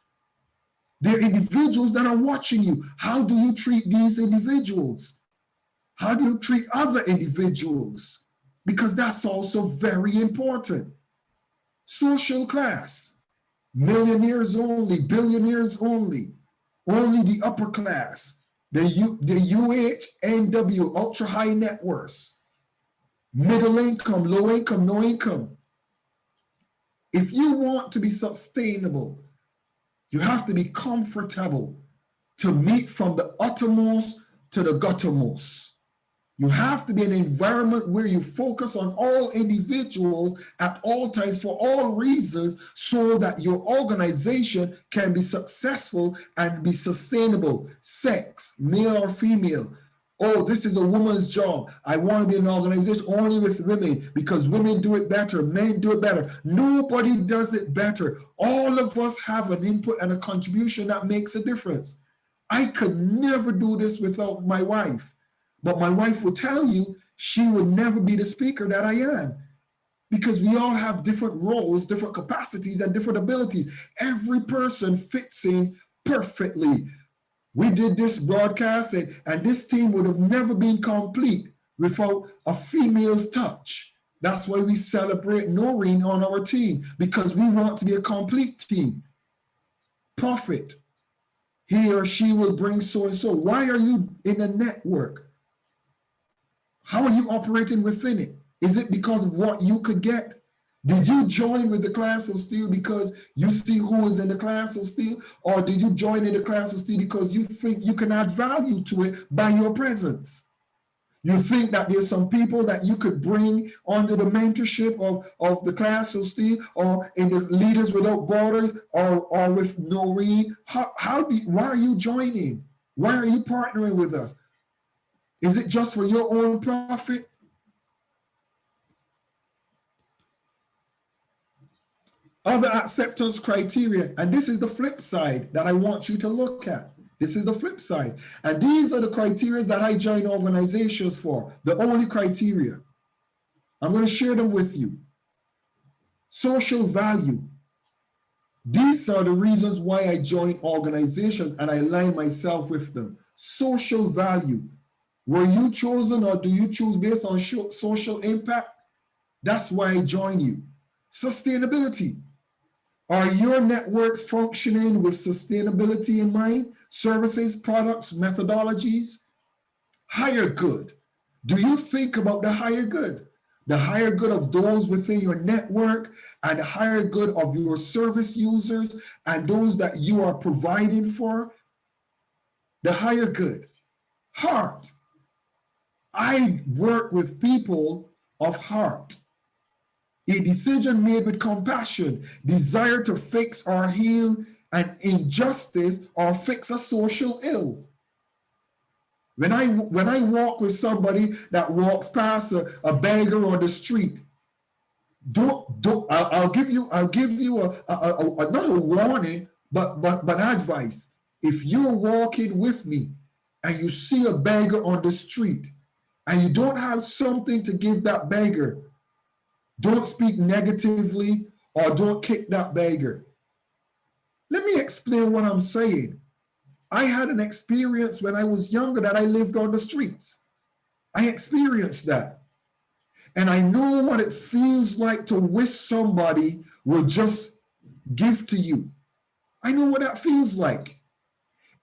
There are individuals that are watching you. How do you treat these individuals? How do you treat other individuals? Because that's also very important. Social class, millionaires only, billionaires only the upper class, the UHNW, ultra high net worth, middle income, low income, no income. If you want to be sustainable, you have to be comfortable to meet from the uttermost to the guttermost. You have to be in an environment where you focus on all individuals at all times for all reasons so that your organization can be successful and be sustainable. Sex, male or female. Oh, this is a woman's job. I want to be in an organization only with women because women do it better, men do it better. Nobody does it better. All of us have an input and a contribution that makes a difference. I could never do this without my wife. But my wife will tell you she would never be the speaker that I am because we all have different roles, different capacities, and different abilities. Every person fits in perfectly. We did this broadcast and this team would have never been complete without a female's touch. That's why we celebrate Noreen on our team because we want to be a complete team. Prophet, he or she will bring so-and-so. Why are you in a network? How are you operating within it? Is it because of what you could get? Did you join with the Class of SteelE because you see who is in the Class of SteelE? Or did you join in the Class of SteelE because you think you can add value to it by your presence? You think that there's some people that you could bring under the mentorship of the Class of SteelE or in the Leaders Without Borders or with Noreen? Why are you joining? Why are you partnering with us? Is it just for your own profit? Other acceptance criteria, and this is the flip side that I want you to look at. This is the flip side. And these are the criteria that I join organizations for, the only criteria. I'm going to share them with you. Social value. These are the reasons why I join organizations and I align myself with them. Social value. Were you chosen or do you choose based on social impact? That's why I join you. Sustainability. Are your networks functioning with sustainability in mind? Services, products, methodologies? Higher good. Do you think about the higher good? The higher good of those within your network and the higher good of your service users and those that you are providing for? The higher good. Heart. I work with people of heart. A decision made with compassion, desire to fix or heal an injustice or fix a social ill. When I walk with somebody that walks past a beggar on the street, I'll give you not a warning, but advice. If you're walking with me and you see a beggar on the street and you don't have something to give that beggar, don't speak negatively or don't kick that beggar. Let me explain what I'm saying. I had an experience when I was younger that I lived on the streets. I experienced that. And I know what it feels like to wish somebody would just give to you. I know what that feels like.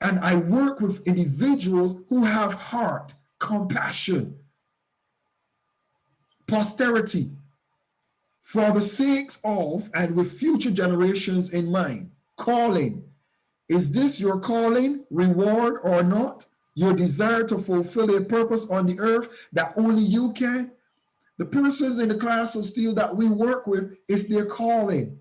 And I work with individuals who have heart, compassion, posterity, for the sake of and with future generations in mind. Calling. Is this your calling, reward or not? Your desire to fulfill a purpose on the earth that only you can? The persons in the Class of SteelE that we work with, is their calling.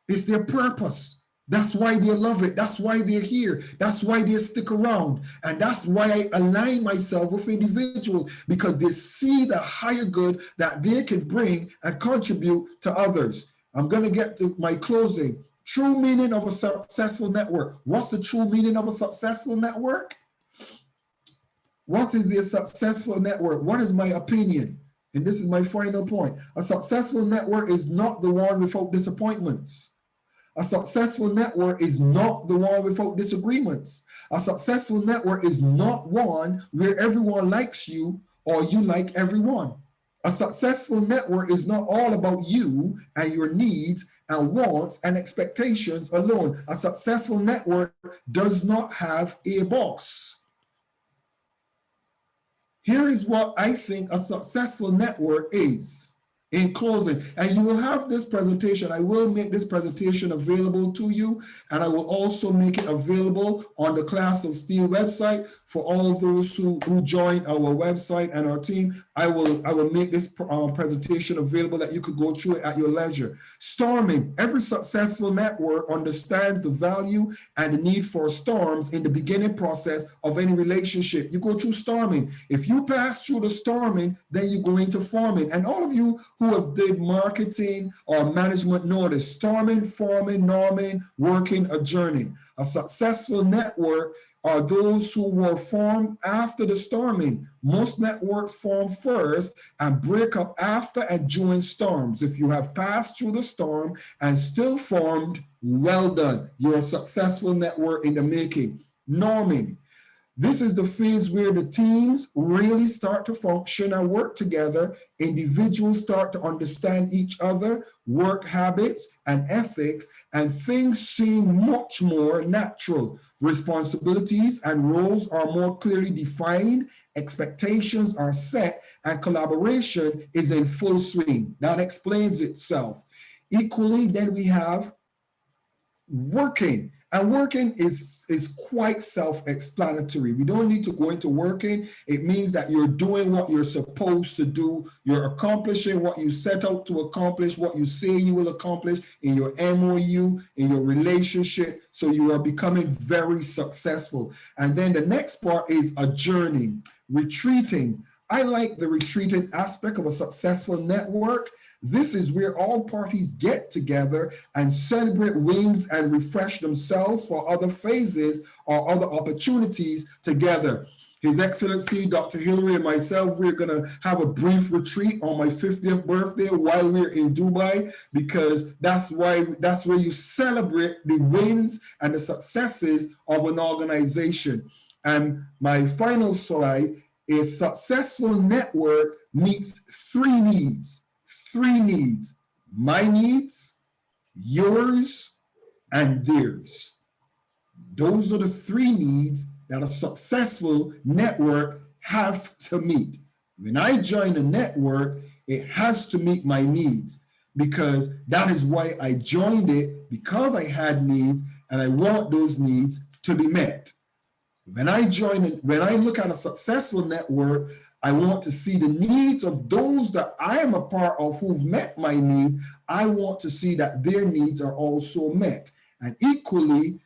It's their purpose. That's why they love it. That's why they're here. That's why they stick around. And that's why I align myself with individuals, because they see the higher good that they can bring and contribute to others. I'm going to get to my closing. True meaning of a successful network. What's the true meaning of a successful network? What is a successful network? What is my opinion? And this is my final point. A successful network is not the one without disappointments. A successful network is not the one without disagreements. A successful network is not one where everyone likes you or you like everyone. A successful network is not all about you and your needs and wants and expectations alone. A successful network does not have a boss. Here is what I think a successful network is. In closing, and you will have this presentation. I will make this presentation available to you, and I will also make it available on the Class of SteelE website for all those who join our website and our team. I will make this presentation available that you could go through it at your leisure. Storming. Every successful network understands the value and the need for storms in the beginning process of any relationship. You go through storming. If you pass through the storming, then you go into forming. And all of you who have did marketing or management know this: storming, forming, norming, working, adjourning. A successful network are those who were formed after the storming. Most networks form first and break up after and during storms. If you have passed through the storm and still formed, well done. You're a successful network in the making. Norming. This is the phase where the teams really start to function and work together. Individuals start to understand each other, work habits and ethics, and things seem much more natural. Responsibilities and roles are more clearly defined, expectations are set, and collaboration is in full swing. That explains itself. Equally, then we have working. And working is quite self-explanatory. We don't need to go into working. It means that you're doing what you're supposed to do. You're accomplishing what you set out to accomplish, what you say you will accomplish in your MOU, in your relationship. So you are becoming very successful. And then the next part is adjourning, retreating. I like the retreating aspect of a successful network. This is where all parties get together and celebrate wins and refresh themselves for other phases or other opportunities together. His Excellency, Dr. Hillary, and myself, we're going to have a brief retreat on my 50th birthday while we're in Dubai, because that's where you celebrate the wins and the successes of an organization. And my final slide is: successful network meets three needs. Three needs: my needs, yours, and theirs. Those are the three needs that a successful network have to meet. When I join a network, it has to meet my needs, because that is why I joined it, because I had needs and I want those needs to be met. When I look at a successful network, I want to see the needs of those that I am a part of who've met my needs. I want to see that their needs are also met. And equally,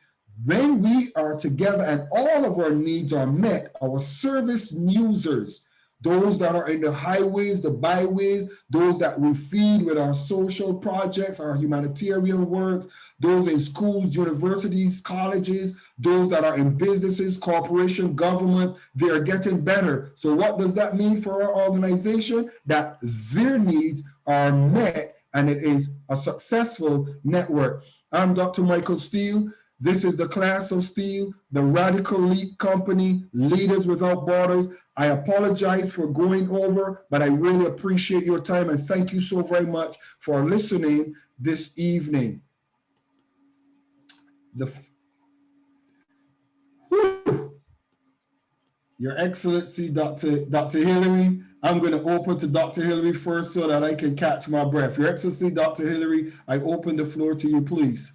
when we are together and all of our needs are met, our service users, those that are in the highways, the byways, those that we feed with our social projects, our humanitarian works, those in schools, universities, colleges, those that are in businesses, corporations, governments, they are getting better. So what does that mean for our organization? That their needs are met and it is a successful network. I'm Dr. Makosewe. This is the Class of SteelE, the Radical Leap Company, Leaders Without Borders. I apologize for going over, but I really appreciate your time, and thank you so very much for listening this evening. Your Excellency, Dr. Hillary, I'm going to open to Dr. Hillary first so that I can catch my breath. Your Excellency, Dr. Hillary, I open the floor to you, please.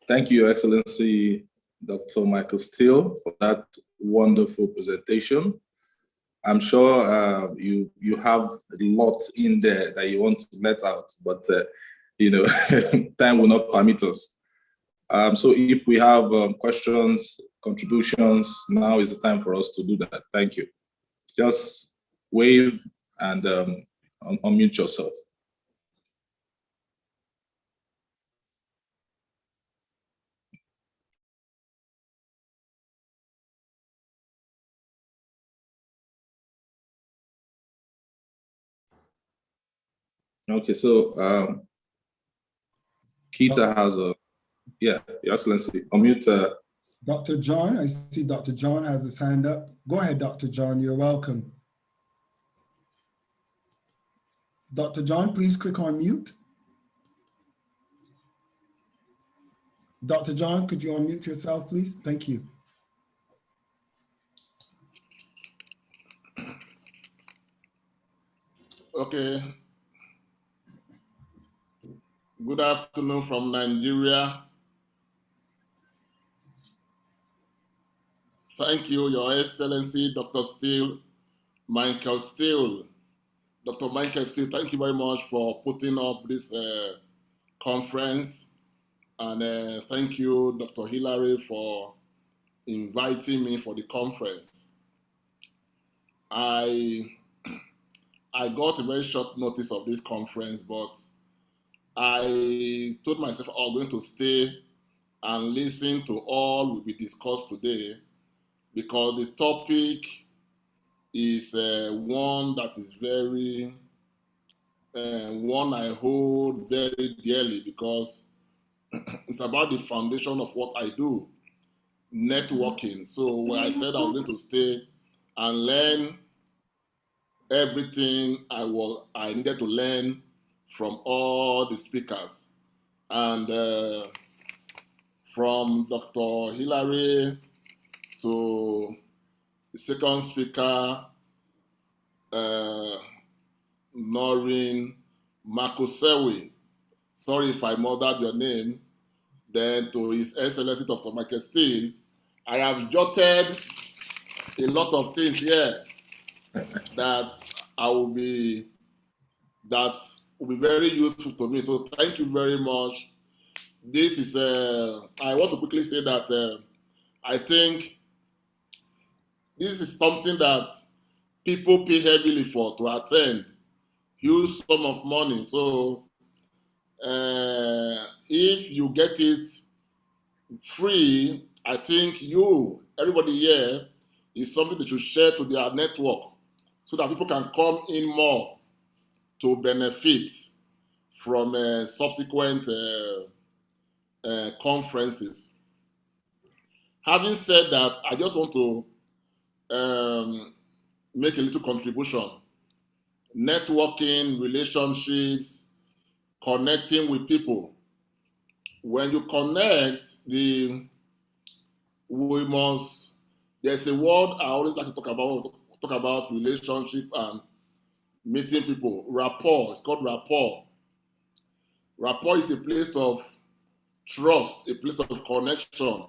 Thank you, Your Excellency, Dr. Makosewe, for that wonderful presentation. I'm sure you have a lot in there that you want to let out, but time will not permit us. So if we have questions, contributions, now is the time for us to do that. Thank you. Just wave and unmute yourself. Okay, so Keita has a, Your Excellency, unmute. Dr. John, I see Dr. John has his hand up. Go ahead, Dr. John, you're welcome. Dr. John, please click on mute. Dr. John, could you unmute yourself, please? Thank you. Okay. Good afternoon from Nigeria. Thank you, Your Excellency, Dr. SteelE. Dr. Michael SteelE, thank you very much for putting up this conference. And thank you, Dr. Hillary, for inviting me for the conference. I got a very short notice of this conference, but I told myself I was going to stay and listen to all will be discussed today, because the topic is one that is very, one I hold very dearly, because it's about the foundation of what I do, networking. So when I said I was going to stay and learn everything I needed to learn from all the speakers. And from Dr. Hillary to the second speaker, Noreen, Makosewe, sorry if I murdered your name, then to His Excellency Dr. Michael SteelE, I have jotted a lot of things here that will be very useful to me. So thank you very much. This is, I want to quickly say that I think this is something that people pay heavily for to attend, huge sum of money. So if you get it free, I think everybody here, is something that you share to their network so that people can come in more to benefit from subsequent conferences. Having said that, I just want to make a little contribution. Networking, relationships, connecting with people. When you connect, there's a word I always like to talk about relationship and meeting people. Rapport. It's called rapport. Rapport is a place of trust, a place of connection,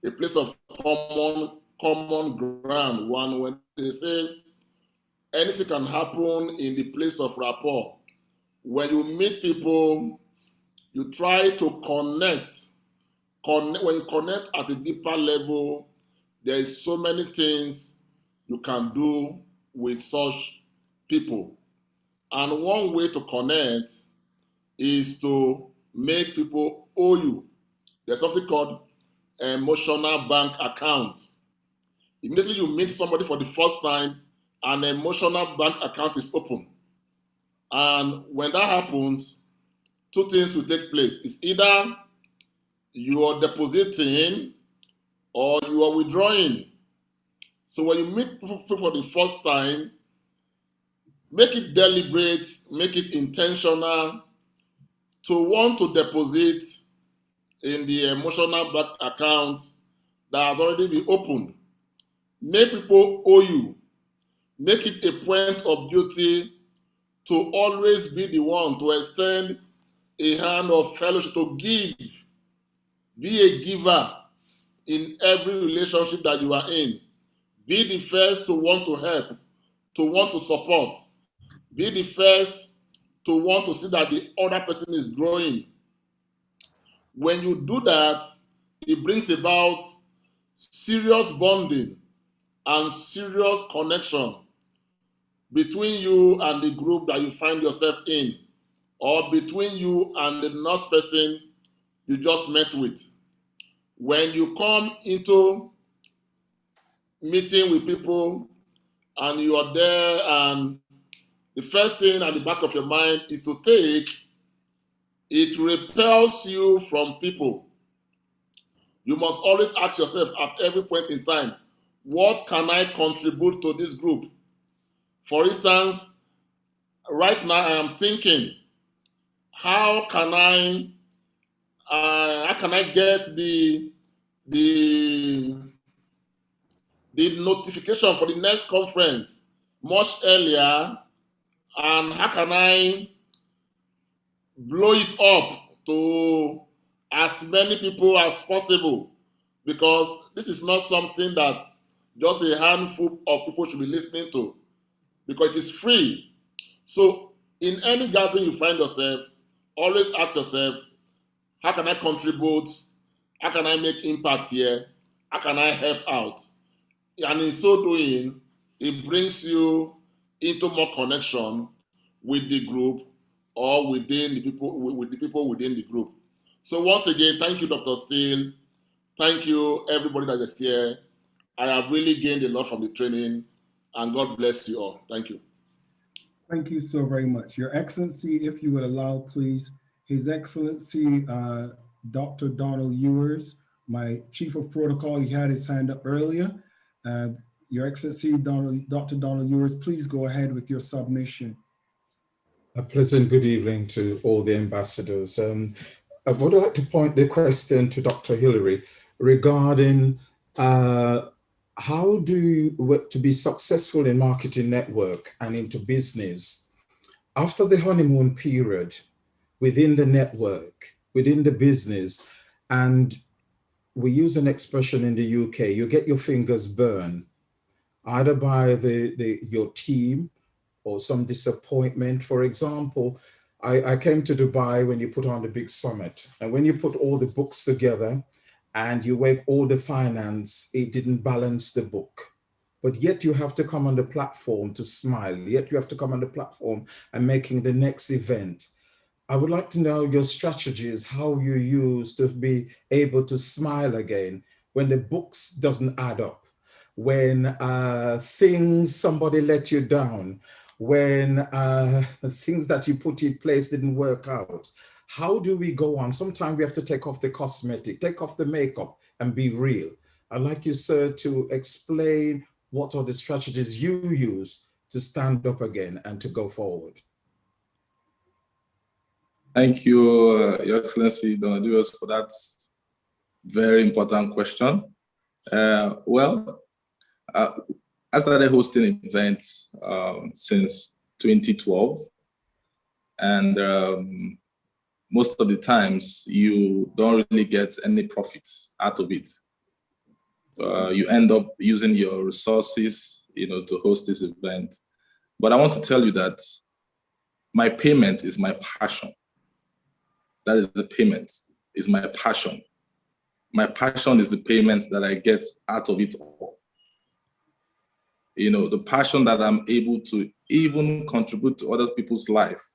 a place of common ground. When they say anything can happen in the place of rapport. When you meet people, you try to connect. When you connect at a deeper level, there is so many things you can do with such people. And one way to connect is to make people owe you. There's something called emotional bank account. Immediately you meet somebody for the first time, an emotional bank account is open. And when that happens, two things will take place. It's either you are depositing or you are withdrawing. So when you meet people for the first time, make it deliberate, make it intentional to want to deposit in the emotional bank account that has already been opened. Make people owe you. Make it a point of duty to always be the one to extend a hand of fellowship, to give. Be a giver in every relationship that you are in. Be the first to want to help, to want to support. Be the first to want to see that the other person is growing. When you do that, it brings about serious bonding and serious connection between you and the group that you find yourself in, or between you and the nurse person you just met with. When you come into meeting with people and you are there, and the first thing at the back of your mind is to take, it repels you from people. You must always ask yourself at every point in time, what can I contribute to this group? For instance, right now I am thinking, how can I get the notification for the next conference much earlier, and how can I blow it up to as many people as possible? Because this is not something that just a handful of people should be listening to, because it is free. So in any gathering you find yourself, always ask yourself, how can I contribute? How can I make impact here? How can I help out? And in so doing, it brings you into more connection with the group or within the people, with the people within the group. So once again, thank you, Dr. SteelE. Thank you, everybody that is here. I have really gained a lot from the training, and God bless you all. Thank you. Thank you so very much. Your Excellency, if you would allow, please, His Excellency, Dr. Donald Ewers, my Chief of Protocol, he had his hand up earlier. Your Excellency, Dr. Donald Ewers, please go ahead with your submission. A pleasant good evening to all the ambassadors. I would like to point the question to Dr. Hillary regarding how do you, to be successful in marketing network and into business after the honeymoon period within the network, within the business, and we use an expression in the UK, you get your fingers burned either by your team or some disappointment. For example, I came to Dubai when you put on the big summit, and when you put all the books together and you work all the finance, it didn't balance the book. But yet you have to come on the platform to smile. Yet you have to come on the platform and making the next event. I would like to know your strategies, how you use to be able to smile again when the books doesn't add up, when somebody let you down, when things that you put in place didn't work out. How do we go on? Sometimes we have to take off the cosmetic, take off the makeup and be real. I'd like you, sir, to explain what are the strategies you use to stand up again and to go forward. Thank you, Your Excellency, Donald Ewers, for that very important question. I started hosting events since 2012, and most of the times you don't really get any profits out of it. You end up using your resources, to host this event. But I want to tell you that my payment is my passion. That is the payment, is my passion. My passion is the payment that I get out of it all. The passion that I'm able to even contribute to other people's life.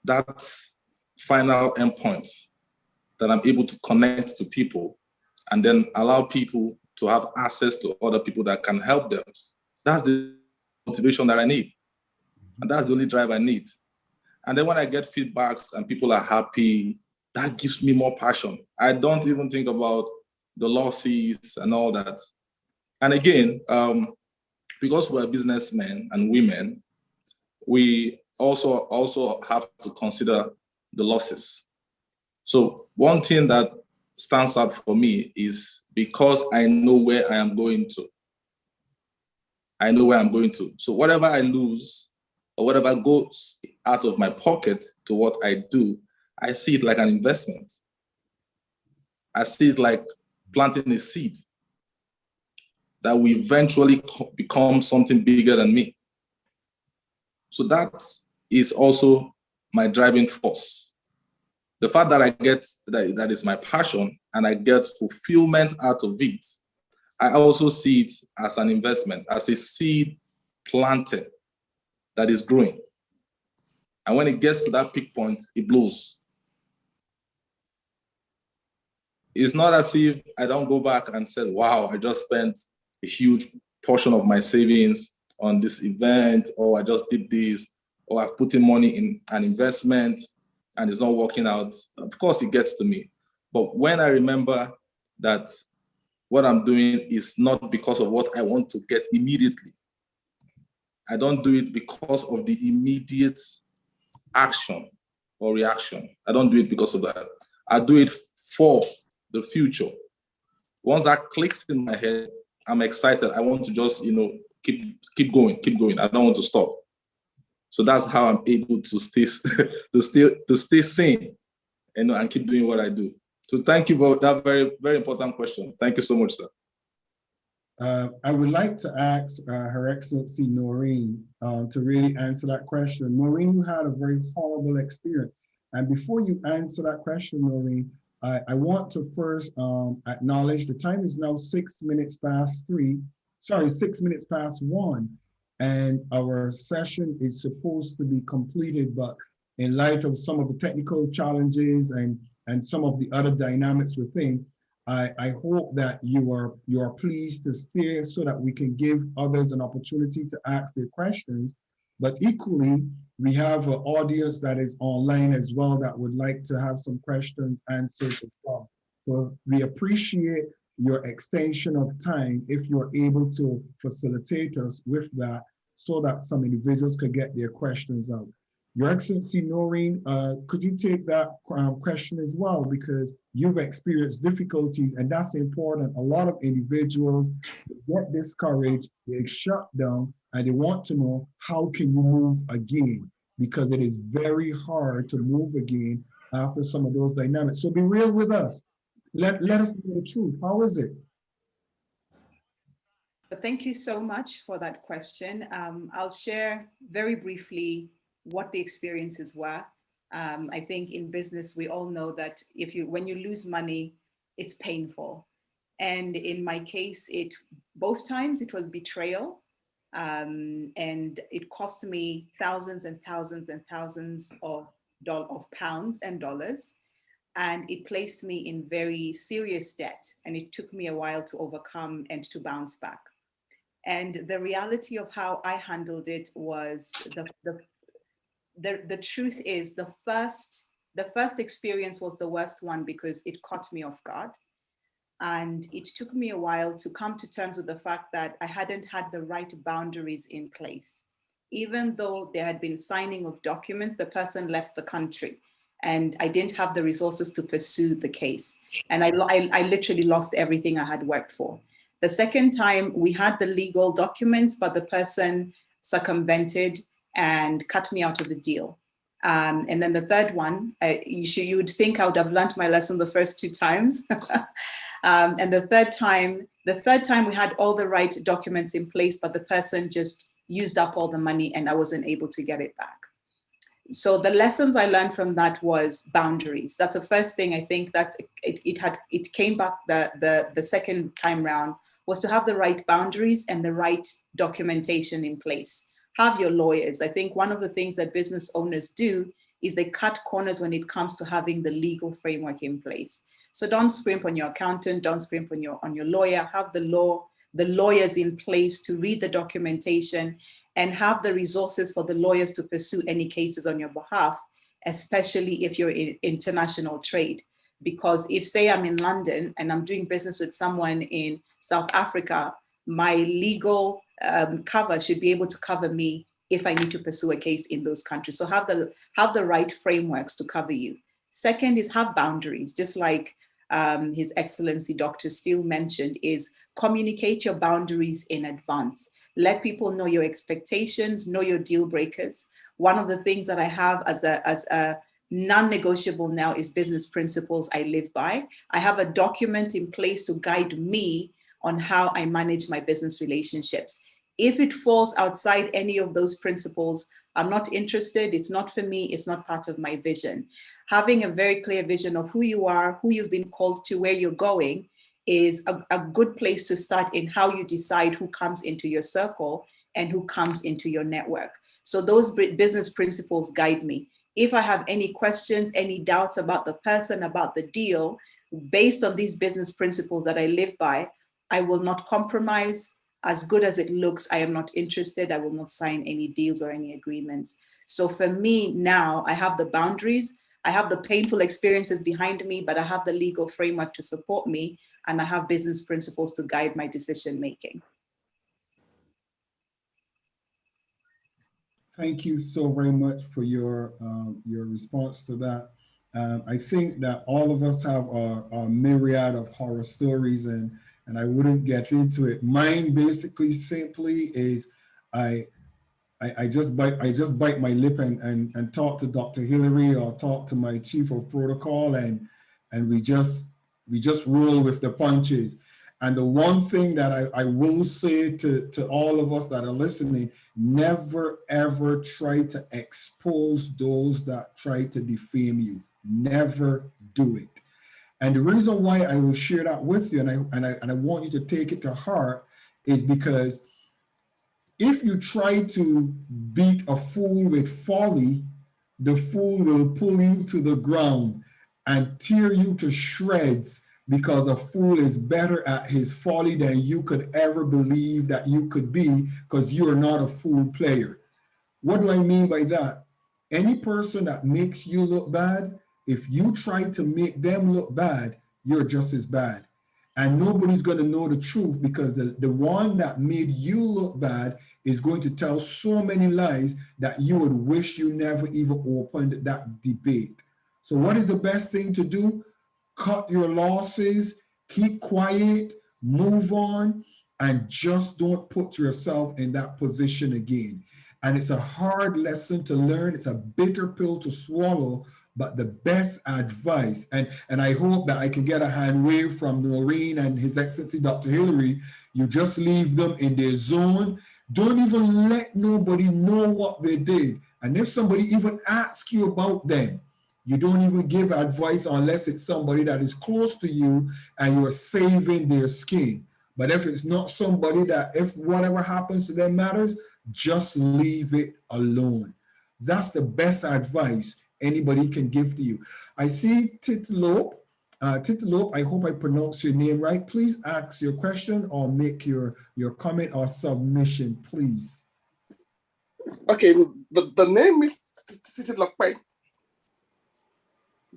That final endpoint that I'm able to connect to people and then allow people to have access to other people that can help them. That's the motivation that I need. And that's the only drive I need. And then when I get feedbacks and people are happy, that gives me more passion. I don't even think about the losses and all that. And again, because we're businessmen and women, we also have to consider the losses. So one thing that stands out for me is because I know where I am going to. I know where I'm going to. So whatever I lose or whatever goes out of my pocket to what I do, I see it like an investment. I see it like planting a seed that will eventually become something bigger than me. So that is also my driving force. The fact that I get that is my passion and I get fulfillment out of it, I also see it as an investment, as a seed planted that is growing. And when it gets to that peak point, it blows. It's not as if I don't go back and say, wow, I just spent a huge portion of my savings on this event, or I just did this, or I've put in money in an investment and it's not working out. Of course, it gets to me. But when I remember that what I'm doing is not because of what I want to get immediately, I don't do it because of the immediate action or reaction. I don't do it because of that. I do it for the future. Once that clicks in my head, I'm excited. I want to just, keep going. I don't want to stop. So that's how I'm able to stay sane, and keep doing what I do. So thank you for that very, very important question. Thank you so much, sir. I would like to ask Her Excellency Noreen to really answer that question. Noreen, you had a very horrible experience. And before you answer that question, Noreen, I want to first acknowledge the time is now 6 minutes past 1. And our session is supposed to be completed, but in light of some of the technical challenges and some of the other dynamics within, I hope that you are pleased to stay so that we can give others an opportunity to ask their questions. But equally, we have an audience that is online as well that would like to have some questions answered as well. So we appreciate your extension of time if you're able to facilitate us with that so that some individuals could get their questions out. Your Excellency Noreen, could you take that question as well, because you've experienced difficulties and that's important. A lot of individuals get discouraged, they shut down, and they want to know how can you move again, because it is very hard to move again after some of those dynamics. So be real with us. Let us know the truth. How is it? But thank you so much for that question. I'll share very briefly what the experiences were. I think in business, we all know that when you lose money, it's painful. And in my case, both times it was betrayal. And it cost me thousands and thousands and thousands of pounds and dollars. And it placed me in very serious debt. And it took me a while to overcome and to bounce back. And the reality of how I handled it was the truth is the first experience was the worst one because it caught me off guard. And it took me a while to come to terms with the fact that I hadn't had the right boundaries in place. Even though there had been signing of documents, the person left the country and I didn't have the resources to pursue the case. And I literally lost everything I had worked for. The second time we had the legal documents, but the person circumvented and cut me out of the deal. And then the third one, you would think I would have learned my lesson the first 2 times. And the third time we had all the right documents in place, but the person just used up all the money and I wasn't able to get it back. So the lessons I learned from that was boundaries. That's the first thing I think that it came back the second time round, was to have the right boundaries and the right documentation in place. Have your lawyers. I think one of the things that business owners do is they cut corners when it comes to having the legal framework in place. So don't scrimp on your accountant, don't scrimp on your lawyer. Have the lawyers in place to read the documentation and have the resources for the lawyers to pursue any cases on your behalf, especially if you're in international trade. Because if, say, I'm in London and I'm doing business with someone in South Africa, my legal cover should be able to cover me if I need to pursue a case in those countries. So have the right frameworks to cover you. Second is have boundaries, just like His Excellency Dr. SteelE mentioned, is communicate your boundaries in advance. Let people know your expectations, know your deal breakers. One of the things that I have as a non-negotiable now is business principles I live by. I have a document in place to guide me on how I manage my business relationships. If it falls outside any of those principles, I'm not interested. It's not for me. It's not part of my vision. Having a very clear vision of who you are, who you've been called to, where you're going is a good place to start in how you decide who comes into your circle and who comes into your network. So those business principles guide me. If I have any questions, any doubts about the person, about the deal, based on these business principles that I live by, I will not compromise. As good as it looks, I am not interested. I will not sign any deals or any agreements. So for me now, I have the boundaries. I have the painful experiences behind me, but I have the legal framework to support me, and I have business principles to guide my decision making. Thank you so very much for your response to that. I think that all of us have a myriad of horror stories, and I wouldn't get into it. Mine basically simply is I just bite my lip and talk to Dr. Hillary or talk to my chief of protocol, and we just roll with the punches. And the one thing that I will say to all of us that are listening, never ever try to expose those that try to defame you. Never do it. And the reason why I will share that with you, and I want you to take it to heart, is because if you try to beat a fool with folly, the fool will pull you to the ground and tear you to shreds, because a fool is better at his folly than you could ever believe that you could be, because you are not a fool player. What do I mean by that? Any person that makes you look bad, if you try to make them look bad, you're just as bad. And nobody's going to know the truth, because the one that made you look bad is going to tell so many lies that you would wish you never even opened that debate. So what is the best thing to do? Cut your losses, keep quiet, move on, and just don't put yourself in that position again. And it's a hard lesson to learn. It's a bitter pill to swallow, but the best advice, and I hope that I can get a hand wave from Noreen and His Excellency Dr. Hillary, you just leave them in their zone. Don't even let nobody know what they did. And if somebody even asks you about them, you don't even give advice unless it's somebody that is close to you and you're saving their skin. But if it's not somebody that, if whatever happens to them matters, just leave it alone. That's the best advice anybody can give to you. I see Titlope. Titlope, I hope I pronounced your name right. Please ask your question or make your comment or submission, please. Okay, the name is Titilope.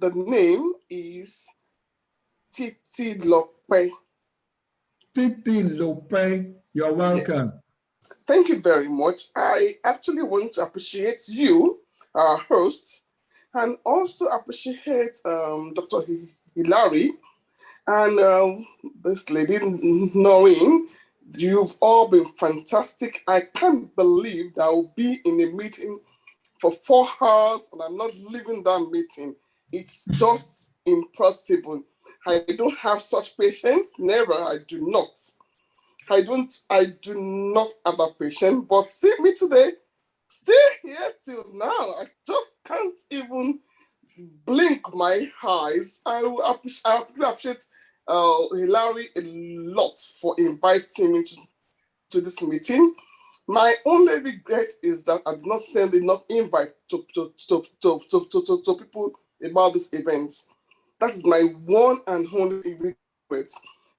The name is Titilope. Titilope, you're welcome. Yes. Thank you very much. I actually want to appreciate you, our host, and also appreciate Dr. Hilary and this lady, Noreen. You've all been fantastic. I can't believe that I'll be in a meeting for 4 hours and I'm not leaving that meeting. It's just impossible. I don't have such patience. Never, I do not. I do not have that patience, but see me today, still here till now. I just can't even blink my eyes. I appreciate Hilary a lot for inviting me to this meeting. My only regret is that I did not send enough invite to people about this event. That is my one and only regret.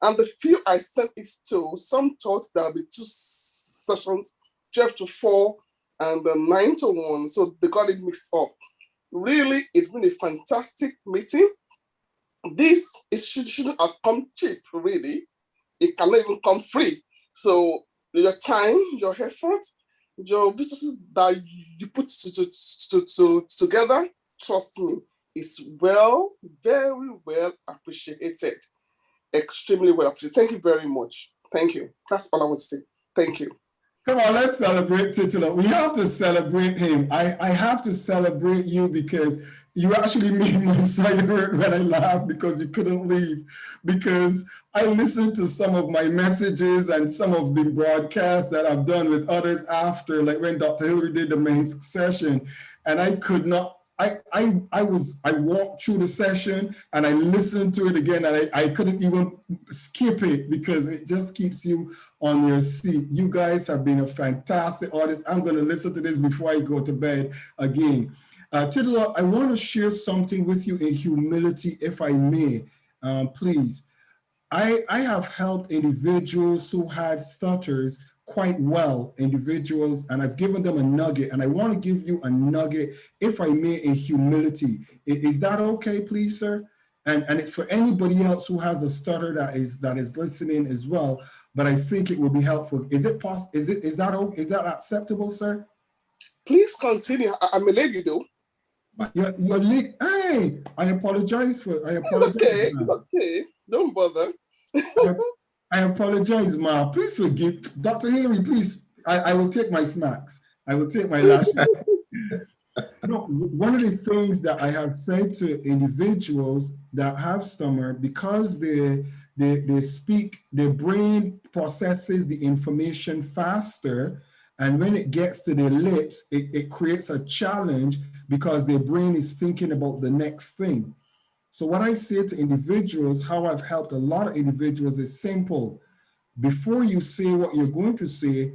And the few I sent is to, some thought there will be 2 sessions, 12 to 4 and 9 to 1. So they got it mixed up. Really, it's been a fantastic meeting. This shouldn't have come cheap, really. It cannot even come free. So your time, your effort, your businesses that you put together, trust me, is very well appreciated. Extremely well appreciated. Thank you very much. Thank you. That's all I want to say. Thank you. Come on, let's celebrate Titular. We have to celebrate him. I have to celebrate you because you actually made my side hurt when I laughed because you couldn't leave. Because I listened to some of my messages and some of the broadcasts that I've done with others after, like when Dr. Hillary did the main session, and I could not. I walked through the session and I listened to it again, and I couldn't even skip it because it just keeps you on your seat. You guys have been a fantastic audience. I'm going to listen to this before I go to bed again. Titular, I want to share something with you in humility, if I may, please. I have helped individuals who had stutters quite well, individuals, and I've given them a nugget, and I want to give you a nugget, if I may, in humility. Is that okay, please, sir? And it's for anybody else who has a stutter that is listening as well, but I think it will be helpful. Is it possible? Is that acceptable, sir? Please continue. I'm a lady though. You're hey, I apologize. It's okay. It's okay. Don't bother. I apologize, Ma. Please forgive Dr. Hillary. Please, I will take my snacks. I will take my last. No, one of the things that I have said to individuals that have stomach, because they speak, their brain processes the information faster, and when it gets to their lips, it creates a challenge because their brain is thinking about the next thing. So what I say to individuals, how I've helped a lot of individuals, is simple. Before you say what you're going to say,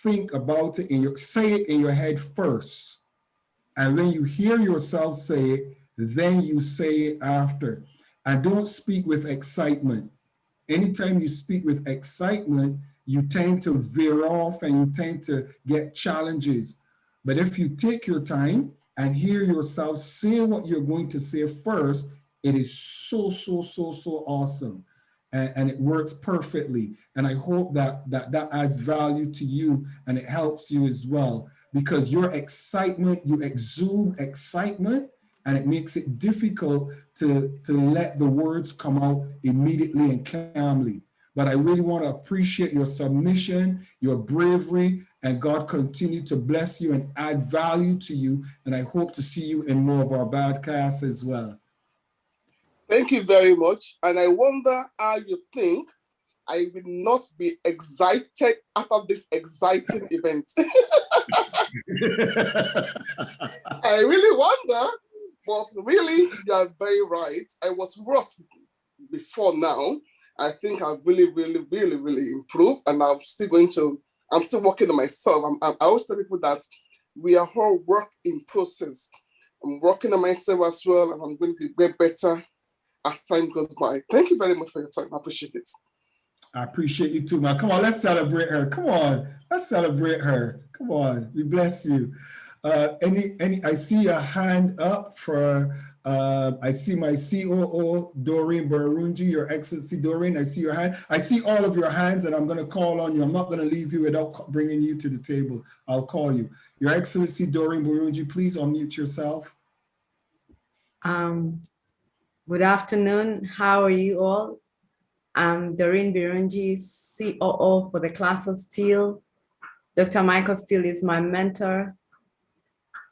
think about it say it in your head first. And when you hear yourself say it, then you say it after. And don't speak with excitement. Anytime you speak with excitement, you tend to veer off and you tend to get challenges. But if you take your time and hear yourself say what you're going to say first, it is so awesome. And it works perfectly. And I hope that adds value to you and it helps you as well. Because your excitement, you exude excitement, and it makes it difficult to let the words come out immediately and calmly. But I really want to appreciate your submission, your bravery, and God continue to bless you and add value to you. And I hope to see you in more of our podcasts as well. Thank you very much. And I wonder how you think I will not be excited after this exciting event. I really wonder, but really, you are very right. I was worse before now. I think I've really improved, and I'm still working on myself. I always tell people that we are all work in process. I'm working on myself as well, and I'm going to get better as time goes by. Thank you very much for your time. I appreciate it. I appreciate you too, man. Come on, let's celebrate her. Come on, let's celebrate her. Come on, we bless you. I see a hand up for, I see my COO, Noreen Barunji, Your Excellency Noreen, I see your hand. I see all of your hands and I'm gonna call on you. I'm not gonna leave you without bringing you to the table. I'll call you. Your Excellency Noreen Barunji, please unmute yourself. Good afternoon, how are you all? I'm Noreen Birunji, COO for the Class of SteelE. Dr. Makosewe is my mentor.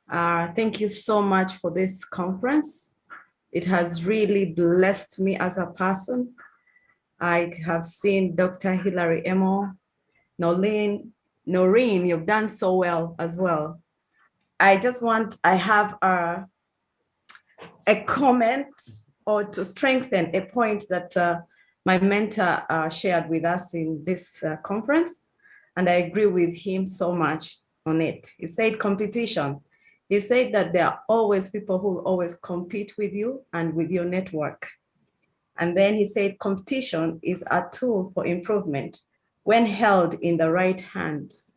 Thank you so much for this conference. It has really blessed me as a person. I have seen Dr. Hillary Emoh, Noreen, you've done so well as well. I have a comment or to strengthen a point that my mentor shared with us in this conference, and I agree with him so much on it. He said competition. He said that there are always people who always compete with you and with your network. And then he said competition is a tool for improvement when held in the right hands.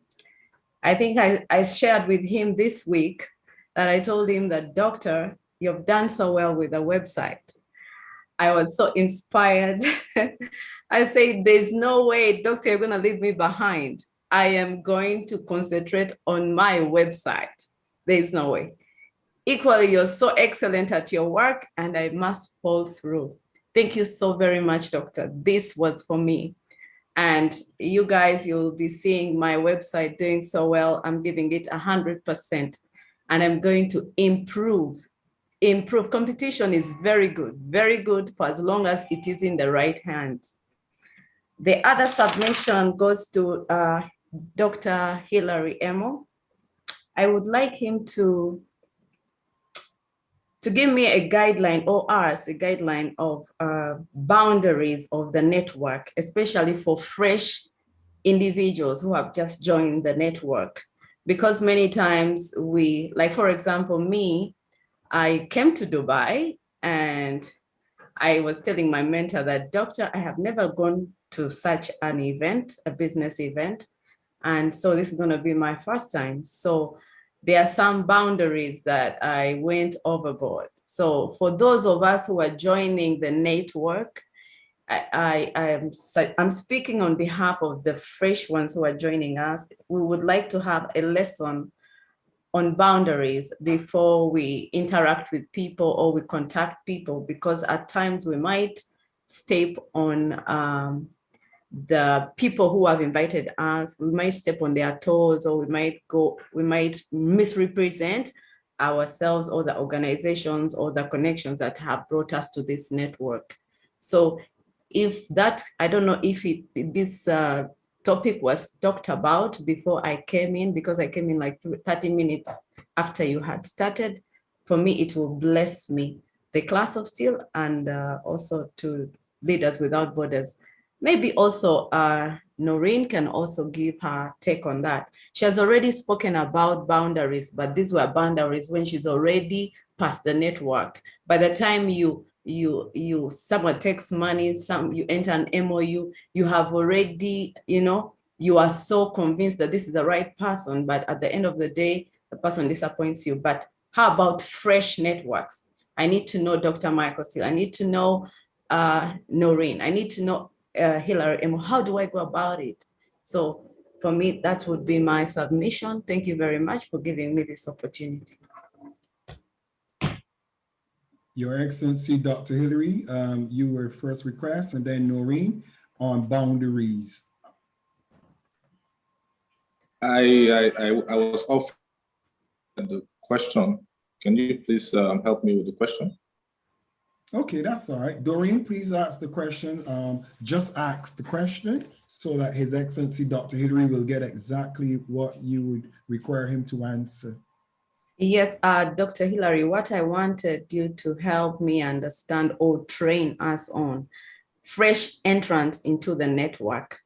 I think I shared with him this week that I told him that, Doctor, you've done so well with the website. I was so inspired. I said, there's no way, Doctor, you're gonna leave me behind. I am going to concentrate on my website. There's no way. Equally, you're so excellent at your work and I must fall through. Thank you so very much, Doctor. This was for me. And you guys, you'll be seeing my website doing so well. I'm giving it 100%. And I'm going to improve. Competition is very good for as long as it is in the right hands. The other submission goes to Dr. Hilary Emoh. I would like him to give me a guideline, or us a guideline of boundaries of the network, especially for fresh individuals who have just joined the network. Because many times we, like for example, me, I came to Dubai and I was telling my mentor that, doctor, I have never gone to such an event, a business event. And so this is going to be my first time. So there are some boundaries that I went overboard. So for those of us who are joining the network, I'm speaking on behalf of the fresh ones who are joining us. We would like to have a lesson on boundaries before we interact with people or we contact people, because at times we might step on the people who have invited us, we might step on their toes, or we might misrepresent ourselves or the organizations or the connections that have brought us to this network. So if that, I don't know if this topic was talked about before I came in, because I came in like 30 minutes after you had started. For me, it will bless me, the Class of SteelE, and also to Leaders Without Borders. Maybe also Noreen can also give her take on that. She has already spoken about boundaries, but these were boundaries when she's already past the network. By the time someone takes money, you enter an MOU, you have already, you are so convinced that this is the right person, but at the end of the day, the person disappoints you. But how about fresh networks? I need to know Dr. Makosewe. I need to know Noreen. I need to know Hilary Emoh. How do I go about it? So for me, that would be my submission. Thank you very much for giving me this opportunity. Your Excellency, Dr. Hilary, you were first request, and then Noreen on boundaries. I was off the question. Can you please help me with the question? Okay, that's all right. Doreen, please ask the question. Just ask the question so that His Excellency, Dr. Hilary, will get exactly what you would require him to answer. Yes, Dr. Hilary, what I wanted you to help me understand or train us on fresh entrance into the network.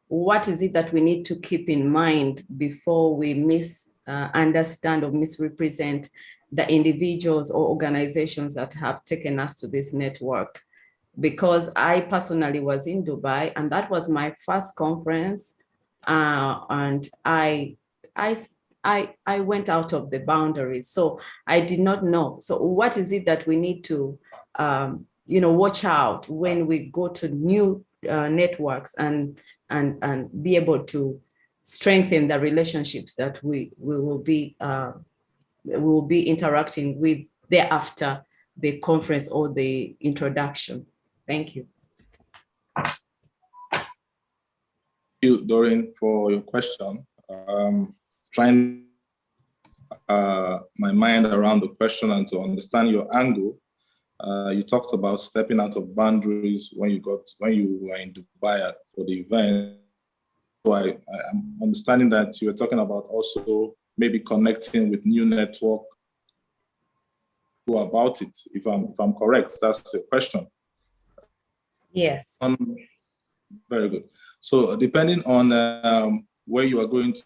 What is it that we need to keep in mind before we misunderstand or misrepresent the individuals or organizations that have taken us to this network? Because I personally was in Dubai, and that was my first conference, and I went out of the boundaries, so I did not know. So what is it that we need to watch out when we go to new networks and be able to strengthen the relationships that we will be interacting with thereafter the conference or the introduction? Thank you. Thank you, Doreen, for your question. Trying my mind around the question and to understand your angle. You talked about stepping out of boundaries when you were in Dubai for the event. So I'm understanding that you were talking about also maybe connecting with new network about it. If I'm correct, that's the question. Yes. Very good. So depending on where you are going to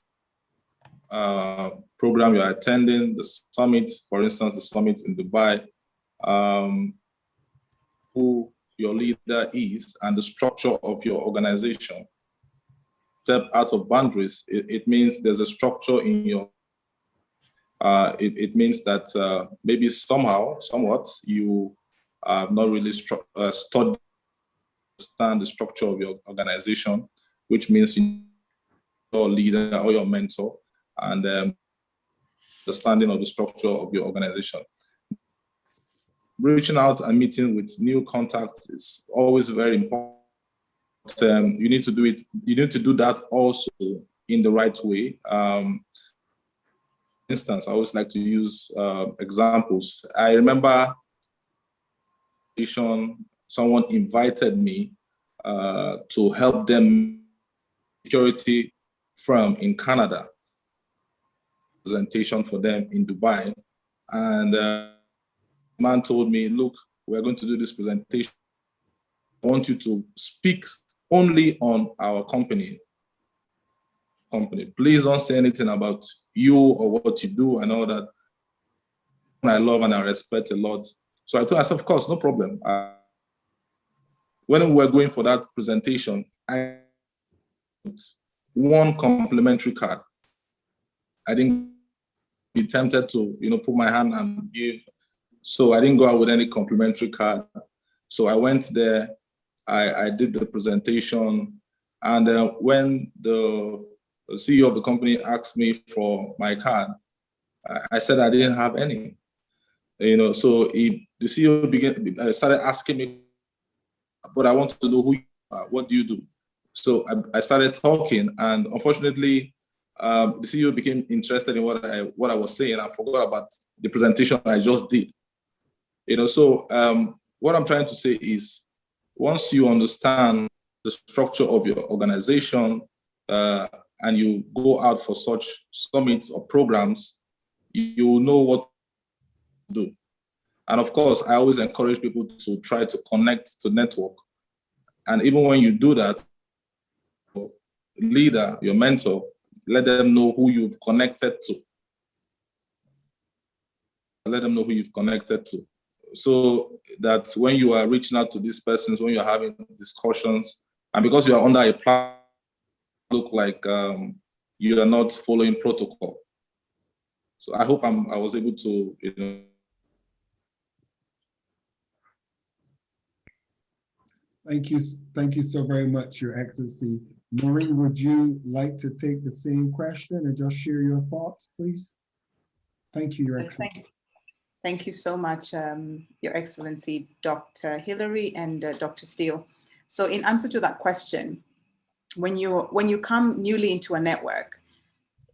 program you are attending, the summit, for instance, the summit in Dubai, who your leader is and the structure of your organization. Step out of boundaries, it means there's a structure in your, it means that maybe somewhat, you have not really studied understand the structure of your organization, which means your leader or your mentor and understanding of the structure of your organization. Reaching out and meeting with new contacts is always very important you need to do it. You need to do that also in the right way. Instance, I always like to use examples. I remember someone invited me to help them security firm in Canada, presentation for them in Dubai, and man told me, look, we're going to do this presentation. I want you to speak only on our company. Please don't say anything about you or what you do and all that. I love and I respect a lot. So I told myself, of course, no problem. When we were going for that presentation, I got one complimentary card. I didn't be tempted to, put my hand and give. So I didn't go out with any complimentary card. So I went there, I did the presentation, and when the CEO of the company asked me for my card, I said I didn't have any. So the CEO started asking me, but I want to know who you are, what do you do? So I started talking, and unfortunately, the CEO became interested in what I was saying. I forgot about the presentation I just did. So what I'm trying to say is, once you understand the structure of your organization and you go out for such summits or programs, you will know what to do. And of course, I always encourage people to try to connect to network. And even when you do that, your leader, your mentor, let them know who you've connected to. Let them know who you've connected to. So that when you are reaching out to these persons, when you're having discussions, and because you are under a plan, look like you are not following protocol. So I hope I was able to, Thank you so very much, Your Excellency. Noreen, would you like to take the same question and just share your thoughts, please? Thank you, Your Excellency. Thank you so much, Your Excellency, Dr. Hillary and Dr. SteelE. So in answer to that question, when you come newly into a network,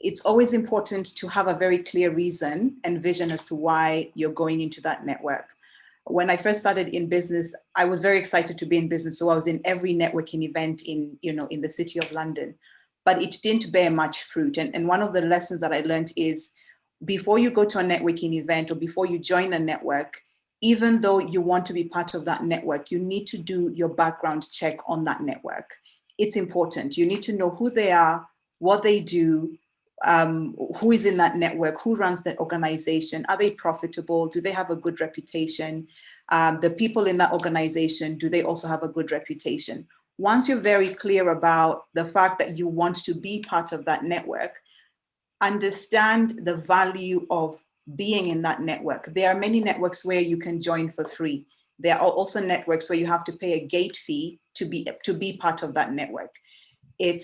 it's always important to have a very clear reason and vision as to why you're going into that network. When I first started in business, I was very excited to be in business. So I was in every networking event in the city of London, but it didn't bear much fruit. And one of the lessons that I learned is, before you go to a networking event or before you join a network, even though you want to be part of that network, you need to do your background check on that network. It's important. You need to know who they are, what they do, who is in that network, who runs that organization, are they profitable, do they have a good reputation, the people in that organization, do they also have a good reputation? Once you're very clear about the fact that you want to be part of that network, understand the value of being in that network. There are many networks where you can join for free. There are also networks where you have to pay a gate fee to be part of that network. I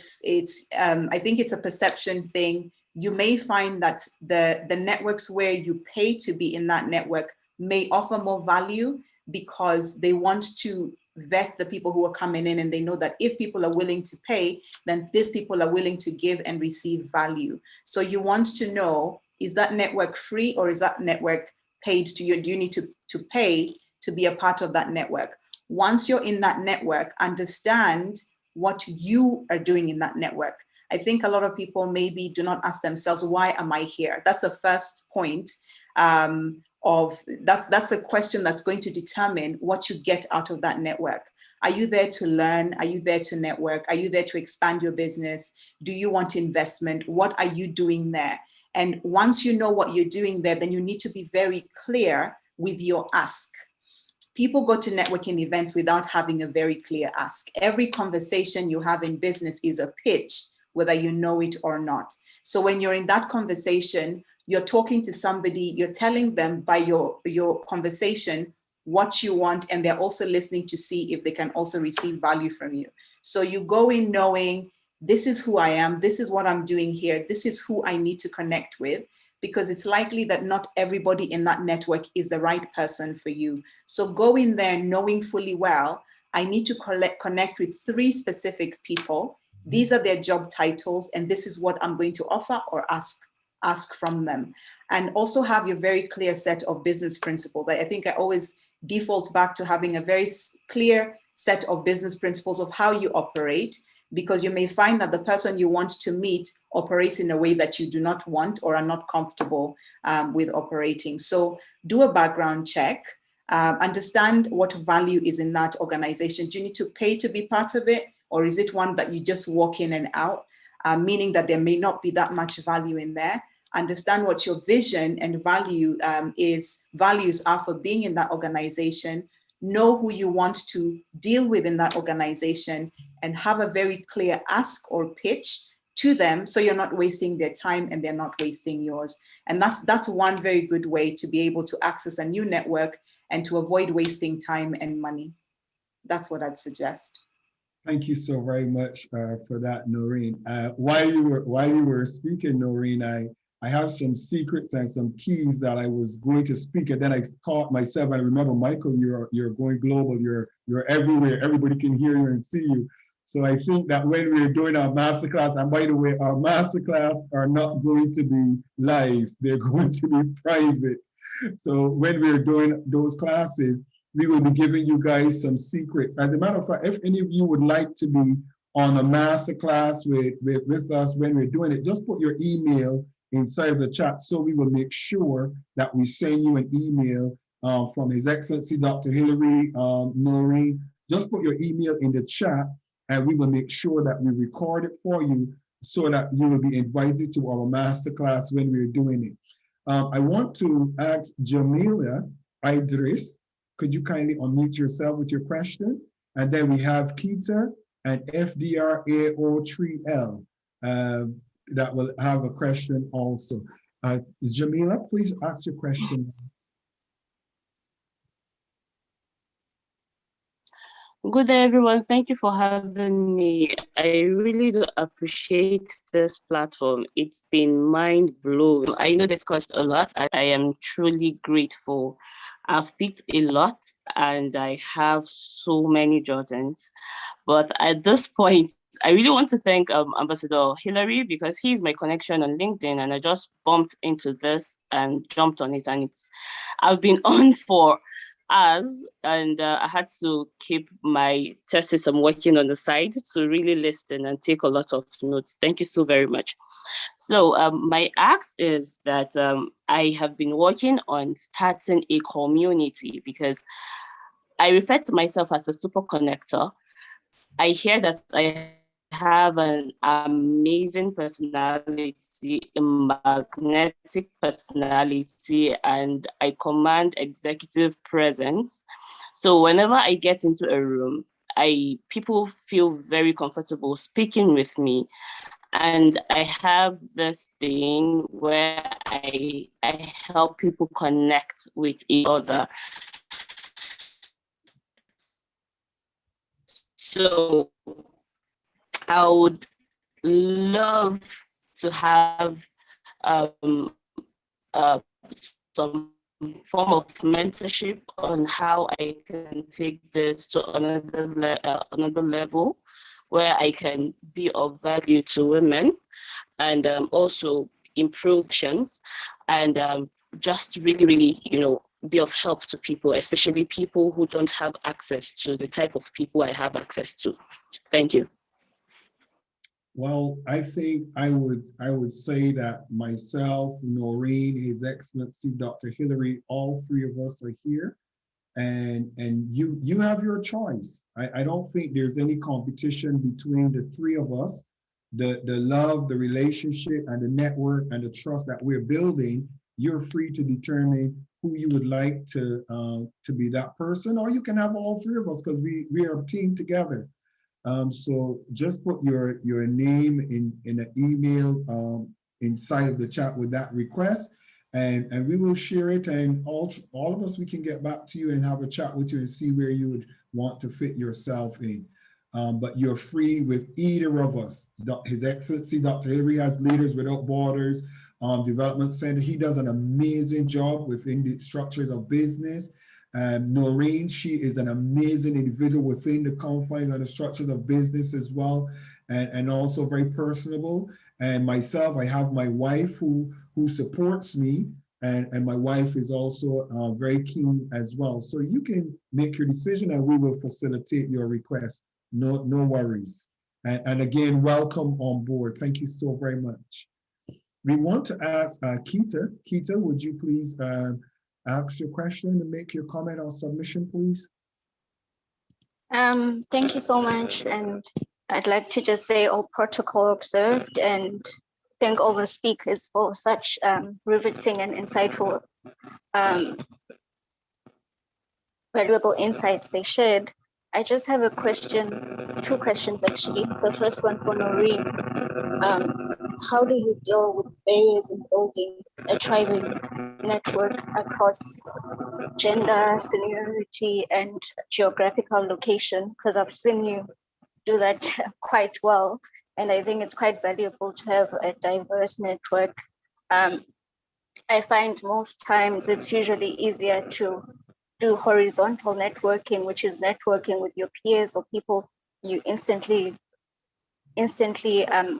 think it's a perception thing. You may find that the networks where you pay to be in that network may offer more value because they want to vet the people who are coming in, and they know that if people are willing to pay, then these people are willing to give and receive value. So you want to know, is that network free or is that network paid to you? Do you need to pay to be a part of that network? Once you're in that network, understand what you are doing in that network. I think a lot of people maybe do not ask themselves, why am I here? That's the first point. That's a question that's going to determine what you get out of that network. Are you there to learn? Are you there to network? Are you there to expand your business? Do you want investment? What are you doing there? And once you know what you're doing there, then you need to be very clear with your ask. People go to networking events without having a very clear ask. Every conversation you have in business is a pitch, whether you know it or not. So when you're in that conversation, you're talking to somebody, you're telling them by your conversation what you want, and they're also listening to see if they can also receive value from you. So you go in knowing, this is who I am, this is what I'm doing here, this is who I need to connect with, because it's likely that not everybody in that network is the right person for you. So go in there knowing fully well, I need to connect with 3 specific people. These are their job titles, and this is what I'm going to offer or ask from them. And also have your very clear set of business principles. I think I always default back to having a very clear set of business principles of how you operate, because you may find that the person you want to meet operates in a way that you do not want or are not comfortable with operating. So do a background check, understand what value is in that organization. Do you need to pay to be part of it? Or is it one that you just walk in and out, meaning that there may not be that much value in there? Understand what your vision and values are for being in that organization. Know who you want to deal with in that organization, and have a very clear ask or pitch to them, so you're not wasting their time and they're not wasting yours. And that's one very good way to be able to access a new network and to avoid wasting time and money. That's what I'd suggest. Thank you so very much for that, Noreen. While you were speaking, Noreen, I have some secrets and some keys that I was going to speak, and then I caught myself. I remember, Michael, you're going global. You're everywhere. Everybody can hear you and see you. So I think that when we're doing our masterclass, and by the way, our masterclass are not going to be live. They're going to be private. So when we're doing those classes, we will be giving you guys some secrets. As a matter of fact, if any of you would like to be on a masterclass with us when we're doing it, just put your email inside of the chat, so we will make sure that we send you an email from His Excellency Dr. Hilary Noreen. Just put your email in the chat, and we will make sure that we record it for you, so that you will be invited to our masterclass when we're doing it. I want to ask Jamila Idris, could you kindly unmute yourself with your question? And then we have Keita and FDRAO3L that will have a question also. Jamila, please ask your question. Good day, everyone. Thank you for having me. I really do appreciate this platform. It's been mind-blowing. I know this cost a lot. I am truly grateful. I've picked a lot, and I have so many jottings. But at this point, I really want to thank Ambassador Hilary, because he's my connection on LinkedIn, and I just bumped into this and jumped on it. And I've been on for hours, and I had to keep my thesis I'm working on the side to really listen and take a lot of notes. Thank you so very much. So my ask is that I have been working on starting a community, because I refer to myself as a super connector. I hear that I have an amazing personality, a magnetic personality, and I command executive presence. So whenever I get into a room, people feel very comfortable speaking with me. And I have this thing where I help people connect with each other. So I would love to have some form of mentorship on how I can take this to another level, where I can be of value to women, and also improve actions, and just really, be of help to people, especially people who don't have access to the type of people I have access to. Thank you. Well, I think I would say that myself, Noreen, His Excellency Dr. Hilary, all 3 of us are here, and you have your choice. I don't think there's any competition between the 3 of us. The love, the relationship, and the network and the trust that we're building, you're free to determine who you would like to be that person, or you can have all 3 of us, because we are a team together. So just put your name in an email inside of the chat with that request, and we will share it, and all of us, we can get back to you and have a chat with you and see where you would want to fit yourself in. But you're free with either of us. His Excellency Dr. Hilary has Leaders Without Borders Development Center. He does an amazing job within the structures of business. Noreen, she is an amazing individual within the confines and the structures of business as well, and also very personable. And myself, I have my wife who supports me, and my wife is also very keen as well. So you can make your decision and we will facilitate your request. No worries. And again, welcome on board. Thank you so very much. We want to ask Keita. Keita, would you please ask your question and make your comment or submission, please? Thank you so much. And I'd like to just say all protocol observed and thank all the speakers for such riveting and insightful, valuable insights they shared. I just have a question, two questions actually. The first one for Noreen. How do you deal with barriers in building a thriving network across gender, seniority, and geographical location? Because I've seen you do that quite well. And I think it's quite valuable to have a diverse network. I find most times it's usually easier to do horizontal networking, which is networking with your peers or people you instantly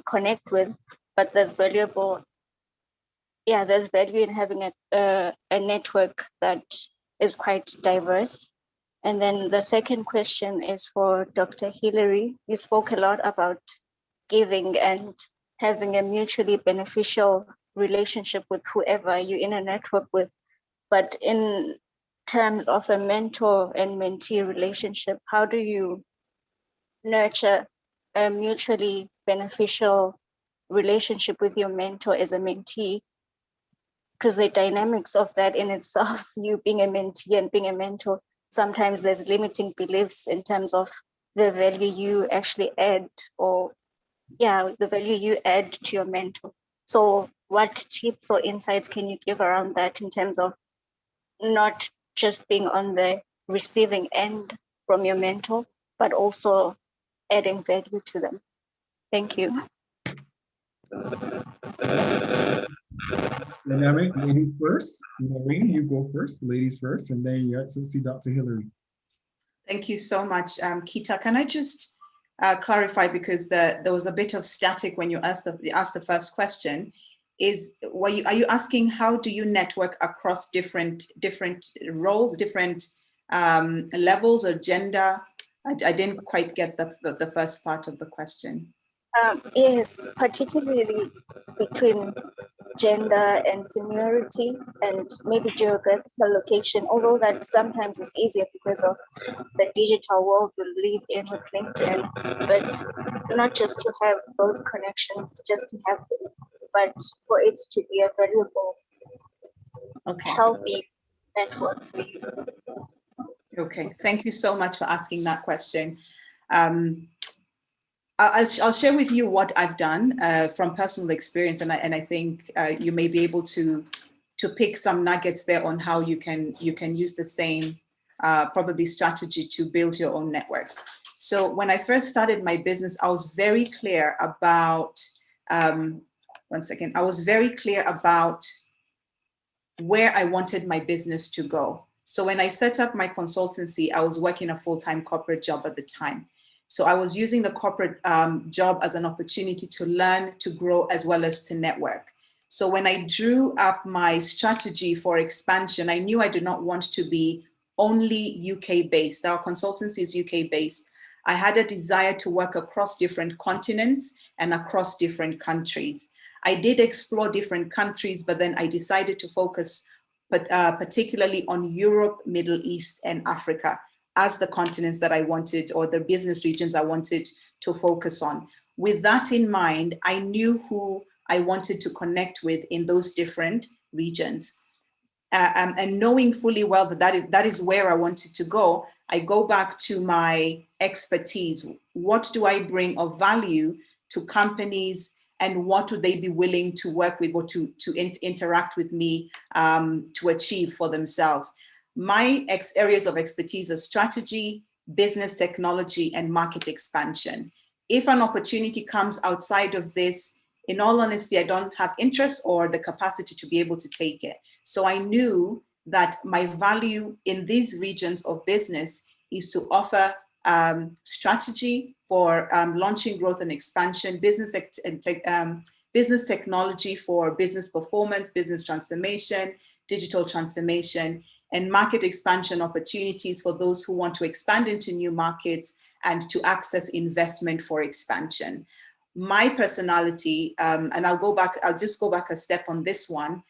connect with. But there's value in having a network that is quite diverse. And then the second question is for Dr. Hilary. You spoke a lot about giving and having a mutually beneficial relationship with whoever you're in a network with. But in terms of a mentor and mentee relationship, how do you nurture a mutually beneficial relationship with your mentor as a mentee? Because the dynamics of that in itself, you being a mentee and being a mentor, sometimes there's limiting beliefs in terms of the value you actually add, or the value you add to your mentor. So what tips or insights can you give around that in terms of not just being on the receiving end from your mentor, but also adding value to them? Thank you. Dynamic, ladies first. Noreen, you go first, ladies first, and then you see Dr. Hilary. Thank you so much, Keita. Can I just clarify, because there was a bit of static when you asked the first question. Are you asking how do you network across different roles, different levels of gender? I didn't quite get the first part of the question. Yes, particularly between gender and seniority and maybe geographical location, although that sometimes is easier because of the digital world we live in with LinkedIn, but not just to have those connections, just to have them, but for it to be a valuable, healthy network. Okay, thank you so much for asking that question. I'll share with you what I've done from personal experience, and I think you may be able to pick some nuggets there on how you can use the same probably strategy to build your own networks. So when I first started my business, I was very clear about I was very clear about where I wanted my business to go. So when I set up my consultancy, I was working a full-time corporate job at the time. So I was using the corporate job as an opportunity to learn, to grow, as well as to network. So when I drew up my strategy for expansion, I knew I did not want to be only UK based. Our consultancy is UK based. I had a desire to work across different continents and across different countries. I did explore different countries, but then I decided to focus particularly on Europe, Middle East, and Africa as the continents that I wanted, or the business regions I wanted to focus on. With that in mind, I knew who I wanted to connect with in those different regions. And knowing fully well that is where I wanted to go, I go back to my expertise. What do I bring of value to companies, and what would they be willing to work with or to interact with me to achieve for themselves? My areas of expertise are strategy, business technology, and market expansion. If an opportunity comes outside of this, in all honesty, I don't have interest or the capacity to be able to take it. So I knew that my value in these regions of business is to offer strategy for launching growth and expansion, business technology for business performance, business transformation, digital transformation, and market expansion opportunities for those who want to expand into new markets and to access investment for expansion. My personality, and I'll just go back a step on this one.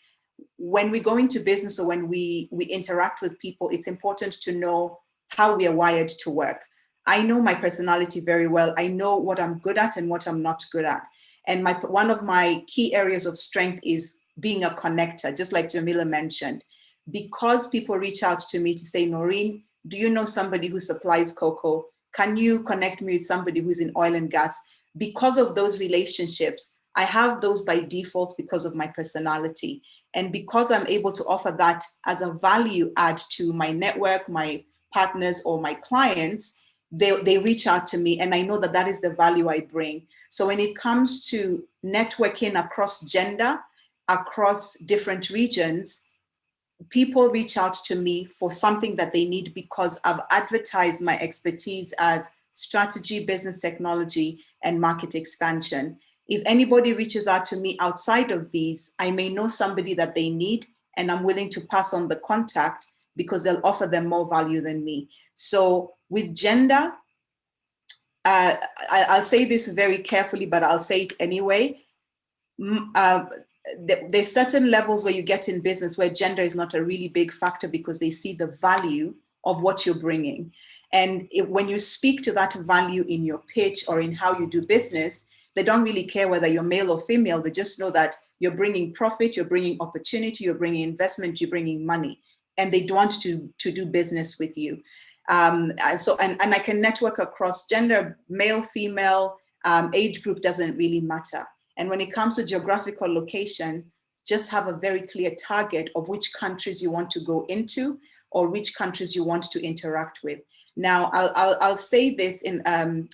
When we go into business or when we interact with people, it's important to know how we are wired to work. I know my personality very well. I know what I'm good at and what I'm not good at. And one of my key areas of strength is being a connector, just like Jamila mentioned. Because people reach out to me to say, Noreen, do you know somebody who supplies cocoa? Can you connect me with somebody who's in oil and gas? Because of those relationships, I have those by default because of my personality. And because I'm able to offer that as a value add to my network, my partners, or my clients, they reach out to me, and I know that that is the value I bring. So when it comes to networking across gender, across different regions, people reach out to me for something that they need because I've advertised my expertise as strategy, business technology, and market expansion. If anybody reaches out to me outside of these, I may know somebody that they need, and I'm willing to pass on the contact because they'll offer them more value than me. So with gender, I'll say this very carefully, but I'll say it anyway. There's certain levels where you get in business where gender is not a really big factor because they see the value of what you're bringing. And when you speak to that value in your pitch or in how you do business, they don't really care whether you're male or female. They just know that you're bringing profit, you're bringing opportunity, you're bringing investment, you're bringing money, and they want to do business with you. And I can network across gender, male, female, age group doesn't really matter. And when it comes to geographical location, just have a very clear target of which countries you want to go into or which countries you want to interact with. Now, I'll say this in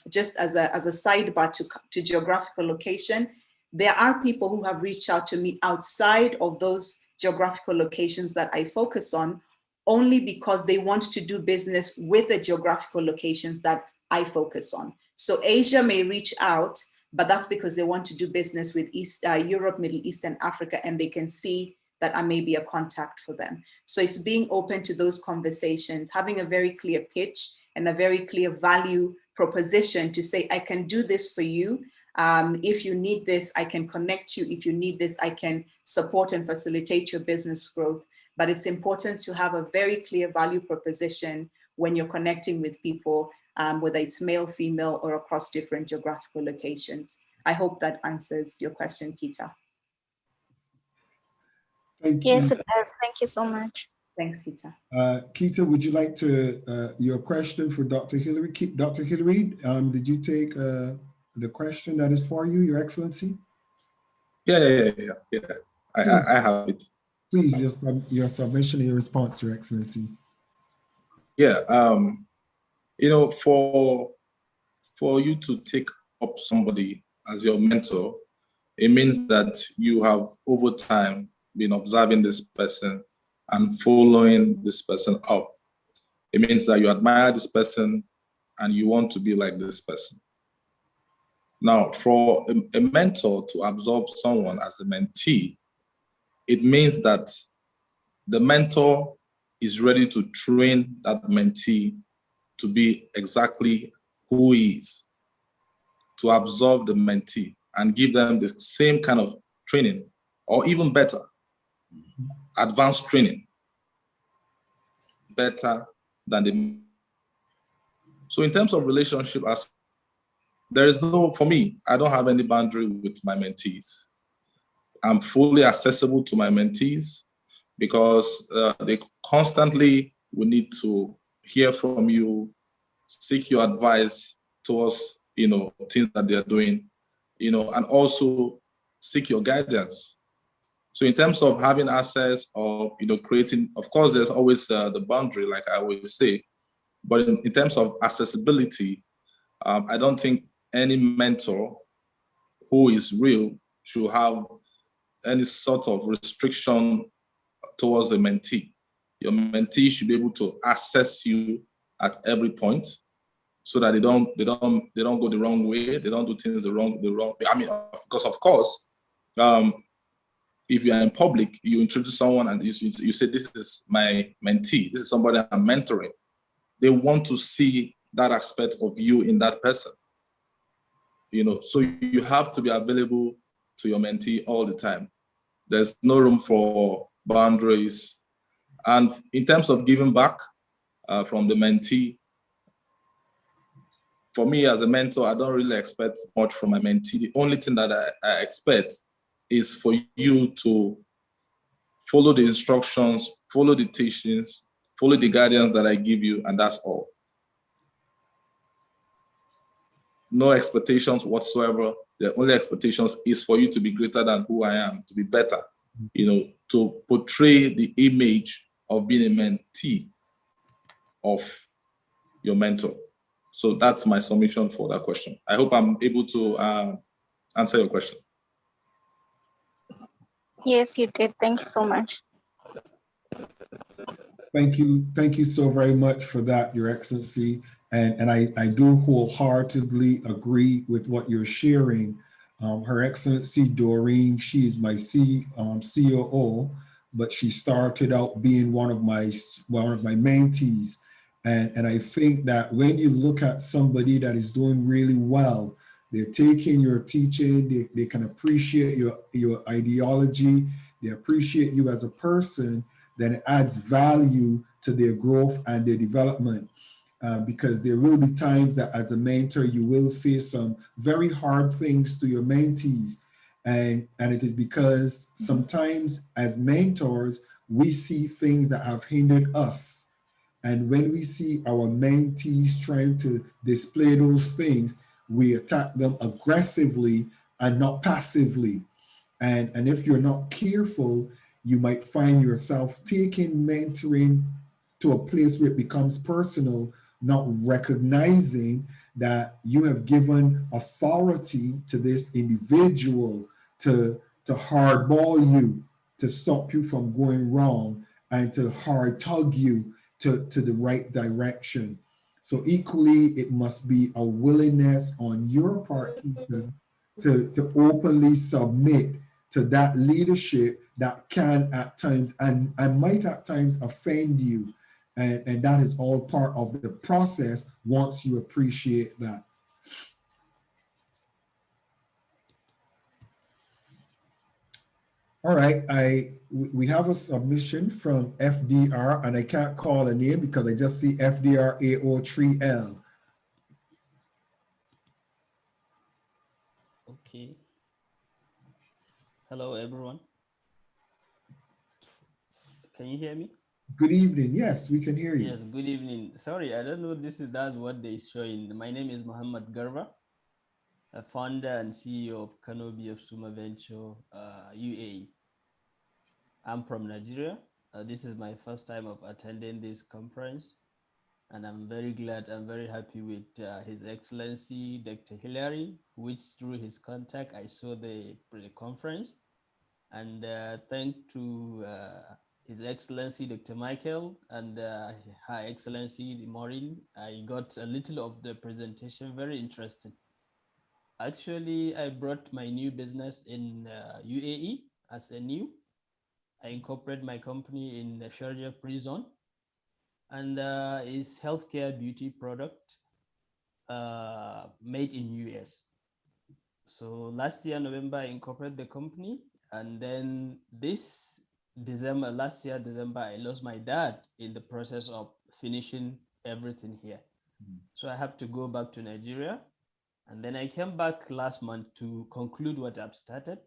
just as a sidebar to geographical location. There are people who have reached out to me outside of those geographical locations that I focus on, only because they want to do business with the geographical locations that I focus on. So Asia may reach out, but that's because they want to do business with Europe, Middle East, and Africa, and they can see that I may be a contact for them. So it's being open to those conversations, having a very clear pitch and a very clear value proposition to say, I can do this for you. If you need this, I can connect you. If you need this, I can support and facilitate your business growth. But it's important to have a very clear value proposition when you're connecting with people, whether it's male, female, or across different geographical locations. I hope that answers your question, Kita. Thank you. Yes, it does. Thank you so much. Thanks, Kita. Kita, would you like to, your question for Dr. Hillary? Dr. Hillary, did you take the question that is for you, Your Excellency? Yeah. I have it. Please, your submission and your response, Your Excellency. Yeah, for you to take up somebody as your mentor, it means that you have over time been observing this person and following this person up. It means that you admire this person and you want to be like this person. Now, for a mentor to absorb someone as a mentee, it means that the mentor is ready to train that mentee to be exactly who he is, to absorb the mentee and give them the same kind of training, or even better, advanced training, better than the. So in terms of relationship, there is no, for me, I don't have any boundary with my mentees. I'm fully accessible to my mentees because they constantly will need to hear from you, seek your advice towards, things that they're doing, and also seek your guidance. So in terms of having access or, creating, of course, there's always the boundary, like I always say, but in terms of accessibility, I don't think any mentor who is real should have any sort of restriction towards the mentee. Your mentee should be able to assess you at every point, so that they don't go the wrong way. They don't do things the wrong. I mean, because of course, if you are in public, you introduce someone and you say, "This is my mentee. This is somebody I'm mentoring." They want to see that aspect of you in that person. So you have to be available to your mentee all the time. There's no room for boundaries. And in terms of giving back from the mentee, for me as a mentor, I don't really expect much from my mentee. The only thing that I expect is for you to follow the instructions, follow the teachings, follow the guidance that I give you, and that's all. No expectations whatsoever. The only expectations is for you to be greater than who I am, to be better, to portray the image of being a mentee of your mentor. So that's my submission for that question. I hope I'm able to answer your question. Yes, you did. Thank you so much. Thank you so very much for that, Your Excellency. And I do wholeheartedly agree with what you're sharing. Her Excellency Doreen, she's my COO, but she started out being one of my mentees. And I think that when you look at somebody that is doing really well, they're taking your teaching, they can appreciate your ideology, they appreciate you as a person, then it adds value to their growth and their development. Because there will be times that as a mentor, you will say some very hard things to your mentees. And it is because sometimes as mentors, we see things that have hindered us. And when we see our mentees trying to display those things, we attack them aggressively and not passively. And if you're not careful, you might find yourself taking mentoring to a place where it becomes personal, not recognizing that you have given authority to this individual to hardball you, to stop you from going wrong, and to hard tug you to the right direction. So equally, it must be a willingness on your part to openly submit to that leadership that can at times and might at times offend you. And that is all part of the process once you appreciate that. All right, we have a submission from FDR, and I can't call a name because I just see FDR AO3L. Okay. Hello, everyone. Can you hear me? Good evening. Yes, we can hear you. Yes, good evening. Sorry, I don't know that's what they showing. My name is Muhammad Garba, a founder and CEO of Kanobi of Suma Venture UAE. I'm from Nigeria. This is my first time of attending this conference, and I'm very glad, I'm very happy with His Excellency Dr. Hillary, which through his contact I saw the conference. And thanks to His Excellency Dr. Michael and Her Excellency Maureen, I got a little of the presentation, very interesting. Actually, I brought my new business in UAE as a new. I incorporate my company in the Sharjah Free Zone, and it's healthcare beauty product made in US. So last year, November, I incorporated the company, and then this December, last year, December, I lost my dad in the process of finishing everything here. So I have to go back to Nigeria. And then I came back last month to conclude what I've started.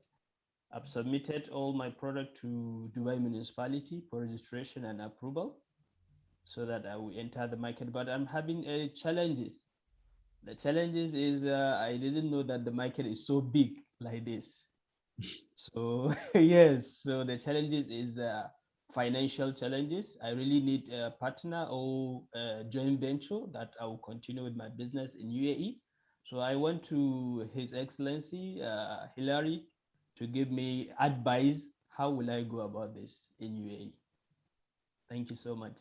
I've submitted all my product to Dubai municipality for registration and approval so that I will enter the market. But I'm having challenges. The challenges is I didn't know that the market is so big like this. So yes, so the challenges is financial challenges. I really need a partner or a joint venture that I will continue with my business in UAE. So I went to His Excellency Hillary to give me advice. How will I go about this in UAE? Thank you so much.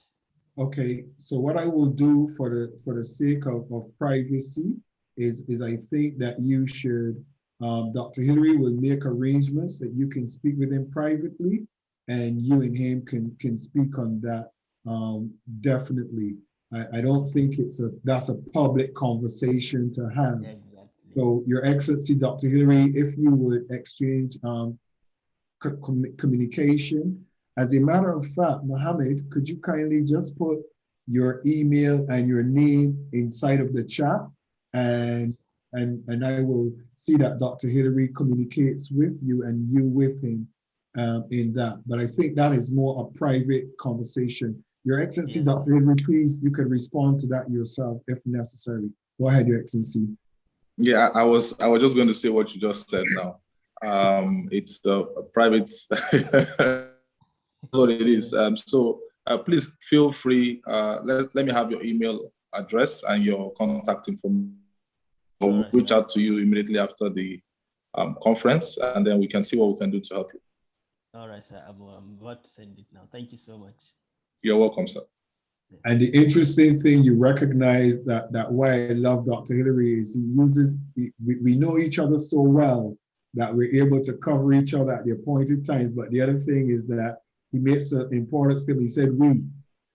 Okay, so what I will do for the sake of privacy is I think that you should, Dr. Hillary will make arrangements that you can speak with him privately, and you and him can speak on that. Definitely. I don't think that's a public conversation to have. Exactly. So Your Excellency, Dr. Hillary, if you would exchange communication. As a matter of fact, Mohammed, could you kindly just put your email and your name inside of the chat, and I will see that Dr. Hillary communicates with you and you with him in that. But I think that is more a private conversation. Your Excellency, Yes. Dr. Hillary, please, you can respond to that yourself if necessary. Go ahead, Your Excellency. Yeah, I was just going to say what you just said now. It's a private, what it is. So please feel free. Let me have your email address and your contact information. I'll reach out to you immediately after the conference, and then we can see what we can do to help you. All right, sir. I'm about to send it now. Thank you so much. You're welcome, sir. And the interesting thing, you recognize that why I love Dr. Hillary is we know each other so well that we're able to cover each other at the appointed times. But the other thing is that he makes an important statement. He said we.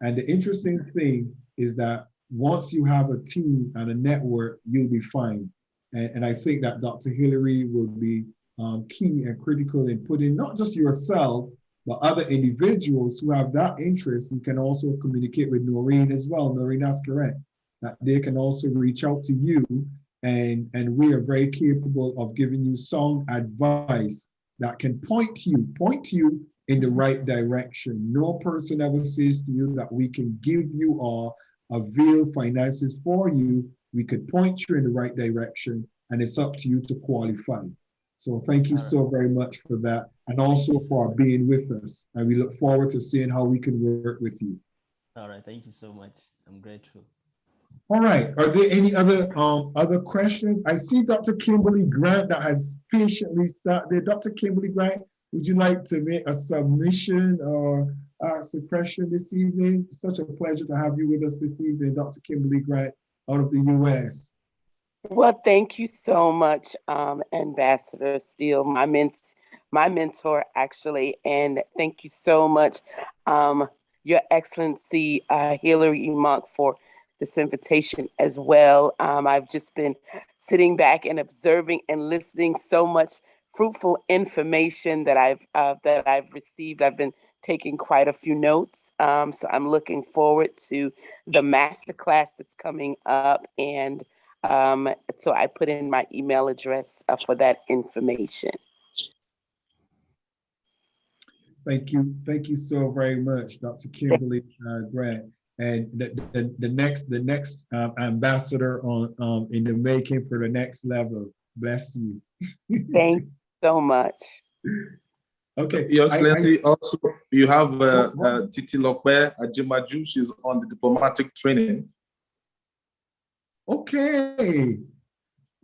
And the interesting thing is that once you have a team and a network, you'll be fine. And I think that Dr. Hillary will be key and critical in putting not just yourself, but other individuals who have that interest. You can also communicate with Noreen as well. Noreen, that's correct. That they can also reach out to you, and we are very capable of giving you some advice that can point you in the right direction. No person ever says to you that we can give you or avail finances for you. We could point you in the right direction, and it's up to you to qualify. So thank you so very much for that, and also for being with us. And we look forward to seeing how we can work with you. All right, thank you so much. I'm grateful. All right, are there any other questions? I see Dr. Kimberly Grant that has patiently sat there. Dr. Kimberly Grant, would you like to make a submission or ask a question this evening? It's such a pleasure to have you with us this evening, Dr. Kimberly Grant out of the US. Well, thank you so much, Ambassador SteelE, my mentor, actually, and thank you so much, Your Excellency Hillary Emoh, for this invitation as well. I've just been sitting back and observing and listening. So much fruitful information that I've received. I've been taking quite a few notes, so I'm looking forward to the masterclass that's coming up, and so I put in my email address for that information. Thank you so very much, Dr. Kimberly Grant. And the next ambassador on in the making for the next level. Bless you. Thank you so much. Okay. Your Excellency, also you have Titi Lokwe Ajimaju. She's on the diplomatic training. Okay.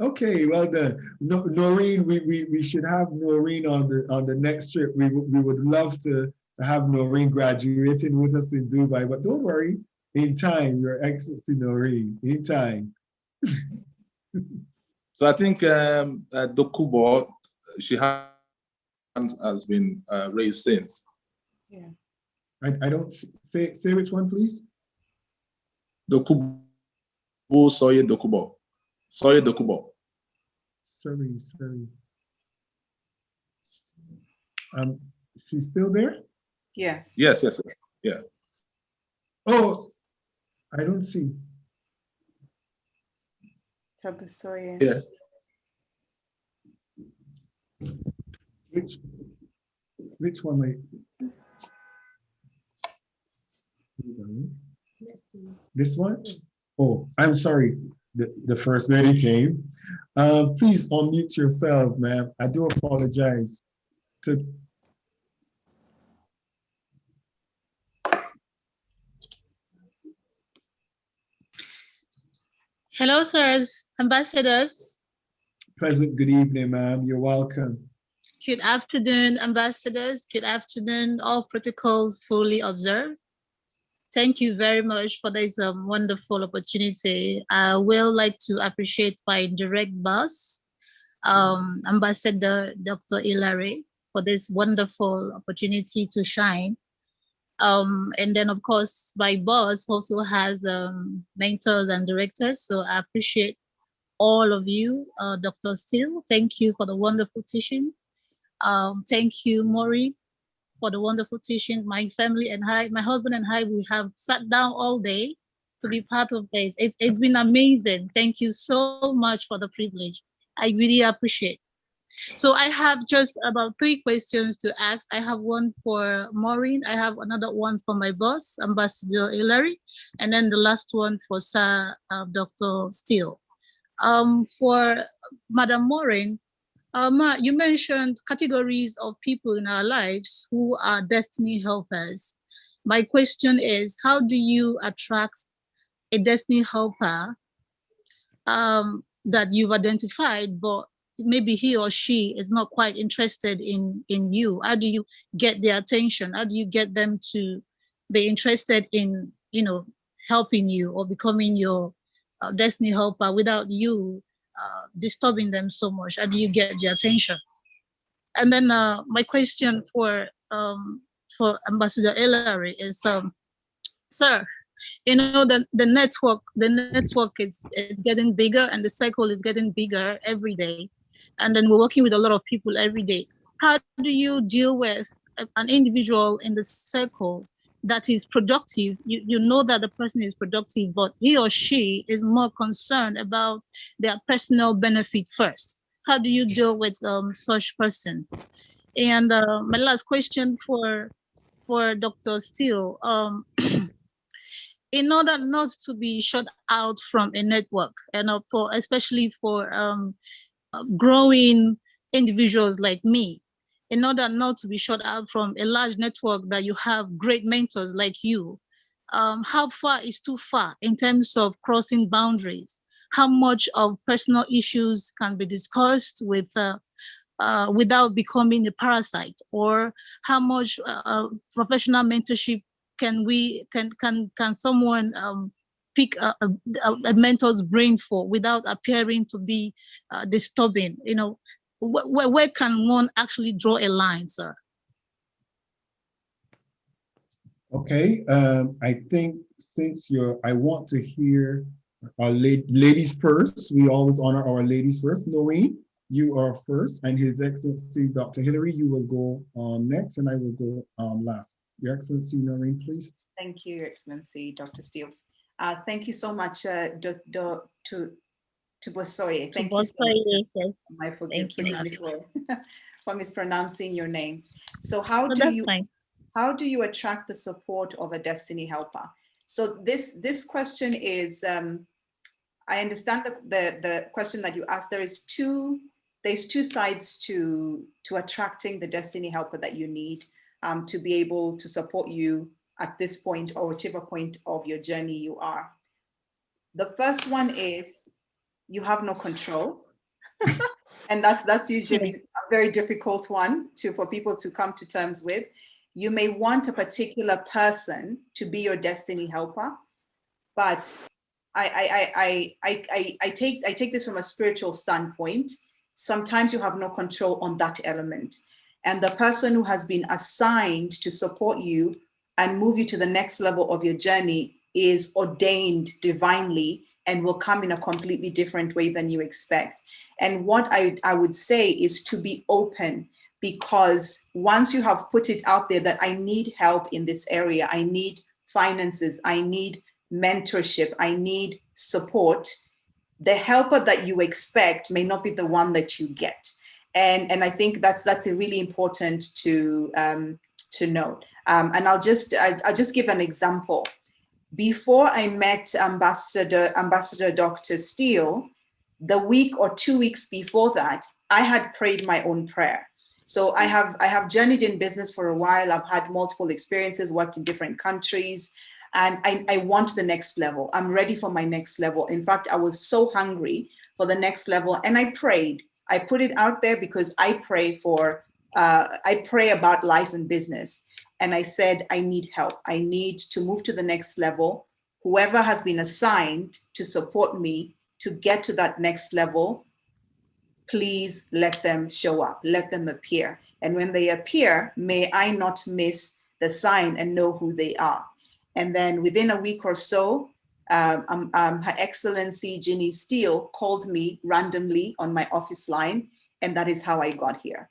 Okay, well done. Noreen, we should have Noreen on the next trip. We would love to have Noreen graduating with us in Dubai, but don't worry, in time, Your Excellency Noreen, in time. So I think Dokubo, she has been raised since. Yeah. I don't say which one, please. Dokubo Soye Dokubo. Soye Dokubo. Sorry. She's still there? Yes. Yes. Yeah. Oh, I don't see. Tabasoye. Yeah. Which one? This one? Oh, I'm sorry. The first lady came. Please unmute yourself, ma'am. I do apologize. Hello, sirs, ambassadors. Pleasant good evening, ma'am. You're welcome. Good afternoon, ambassadors. Good afternoon. All protocols fully observed. Thank you very much for this wonderful opportunity. I will like to appreciate my direct boss, Ambassador Dr. Hilary, for this wonderful opportunity to shine. And then, of course, my boss also has mentors and directors. So I appreciate all of you, Dr. SteelE. Thank you for the wonderful teaching. Thank you, Maureen, for the wonderful teaching. My family and I, my husband and I, we have sat down all day to be part of this. It's been amazing. Thank you so much for the privilege. I really appreciate. So I have just about 3 questions to ask. I have one for Maureen. I have another one for my boss, Ambassador Hilary, and then the last one for Sir Dr. SteelE. For Madam Maureen, you mentioned categories of people in our lives who are destiny helpers. My question is, how do you attract a destiny helper that you've identified, but maybe he or she is not quite interested in you? How do you get their attention? How do you get them to be interested in, helping you or becoming your destiny helper without you disturbing them so much? How do you get their attention? And then my question for Ambassador Hilary is, sir, the network is getting bigger and the cycle is getting bigger every day, and then we're working with a lot of people every day. How do you deal with an individual in the circle that is productive? You know that the person is productive, but he or she is more concerned about their personal benefit first. How do you deal with such person? And my last question for Dr. SteelE, in order not to be shut out from a network, and especially for growing individuals like me, in order not to be shut out from a large network that you have great mentors like you, how far is too far in terms of crossing boundaries? How much of personal issues can be discussed without becoming a parasite, or how much professional mentorship can someone pick a mentor's brain for without appearing to be disturbing? Where can one actually draw a line, sir? Okay, I think since I want to hear our ladies first. We always honor our ladies first. Noreen, you are first, and His Excellency Dr. Hilary, you will go next, and I will go last. Your Excellency, Noreen, please. Thank you, Your Excellency, Dr. SteelE. Thank you so much, to Bosoye. Thank you so much. I forgive me for mispronouncing your name. So how do you attract the support of a destiny helper? So this question is, I understand the question that you asked. There's two sides to attracting the destiny helper that you need to be able to support you at this point or whichever point of your journey you are. The first one is you have no control. And that's usually a very difficult one for people to come to terms with. You may want a particular person to be your destiny helper, but I take this from a spiritual standpoint. Sometimes you have no control on that element. And the person who has been assigned to support you and move you to the next level of your journey is ordained divinely and will come in a completely different way than you expect. And what I would say is to be open, because once you have put it out there that I need help in this area, I need finances, I need mentorship, I need support, the helper that you expect may not be the one that you get. And I think that's really important to note. And I'll just give an example. Before I met Ambassador Dr. SteelE, the week or 2 weeks before that, I had prayed my own prayer. So I have journeyed in business for a while. I've had multiple experiences, worked in different countries, and I want the next level. I'm ready for my next level. In fact, I was so hungry for the next level, and I prayed. I put it out there because I pray about life and business. and I said, I need help. I need to move to the next level. Whoever has been assigned to support me to get to that next level, please let them show up, let them appear. And when they appear, may I not miss the sign and know who they are. And then within a week or so, Her Excellency Ginny Steele called me randomly on my office line, and that is how I got here.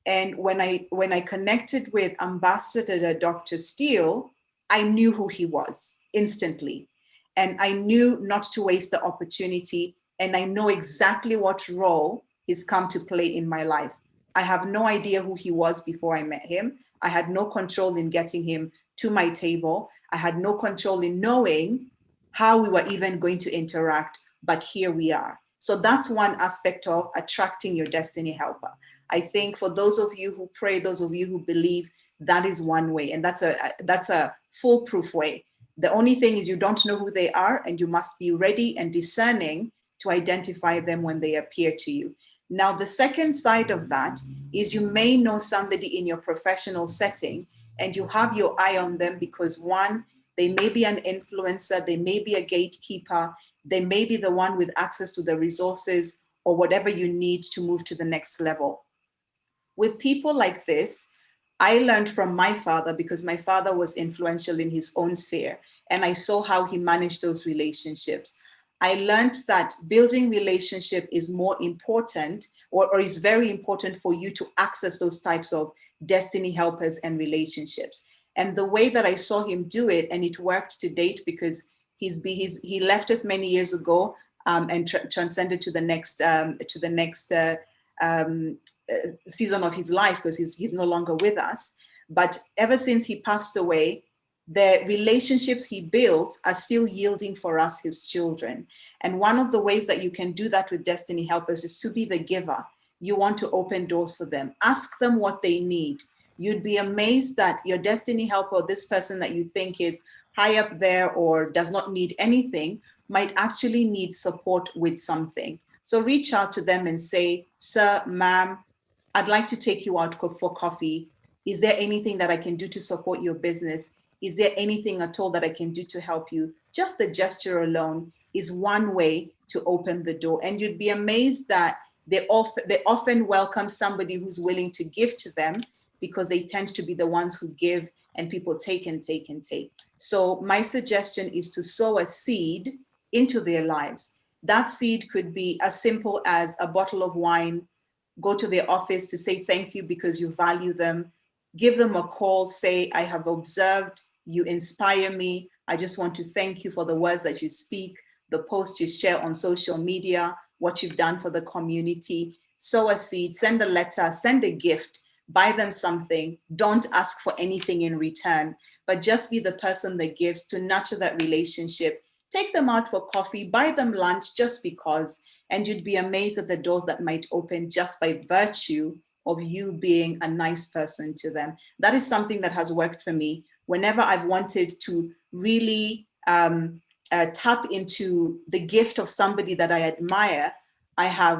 And when I connected with Ambassador Dr. Steele, I knew who he was instantly. And I knew not to waste the opportunity. And I know exactly what role he's come to play in my life. I have no idea who he was before I met him. I had no control in getting him to my table. I had no control in knowing how we were even going to interact, but here we are. So that's one aspect of attracting your destiny helper. I think for those of you who pray, those of you who believe, that is one way, and that's a foolproof way. The only thing is you don't know who they are, and you must be ready and discerning to identify them when they appear to you. Now, the second side of that is you may know somebody in your professional setting, and you have your eye on them because one, they may be an influencer, they may be a gatekeeper, they may be the one with access to the resources or whatever you need to move to the next level. With people like this, I learned from my father because my father was influential in his own sphere, and I saw how he managed those relationships. I learned that building relationship is more important or is very important for you to access those types of destiny helpers and relationships. And the way that I saw him do it, and it worked to date because he left us many years ago and transcended to the next season of his life because he's no longer with us. But ever since he passed away, the relationships he built are still yielding for us, his children. And one of the ways that you can do that with destiny helpers is to be the giver. You want to open doors for them. Ask them what they need. You'd be amazed that your destiny helper, this person that you think is high up there or does not need anything, might actually need support with something. So reach out to them and say, sir, ma'am, I'd like to take you out for coffee. Is there anything that I can do to support your business? Is there anything at all that I can do to help you? Just the gesture alone is one way to open the door. And you'd be amazed that they often welcome somebody who's willing to give to them because they tend to be the ones who give and people take and take and take. So my suggestion is to sow a seed into their lives. That seed could be as simple as a bottle of wine. Go to their office to say thank you because you value them. Give them a call, say, I have observed, you inspire me. I just want to thank you for the words that you speak, the posts you share on social media, what you've done for the community. Sow a seed, send a letter, send a gift, buy them something. Don't ask for anything in return, but just be the person that gives to nurture that relationship. Take them out for coffee, buy them lunch just because, and you'd be amazed at the doors that might open just by virtue of you being a nice person to them. That is something that has worked for me. Whenever I've wanted to really tap into the gift of somebody that I admire, I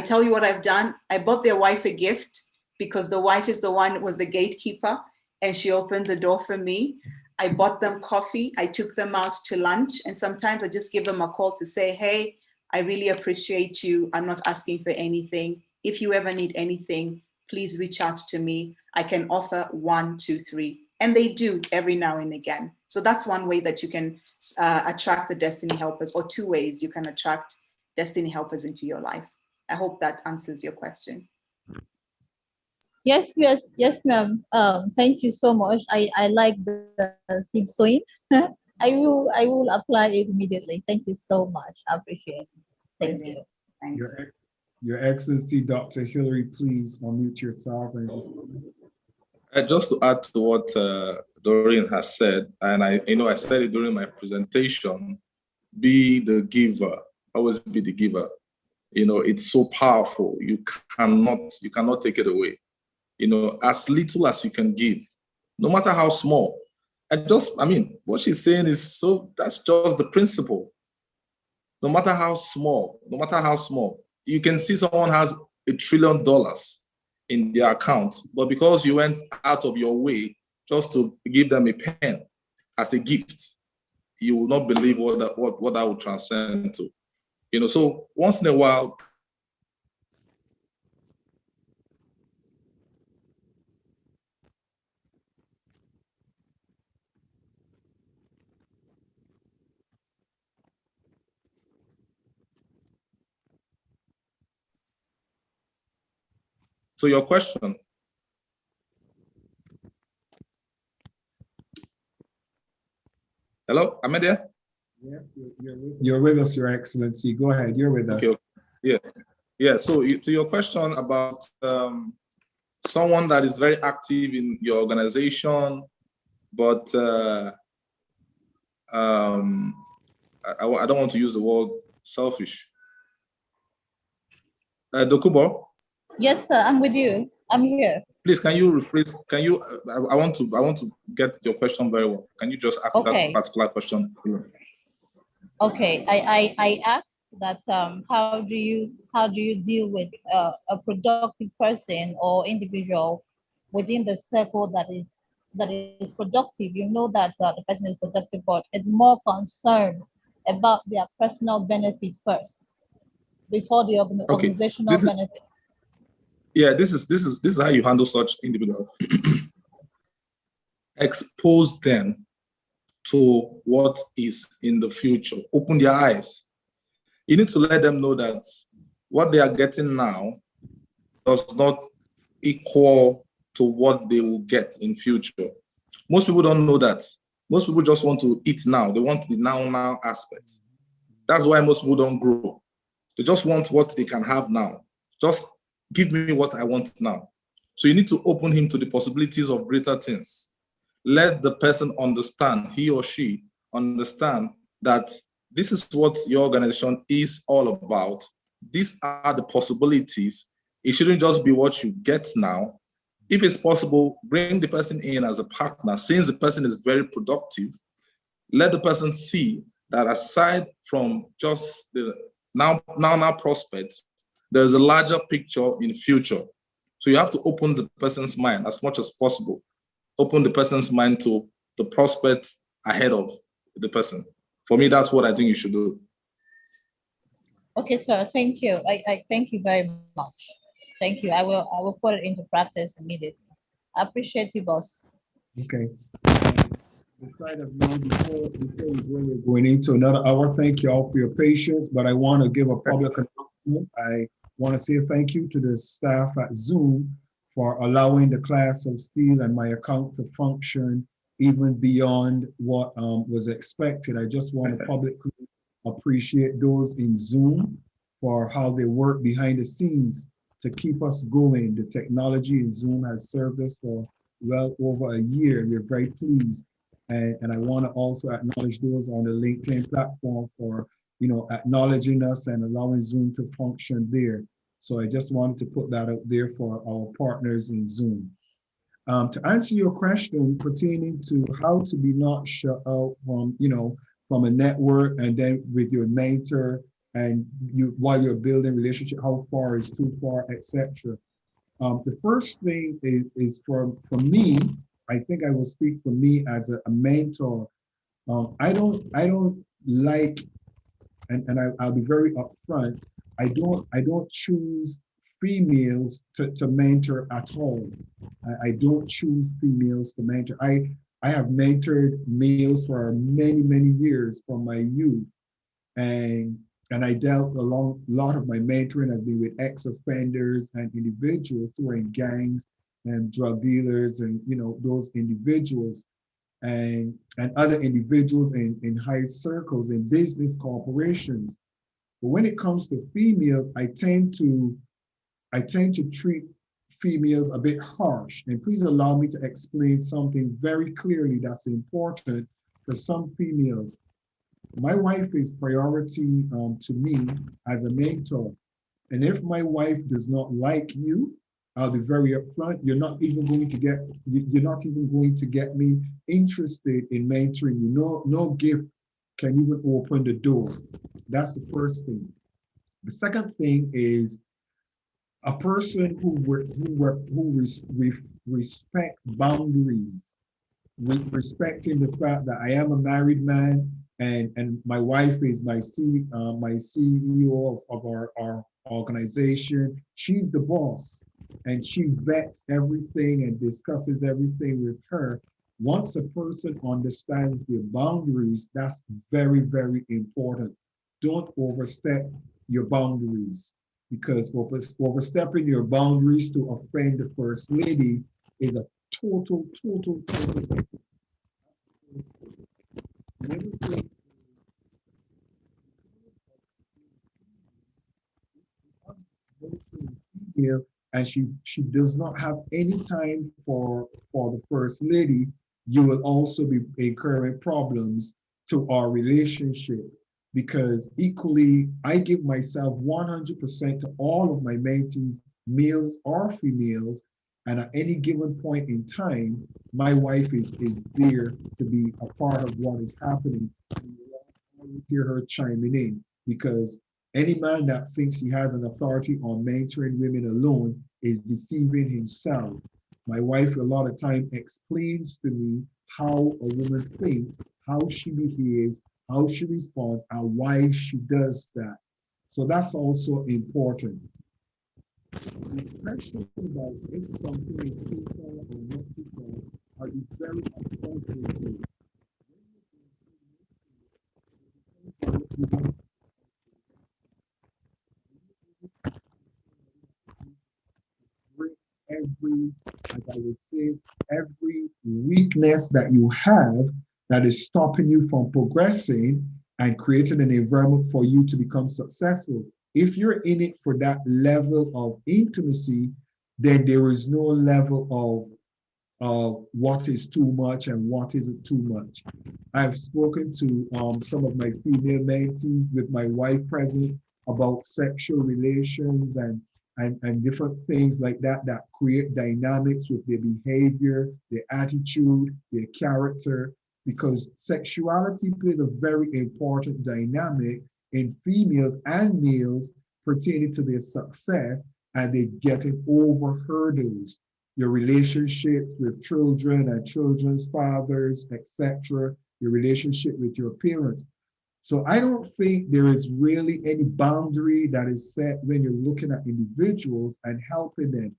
tell you what I've done. I bought their wife a gift because the wife is the one was the gatekeeper and she opened the door for me. I bought them coffee. I took them out to lunch. And sometimes I just give them a call to say, hey, I really appreciate you. I'm not asking for anything. If you ever need anything, please reach out to me. I can offer 1, 2, 3. And they do every now and again. So that's one way that you can attract the destiny helpers, or 2 ways you can attract destiny helpers into your life. I hope that answers your question. Yes, ma'am. Thank you so much. I like the seed sowing. I will apply it immediately. Thank you so much. I appreciate it. Thank you. Thanks. Your Excellency, Dr. Hillary, please unmute yourself and just to add to what Noreen has said, and I said it during my presentation, be the giver, always be the giver. It's so powerful. You cannot take it away. As little as you can give, no matter how small. What she's saying is that's just the principle. No matter how small, you can see someone has $1 trillion in their account, but because you went out of your way just to give them a pen as a gift, you will not believe what that will transcend to. You know, so once in a while, so your question. Hello, am I there? Yeah, you're with us, Your Excellency. Go ahead, you're with us. Okay. Yeah. So to your question about someone that is very active in your organization, but I don't want to use the word selfish. Dokubo? Yes, sir, I'm with you. I'm here. Please, can you rephrase? Can you? I want to get your question very well. Can you just ask that particular question? Okay, I asked that how do you deal with a productive person or individual within the circle that is productive? You know that the person is productive, but it's more concerned about their personal benefit first before the organizational benefits. Yeah, this is how you handle such individuals. Expose them to what is in the future. Open their eyes. You need to let them know that what they are getting now does not equal to what they will get in future. Most people don't know that. Most people just want to eat now. They want the now aspect. That's why most people don't grow. They just want what they can have now. Just give me what I want now. So you need to open him to the possibilities of greater things. Let the person understand, he or she understand that this is what your organization is all about. These are the possibilities. It shouldn't just be what you get now. If it's possible, bring the person in as a partner. Since the person is very productive, let the person see that aside from just the now prospects, there's a larger picture in future. So you have to open the person's mind as much as possible. Open the person's mind to the prospects ahead of the person. For me, that's what I think you should do. Okay, sir. Thank you. I thank you very much. Thank you. I will put it into practice immediately. I appreciate you, boss. Okay. Before we're going into another hour, thank you all for your patience, but I want to give a public announcement. I want to say thank you to the staff at Zoom for allowing the Class of SteelE and my account to function even beyond what was expected. I just want to publicly appreciate those in Zoom for how they work behind the scenes to keep us going. The technology in Zoom has served us for well over a year. We're very pleased. And I want to also acknowledge those on the LinkedIn platform for, acknowledging us and allowing Zoom to function there. So I just wanted to put that out there for our partners in Zoom. To answer your question pertaining to how to be not shut out from a network and then with your mentor and while you're building relationship, how far is too far, etc. The first thing is for me, I think I will speak for me as a mentor. I don't like, and I'll be very upfront. I don't choose females to mentor at all. I don't choose females to mentor. I have mentored males for many years from my youth, and I dealt a lot of my mentoring has been with ex-offenders and individuals who are in gangs and drug dealers and those individuals and other individuals in high circles in business corporations. But when it comes to females, I tend to treat females a bit harsh. And please allow me to explain something very clearly that's important for some females. My wife is priority to me as a mentor. And if my wife does not like you, I'll be very upfront. You're not even going to get me interested in mentoring you. No gift can even open the door. That's the first thing. The second thing is a person who respects boundaries with respecting the fact that I am a married man and my wife is my CEO of our organization. She's the boss and she vets everything and discusses everything with her. Once a person understands their boundaries, that's very, very important. Don't overstep your boundaries because overstepping your boundaries to offend the first lady is a total. Female, and she does not have any time for the first lady, you will also be incurring problems to our relationship because equally I give myself 100% to all of my mentees, males or females, and at any given point in time, my wife is there to be a part of what is happening. You hear her chiming in because any man that thinks he has an authority on mentoring women alone is deceiving himself. My wife a lot of time explains to me how a woman thinks, how she behaves, how she responds, and why she does that. So that's also important. Especially about if something is too far or not too far, are you very appropriate. Every, as I would say, every weakness that you have that is stopping you from progressing and creating an environment for you to become successful. If you're in it for that level of intimacy, then there is no level of what is too much and what isn't too much. I've spoken to some of my female mentees with my wife present about sexual relations and different things like that that create dynamics with their behavior, their attitude, their character, because sexuality plays a very important dynamic in females and males pertaining to their success and they getting over hurdles, your relationships with children and children's fathers, etc., your relationship with your parents. So I don't think there is really any boundary that is set when you're looking at individuals and helping them.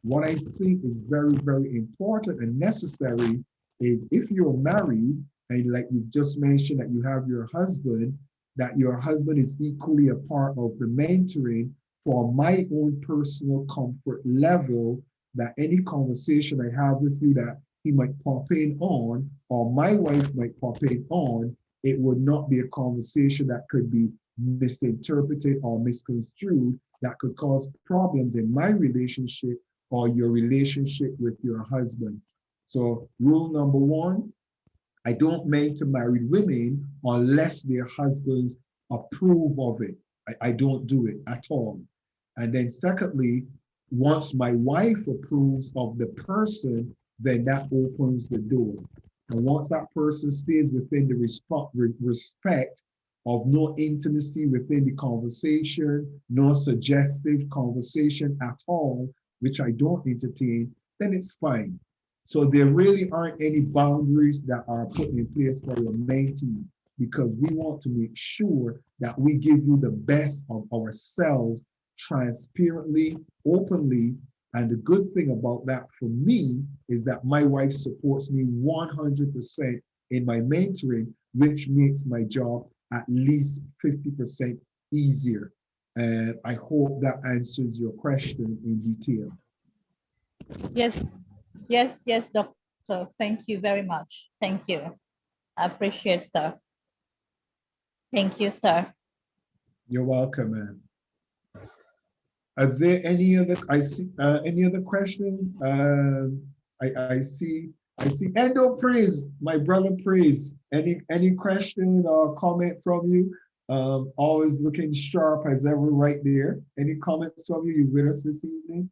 What I think is very, very important and necessary is if you're married and like you just mentioned that you have your husband, that your husband is equally a part of the mentoring for my own personal comfort level, that any conversation I have with you that he might pop in on, or my wife might pop in on, it would not be a conversation that could be misinterpreted or misconstrued that could cause problems in my relationship or your relationship with your husband. So rule number one, I don't mentor married women unless their husbands approve of it. I don't do it at all. And then secondly, once my wife approves of the person, then that opens the door. And once that person stays within the respect of no intimacy within the conversation, no suggestive conversation at all, which I don't entertain, then it's fine. So there really aren't any boundaries that are put in place for your mentees because we want to make sure that we give you the best of ourselves transparently, openly. And the good thing about that for me is that my wife supports me 100% in my mentoring, which makes my job at least 50% easier. And I hope that answers your question in detail. Yes, doctor. Thank you very much. Thank you. I appreciate, sir. Thank you, sir. You're welcome, man. Are there any other? I see any other questions? I see Endo Praise, my brother Praise. Any question or comment from you? Always looking sharp as ever, right there. Any comments from you? You with us this evening?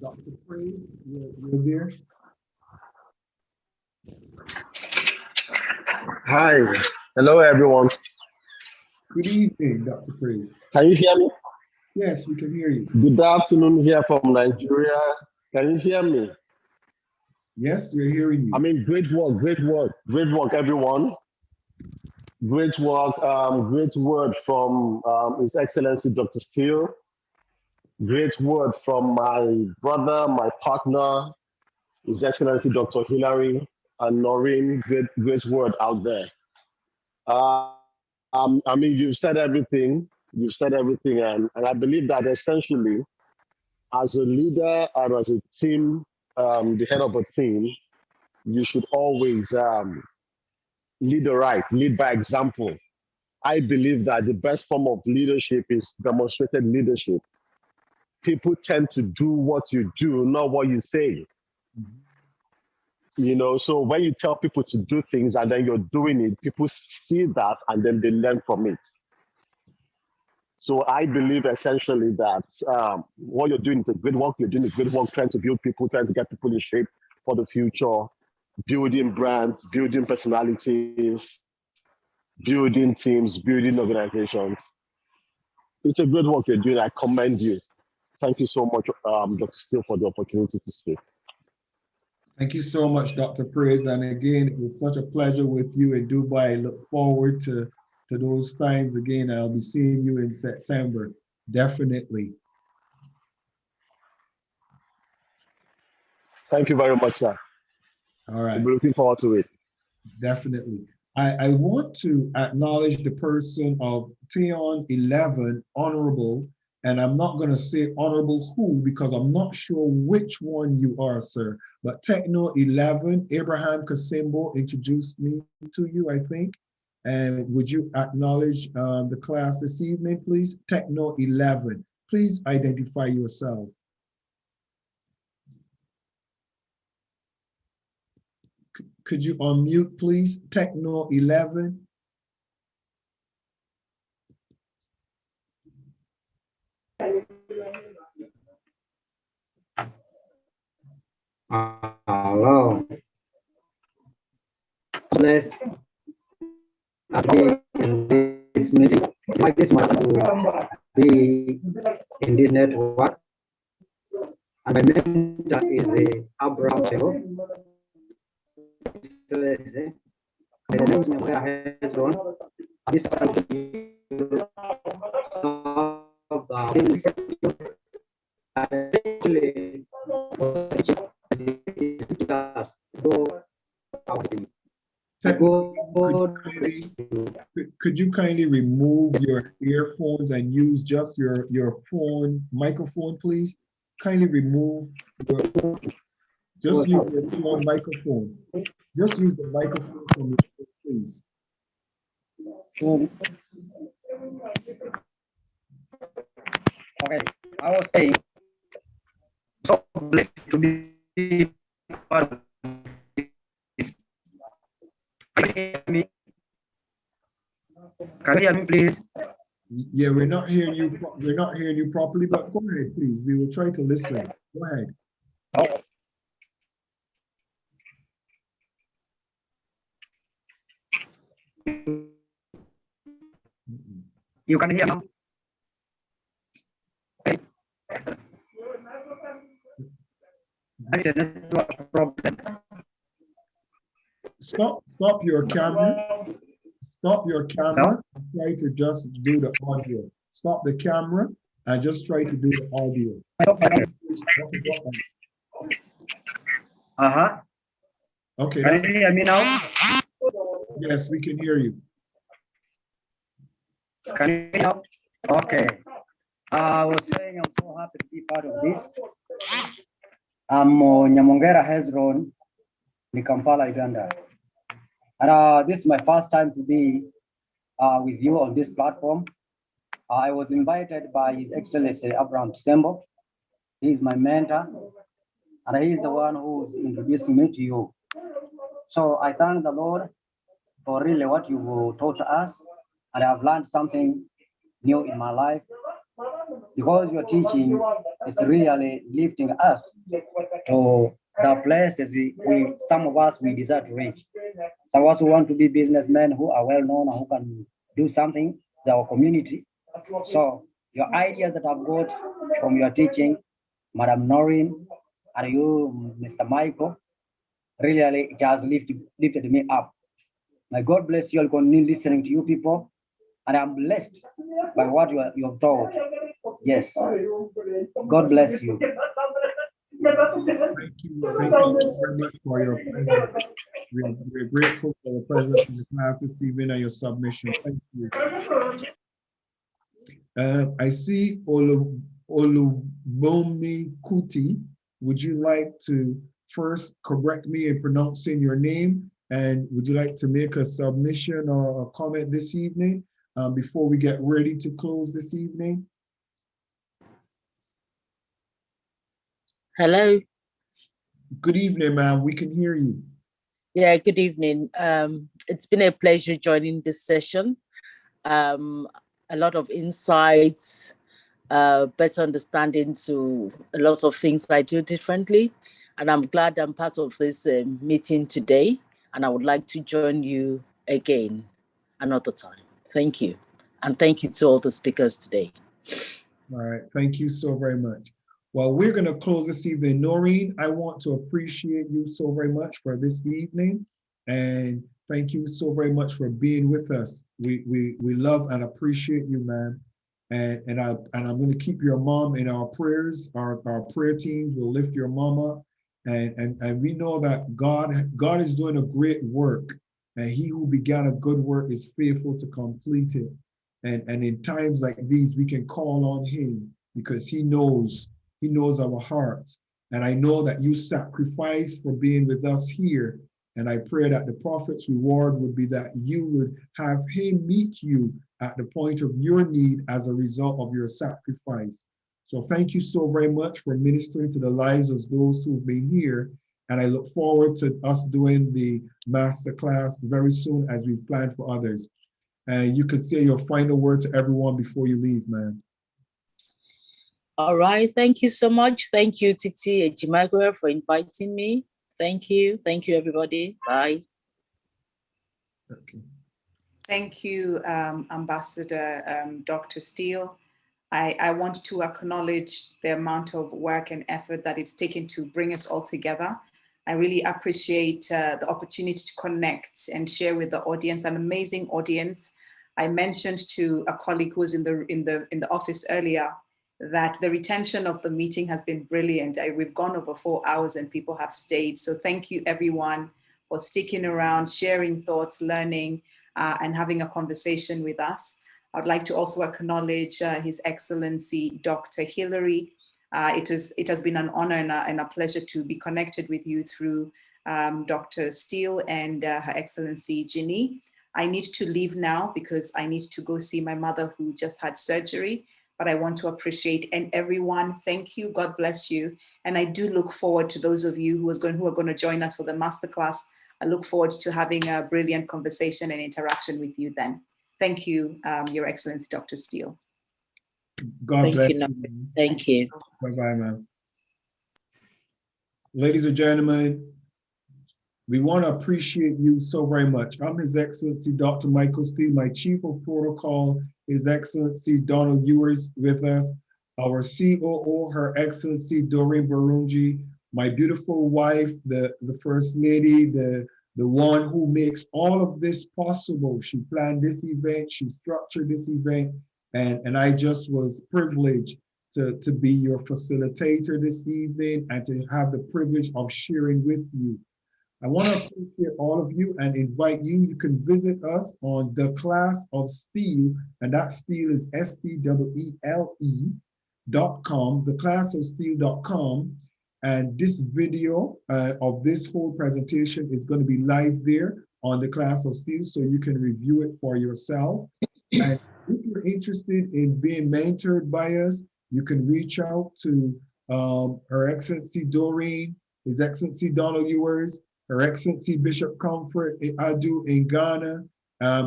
Dr. Praise, you're there. Hi, hello everyone. Good evening, Dr. Praise. Can you hear me? Yes, we can hear you. Good afternoon here from Nigeria. Can you hear me? Yes, we're hearing you. I mean, great work, everyone. Great work, great word from His Excellency Dr. Steele. Great word from my brother, my partner, His Excellency Dr. Hillary and Noreen. Great word out there. I mean, you've said everything. You've said everything, and I believe that essentially, as a leader and as a team, the head of a team, you should always lead by example. I believe that the best form of leadership is demonstrated leadership. People tend to do what you do, not what you say. You know, so when you tell people to do things and then you're doing it, people see that and then they learn from it. So I believe essentially that what you're doing is a good work. You're doing a good work trying to build people, trying to get people in shape for the future, building brands, building personalities, building teams, building organizations. It's a good work you're doing. I commend you. Thank you so much, Dr. Steele, for the opportunity to speak. Thank you so much, Dr. Praise. And again, it was such a pleasure with you in Dubai. I look forward to those times again. I'll be seeing you in September, definitely. Thank you very much, sir. All right. We're looking forward to it. Definitely. I want to acknowledge the person of Theon 11, Honorable, and I'm not going to say Honorable who because I'm not sure which one you are, sir. But Techno 11, Abraham Kasimbo introduced me to you, I think. And would you acknowledge the class this evening, please? Techno 11, please identify yourself. Could you unmute, please? Techno 11. Hello. Blessed to be in this meeting. Like this much to be in this network. And my mentor is Abraham Selo. My name is Emoh. This Could you kindly remove your earphones and use just your phone microphone, please? Kindly remove your, just use your phone microphone. Just use the microphone from your phone, please. Okay, I was saying, so blessed to be part of this. Can you hear me? Can you hear me, please? Yeah, we're not hearing you. We're not hearing you properly. But go ahead, please. We will try to listen. Go ahead. Oh. You can hear now. It's a network problem. Stop your camera. Stop your camera. No? Try to just do the audio. Stop the camera and just try to do the audio. Uh-huh. Okay. Can you hear me now? Yes, we can hear you. Can you hear me now? Okay. I was saying I'm so happy to be part of this. I'm Nyamongera Hezron in Kampala, Uganda. And this is my first time to be with you on this platform. I was invited by His Excellency Abraham Sembo. He's my mentor, and he's the one who's introducing me to you. So I thank the Lord for really what you taught us, and I've learned something new in my life, because your teaching is really lifting us to the places some of us we desire to reach. Some of us who want to be businessmen who are well known and who can do something in our community. So your ideas that I've got from your teaching, Madam Noreen, and you, Mr. Michael, Really, it has lifted me up. May God bless you all. Continue listening to you people, and I'm blessed by what you have told. Yes, God bless you. Thank you very much for your presence. We're grateful for the presence in the class this evening and your submission. Thank you. I see Olubomi Kuti. Would you like to first correct me in pronouncing your name? And would you like to make a submission or a comment this evening before we get ready to close this evening? Hello. Good evening, ma'am. We can hear you. Yeah, good evening. It's been a pleasure joining this session. A lot of insights, better understanding to a lot of things I do differently. And I'm glad I'm part of this meeting today. And I would like to join you again another time. Thank you. And thank you to all the speakers today. All right, thank you so very much. Well, we're going to close this evening. Noreen, I want to appreciate you so very much for this evening. And thank you so very much for being with us. We love and appreciate you, man. And I'm going to keep your mom in our prayers. Our prayer teams will lift your mom up. And we know that God is doing a great work. And he who began a good work is faithful to complete it. And in times like these, we can call on him because he knows our hearts. And I know that you sacrificed for being with us here. And I pray that the prophet's reward would be that you would have him meet you at the point of your need as a result of your sacrifice. So thank you so very much for ministering to the lives of those who've been here. And I look forward to us doing the masterclass very soon as we plan for others. And you could say your final word to everyone before you leave, man. All right. Thank you so much. Thank you, Titi Ejimagwe, for inviting me. Thank you. Thank you, everybody. Bye. Okay. Thank you, Ambassador Dr. SteelE. I want to acknowledge the amount of work and effort that it's taken to bring us all together. I really appreciate the opportunity to connect and share with the audience, an amazing audience. I mentioned to a colleague who was in the office earlier that the retention of the meeting has been brilliant. We've gone over 4 hours and people have stayed. So thank you everyone for sticking around, sharing thoughts, learning, and having a conversation with us. I'd like to also acknowledge His Excellency, Dr. Hillary. It has been an honor and a pleasure to be connected with you through Dr. SteelE and Her Excellency Ginny. I need to leave now because I need to go see my mother who just had surgery, but I want to appreciate everyone. Thank you, God bless you. And I do look forward to those of you who are going to join us for the masterclass. I look forward to having a brilliant conversation and interaction with you then. Thank you, Your Excellency, Dr. SteelE. God bless you. Thank you. Bye-bye, man. Ladies and gentlemen, we want to appreciate you so very much. I'm His Excellency Dr. Makosewe, my Chief of Protocol, His Excellency Donald Ewers with us, our COO, Her Excellency Doreen Barunji, my beautiful wife, the First Lady, the one who makes all of this possible. She planned this event, she structured this event, and I just was privileged to be your facilitator this evening and to have the privilege of sharing with you. I want to appreciate all of you and invite you. You can visit us on the Class of SteelE, and that SteelE is STEELE.com, theclassofsteele.com. And this video of this whole presentation is going to be live there on the Class of SteelE, so you can review it for yourself. And if you're interested in being mentored by us, you can reach out to Her Excellency Doreen, His Excellency Donald Ewers, Her Excellency Bishop Comfort Adu in Ghana,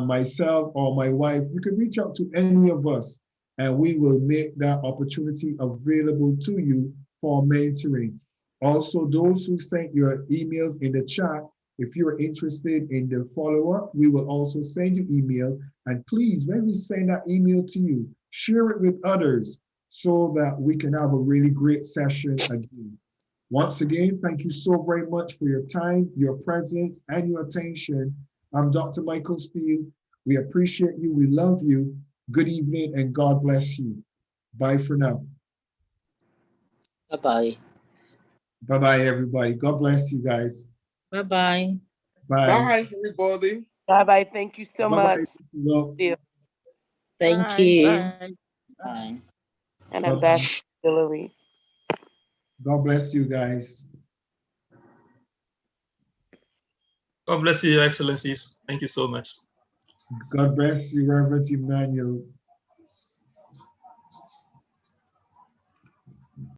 myself or my wife. You can reach out to any of us and we will make that opportunity available to you for mentoring. Also, those who sent your emails in the chat, if you're interested in the follow-up, we will also send you emails. And please, when we send that email to you, share it with others so that we can have a really great session again. Once again, thank you so very much for your time, your presence, and your attention. I'm Dr. Makosewe. We appreciate you. We love you. Good evening and God bless you. Bye for now. Bye-bye. Bye-bye, everybody. God bless you guys. Bye-bye. Bye. Bye, everybody. Bye-bye. Thank you so Bye-bye. much. Thank Bye. you. Bye. Bye. And Bye-bye. Ambassador Hillary. God bless you guys. God bless you, Your Excellencies. Thank you so much. God bless you, Reverend Emmanuel.